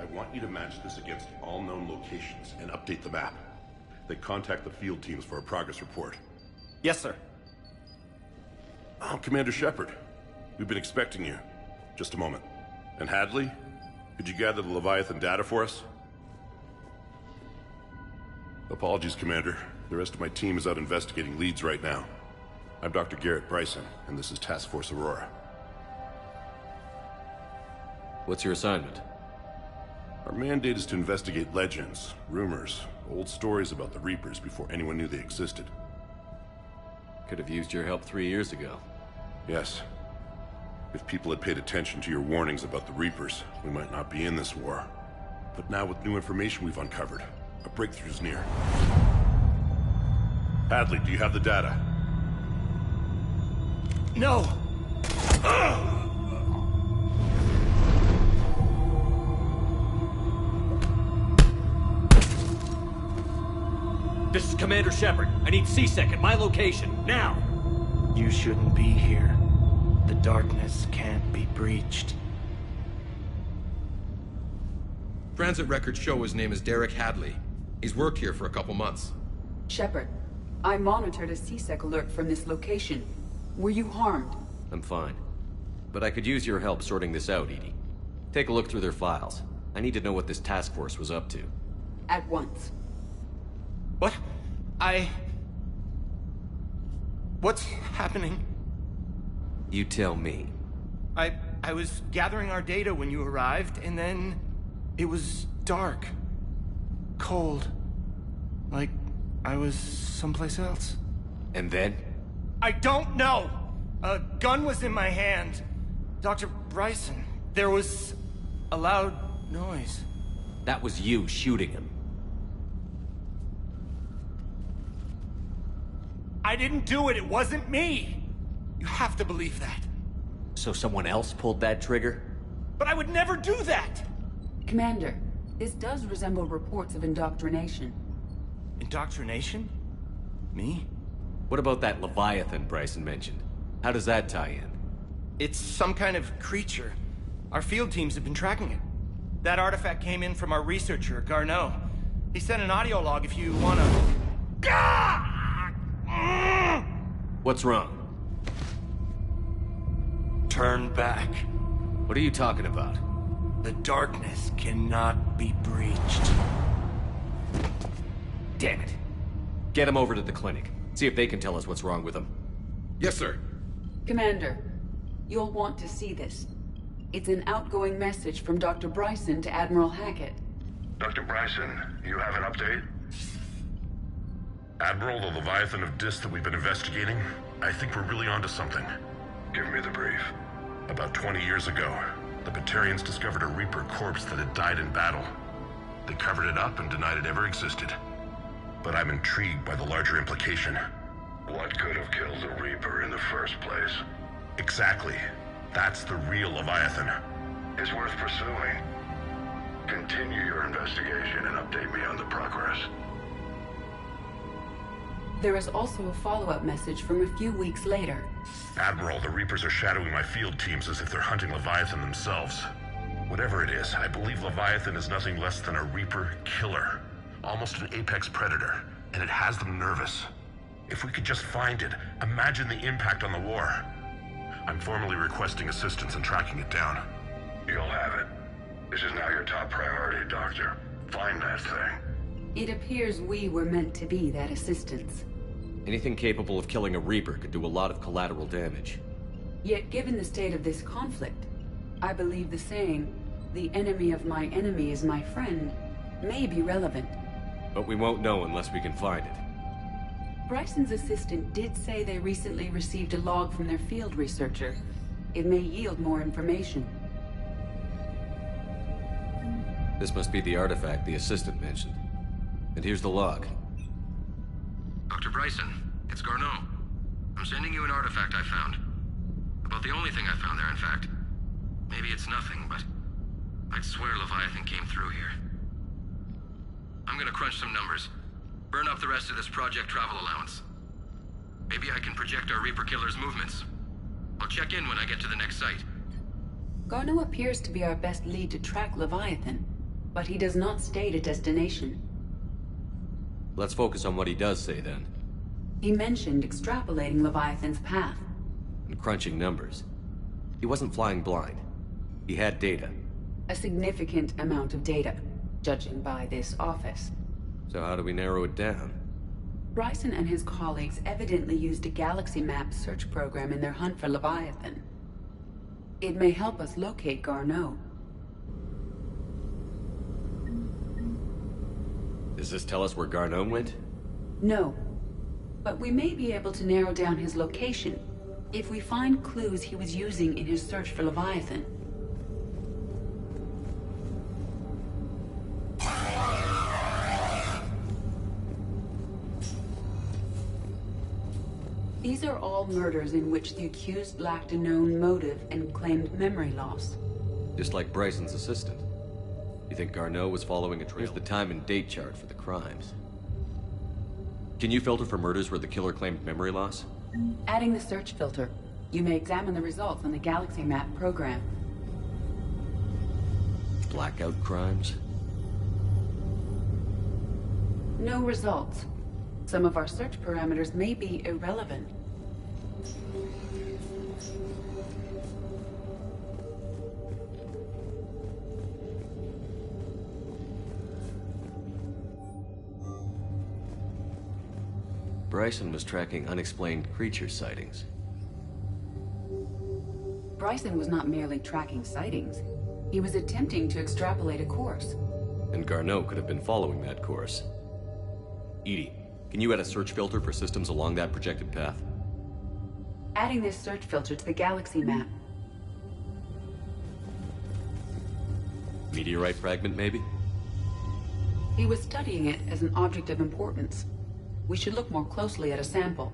I want you to match this against all known locations and update the map. Then contact the field teams for a progress report. Yes, sir. Oh, Commander Shepard. We've been expecting you. Just a moment. And Hadley, could you gather the Leviathan data for us? Apologies, Commander. The rest of my team is out investigating leads right now. I'm Dr. Garrett Bryson, and this is Task Force Aurora. What's your assignment? Our mandate is to investigate legends, rumors, old stories about the Reapers before anyone knew they existed. Could have used your help 3 years ago. Yes. If people had paid attention to your warnings about the Reapers, we might not be in this war. But now with new information we've uncovered, a breakthrough's near. Hadley, do you have the data? No! This is Commander Shepard. I need C-Sec at my location, now! You shouldn't be here. The darkness can't be breached. Transit records show his name is Derek Hadley. He's worked here for a couple months. Shepard, I monitored a CSEC alert from this location. Were you harmed? I'm fine. But I could use your help sorting this out, Edie. Take a look through their files. I need to know what this task force was up to. At once. What? What's happening? You tell me. I was gathering our data when you arrived, and then it was dark. Cold. Like I was someplace else. And then? I don't know! A gun was in my hand. Dr. Bryson, there was a loud noise. That was you shooting him. I didn't do it, it wasn't me! You have to believe that. So someone else pulled that trigger? But I would never do that! Commander, this does resemble reports of indoctrination. Indoctrination? Me? What about that Leviathan Bryson mentioned? How does that tie in? It's some kind of creature. Our field teams have been tracking it. That artifact came in from our researcher, Garneau. He sent an audio log if you wanna... What's wrong? Turn back. What are you talking about? The darkness cannot be breached. Damn it. Get him over to the clinic. See if they can tell us what's wrong with him. Yes, sir. Commander, you'll want to see this. It's an outgoing message from Dr. Bryson to Admiral Hackett. Dr. Bryson, you have an update? Admiral, the Leviathan of Dis that we've been investigating, I think we're really onto something. Give me the brief. About 20 years ago, the Batarians discovered a Reaper corpse that had died in battle. They covered it up and denied it ever existed. But I'm intrigued by the larger implication. What could have killed the Reaper in the first place? Exactly. That's the real Leviathan. It's worth pursuing. Continue your investigation and update me on the progress. There is also a follow-up message from a few weeks later. Admiral, the Reapers are shadowing my field teams as if they're hunting Leviathan themselves. Whatever it is, I believe Leviathan is nothing less than a Reaper killer. Almost an apex predator, and it has them nervous. If we could just find it, imagine the impact on the war. I'm formally requesting assistance in tracking it down. You'll have it. This is now your top priority, Doctor. Find that thing. It appears we were meant to be that assistance. Anything capable of killing a Reaper could do a lot of collateral damage. Yet given the state of this conflict, I believe the saying, "The enemy of my enemy is my friend," may be relevant. But we won't know unless we can find it. Bryson's assistant did say they recently received a log from their field researcher. It may yield more information. This must be the artifact the assistant mentioned. And here's the log. Dr. Bryson, it's Garneau. I'm sending you an artifact I found. About the only thing I found there, in fact. Maybe it's nothing, but I'd swear Leviathan came through here. I'm gonna crunch some numbers. Burn up the rest of this project travel allowance. Maybe I can project our Reaper killer's movements. I'll check in when I get to the next site. Garneau appears to be our best lead to track Leviathan, but he does not state a destination. Let's focus on what he does say, then. He mentioned extrapolating Leviathan's path. And crunching numbers. He wasn't flying blind. He had data. A significant amount of data, judging by this office. So how do we narrow it down? Bryson and his colleagues evidently used a galaxy map search program in their hunt for Leviathan. It may help us locate Garneau. Does this tell us where Garneau went? No. But we may be able to narrow down his location if we find clues he was using in his search for Leviathan. These are all murders in which the accused lacked a known motive and claimed memory loss. Just like Bryson's assistant. You think Garneau was following a trail? Here's the time and date chart for the crimes. Can you filter for murders where the killer claimed memory loss? Adding the search filter, you may examine the results on the galaxy map program. Blackout crimes? No results. Some of our search parameters may be irrelevant. Bryson was tracking unexplained creature sightings. Bryson was not merely tracking sightings. He was attempting to extrapolate a course. And Garneau could have been following that course. EDI, can you add a search filter for systems along that projected path? Adding this search filter to the galaxy map. Meteorite fragment, maybe? He was studying it as an object of importance. We should look more closely at a sample.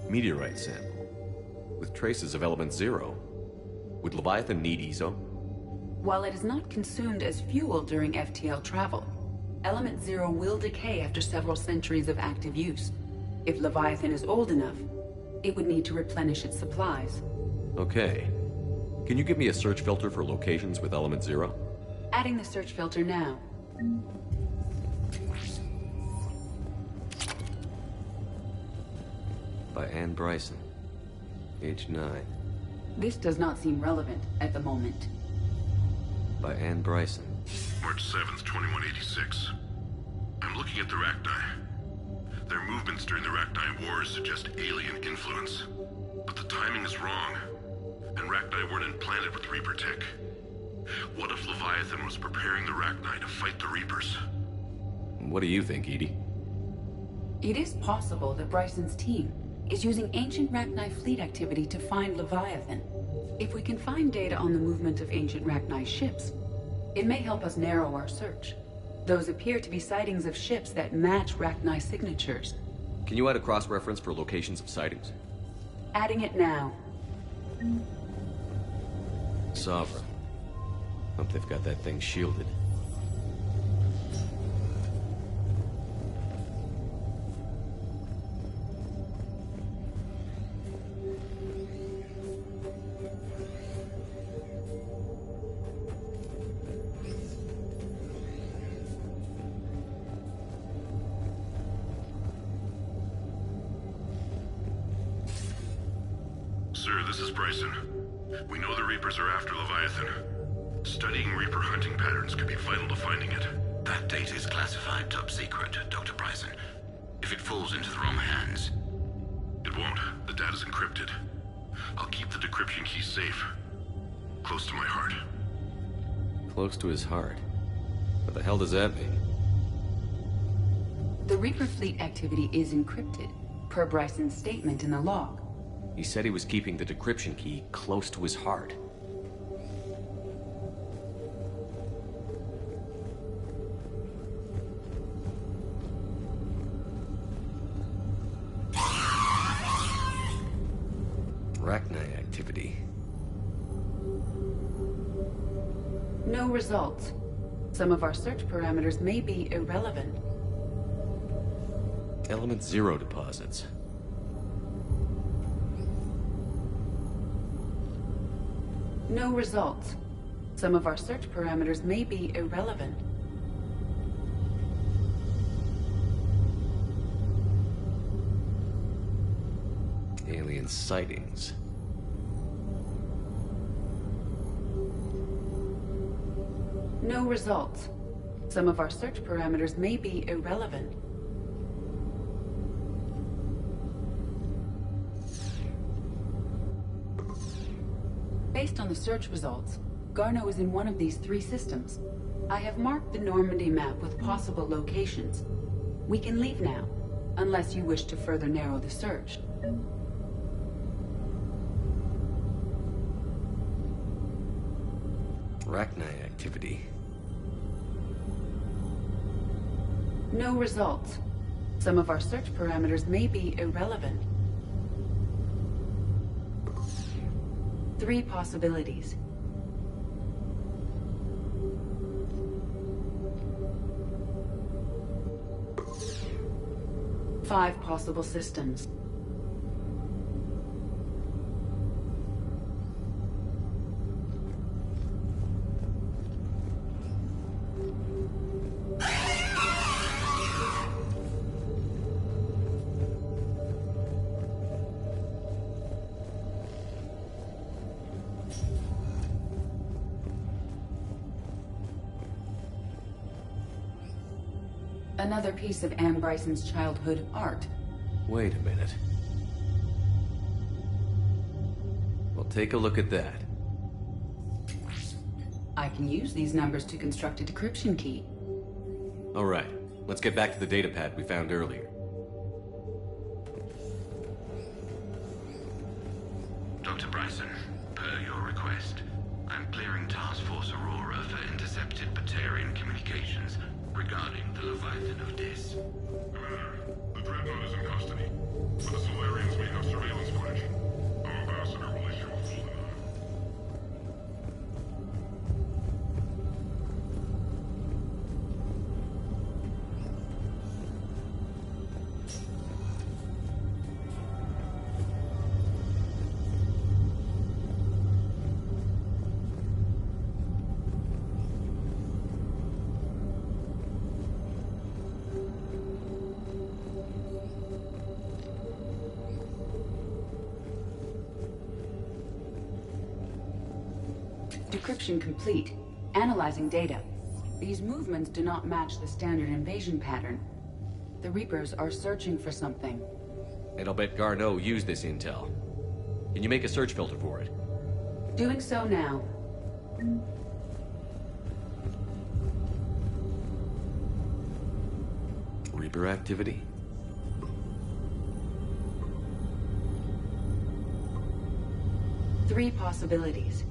Meteorite sample. With traces of element 0. Would Leviathan need ESO? While it is not consumed as fuel during FTL travel, element 0 will decay after several centuries of active use. If Leviathan is old enough, it would need to replenish its supplies. Okay. Can you give me a search filter for locations with element 0? Adding the search filter now. By Anne Bryson. Age 9. This does not seem relevant at the moment. By Anne Bryson. March 7th, 2186. I'm looking at the Rachni. Their movements during the Rachni Wars suggest alien influence. But the timing is wrong. And Rachni weren't implanted with Reaper tech. What if Leviathan was preparing the Rachni to fight the Reapers? What do you think, EDI? It is possible that Bryson's team is using ancient Rachni fleet activity to find Leviathan. If we can find data on the movement of ancient Rachni ships, it may help us narrow our search. Those appear to be sightings of ships that match Rachni signatures. Can you add a cross-reference for locations of sightings? Adding it now. Sovereign. Hope they've got that thing shielded. Sir, this is Bryson. We know the Reapers are after Leviathan. Studying Reaper hunting patterns could be vital to finding it. That data is classified top secret, Dr. Bryson. If it falls into the wrong hands... It won't. The data's encrypted. I'll keep the decryption key safe. Close to my heart. Close to his heart? What the hell does that mean? The Reaper fleet activity is encrypted, per Bryson's statement in the log. He said he was keeping the decryption key close to his heart. Rachni activity. No results. Some of our search parameters may be irrelevant. Element 0 deposits. No results. Some of our search parameters may be irrelevant. Alien sightings. No results. Some of our search parameters may be irrelevant. Based on the search results, Garneau is in one of these 3 systems. I have marked the Normandy map with possible locations. We can leave now, unless you wish to further narrow the search. Rachni activity. No results. Some of our search parameters may be irrelevant. 3 possibilities. Five possible systems. Another piece of Anne Bryson's childhood art. Wait a minute. Well, take a look at that. I can use these numbers to construct a decryption key. All right, let's get back to the data pad we found earlier. Dr. Bryson, per your request, I'm clearing Task Force Aurora for intercepted Batarian communications regarding the Leviathan of Dis. Commander, the Dreadnought is in custody, but the Solarians may have surveillance footage. Our ambassador will issue a full denial. Decryption complete. Analyzing data. These movements do not match the standard invasion pattern. The Reapers are searching for something. And I'll bet Garneau used this intel. Can you make a search filter for it? Doing so now. Reaper activity? Three possibilities.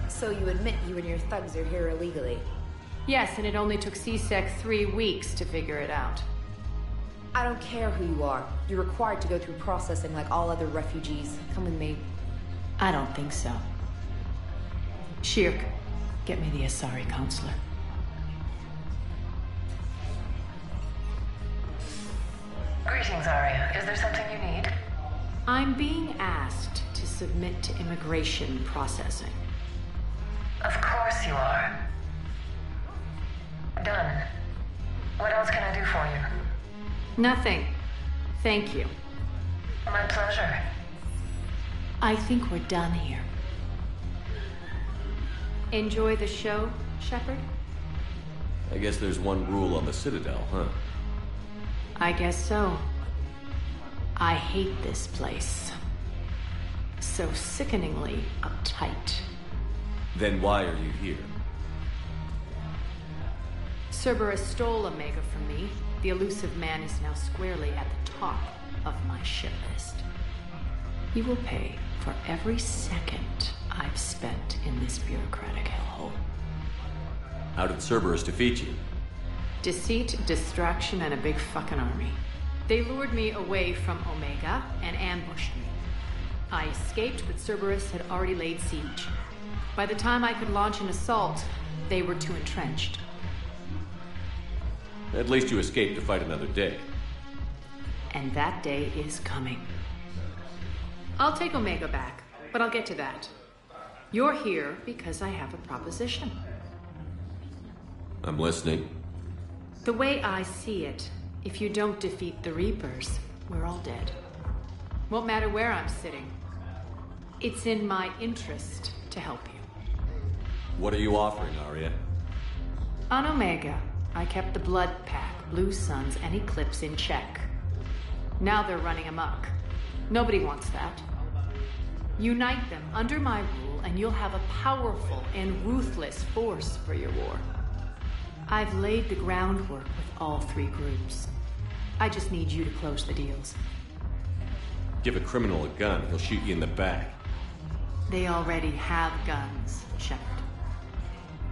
So you admit you and your thugs are here illegally? Yes, and it only took C-Sec 3 weeks to figure it out. I don't care who you are. You're required to go through processing like all other refugees. Come with me. I don't think so. Shirk, get me the Asari counselor. Greetings, Arya. Is there something you need? I'm being asked to submit to immigration processing. Of course you are. Done. What else can I do for you? Nothing. Thank you. My pleasure. I think we're done here. Enjoy the show, Shepard? I guess there's one rule on the Citadel, huh? I guess so. I hate this place. So sickeningly uptight. Then why are you here? Cerberus stole Omega from me. The elusive man is now squarely at the top of my shit list. He will pay for every second I've spent in this bureaucratic hellhole. How did Cerberus defeat you? Deceit, distraction, and a big fucking army. They lured me away from Omega and ambushed me. I escaped, but Cerberus had already laid siege. By the time I could launch an assault, they were too entrenched. At least you escaped to fight another day. And that day is coming. I'll take Omega back, but I'll get to that. You're here because I have a proposition. I'm listening. The way I see it, if you don't defeat the Reapers, we're all dead. Won't matter where I'm sitting. It's in my interest to help you. What are you offering, Arya? On Omega, I kept the Blood Pack, Blue Suns, and Eclipse in check. Now they're running amok. Nobody wants that. Unite them under my rule, and you'll have a powerful and ruthless force for your war. I've laid the groundwork with all three groups. I just need you to close the deals. Give a criminal a gun, he'll shoot you in the back. They already have guns, Shepard.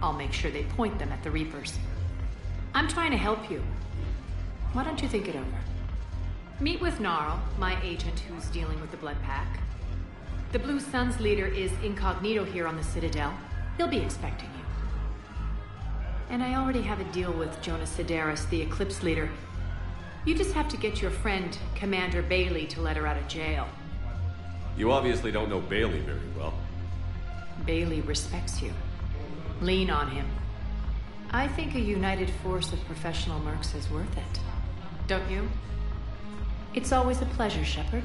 I'll make sure they point them at the Reapers. I'm trying to help you. Why don't you think it over? Meet with Gnarl, my agent who's dealing with the Blood Pack. The Blue Suns leader is incognito here on the Citadel. He'll be expecting you. And I already have a deal with Jonas Sidaris, the Eclipse leader. You just have to get your friend, Commander Bailey, to let her out of jail. You obviously don't know Bailey very well. Bailey respects you. Lean on him. I think a united force of professional mercs is worth it. Don't you? It's always a pleasure, Shepard.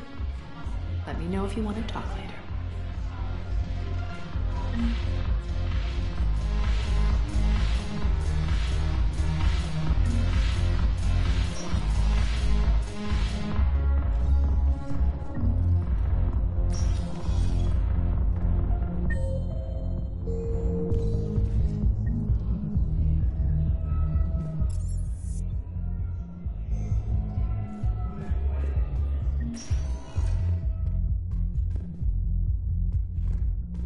Let me know if you want to talk later.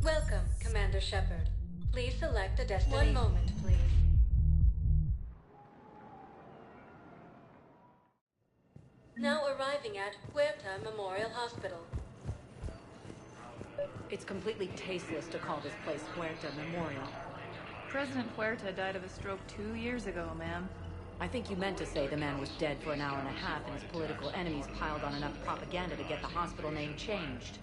Welcome, Commander Shepard. Please select a destination. One moment, please. Now arriving at Huerta Memorial Hospital. It's completely tasteless to call this place Huerta Memorial. President Huerta died of a stroke 2 years ago, ma'am. I think you meant to say the man was dead for an hour and a half and his political enemies piled on enough propaganda to get the hospital name changed.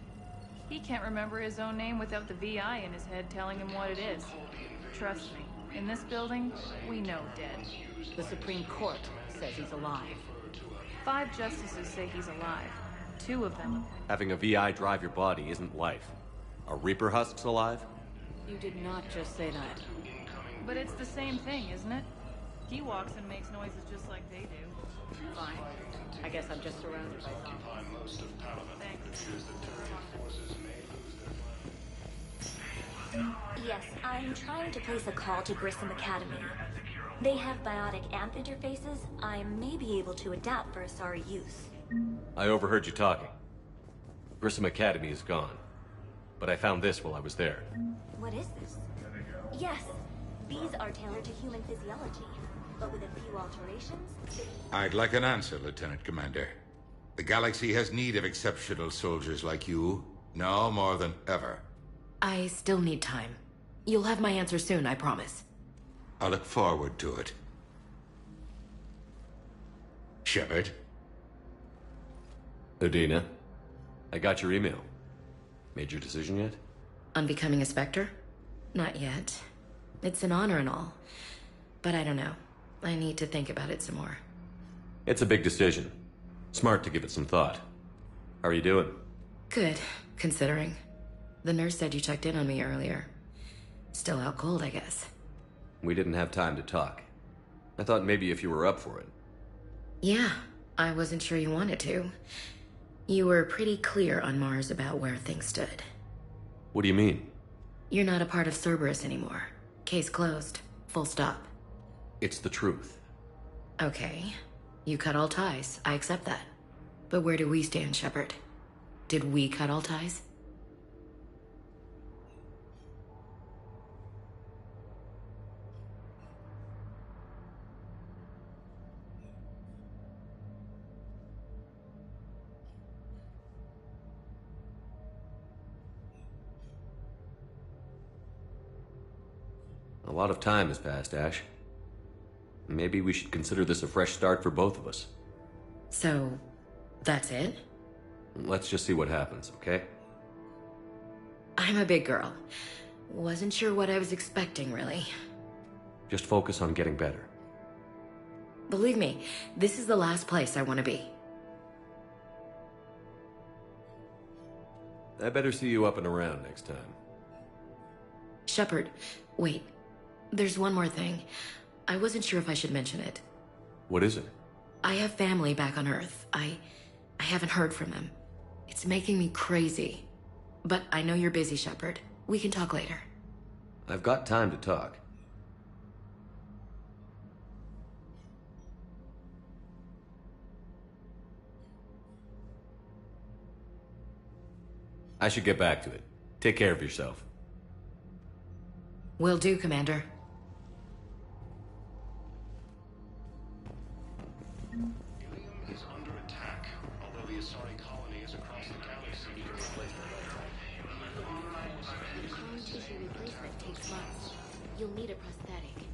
He can't remember his own name without the VI in his head telling him what it is. Trust me, in this building, we know dead. The Supreme Court says he's alive. 5 justices say he's alive. 2 of them. Having a VI drive your body isn't life. Are Reaper husks alive? You did not just say that. But it's the same thing, isn't it? He walks and makes noises just like they do. Fine. I guess I'm just surrounded by zombies. Thanks. Yes, I'm trying to place a call to Grissom Academy. They have biotic amp interfaces I may be able to adapt for Asari use. I overheard you talking. Grissom Academy is gone. But I found this while I was there. What is this? Yes, these are tailored to human physiology, but with a few alterations. I'd like an answer, Lieutenant Commander. The galaxy has need of exceptional soldiers like you, now more than ever. I still need time. You'll have my answer soon, I promise. I look forward to it. Shepard? Udina, I got your email. Made your decision yet? On becoming a Spectre? Not yet. It's an honor and all. But I don't know. I need to think about it some more. It's a big decision. Smart to give it some thought. How are you doing? Good, considering. The nurse said you checked in on me earlier. Still out cold, I guess. We didn't have time to talk. I thought maybe if you were up for it. Yeah, I wasn't sure you wanted to. You were pretty clear on Mars about where things stood. What do you mean? You're not a part of Cerberus anymore. Case closed. Full stop. It's the truth. Okay. You cut all ties. I accept that. But where do we stand, Shepard? Did we cut all ties? A lot of time has passed, Ash. Maybe we should consider this a fresh start for both of us. So, that's it? Let's just see what happens, okay? I'm a big girl. Wasn't sure what I was expecting, really. Just focus on getting better. Believe me, this is the last place I want to be. I better see you up and around next time. Shepard, wait. There's one more thing. I wasn't sure if I should mention it. What is it? I have family back on Earth. I haven't heard from them. It's making me crazy. But I know you're busy, Shepard. We can talk later. I've got time to talk. I should get back to it. Take care of yourself. Will do, Commander. Is under attack, although the Asari colony is across the galaxy. Chrome tissue replacement takes months. You'll need a prosthetic.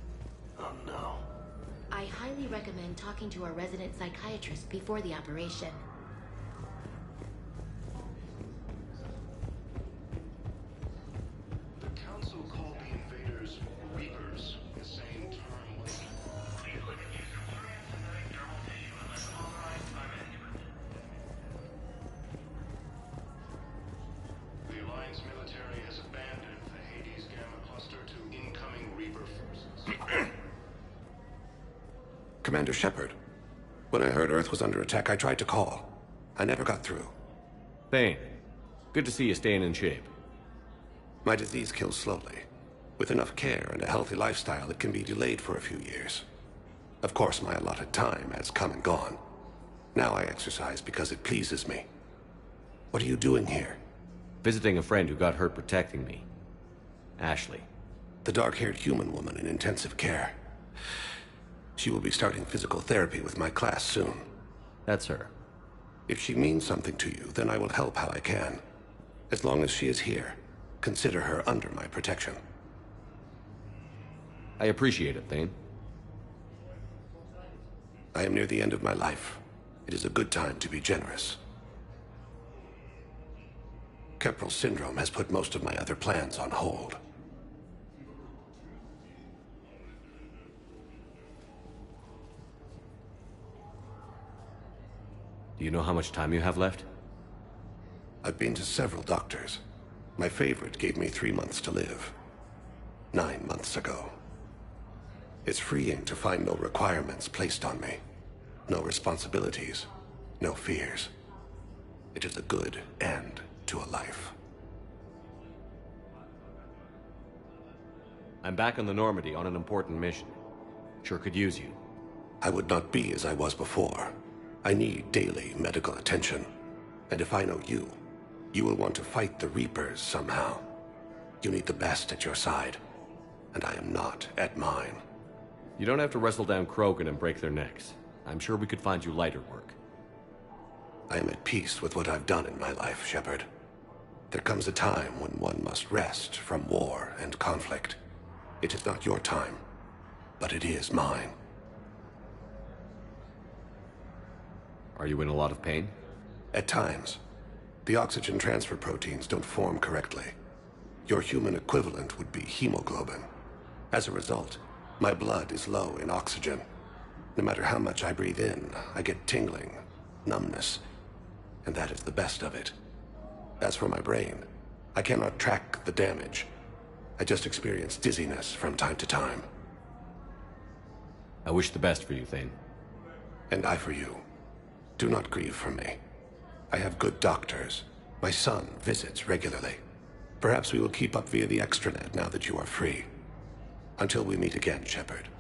Oh no. I highly recommend talking to our resident psychiatrist before the operation. The Council called the invaders Reapers. The same term was... The Alliance military has abandoned the Hades Gamma cluster to incoming Reaper forces. Commander Shepard. When I heard Earth was under attack, I tried to call. I never got through. Thane, good to see you staying in shape. My disease kills slowly. With enough care and a healthy lifestyle, it can be delayed for a few years. Of course, my allotted time has come and gone. Now I exercise because it pleases me. What are you doing here? Visiting a friend who got hurt protecting me. Ashley. The dark-haired human woman in intensive care. She will be starting physical therapy with my class soon. That's her. If she means something to you, then I will help how I can. As long as she is here, consider her under my protection. I appreciate it, Thane. I am near the end of my life. It is a good time to be generous. Keprel syndrome has put most of my other plans on hold. Do you know how much time you have left? I've been to several doctors. My favorite gave me 3 months to live. 9 months ago. It's freeing to find no requirements placed on me. No responsibilities. No fears. It is a good end to a life. I'm back on the Normandy on an important mission. Sure could use you. I would not be as I was before. I need daily medical attention. And if I know you, you will want to fight the Reapers somehow. You need the best at your side. And I am not at mine. You don't have to wrestle down Krogan and break their necks. I'm sure we could find you lighter work. I am at peace with what I've done in my life, Shepard. There comes a time when one must rest from war and conflict. It is not your time, but it is mine. Are you in a lot of pain? At times, the oxygen transfer proteins don't form correctly. Your human equivalent would be hemoglobin. As a result, my blood is low in oxygen. No matter how much I breathe in, I get tingling, numbness, and that is the best of it. As for my brain, I cannot track the damage. I just experience dizziness from time to time. I wish the best for you, Thane. And I for you. Do not grieve for me. I have good doctors. My son visits regularly. Perhaps we will keep up via the extranet now that you are free. Until we meet again, Shepard.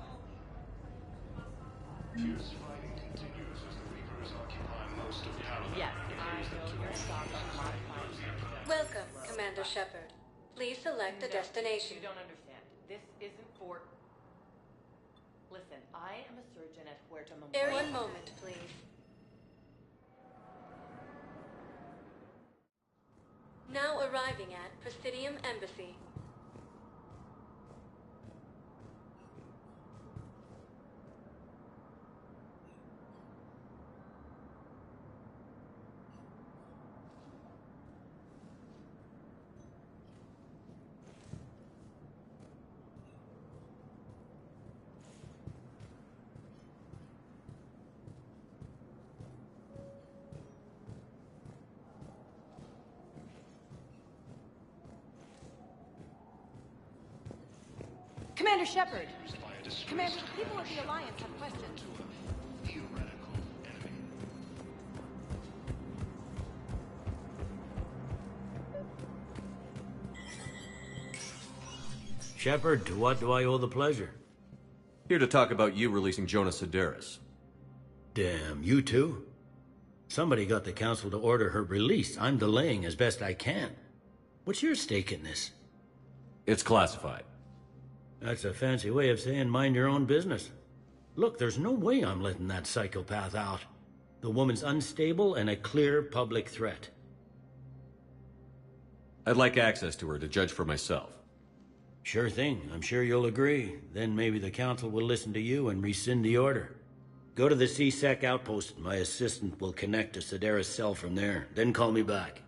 Yes, I know your thoughts on modifying. Welcome, Commander Shepard. Please select a destination. You don't understand. This isn't for... Listen, I am a surgeon at Huerta Memorial. One moment, please. Now arriving at Presidium Embassy. Commander Shepard! Commander, the people of the Alliance have questions. Shepard, to what do I owe the pleasure? Here to talk about you releasing Jonas Sedaris. Damn, you too? Somebody got the Council to order her release. I'm delaying as best I can. What's your stake in this? It's classified. That's a fancy way of saying mind your own business. Look, there's no way I'm letting that psychopath out. The woman's unstable and a clear public threat. I'd like access to her to judge for myself. Sure thing. I'm sure you'll agree. Then maybe the Council will listen to you and rescind the order. Go to the C-Sec outpost. My assistant will connect to Sedaris' cell from there. Then call me back.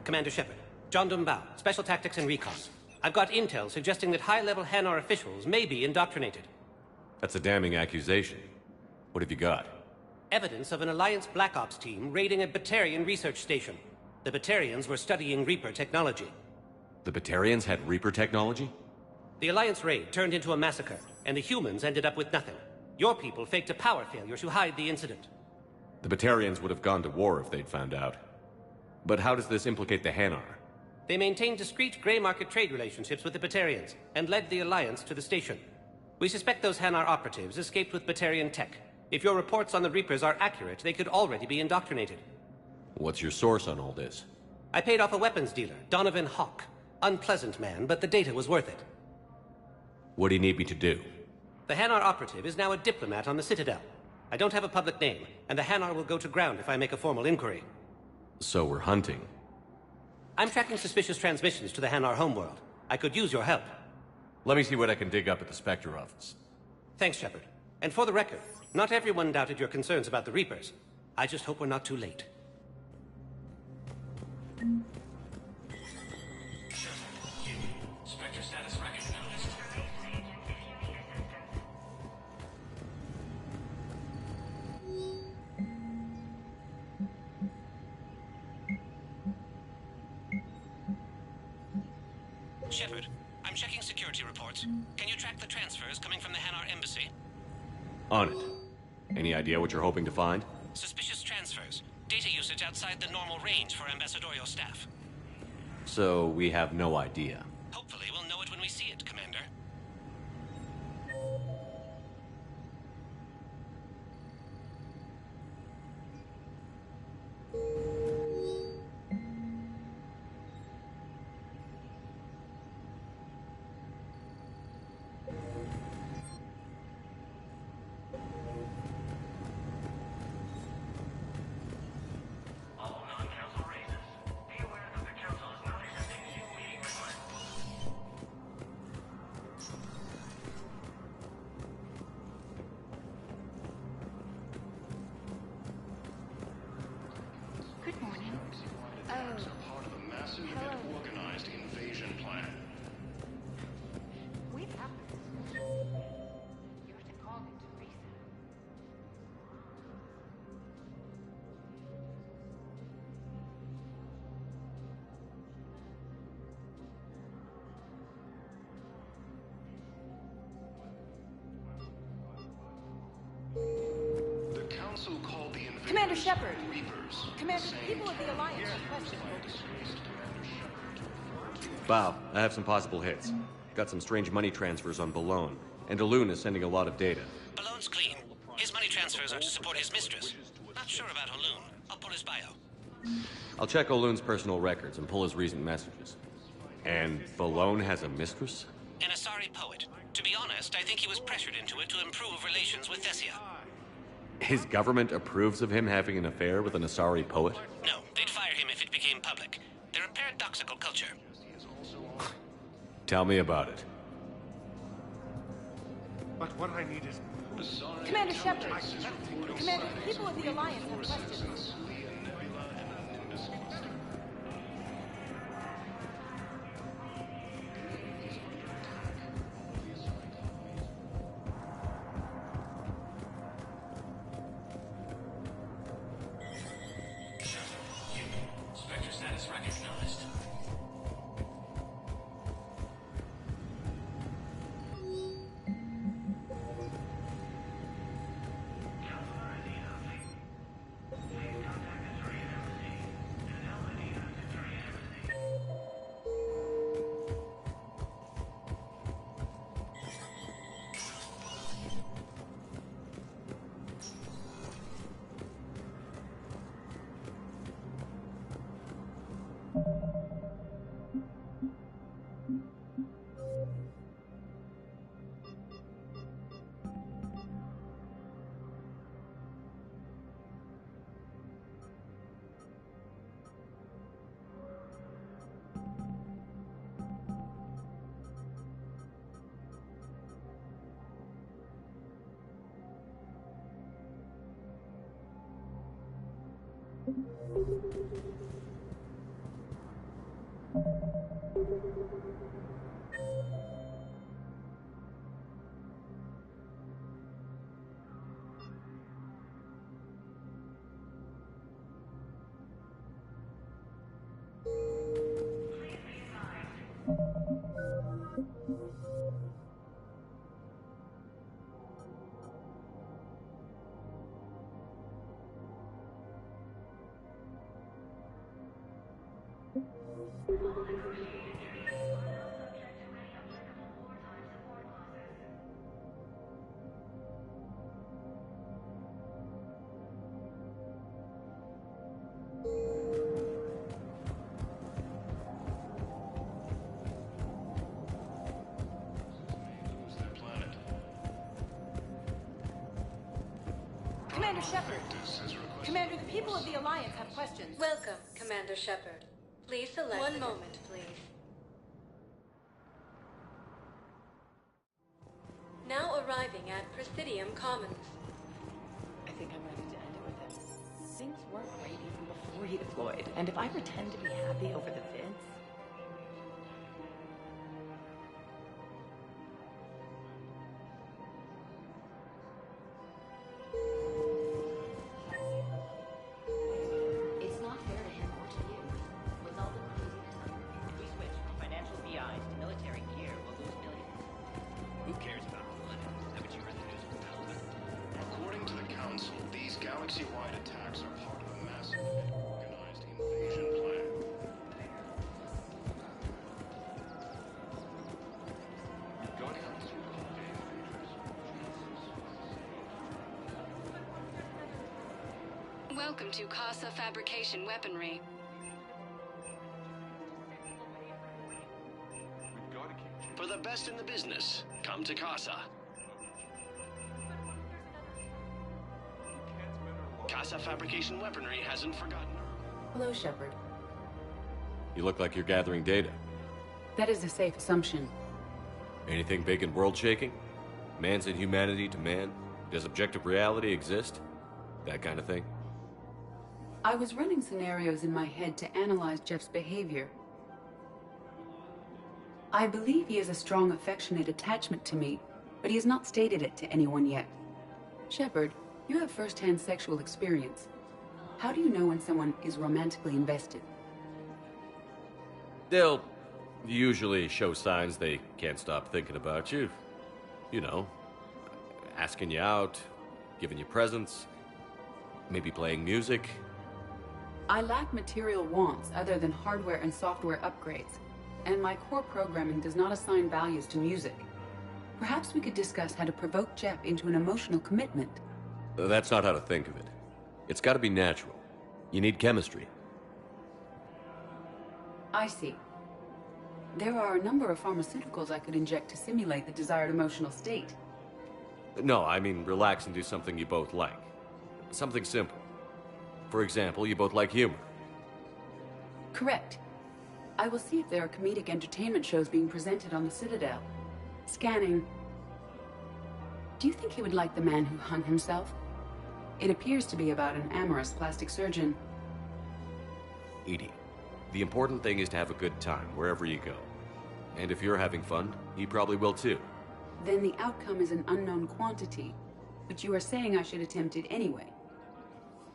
Commander Shepard, John Dumbao, Special Tactics and Recon. I've got intel suggesting that high-level Hanar officials may be indoctrinated. That's a damning accusation. What have you got? Evidence of an Alliance Black Ops team raiding a Batarian research station. The Batarians were studying Reaper technology. The Batarians had Reaper technology? The Alliance raid turned into a massacre, and the humans ended up with nothing. Your people faked a power failure to hide the incident. The Batarians would have gone to war if they'd found out. But how does this implicate the Hanar? They maintained discreet gray market trade relationships with the Batarians, and led the Alliance to the station. We suspect those Hanar operatives escaped with Batarian tech. If your reports on the Reapers are accurate, they could already be indoctrinated. What's your source on all this? I paid off a weapons dealer, Donovan Hawk. Unpleasant man, but the data was worth it. What do you need me to do? The Hanar operative is now a diplomat on the Citadel. I don't have a public name, and the Hanar will go to ground if I make a formal inquiry. So we're hunting. I'm tracking suspicious transmissions to the Hanar homeworld. I could use your help. Let me see what I can dig up at the Spectre office. Thanks, Shepard. And for the record, not everyone doubted your concerns about the Reapers. I just hope we're not too late. Spectre status recognized. Shepard, I'm checking security reports. Can you track the transfers coming from the Hanar embassy? On it. Any idea what you're hoping to find? Suspicious transfers. Data usage outside the normal range for ambassadorial staff. So we have no idea. Hopefully we'll know it when we see it, Commander. Commander Shepard! Commander, people of the Alliance have questions. Bow, I have some possible hits. Got some strange money transfers on Balone, and Alun is sending a lot of data. Balone's clean. His money transfers are to support his mistress. Not sure about Alun. I'll pull his bio. I'll check Olun's personal records and pull his recent messages. And Balone has a mistress? An Asari poet. To be honest, I think he was pressured into it to improve relations with Thessia. His government approves of him having an affair with an Asari poet? No, they'd fire him if it became public. They're a paradoxical culture. Tell me about it. But what I need is... Commander Shepard! Commander, people of the Alliance have questions. Spectre status recognized. Commander Shepard! Commander, the people of the Alliance have questions. Welcome, Commander Shepard. Please select... One moment, please. Now arriving at Presidium Commons. I think I'm ready to end it with him. Things weren't great even before he deployed, and if I pretend to be happy over the vids... It's not fair to him or to you. With all the craziness, If we switch from financial VIs to military gear, we'll lose millions. Who cares about the money? Is that what you read the news about? According to the Council, these galaxy-wide attacks are part of a massive and organized invasion plan. Welcome to Casa Fabrication Weaponry. For the best in the business, come to Casa. Casa Fabrication Weaponry hasn't forgotten. Hello, Shepard. You look like you're gathering data. That is a safe assumption. Anything big and world-shaking? Man's inhumanity to man? Does objective reality exist? That kind of thing? I was running scenarios in my head to analyze Jeff's behavior. I believe he has a strong affectionate attachment to me, but he has not stated it to anyone yet. Shepard, you have first-hand sexual experience. How do you know when someone is romantically invested? They'll usually show signs they can't stop thinking about you. You know, asking you out, giving you presents. Maybe playing music? I lack material wants other than hardware and software upgrades, and my core programming does not assign values to music. Perhaps we could discuss how to provoke Jep into an emotional commitment. That's not how to think of it. It's gotta be natural. You need chemistry. I see. There are a number of pharmaceuticals I could inject to simulate the desired emotional state. No, I mean relax and do something you both like. Something simple. For example, you both like humor. Correct. I will see if there are comedic entertainment shows being presented on the Citadel. Scanning. Do you think he would like The Man Who Hung Himself? It appears to be about an amorous plastic surgeon. Edie, the important thing is to have a good time wherever you go. And if you're having fun, he probably will too. Then the outcome is an unknown quantity. But you are saying I should attempt it anyway.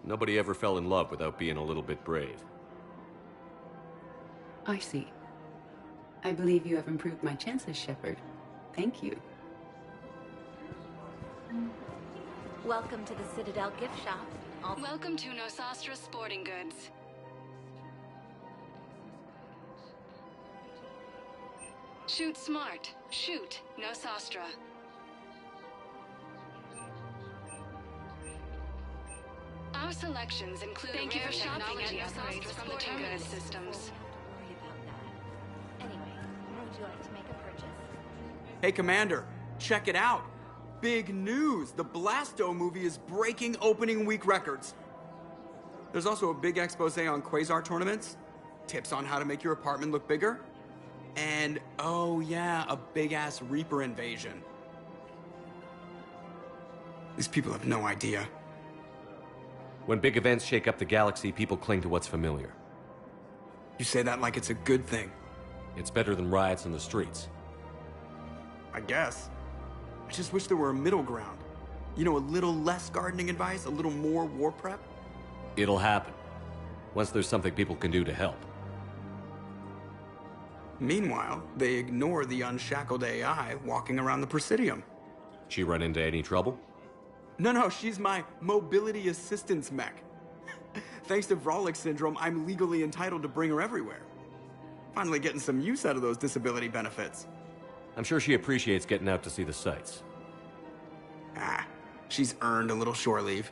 Nobody ever fell in love without being a little bit brave. I see. I believe you have improved my chances, Shepard. Thank you. Welcome to the Citadel gift shop. Welcome to Nosastra Sporting Goods. Shoot smart. Shoot Nosastra. Our selections include Thank you for shopping technology at upgrades Nosastra from the Sporting terminus Goods. systems. Don't worry about that. Anyway, would you like to make a purchase? Hey, Commander, check it out. Big news! The Blasto movie is breaking opening week records. There's also a big expose on quasar tournaments, tips on how to make your apartment look bigger, and, oh yeah, a big-ass Reaper invasion. These people have no idea. When big events shake up the galaxy, people cling to what's familiar. You say that like it's a good thing. It's better than riots in the streets. I guess. I just wish there were a middle ground. You know, a little less gardening advice, a little more war prep. It'll happen. Once there's something people can do to help. Meanwhile, they ignore the unshackled AI walking around the Presidium. She run into any trouble? No, she's my mobility assistance mech. Thanks to Vrolic syndrome, I'm legally entitled to bring her everywhere. Finally getting some use out of those disability benefits. I'm sure she appreciates getting out to see the sights. She's earned a little shore leave.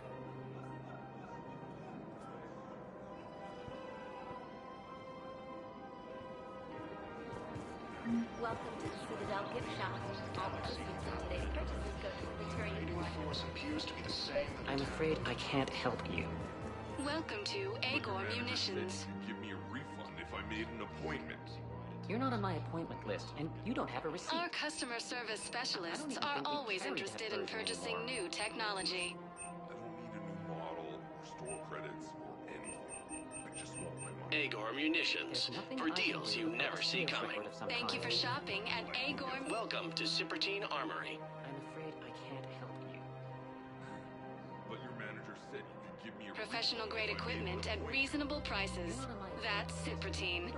Welcome to the Citadel gift shop. All proceeds from today's purchases go to the Batarian War. I'm afraid I can't help you. Welcome to Agor Munitions. Give me a refund if I made an appointment. You're not on my appointment list, and you don't have a receipt. Our customer service specialists are always interested in purchasing new technology. I don't need a new model, or store credits, or anything. I just want my money. Agor Munitions. For deals you never see coming. Thank you for shopping at Agor. Welcome to Cypertine Armory. I'm afraid I can't help you. But your manager said you could give me a Professional grade equipment at reasonable prices. That's Cypertine.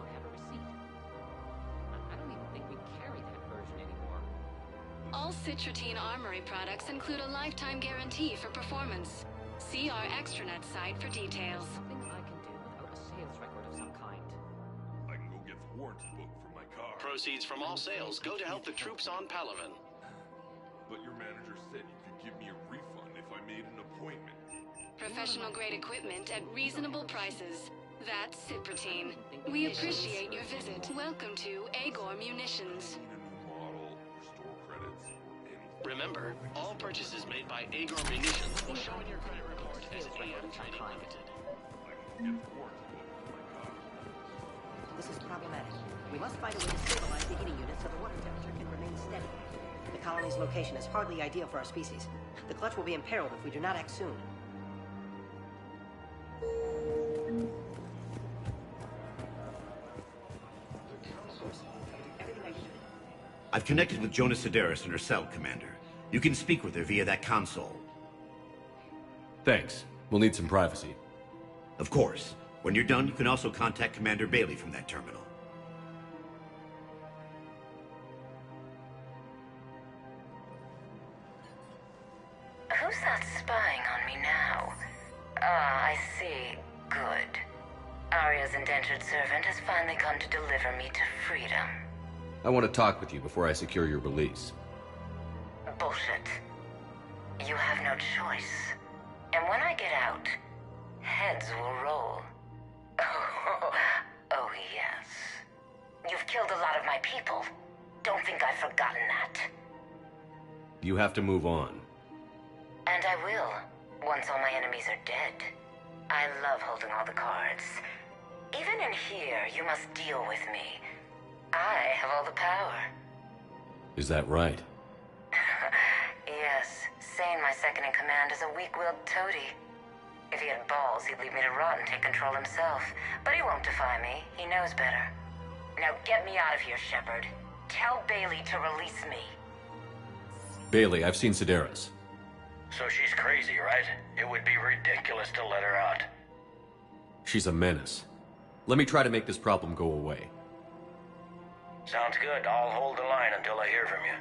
All Citratine Armory products include a lifetime guarantee for performance. See our extranet site for details. Something I can do without a sales record of some kind. I can go get the warrants book for my car. Proceeds from all sales go to help the troops on Palaven. But your manager said you could give me a refund if I made an appointment. Professional grade equipment at reasonable prices. That's Cypertine. We appreciate your visit. Welcome to Agor Munitions. Remember, all purchases made by Agor Munitions will show in your credit report as AM Trading Limited. This is problematic. We must find a way to stabilize the heating unit so the water temperature can remain steady. The colony's location is hardly ideal for our species. The clutch will be imperiled if we do not act soon. I've connected with Jonas Sedaris in her cell, Commander. You can speak with her via that console. Thanks. We'll need some privacy. Of course. When you're done, you can also contact Commander Bailey from that terminal. Who's that spying on me now? Ah, I see. Good. Arya's indentured servant has finally come to deliver me to freedom. I want to talk with you before I secure your release. Bullshit. You have no choice. And when I get out, heads will roll. Oh, yes. You've killed a lot of my people. Don't think I've forgotten that. You have to move on. And I will, once all my enemies are dead. I love holding all the cards. Even in here, you must deal with me. I have all the power. Is that right? Yes, Sane, my second-in-command, is a weak-willed toady. If he had balls, he'd leave me to rot and take control himself. But he won't defy me. He knows better. Now get me out of here, Shepard. Tell Bailey to release me. Bailey, I've seen Sedaris. So she's crazy, right? It would be ridiculous to let her out. She's a menace. Let me try to make this problem go away. Sounds good. I'll hold the line until I hear from you.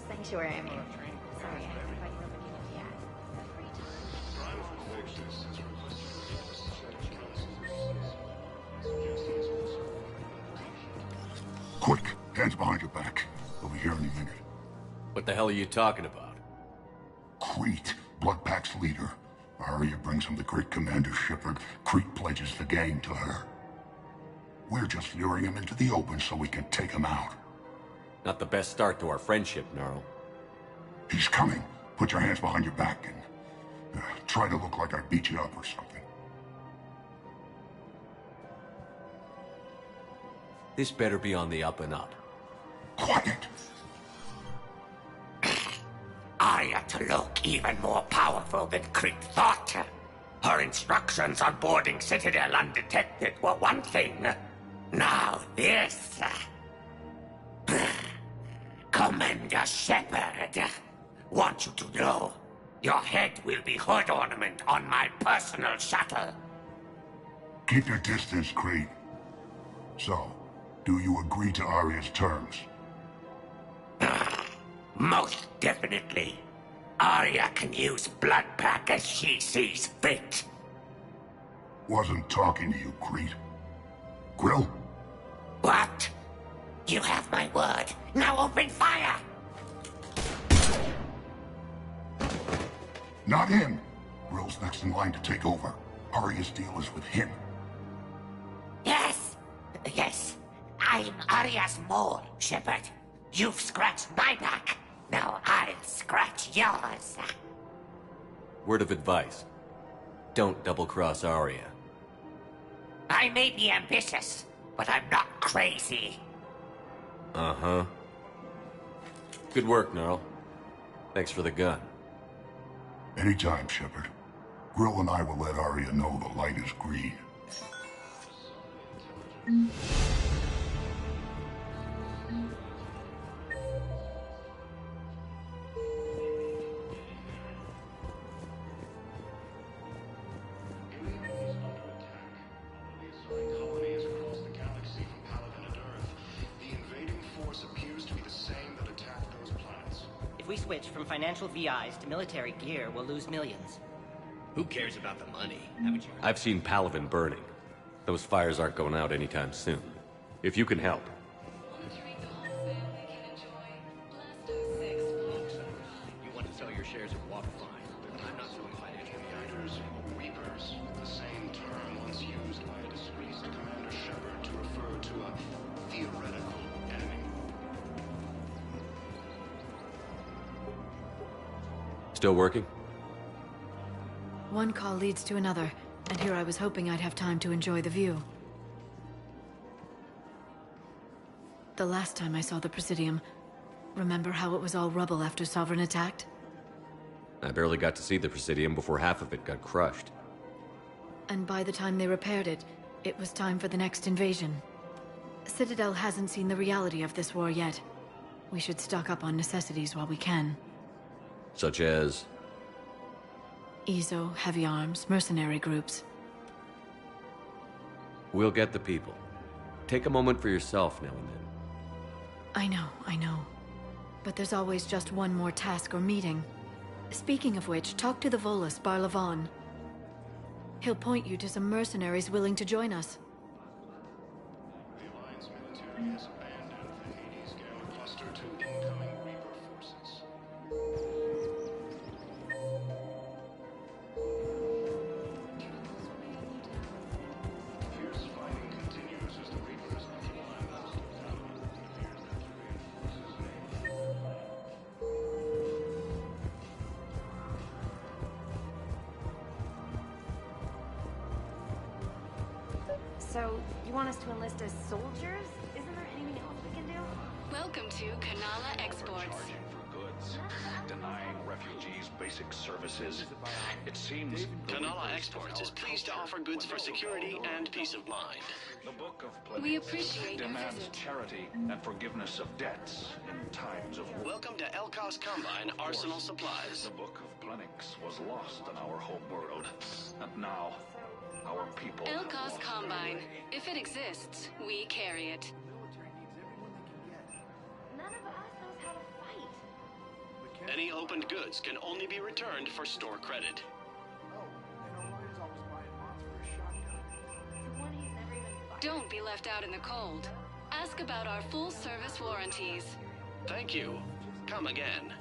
Sanctuary, I mean. Sorry, I haven't quite opened it yet. Quick, hands behind your back. We'll be here any minute. What the hell are you talking about? Crete, Bloodpack's leader. Arya brings him the great Commander Shepard. Crete pledges the gang to her. We're just luring him into the open so we can take him out. Not the best start to our friendship, Gnarl. He's coming. Put your hands behind your back and try to look like I beat you up or something. This better be on the up and up. Quiet! Arya to look even more powerful than Crete thought. Her instructions on boarding Citadel undetected were one thing. Now this... Commander Shepard, want you to know, your head will be hood ornament on my personal shuttle. Keep your distance, Crete. So, do you agree to Arya's terms? Most definitely. Arya can use Bloodpack as she sees fit. Wasn't talking to you, Crete. Grill? What? You have my word. Now open fire! Not him. Grill's next in line to take over. Arya's deal is with him. Yes. Yes. I'm Arya's mole, Shepard. You've scratched my back. Now I'll scratch yours. Word of advice. Don't double-cross Arya. I may be ambitious, but I'm not crazy. Uh-huh. Good work, Gnarl. Thanks for the gun. Anytime, Shepard. Grill and I will let Arya know the light is green. If we switch from financial VIs to military gear, we'll lose millions. Who cares about the money? Haven't you? I've seen Palaven burning. Those fires aren't going out anytime soon. If you can help. You want to sell your shares of Water Fine. I'm not selling financial VIs. Reapers. The same term once used by a disgraced Commander Shepard to refer to a theoretical enemy. Still working? One call leads to another, and here I was hoping I'd have time to enjoy the view. The last time I saw the Presidium, remember how it was all rubble after Sovereign attacked? I barely got to see the Presidium before half of it got crushed. And by the time they repaired it, it was time for the next invasion. Citadel hasn't seen the reality of this war yet. We should stock up on necessities while we can. Such as? EZO, heavy arms, mercenary groups. We'll get the people. Take a moment for yourself now and then. I know. But there's always just one more task or meeting. Speaking of which, talk to the Volus, Barlavan. He'll point you to some mercenaries willing to join us. The Alliance military has abandoned the Hades Gamma cluster to incoming Reaper forces. Fierce fighting continues as the Reapers occupy most of Gamma. It appears that the reinforces So, you want us to enlist as soldiers? Isn't there anything else we can do? Welcome to Kanala Exports. Charging for goods, denying refugees basic services. It seems Kanala Exports is pleased to offer goods for security and peace of mind. the Book of Plenty We appreciate your demands visit. charity and forgiveness of debts in times of war. Welcome to Elkos Combine Arsenal Supplies. The Book of Plenix was lost in our home world, and now our people have Elkos lost Combine. their way. If it exists, we carry it. None of us knows how to fight. Any opened goods can only be returned for store credit. Don't be left out in the cold. Ask about our full-service warranties. Thank you. Come again.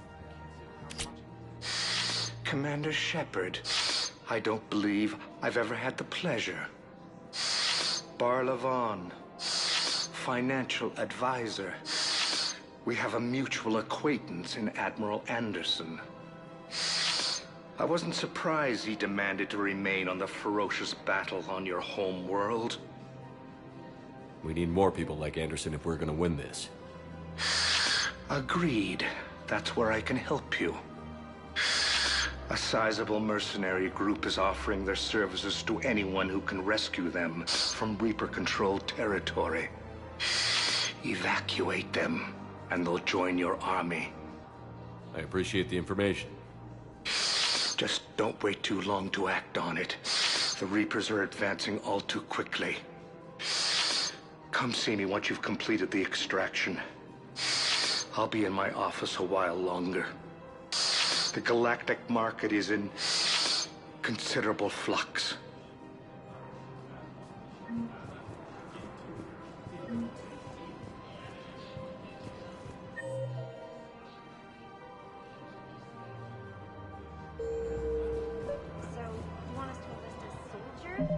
Commander Shepard, I don't believe I've ever had the pleasure. Barlavan, financial advisor. We have a mutual acquaintance in Admiral Anderson. I wasn't surprised he demanded to remain on the ferocious battle on your home world. We need more people like Anderson if we're gonna win this. Agreed. That's where I can help you. A sizable mercenary group is offering their services to anyone who can rescue them from Reaper-controlled territory. Evacuate them, and they'll join your army. I appreciate the information. Just don't wait too long to act on it. The Reapers are advancing all too quickly. Come see me once you've completed the extraction. I'll be in my office a while longer. The galactic market is in considerable flux. So, you want us to enlist as soldiers?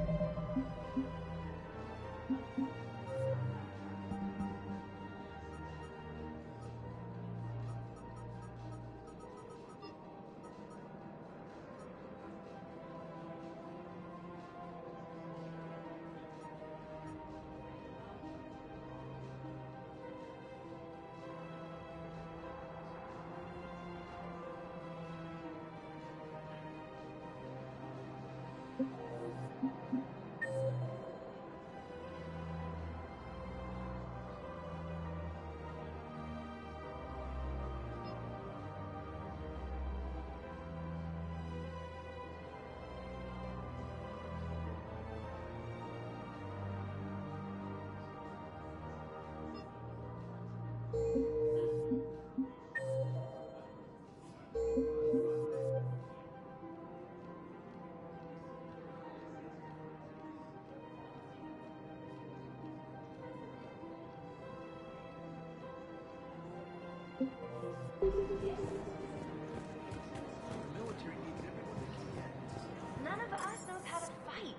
None of us knows how to fight.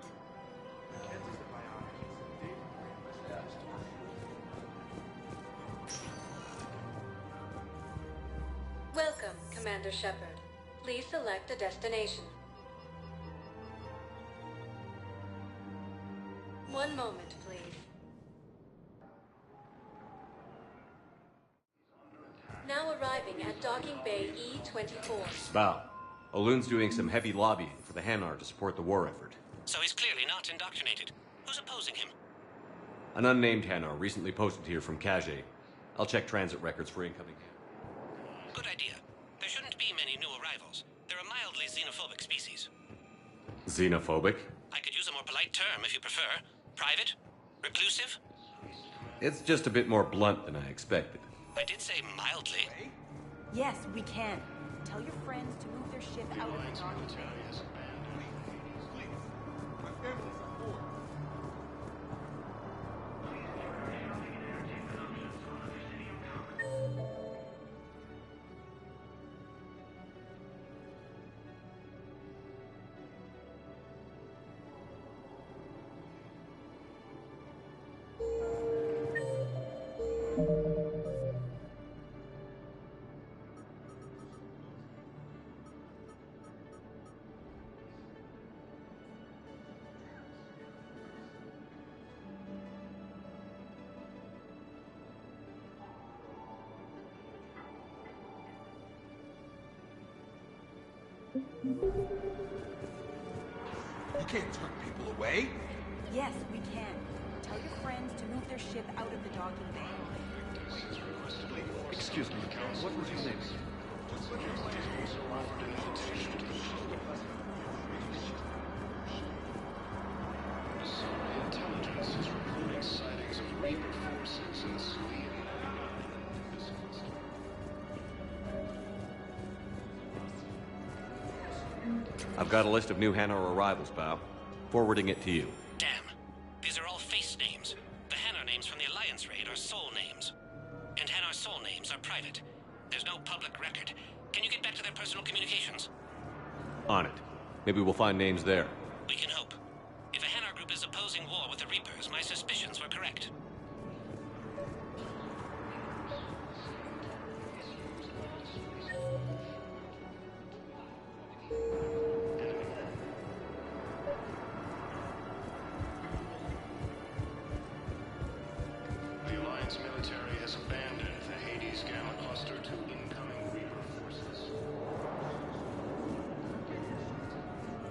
Welcome, Commander Shepard. Please select a destination. One moment, please. Now arriving at Docking Bay E-24. Bow. Olun's doing some heavy lobbying for the Hanar to support the war effort. So he's clearly not indoctrinated. Who's opposing him? An unnamed Hanar recently posted here from Kage. I'll check transit records for incoming. Good idea. There shouldn't be many new arrivals. They're a mildly xenophobic species. Xenophobic? I could use a more polite term if you prefer. Private? Reclusive? It's just a bit more blunt than I expected. I did say mildly. Yes, we can. Tell your friends to move their ship out of the docking bay. You can't turn people away. Yes, we can. Tell your friends to move their ship out of the docking bay. Excuse me, what was your name? Intelligence is reporting sightings of Reaper forces in Sweden. I've got a list of new Hanar arrivals, Bao. Forwarding it to you. Damn. These are all face names. The Hanar names from the Alliance raid are soul names. And Hanar soul names are private. There's no public record. Can you get back to their personal communications? On it. Maybe we'll find names there. We can hope. If a Hanar group is opposing war with the Reapers, my suspicions were correct. The Alliance military has abandoned the Hades Gamma Cluster to incoming Reaper forces.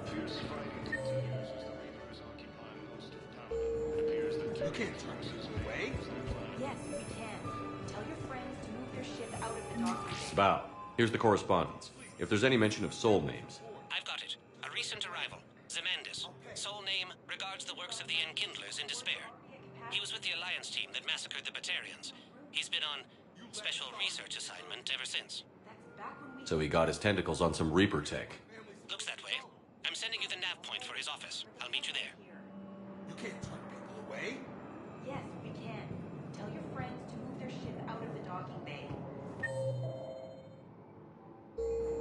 Fierce fighting continues as the Reapers occupy most of Paladin. It appears that You can't turn people away. Yes, we can. Tell your friends to move their ship out of the docking bay. Bao, here's the correspondence. If there's any mention of soul names. I've got it. A recent arrival. Zemandis. Soul name regards the works of the Enkindlers in despair. He was with the Alliance team that massacred the Batarians. He's been on special research assignment ever since. So he got his tentacles on some Reaper tech. Looks that way. I'm sending you the nav point for his office. I'll meet you there. You can't turn people away. Yes, we can. Tell your friends to move their ship out of the docking bay.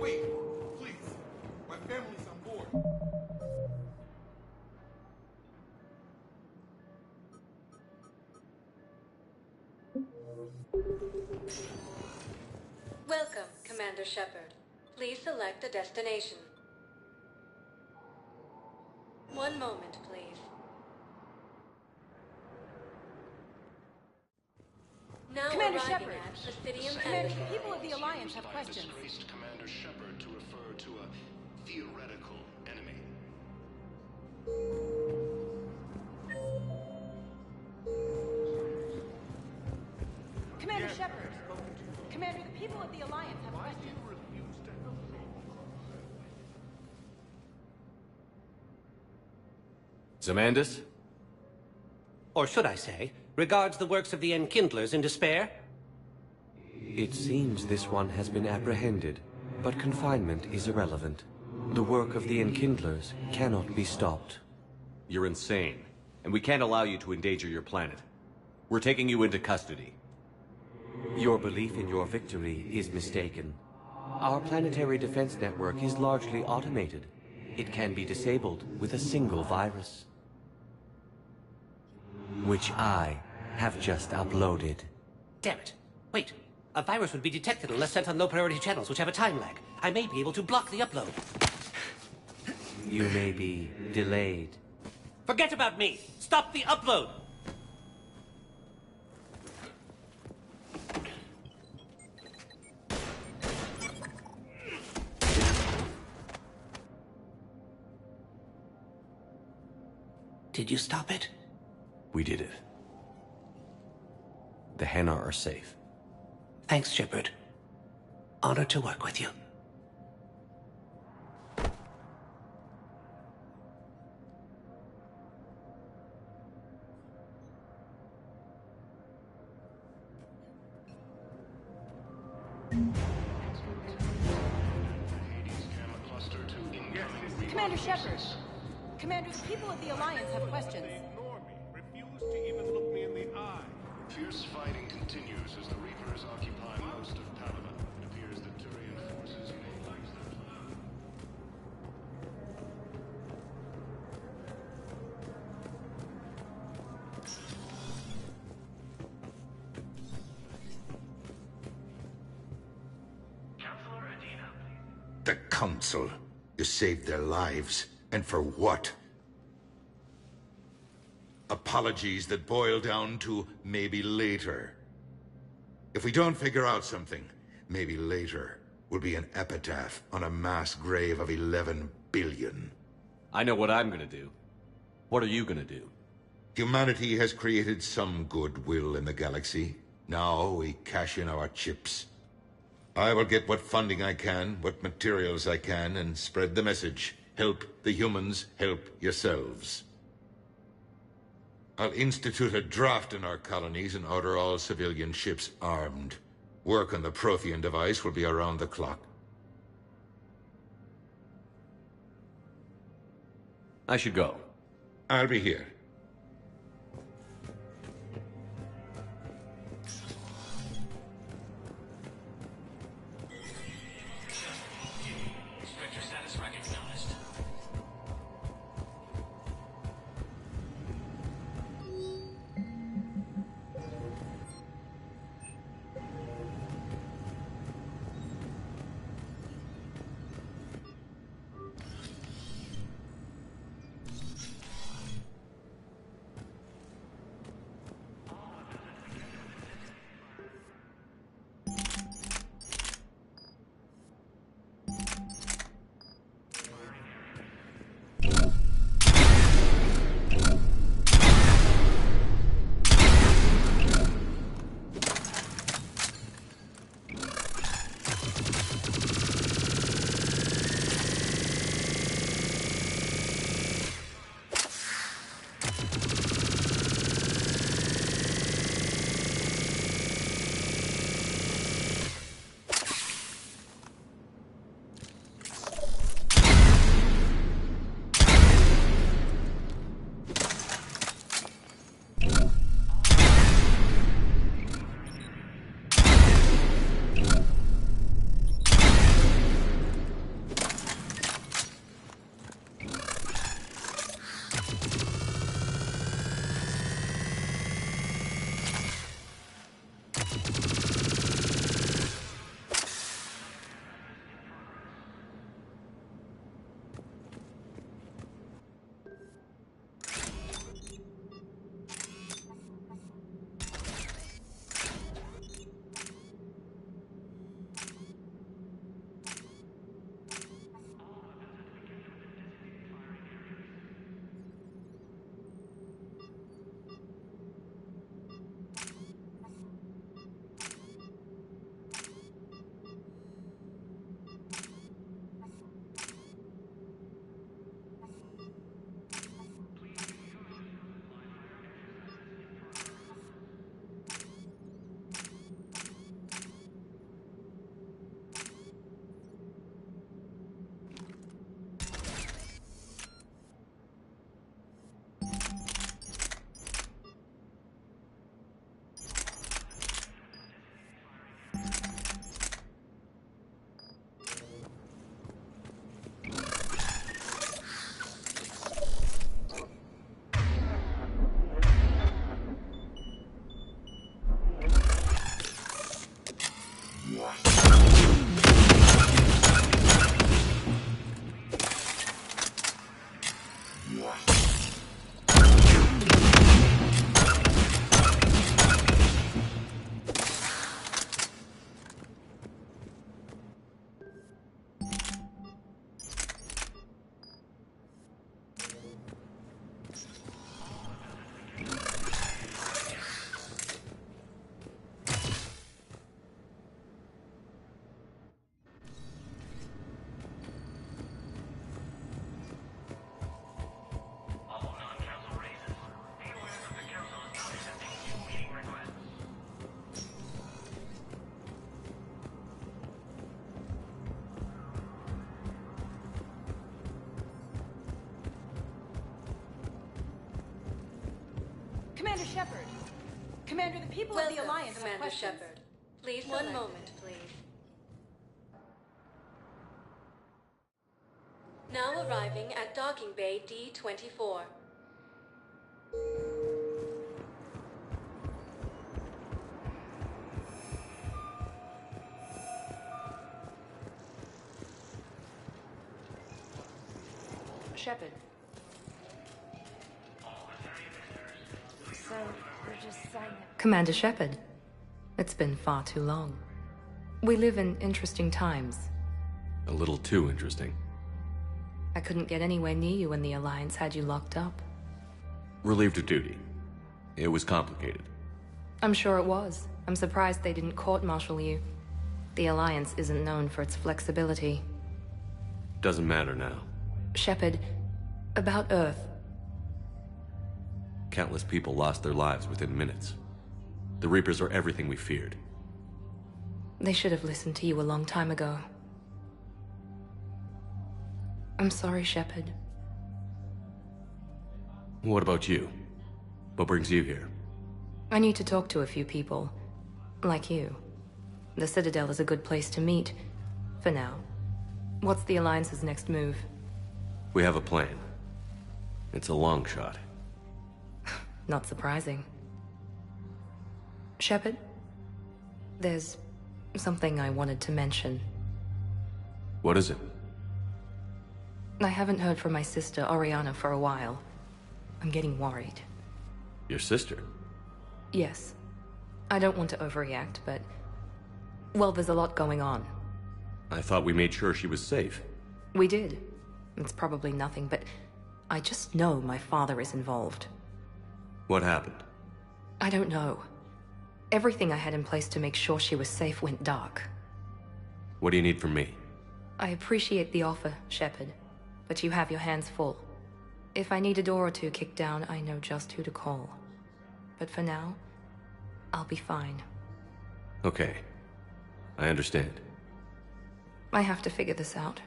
Wait, please. My family's on board. Welcome, Commander Shepard. Please select a destination. One moment, please. Now Commander arriving Shepard. at Presidium Commander, Avenue. the people of the Alliance have by questions. disgraced Commander Shepard to refer to a theoretical enemy. Commander Shepard. Commander, the people of the Alliance have questions. Zemandis? Or should I say, regards the works of the Enkindlers in despair? It seems this one has been apprehended, but confinement is irrelevant. The work of the Enkindlers cannot be stopped. You're insane, and we can't allow you to endanger your planet. We're taking you into custody. Your belief in your victory is mistaken. Our planetary defense network is largely automated. It can be disabled with a single virus, which I have just uploaded. Damn it. Wait. A virus would be detected unless sent on low-priority channels, which have a time lag. I may be able to block the upload. You may be delayed. Forget about me! Stop the upload! Did you stop it? We did it. The Hanar are safe. Thanks, Shepard. Honored to work with you. Commander Shepard. Commander, the people of the Alliance have questions. They ignore me, refuse to even look me in the eye. Fierce fighting continues as the Reapers occupy most of Panama. It appears that Turian forces may lose their plan. The Council. You saved their lives. And for what? Apologies that boil down to maybe later. If we don't figure out something, maybe later will be an epitaph on a mass grave of 11 billion. I know what I'm gonna do. What are you gonna do? Humanity has created some goodwill in the galaxy. Now we cash in our chips. I will get what funding I can, what materials I can, and spread the message. Help the humans, help yourselves. I'll institute a draft in our colonies and order all civilian ships armed. Work on the Prothean device will be around the clock. I should go. I'll be here. Inspector status recognized. Shepard. Commander, the people of the Alliance have Commander questions. Shepard. Please One select moment, please. Now arriving at docking bay D-24. Shepard. So, we're just saying that... Commander Shepard, it's been far too long. We live in interesting times. A little too interesting. I couldn't get anywhere near you when the Alliance had you locked up. Relieved of duty. It was complicated. I'm sure it was. I'm surprised they didn't court-martial you. The Alliance isn't known for its flexibility. Doesn't matter now. Shepard, about Earth. Countless people lost their lives within minutes. The Reapers are everything we feared. They should have listened to you a long time ago. I'm sorry, Shepard. What about you? What brings you here? I need to talk to a few people. Like you. The Citadel is a good place to meet. For now. What's the Alliance's next move? We have a plan. It's a long shot. Not surprising. Shepard? There's something I wanted to mention. What is it? I haven't heard from my sister, Oriana, for a while. I'm getting worried. Your sister? Yes. I don't want to overreact, but... well, there's a lot going on. I thought we made sure she was safe. We did. It's probably nothing, but... I just know my father is involved. What happened? I don't know. Everything I had in place to make sure she was safe went dark. What do you need from me? I appreciate the offer, Shepard, but you have your hands full. If I need a door or two kicked down, I know just who to call. But for now, I'll be fine. Okay. I understand. I have to figure this out.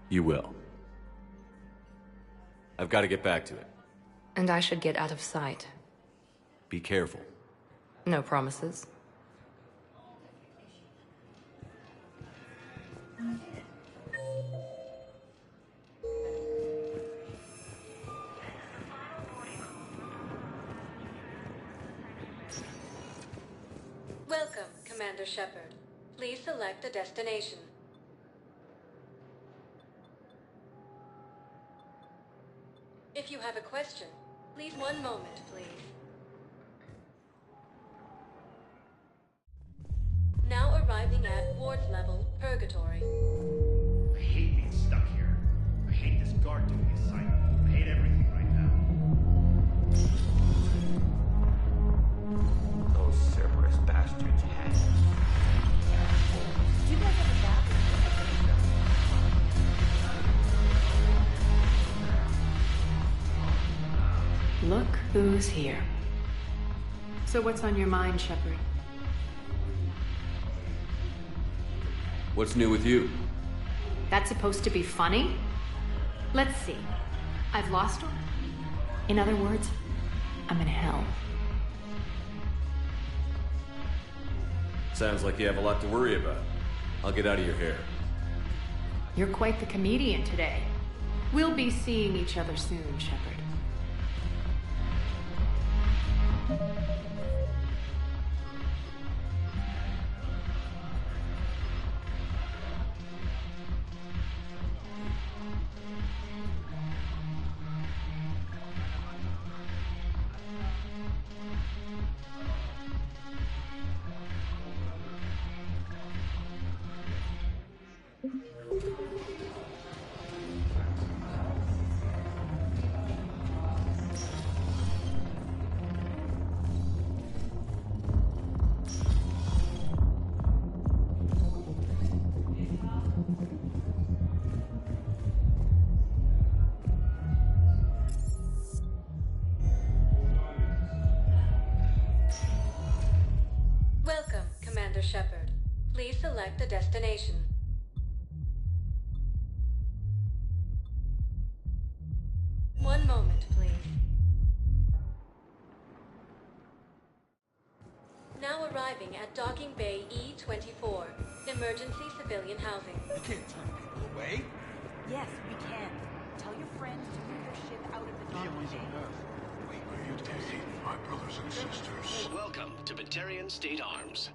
You will. I've got to get back to it. And I should get out of sight. Be careful. No promises. Welcome, Commander Shepard. Please select a destination. If you have a question, please one moment, please. Now arriving at ward level, Purgatory. I hate being stuck here. I hate this guard doing the assignment. I hate everything right now. Those Cerberus bastards had. Do you guys have a bathroom? Look who's here. So what's on your mind, Shepard? What's new with you? That's supposed to be funny? Let's see. I've lost her. In other words, I'm in hell. Sounds like you have a lot to worry about. I'll get out of your hair. You're quite the comedian today. We'll be seeing each other soon, Shepard. Welcome, Commander Shepard. Please select a destination. One moment, please. arriving at Docking Bay E-24, emergency civilian housing. You can't turn people away. Yes, we can. Tell your friends to move their ship out of the docking bay. May you take my brothers and sisters. Welcome to Batarian State Arms.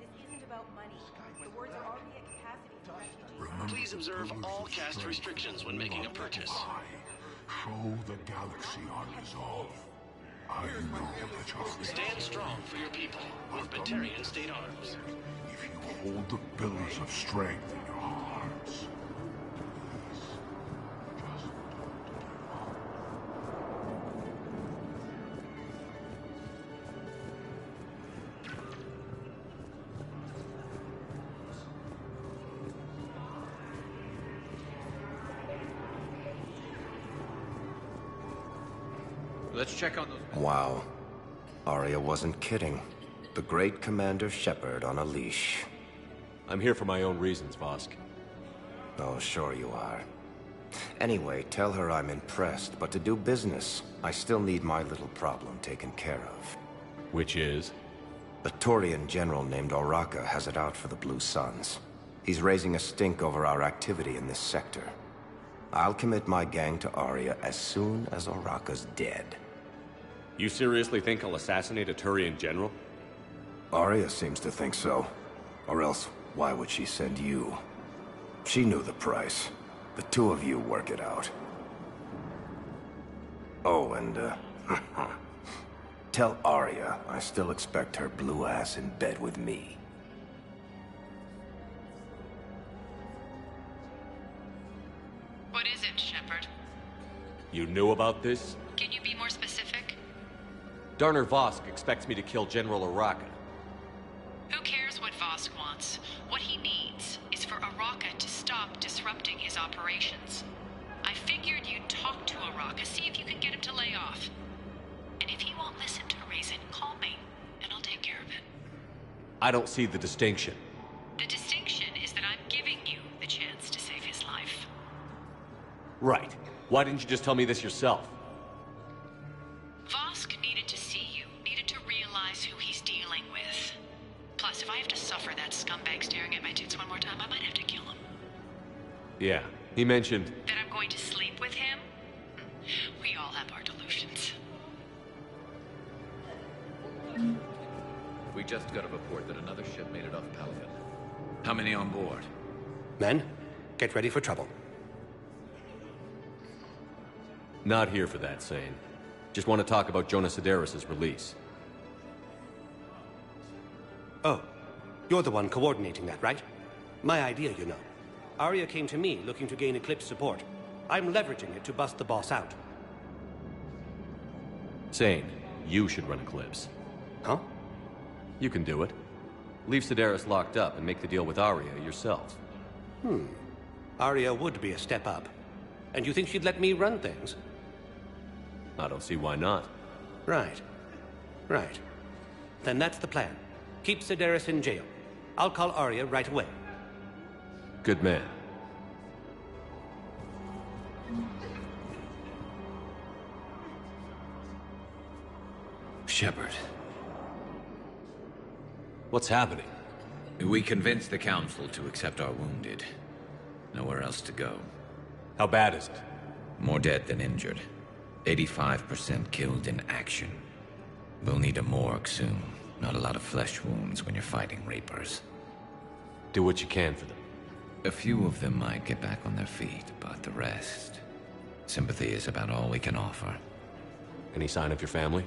This isn't about money. The wards are already at capacity for refugees. Please observe all caste restrictions when making a purchase. Show the galaxy our resolve. I know that your Stand strong for your people with Batarian State Arms. if you hold the pillars of strength in your hearts. Let's check on those. Wow. Arya wasn't kidding. The great Commander Shepard on a leash. I'm here for my own reasons, Vosk. Oh, sure you are. Anyway, tell her I'm impressed, but to do business, I still need my little problem taken care of. Which is? A Turian general named Oraka has it out for the Blue Suns. He's raising a stink over our activity in this sector. I'll commit my gang to Arya as soon as Oraka's dead. You seriously think I'll assassinate a Turian general? Arya seems to think so. Or else, why would she send you? She knew the price. The two of you work it out. Oh, and, tell Arya I still expect her blue ass in bed with me. What is it, Shepard? You knew about this? Can you be more specific? Darner Vosk expects me to kill General Oraka. Who cares what Vosk wants? What he needs is for Oraka to stop disrupting his operations. I figured you'd talk to Oraka, see if you can get him to lay off. And if he won't listen to reason, call me, and I'll take care of it. I don't see the distinction. The distinction is that I'm giving you the chance to save his life. Right. Why didn't you just tell me this yourself? Vosk needed to see you, needed to realize who he's dealing with. Plus, if I have to suffer that scumbag staring at my tits one more time, I might have to kill him. Yeah, he mentioned... That I'm going to sleep with him? We all have our delusions. We just got a report that another ship made it off Pelican. How many on board? Men, get ready for trouble. Not here for that, Sane. Just want to talk about Jonas Sedaris' release. Oh, you're the one coordinating that, right? My idea, you know. Arya came to me looking to gain Eclipse support. I'm leveraging it to bust the boss out. Sane, you should run Eclipse. Huh? You can do it. Leave Sedaris locked up and make the deal with Arya yourself. Arya would be a step up. And you think she'd let me run things? I don't see why not. Right. Right. Then that's the plan. Keep Sedaris in jail. I'll call Arya right away. Good man. Shepard. What's happening? We convinced the Council to accept our wounded. Nowhere else to go. How bad is it? More dead than injured. 85% killed in action. We'll need a morgue soon. Not a lot of flesh wounds when you're fighting Reapers. Do what you can for them. A few of them might get back on their feet, but the rest... Sympathy is about all we can offer. Any sign of your family?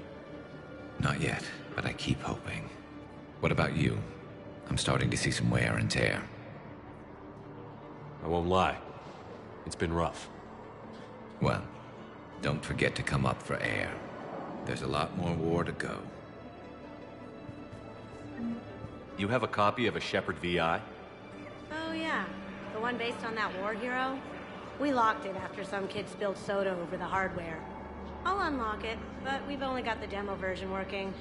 Not yet, but I keep hoping. What about you? I'm starting to see some wear and tear. I won't lie. It's been rough. Well, don't forget to come up for air. There's a lot more war to go. You have a copy of a Shepard VI? Oh yeah, the one based on that war hero? We locked it after some kid spilled soda over the hardware. I'll unlock it, but we've only got the demo version working.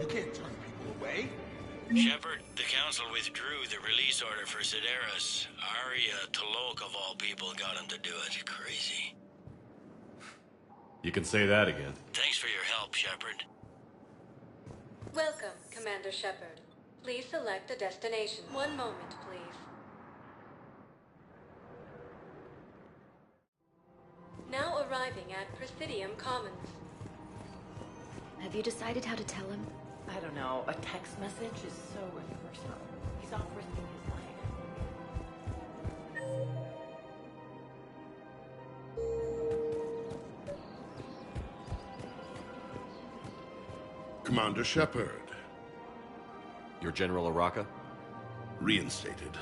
You can't turn people away. Shepard, the Council withdrew the release order for Sedaris. Arya Talok, of all people, got him to do it. Crazy. You can say that again. Thanks for your help, Shepard. Welcome, Commander Shepard. Please select a destination. One moment, please. Now arriving at Presidium Commons. Have you decided how to tell him? I don't know. A text message is so impersonal. He's off risking his life. Commander Shepard. You're General Araka? Reinstated.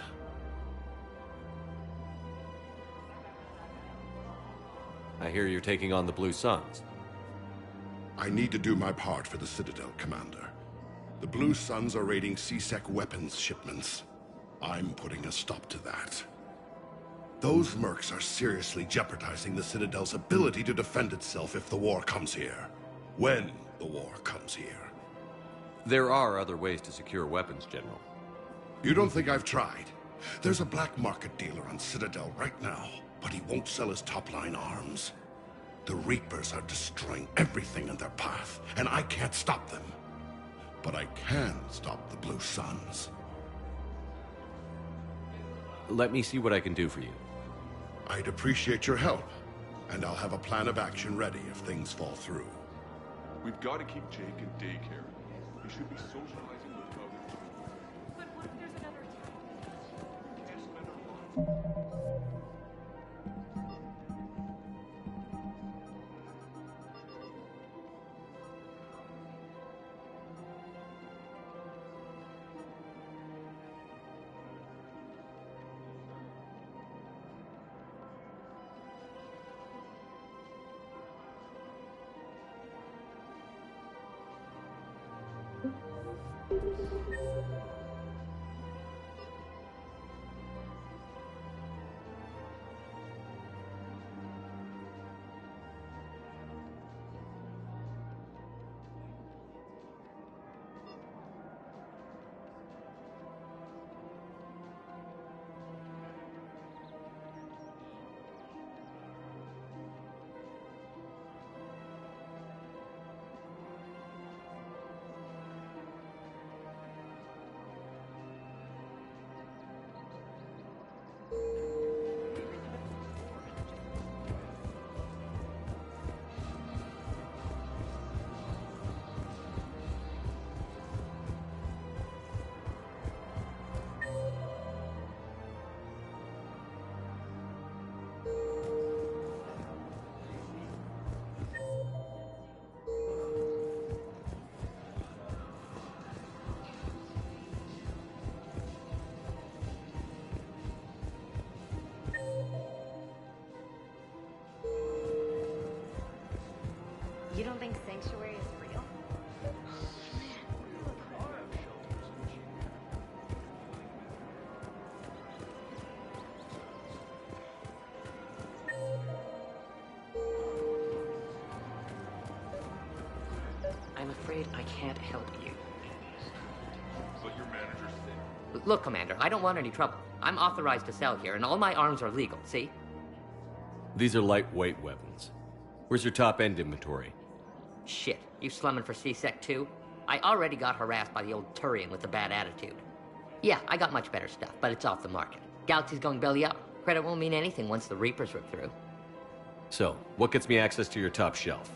I hear you're taking on the Blue Suns. I need to do my part for the Citadel, Commander. The Blue Suns are raiding C-Sec weapons shipments. I'm putting a stop to that. Those mercs are seriously jeopardizing the Citadel's ability to defend itself if the war comes here. When the war comes here. There are other ways to secure weapons, General. You don't think I've tried? There's a black market dealer on Citadel right now, but he won't sell his top-line arms. The Reapers are destroying everything in their path, and I can't stop them. But I can stop the Blue Suns. Let me see what I can do for you. I'd appreciate your help, and I'll have a plan of action ready if things fall through. We've got to keep Jake in daycare. He should be socializing with others. But what if there's another You don't think Sanctuary is real? I'm afraid I can't help you. But your manager's sick. Look, Commander, I don't want any trouble. I'm authorized to sell here, and all my arms are legal, see? These are lightweight weapons. Where's your top-end inventory? Shit, you slumming for C-Sec too? I already got harassed by the old Turian with the bad attitude. Yeah, I got much better stuff, but it's off the market. Galaxy's going belly up. Credit won't mean anything once the Reapers rip through. So, what gets me access to your top shelf?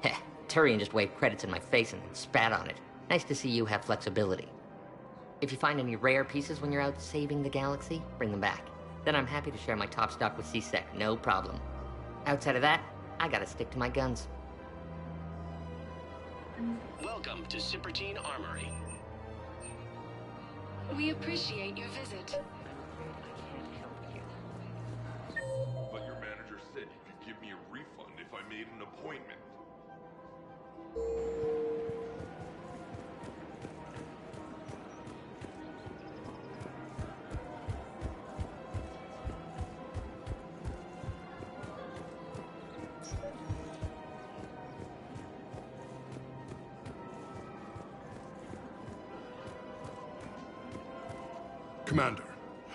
Heh, Turian just waved credits in my face and then spat on it. Nice to see you have flexibility. If you find any rare pieces when you're out saving the galaxy, bring them back. Then I'm happy to share my top stock with C-Sec, no problem. Outside of that, I gotta stick to my guns. Welcome to Cypertine Armory. We appreciate your visit. But your manager said he could give me a refund if I made an appointment. Commander,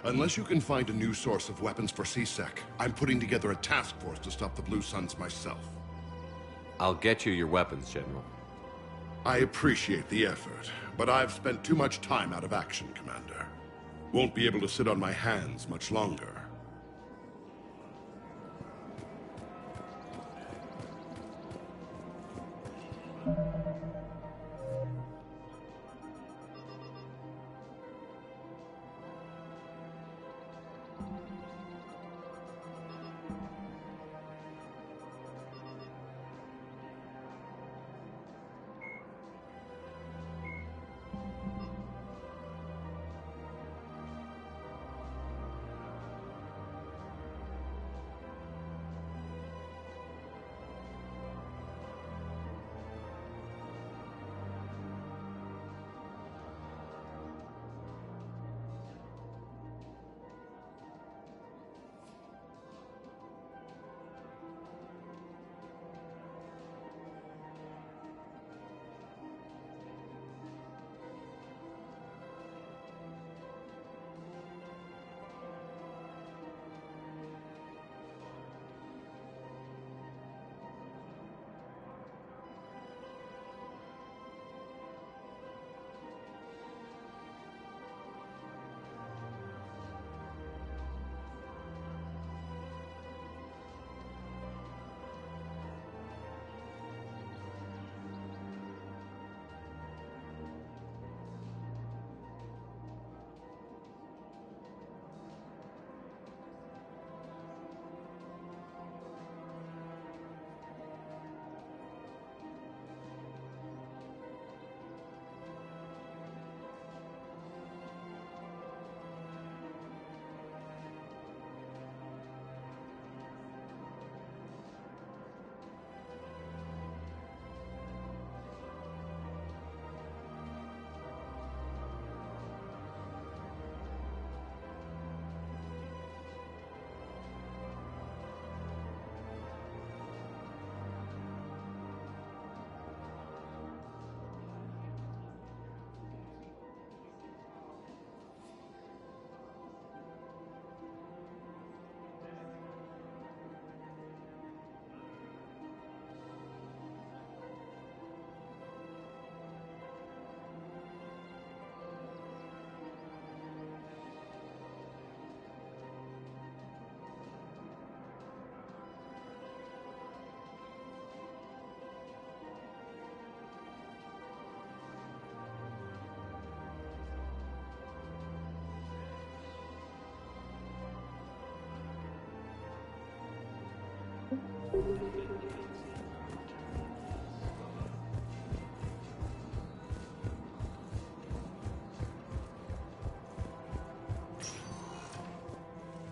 unless you can find a new source of weapons for C-Sec, I'm putting together a task force to stop the Blue Suns myself. I'll get you your weapons, General. I appreciate the effort, but I've spent too much time out of action, Commander. Won't be able to sit on my hands much longer.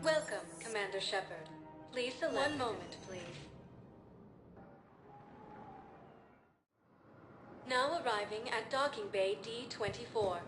Welcome, Commander Shepard. Please select... One moment, please. Now arriving at Docking Bay D-24.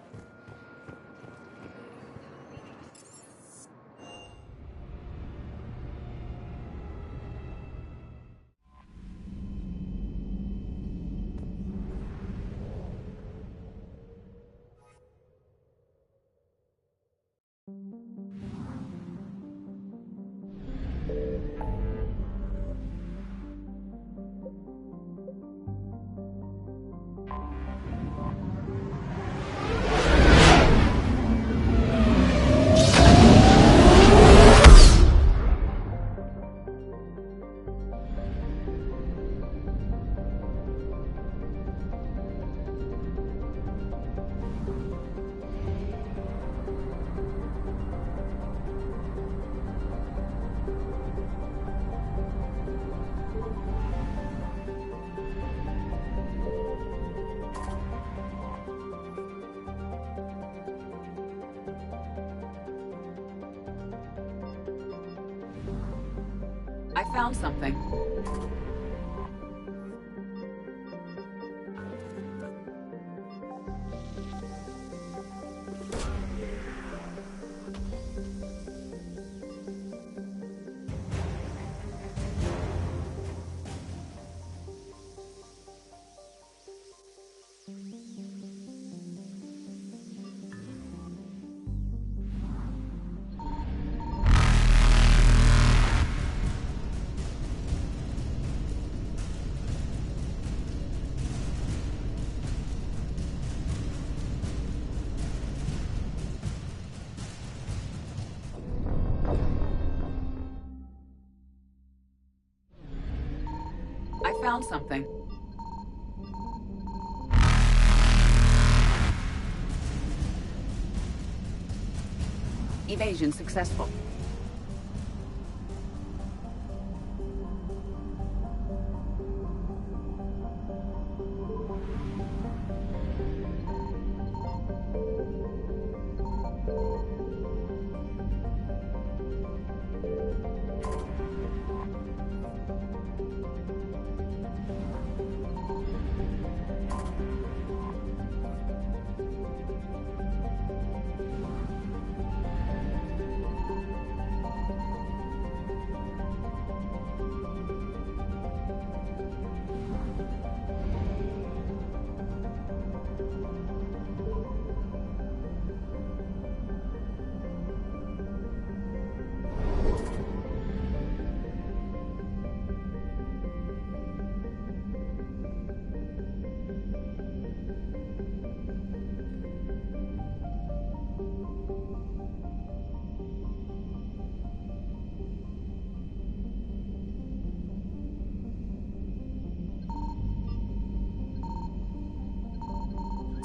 I found something. I found something. Evasion successful.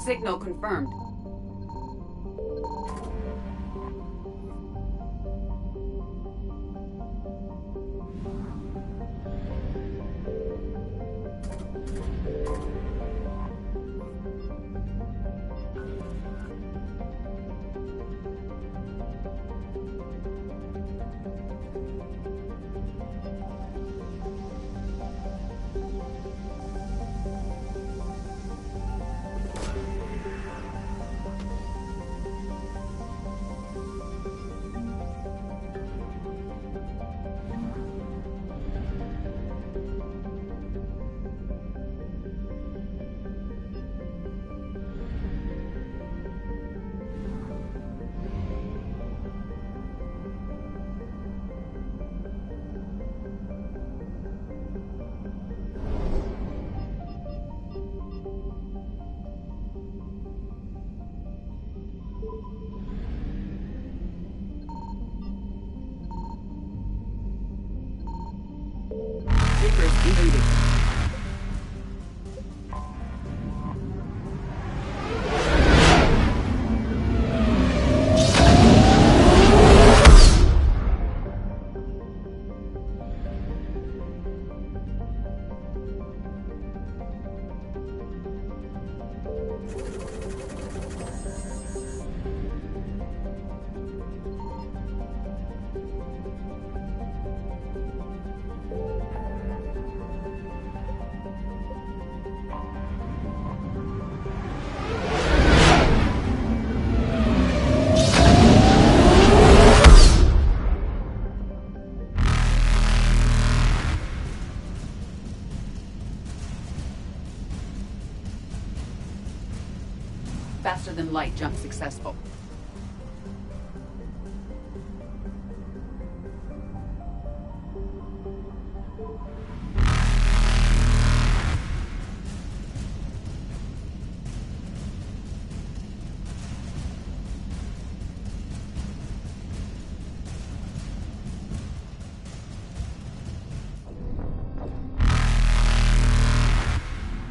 Signal confirmed. Reapers eluded. Faster than light jump successful.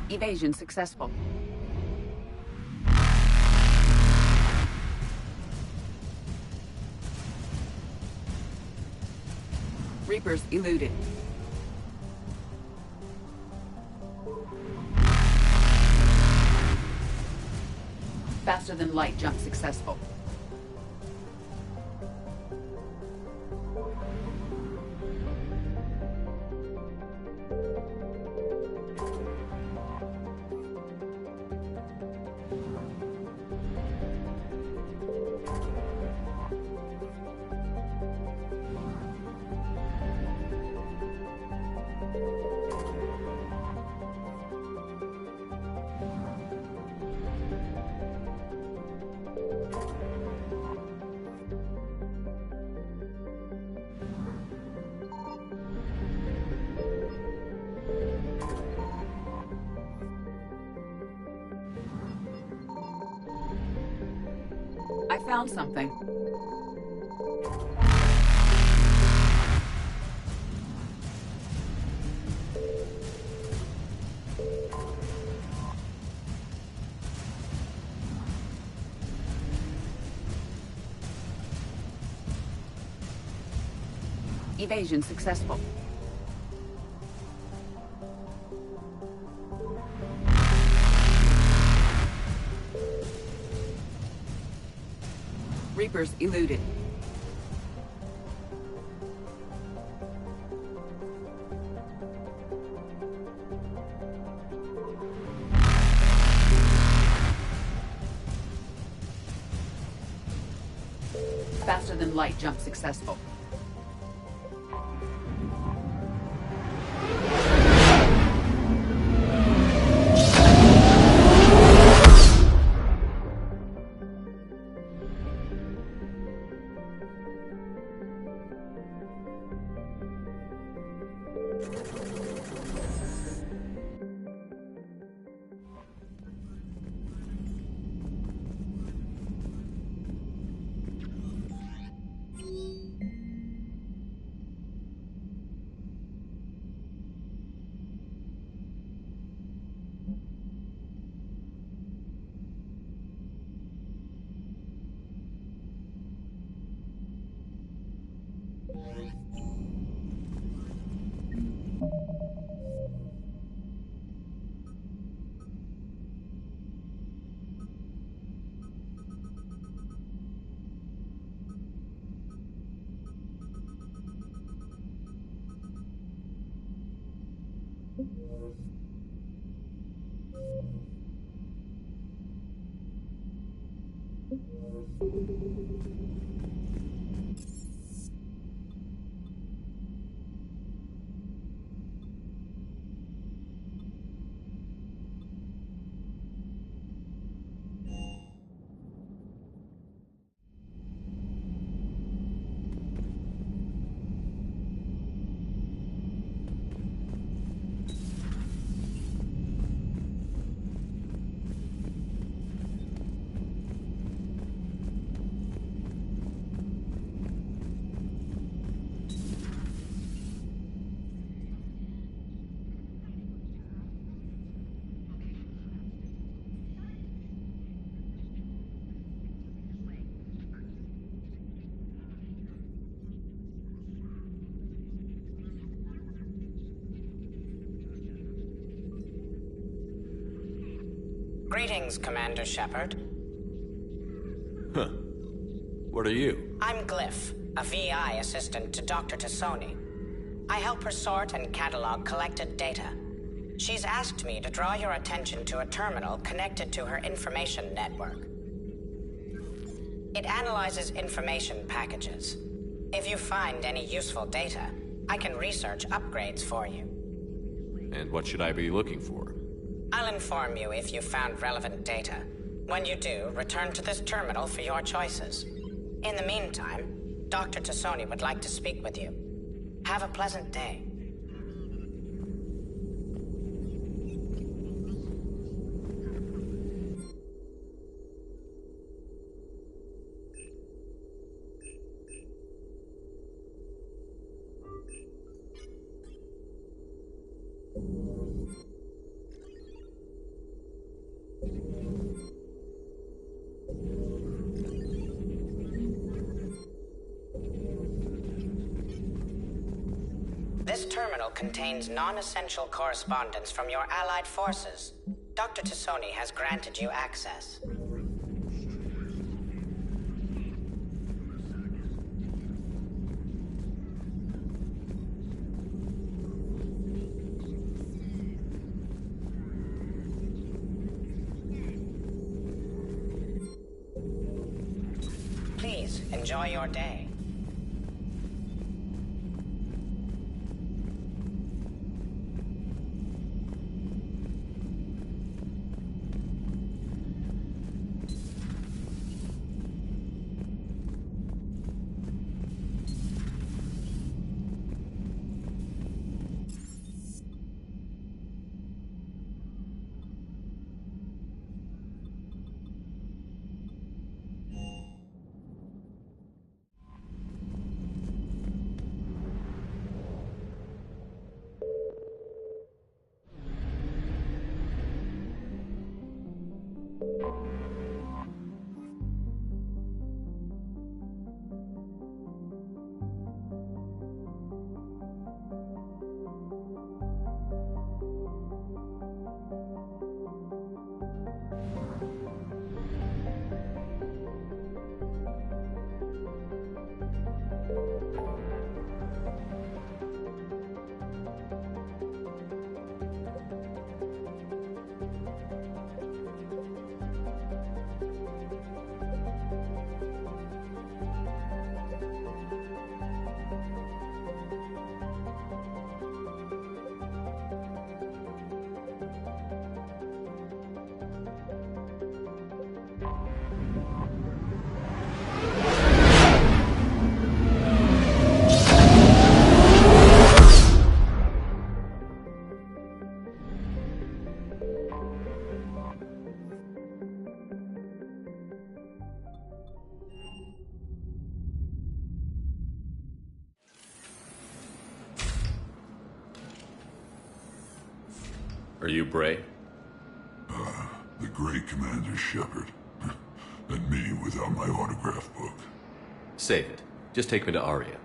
Evasion successful. Reapers eluded. Faster than light jump successful. I found something. Evasion successful. Reapers eluded. Faster than light jump successful. Greetings, Commander Shepard. Huh. What are you? I'm Glyph, a VI assistant to Dr. Tassoni. I help her sort and catalog collected data. She's asked me to draw your attention to a terminal connected to her information network. It analyzes information packages. If you find any useful data, I can research upgrades for you. And what should I be looking for? I'll inform you if you found relevant data. When you do, return to this terminal for your choices. In the meantime, Dr. Tassoni would like to speak with you. Have a pleasant day. This terminal contains non-essential correspondence from your allied forces. Dr. Tassoni has granted you access. Please, enjoy your day. Are you Bray? The great Commander Shepard. And me without my autograph book. Save it. Just take me to Aria.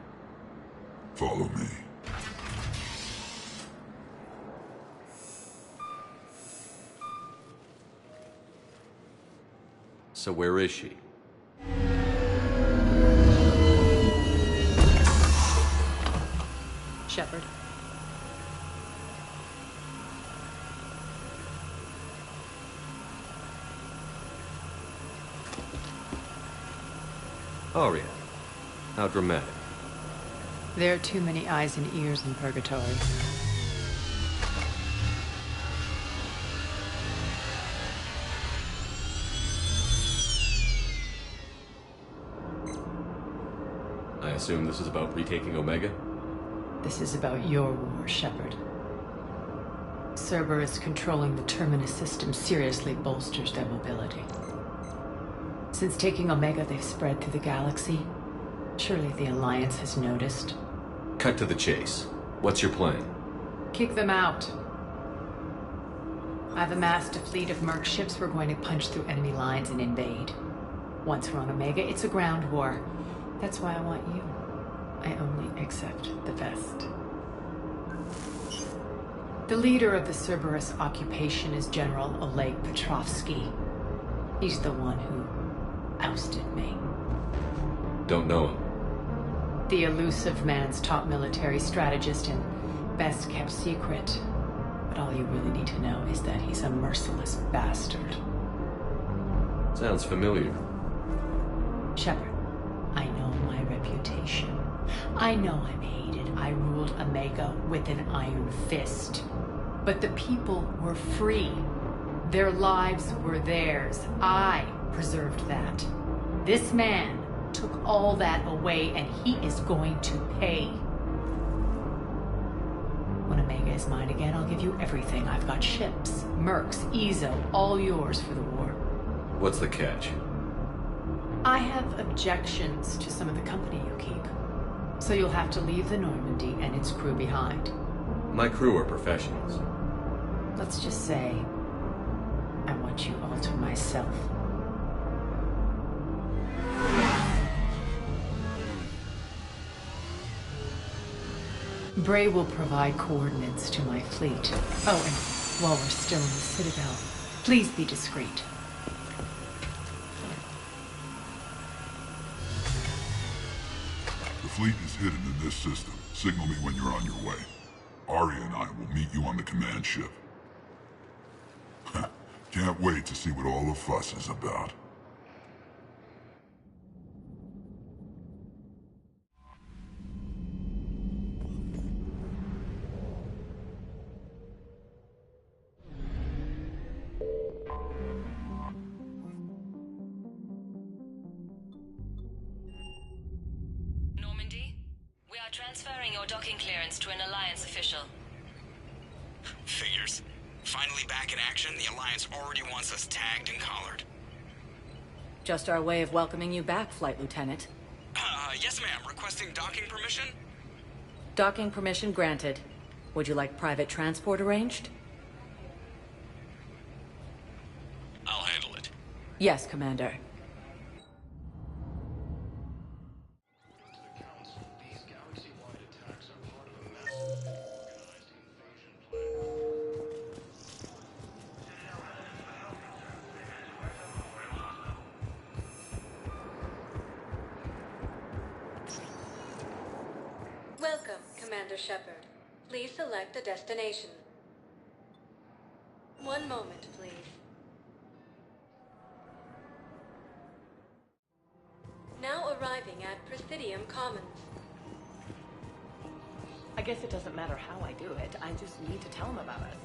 Follow me. So where is she? Shepard. Aria. How dramatic. There are too many eyes and ears in Purgatory. I assume this is about retaking Omega? This is about your war, Shepard. Cerberus controlling the Terminus system seriously bolsters their mobility. Since taking Omega, they've spread through the galaxy. Surely the Alliance has noticed. Cut to the chase. What's your plan? Kick them out. I've amassed a fleet of merc ships. We're going to punch through enemy lines and invade. Once we're on Omega, it's a ground war. That's why I want you. I only accept the best. The leader of the Cerberus occupation is General Oleg Petrovsky. He's the one who ousted me. Don't know him. The elusive man's top military strategist and best kept secret. But all you really need to know is that he's a merciless bastard. Sounds familiar. Shepard, I know my reputation. I know I'm hated. I ruled Omega with an iron fist. But the people were free. Their lives were theirs. I preserved that. This man took all that away, and he is going to pay. When Omega is mine again, I'll give you everything. I've got ships, mercs, Ezo, all yours for the war. What's the catch? I have objections to some of the company you keep. So you'll have to leave the Normandy and its crew behind. My crew are professionals. Let's just say, I want you all to myself. Bray will provide coordinates to my fleet. Oh, and while we're still in the Citadel, please be discreet. The fleet is hidden in this system. Signal me when you're on your way. Aria and I will meet you on the command ship. Can't wait to see what all the fuss is about. Normandy, we are transferring your docking clearance to an Alliance official. Figures. Finally back in action, the Alliance already wants us tagged and collared. Just our way of welcoming you back, Flight Lieutenant. Yes ma'am, requesting docking permission? Docking permission granted. Would you like private transport arranged? I'll handle it. Yes, Commander. Welcome, Commander Shepard. Please select a destination. One moment, please. Now arriving at Presidium Commons. I guess it doesn't matter how I do it. I just need to tell them about us.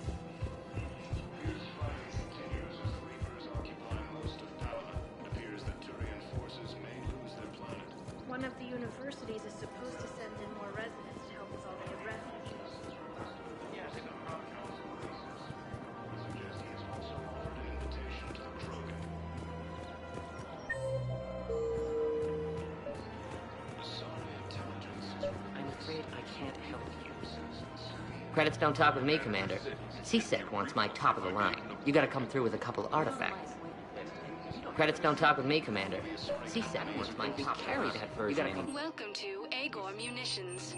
Ps5 continues as Reapers occupy most of Panama. It appears that Turian forces may lose their planet. One of the universities is supposed to send in more residents to help us all get refuge. Suggest he has also offered an invitation to the Krogan. Asari intelligence is... I'm afraid I can't help you. Credits don't talk with me, Commander. CSEC wants my top of the line. You gotta come through with a couple artifacts. Credits don't talk with me, Commander. CSEC wants my top carry that version. Welcome to Agor Munitions.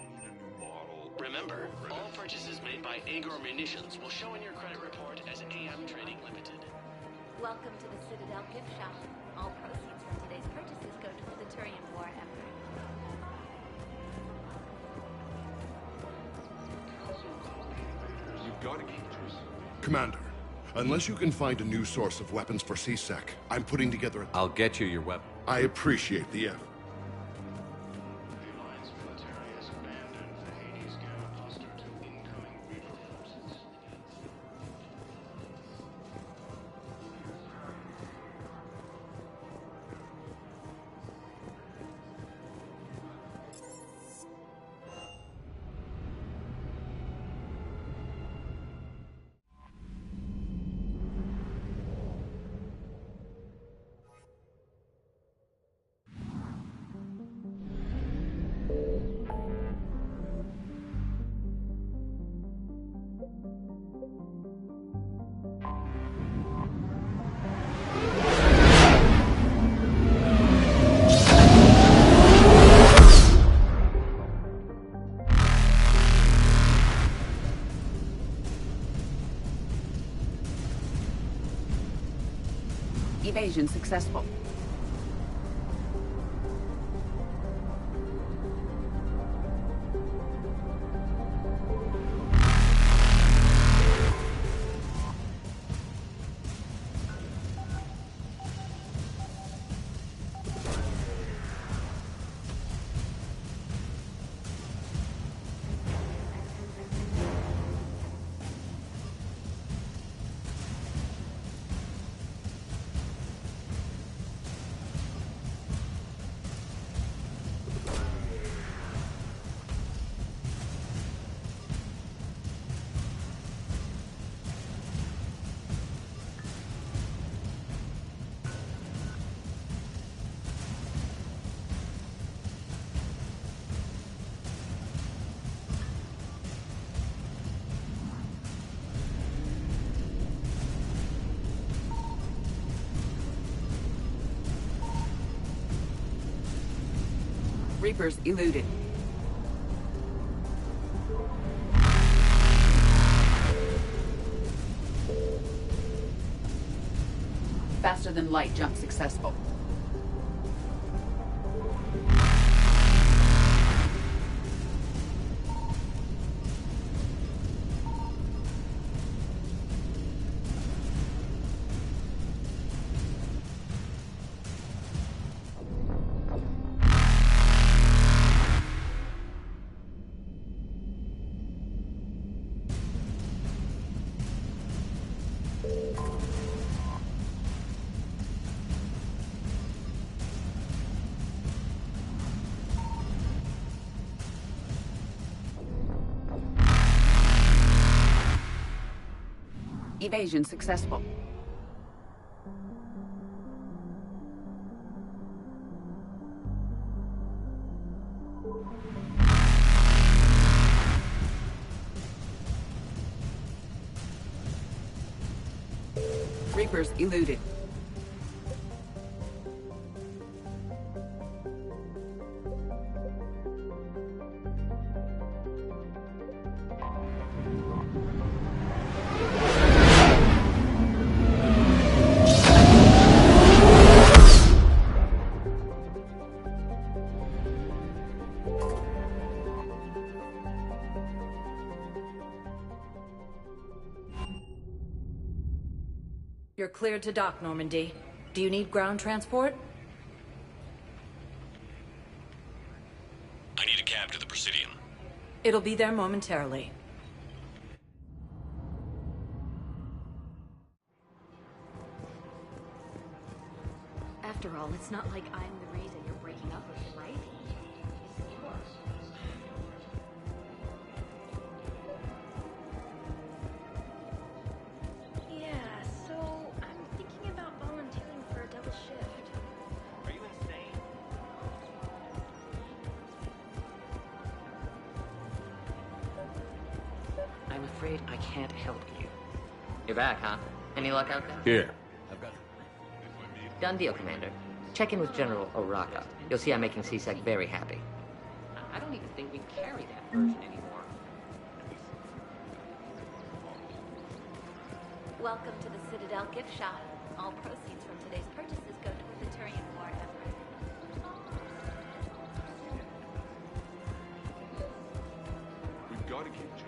Remember, all purchases made by Agor Munitions will show in your credit report as AM Trading Limited. Welcome to the Citadel gift shop. All proceeds from today's purchases go toward the Turian War effort. You've got to keep this. Commander, unless you can find a new source of weapons for CSEC, I'm putting together a... I'll get you your weapon. I appreciate the effort. The Alliance military has abandoned the Hades Gamma cluster to incoming Reaper forces. Evasion successful. Reapers eluded. Faster than light jump successful. Evasion successful. Reapers eluded. You're cleared to dock, Normandy. Do you need ground transport? I need a cab to the Presidium. It'll be there momentarily. After all, it's not like I'm the reason you're breaking up with him, right? Yeah, so I'm thinking about volunteering for a double shift. Are you insane? I'm afraid I can't help you. You're back, huh? Any luck out there? Here. I've got... Done deal, Commander. Check in with General Oraka. You'll see I'm making C-Sec very happy. I don't even think we carry that version anymore. Welcome to the Citadel gift shop. All proceeds from today's purchases go toward the Turian war effort. We've got to keep Jake.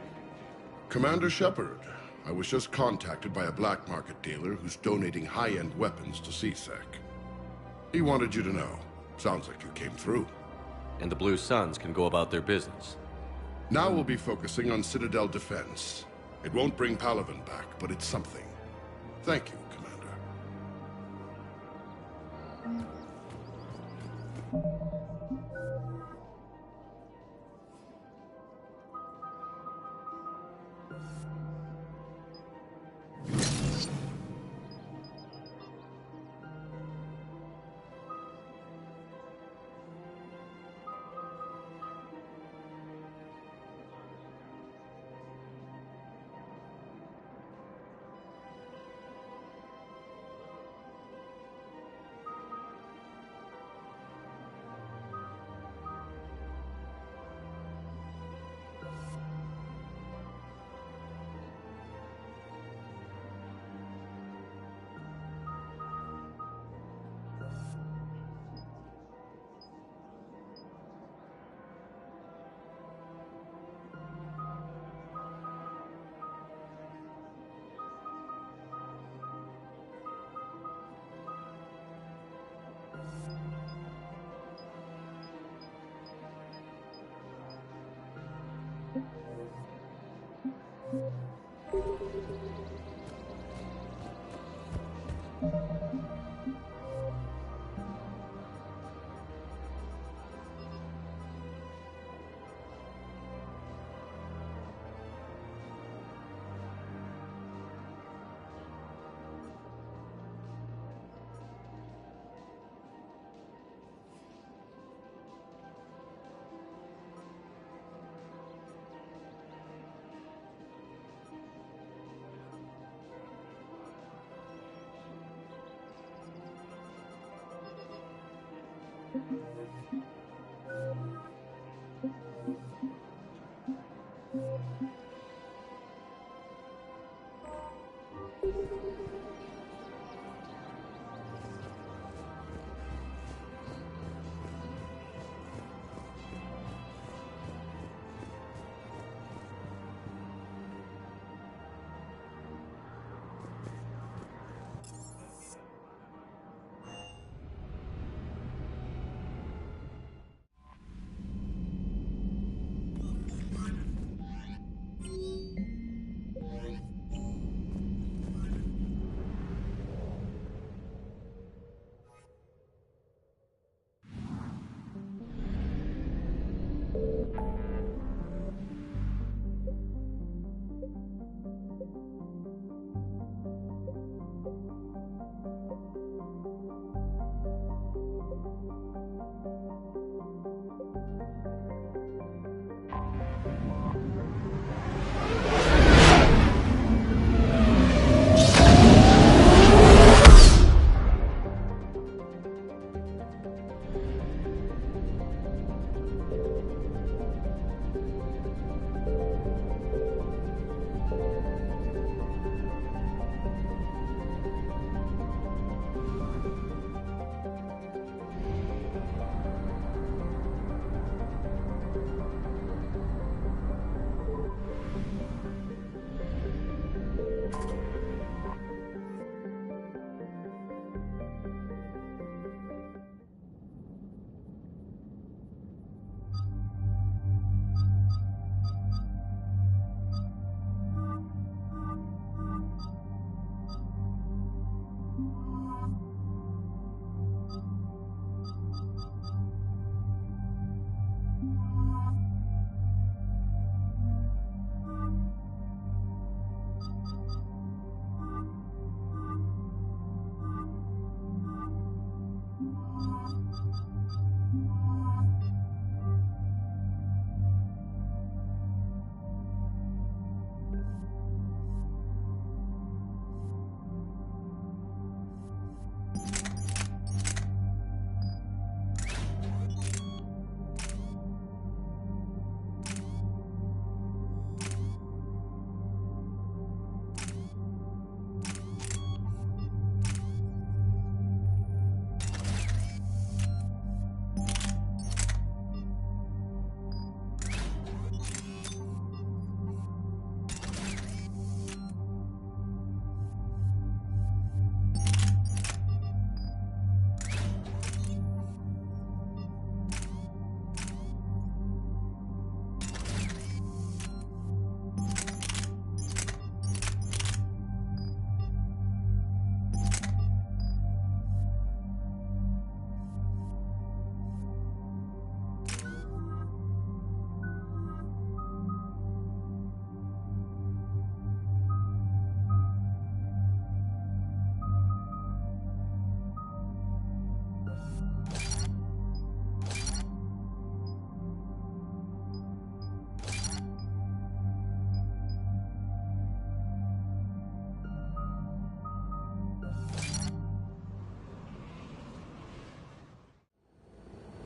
Commander Shepard, I was just contacted by a black market dealer who's donating high-end weapons to C-Sec. He wanted you to know. Sounds like you came through. And the Blue Suns can go about their business. Now we'll be focusing on Citadel defense. It won't bring Palaven back, but it's something. Thank you, Commander.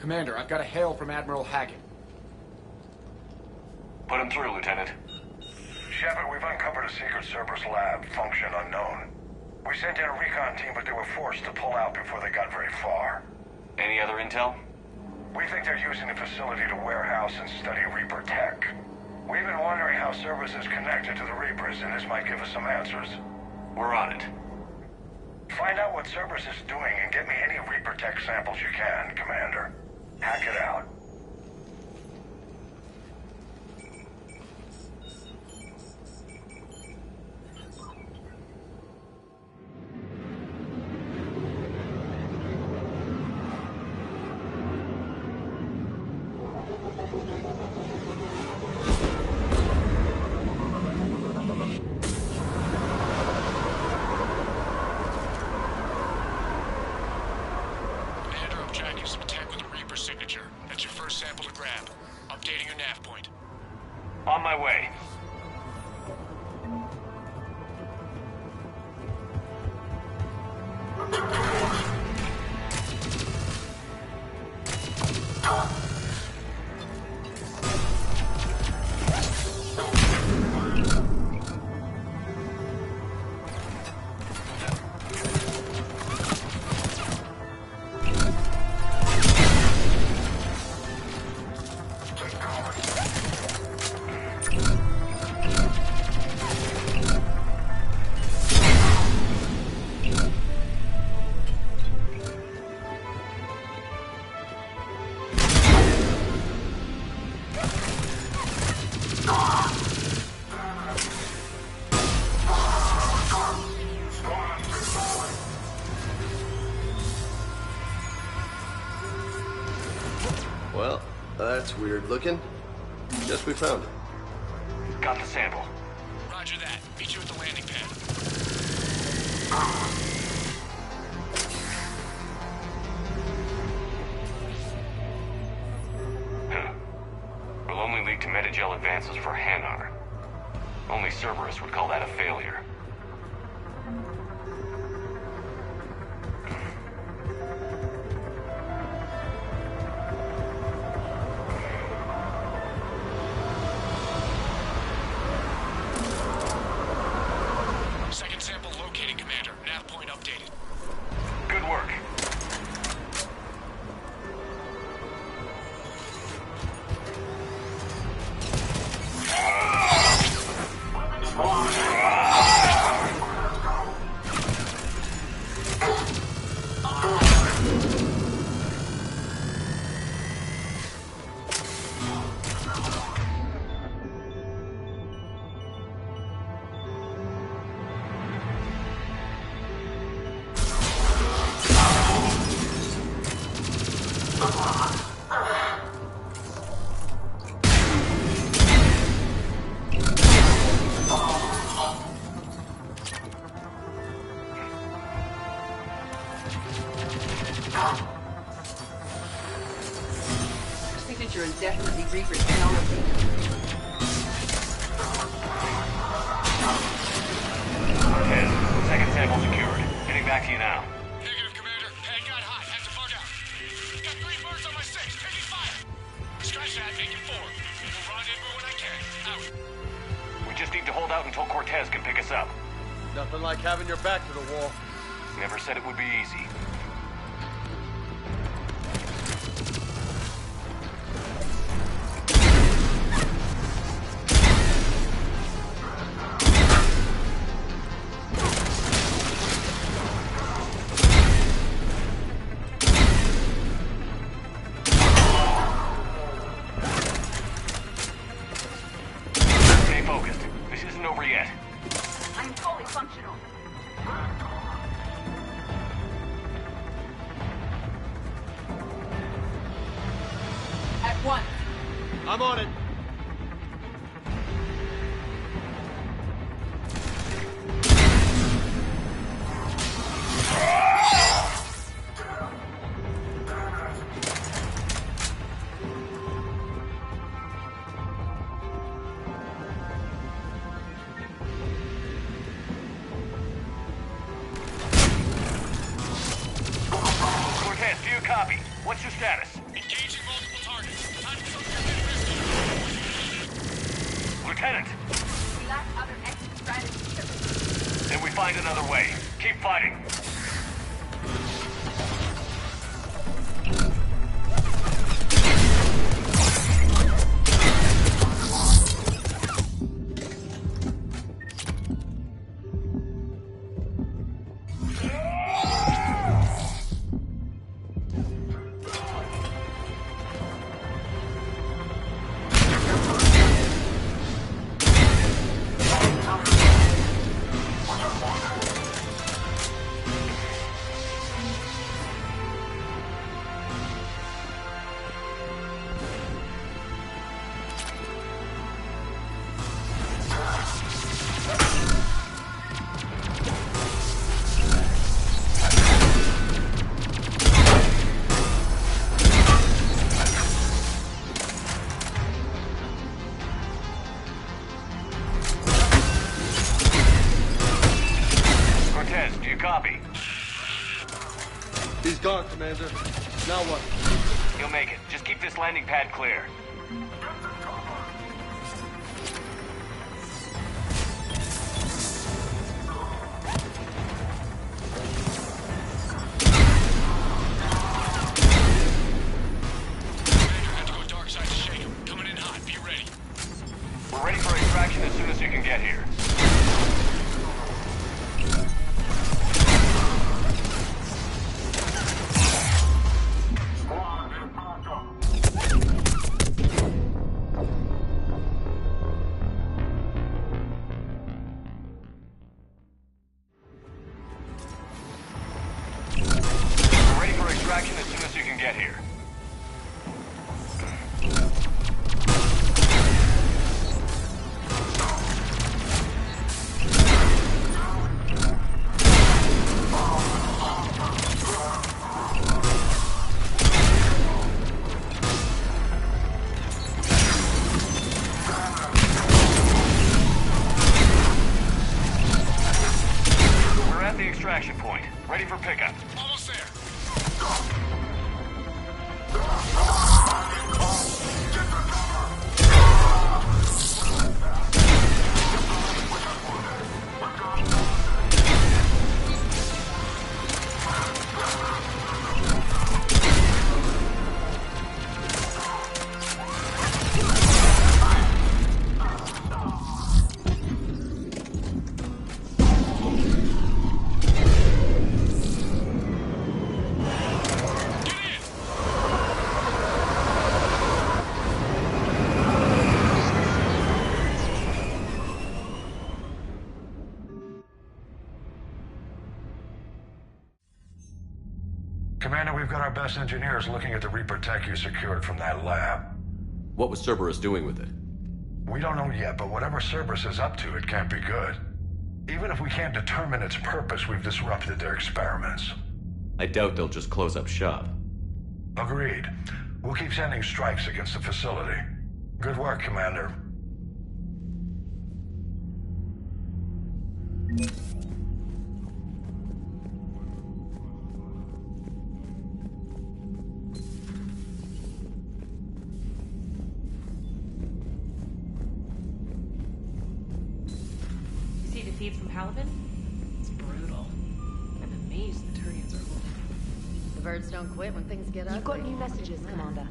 Commander, I've got a hail from Admiral Hackett. Put him through, Lieutenant. Shepard, we've uncovered a secret Cerberus lab, function unknown. We sent in a recon team, but they were forced to pull out before they got very far. Any other intel? We think they're using the facility to warehouse and study Reaper tech. We've been wondering how Cerberus is connected to the Reapers, and this might give us some answers. We're on it. Find out what Cerberus is doing and get me any Reaper tech samples you can, Commander. Hack it out. On my way. Well, that's weird looking. Guess we found it. Got the sample. Roger that. Meet you at the landing pad. Will only lead to Metagel advances for Hanar. Only Cerberus would call that a failure. Second sample located, Commander. Nav point updated. Good work. future indefinitely Reaper technology. Cortez, second sample secured. Heading back to you now. Negative, Commander. Pad got hot. Have to bug out. Got 3 birds on my 6. Taking fire. Scratch that. Make it 4. We'll rendezvous when I can. Out. We just need to hold out until Cortez can pick us up. Nothing like having your back to the wall. Never said it would be easy. Stay focused. This isn't over yet. I am fully functional. At once. I'm on it. Cortez, do you copy? What's your status? Engaging multiple targets. Time to something a bit risky. Lieutenant, We lack other exit strategies. then we find another way. Keep fighting. Cortez, do you copy? He's gone, Commander. Now what? You'll make it. Just keep this landing pad clear. Commander had to go dark side to shake him. Coming in hot. Be ready. We're ready for extraction as soon as you can get here. We're ready for extraction as soon as you can get here. We're at the extraction point. Ready for pickup. Almost there. Commander, we've got our best engineers looking at the Reaper tech you secured from that lab. What was Cerberus doing with it? We don't know yet, but whatever Cerberus is up to, it can't be good. Even if we can't determine its purpose, we've disrupted their experiments. I doubt they'll just close up shop. Agreed. We'll keep sending strikes against the facility. Good work, Commander. You see the feed from Paladin? It's brutal. I'm amazed the Turians are holding. The birds don't quit when things get ugly. You've got new messages, Commander.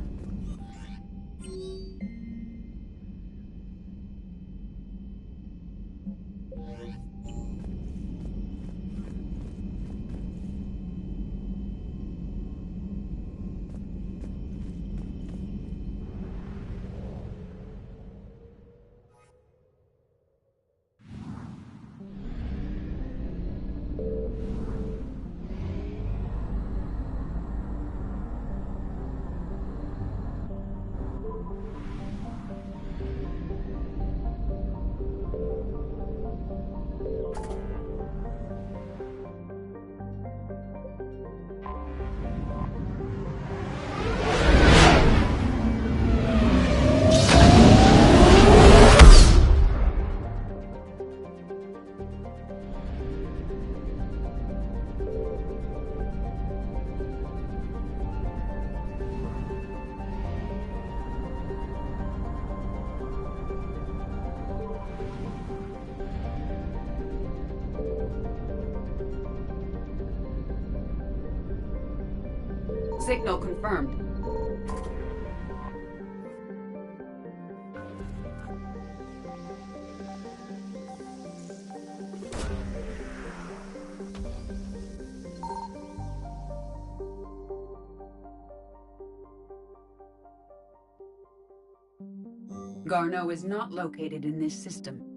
Signal confirmed. Garneau is not located in this system.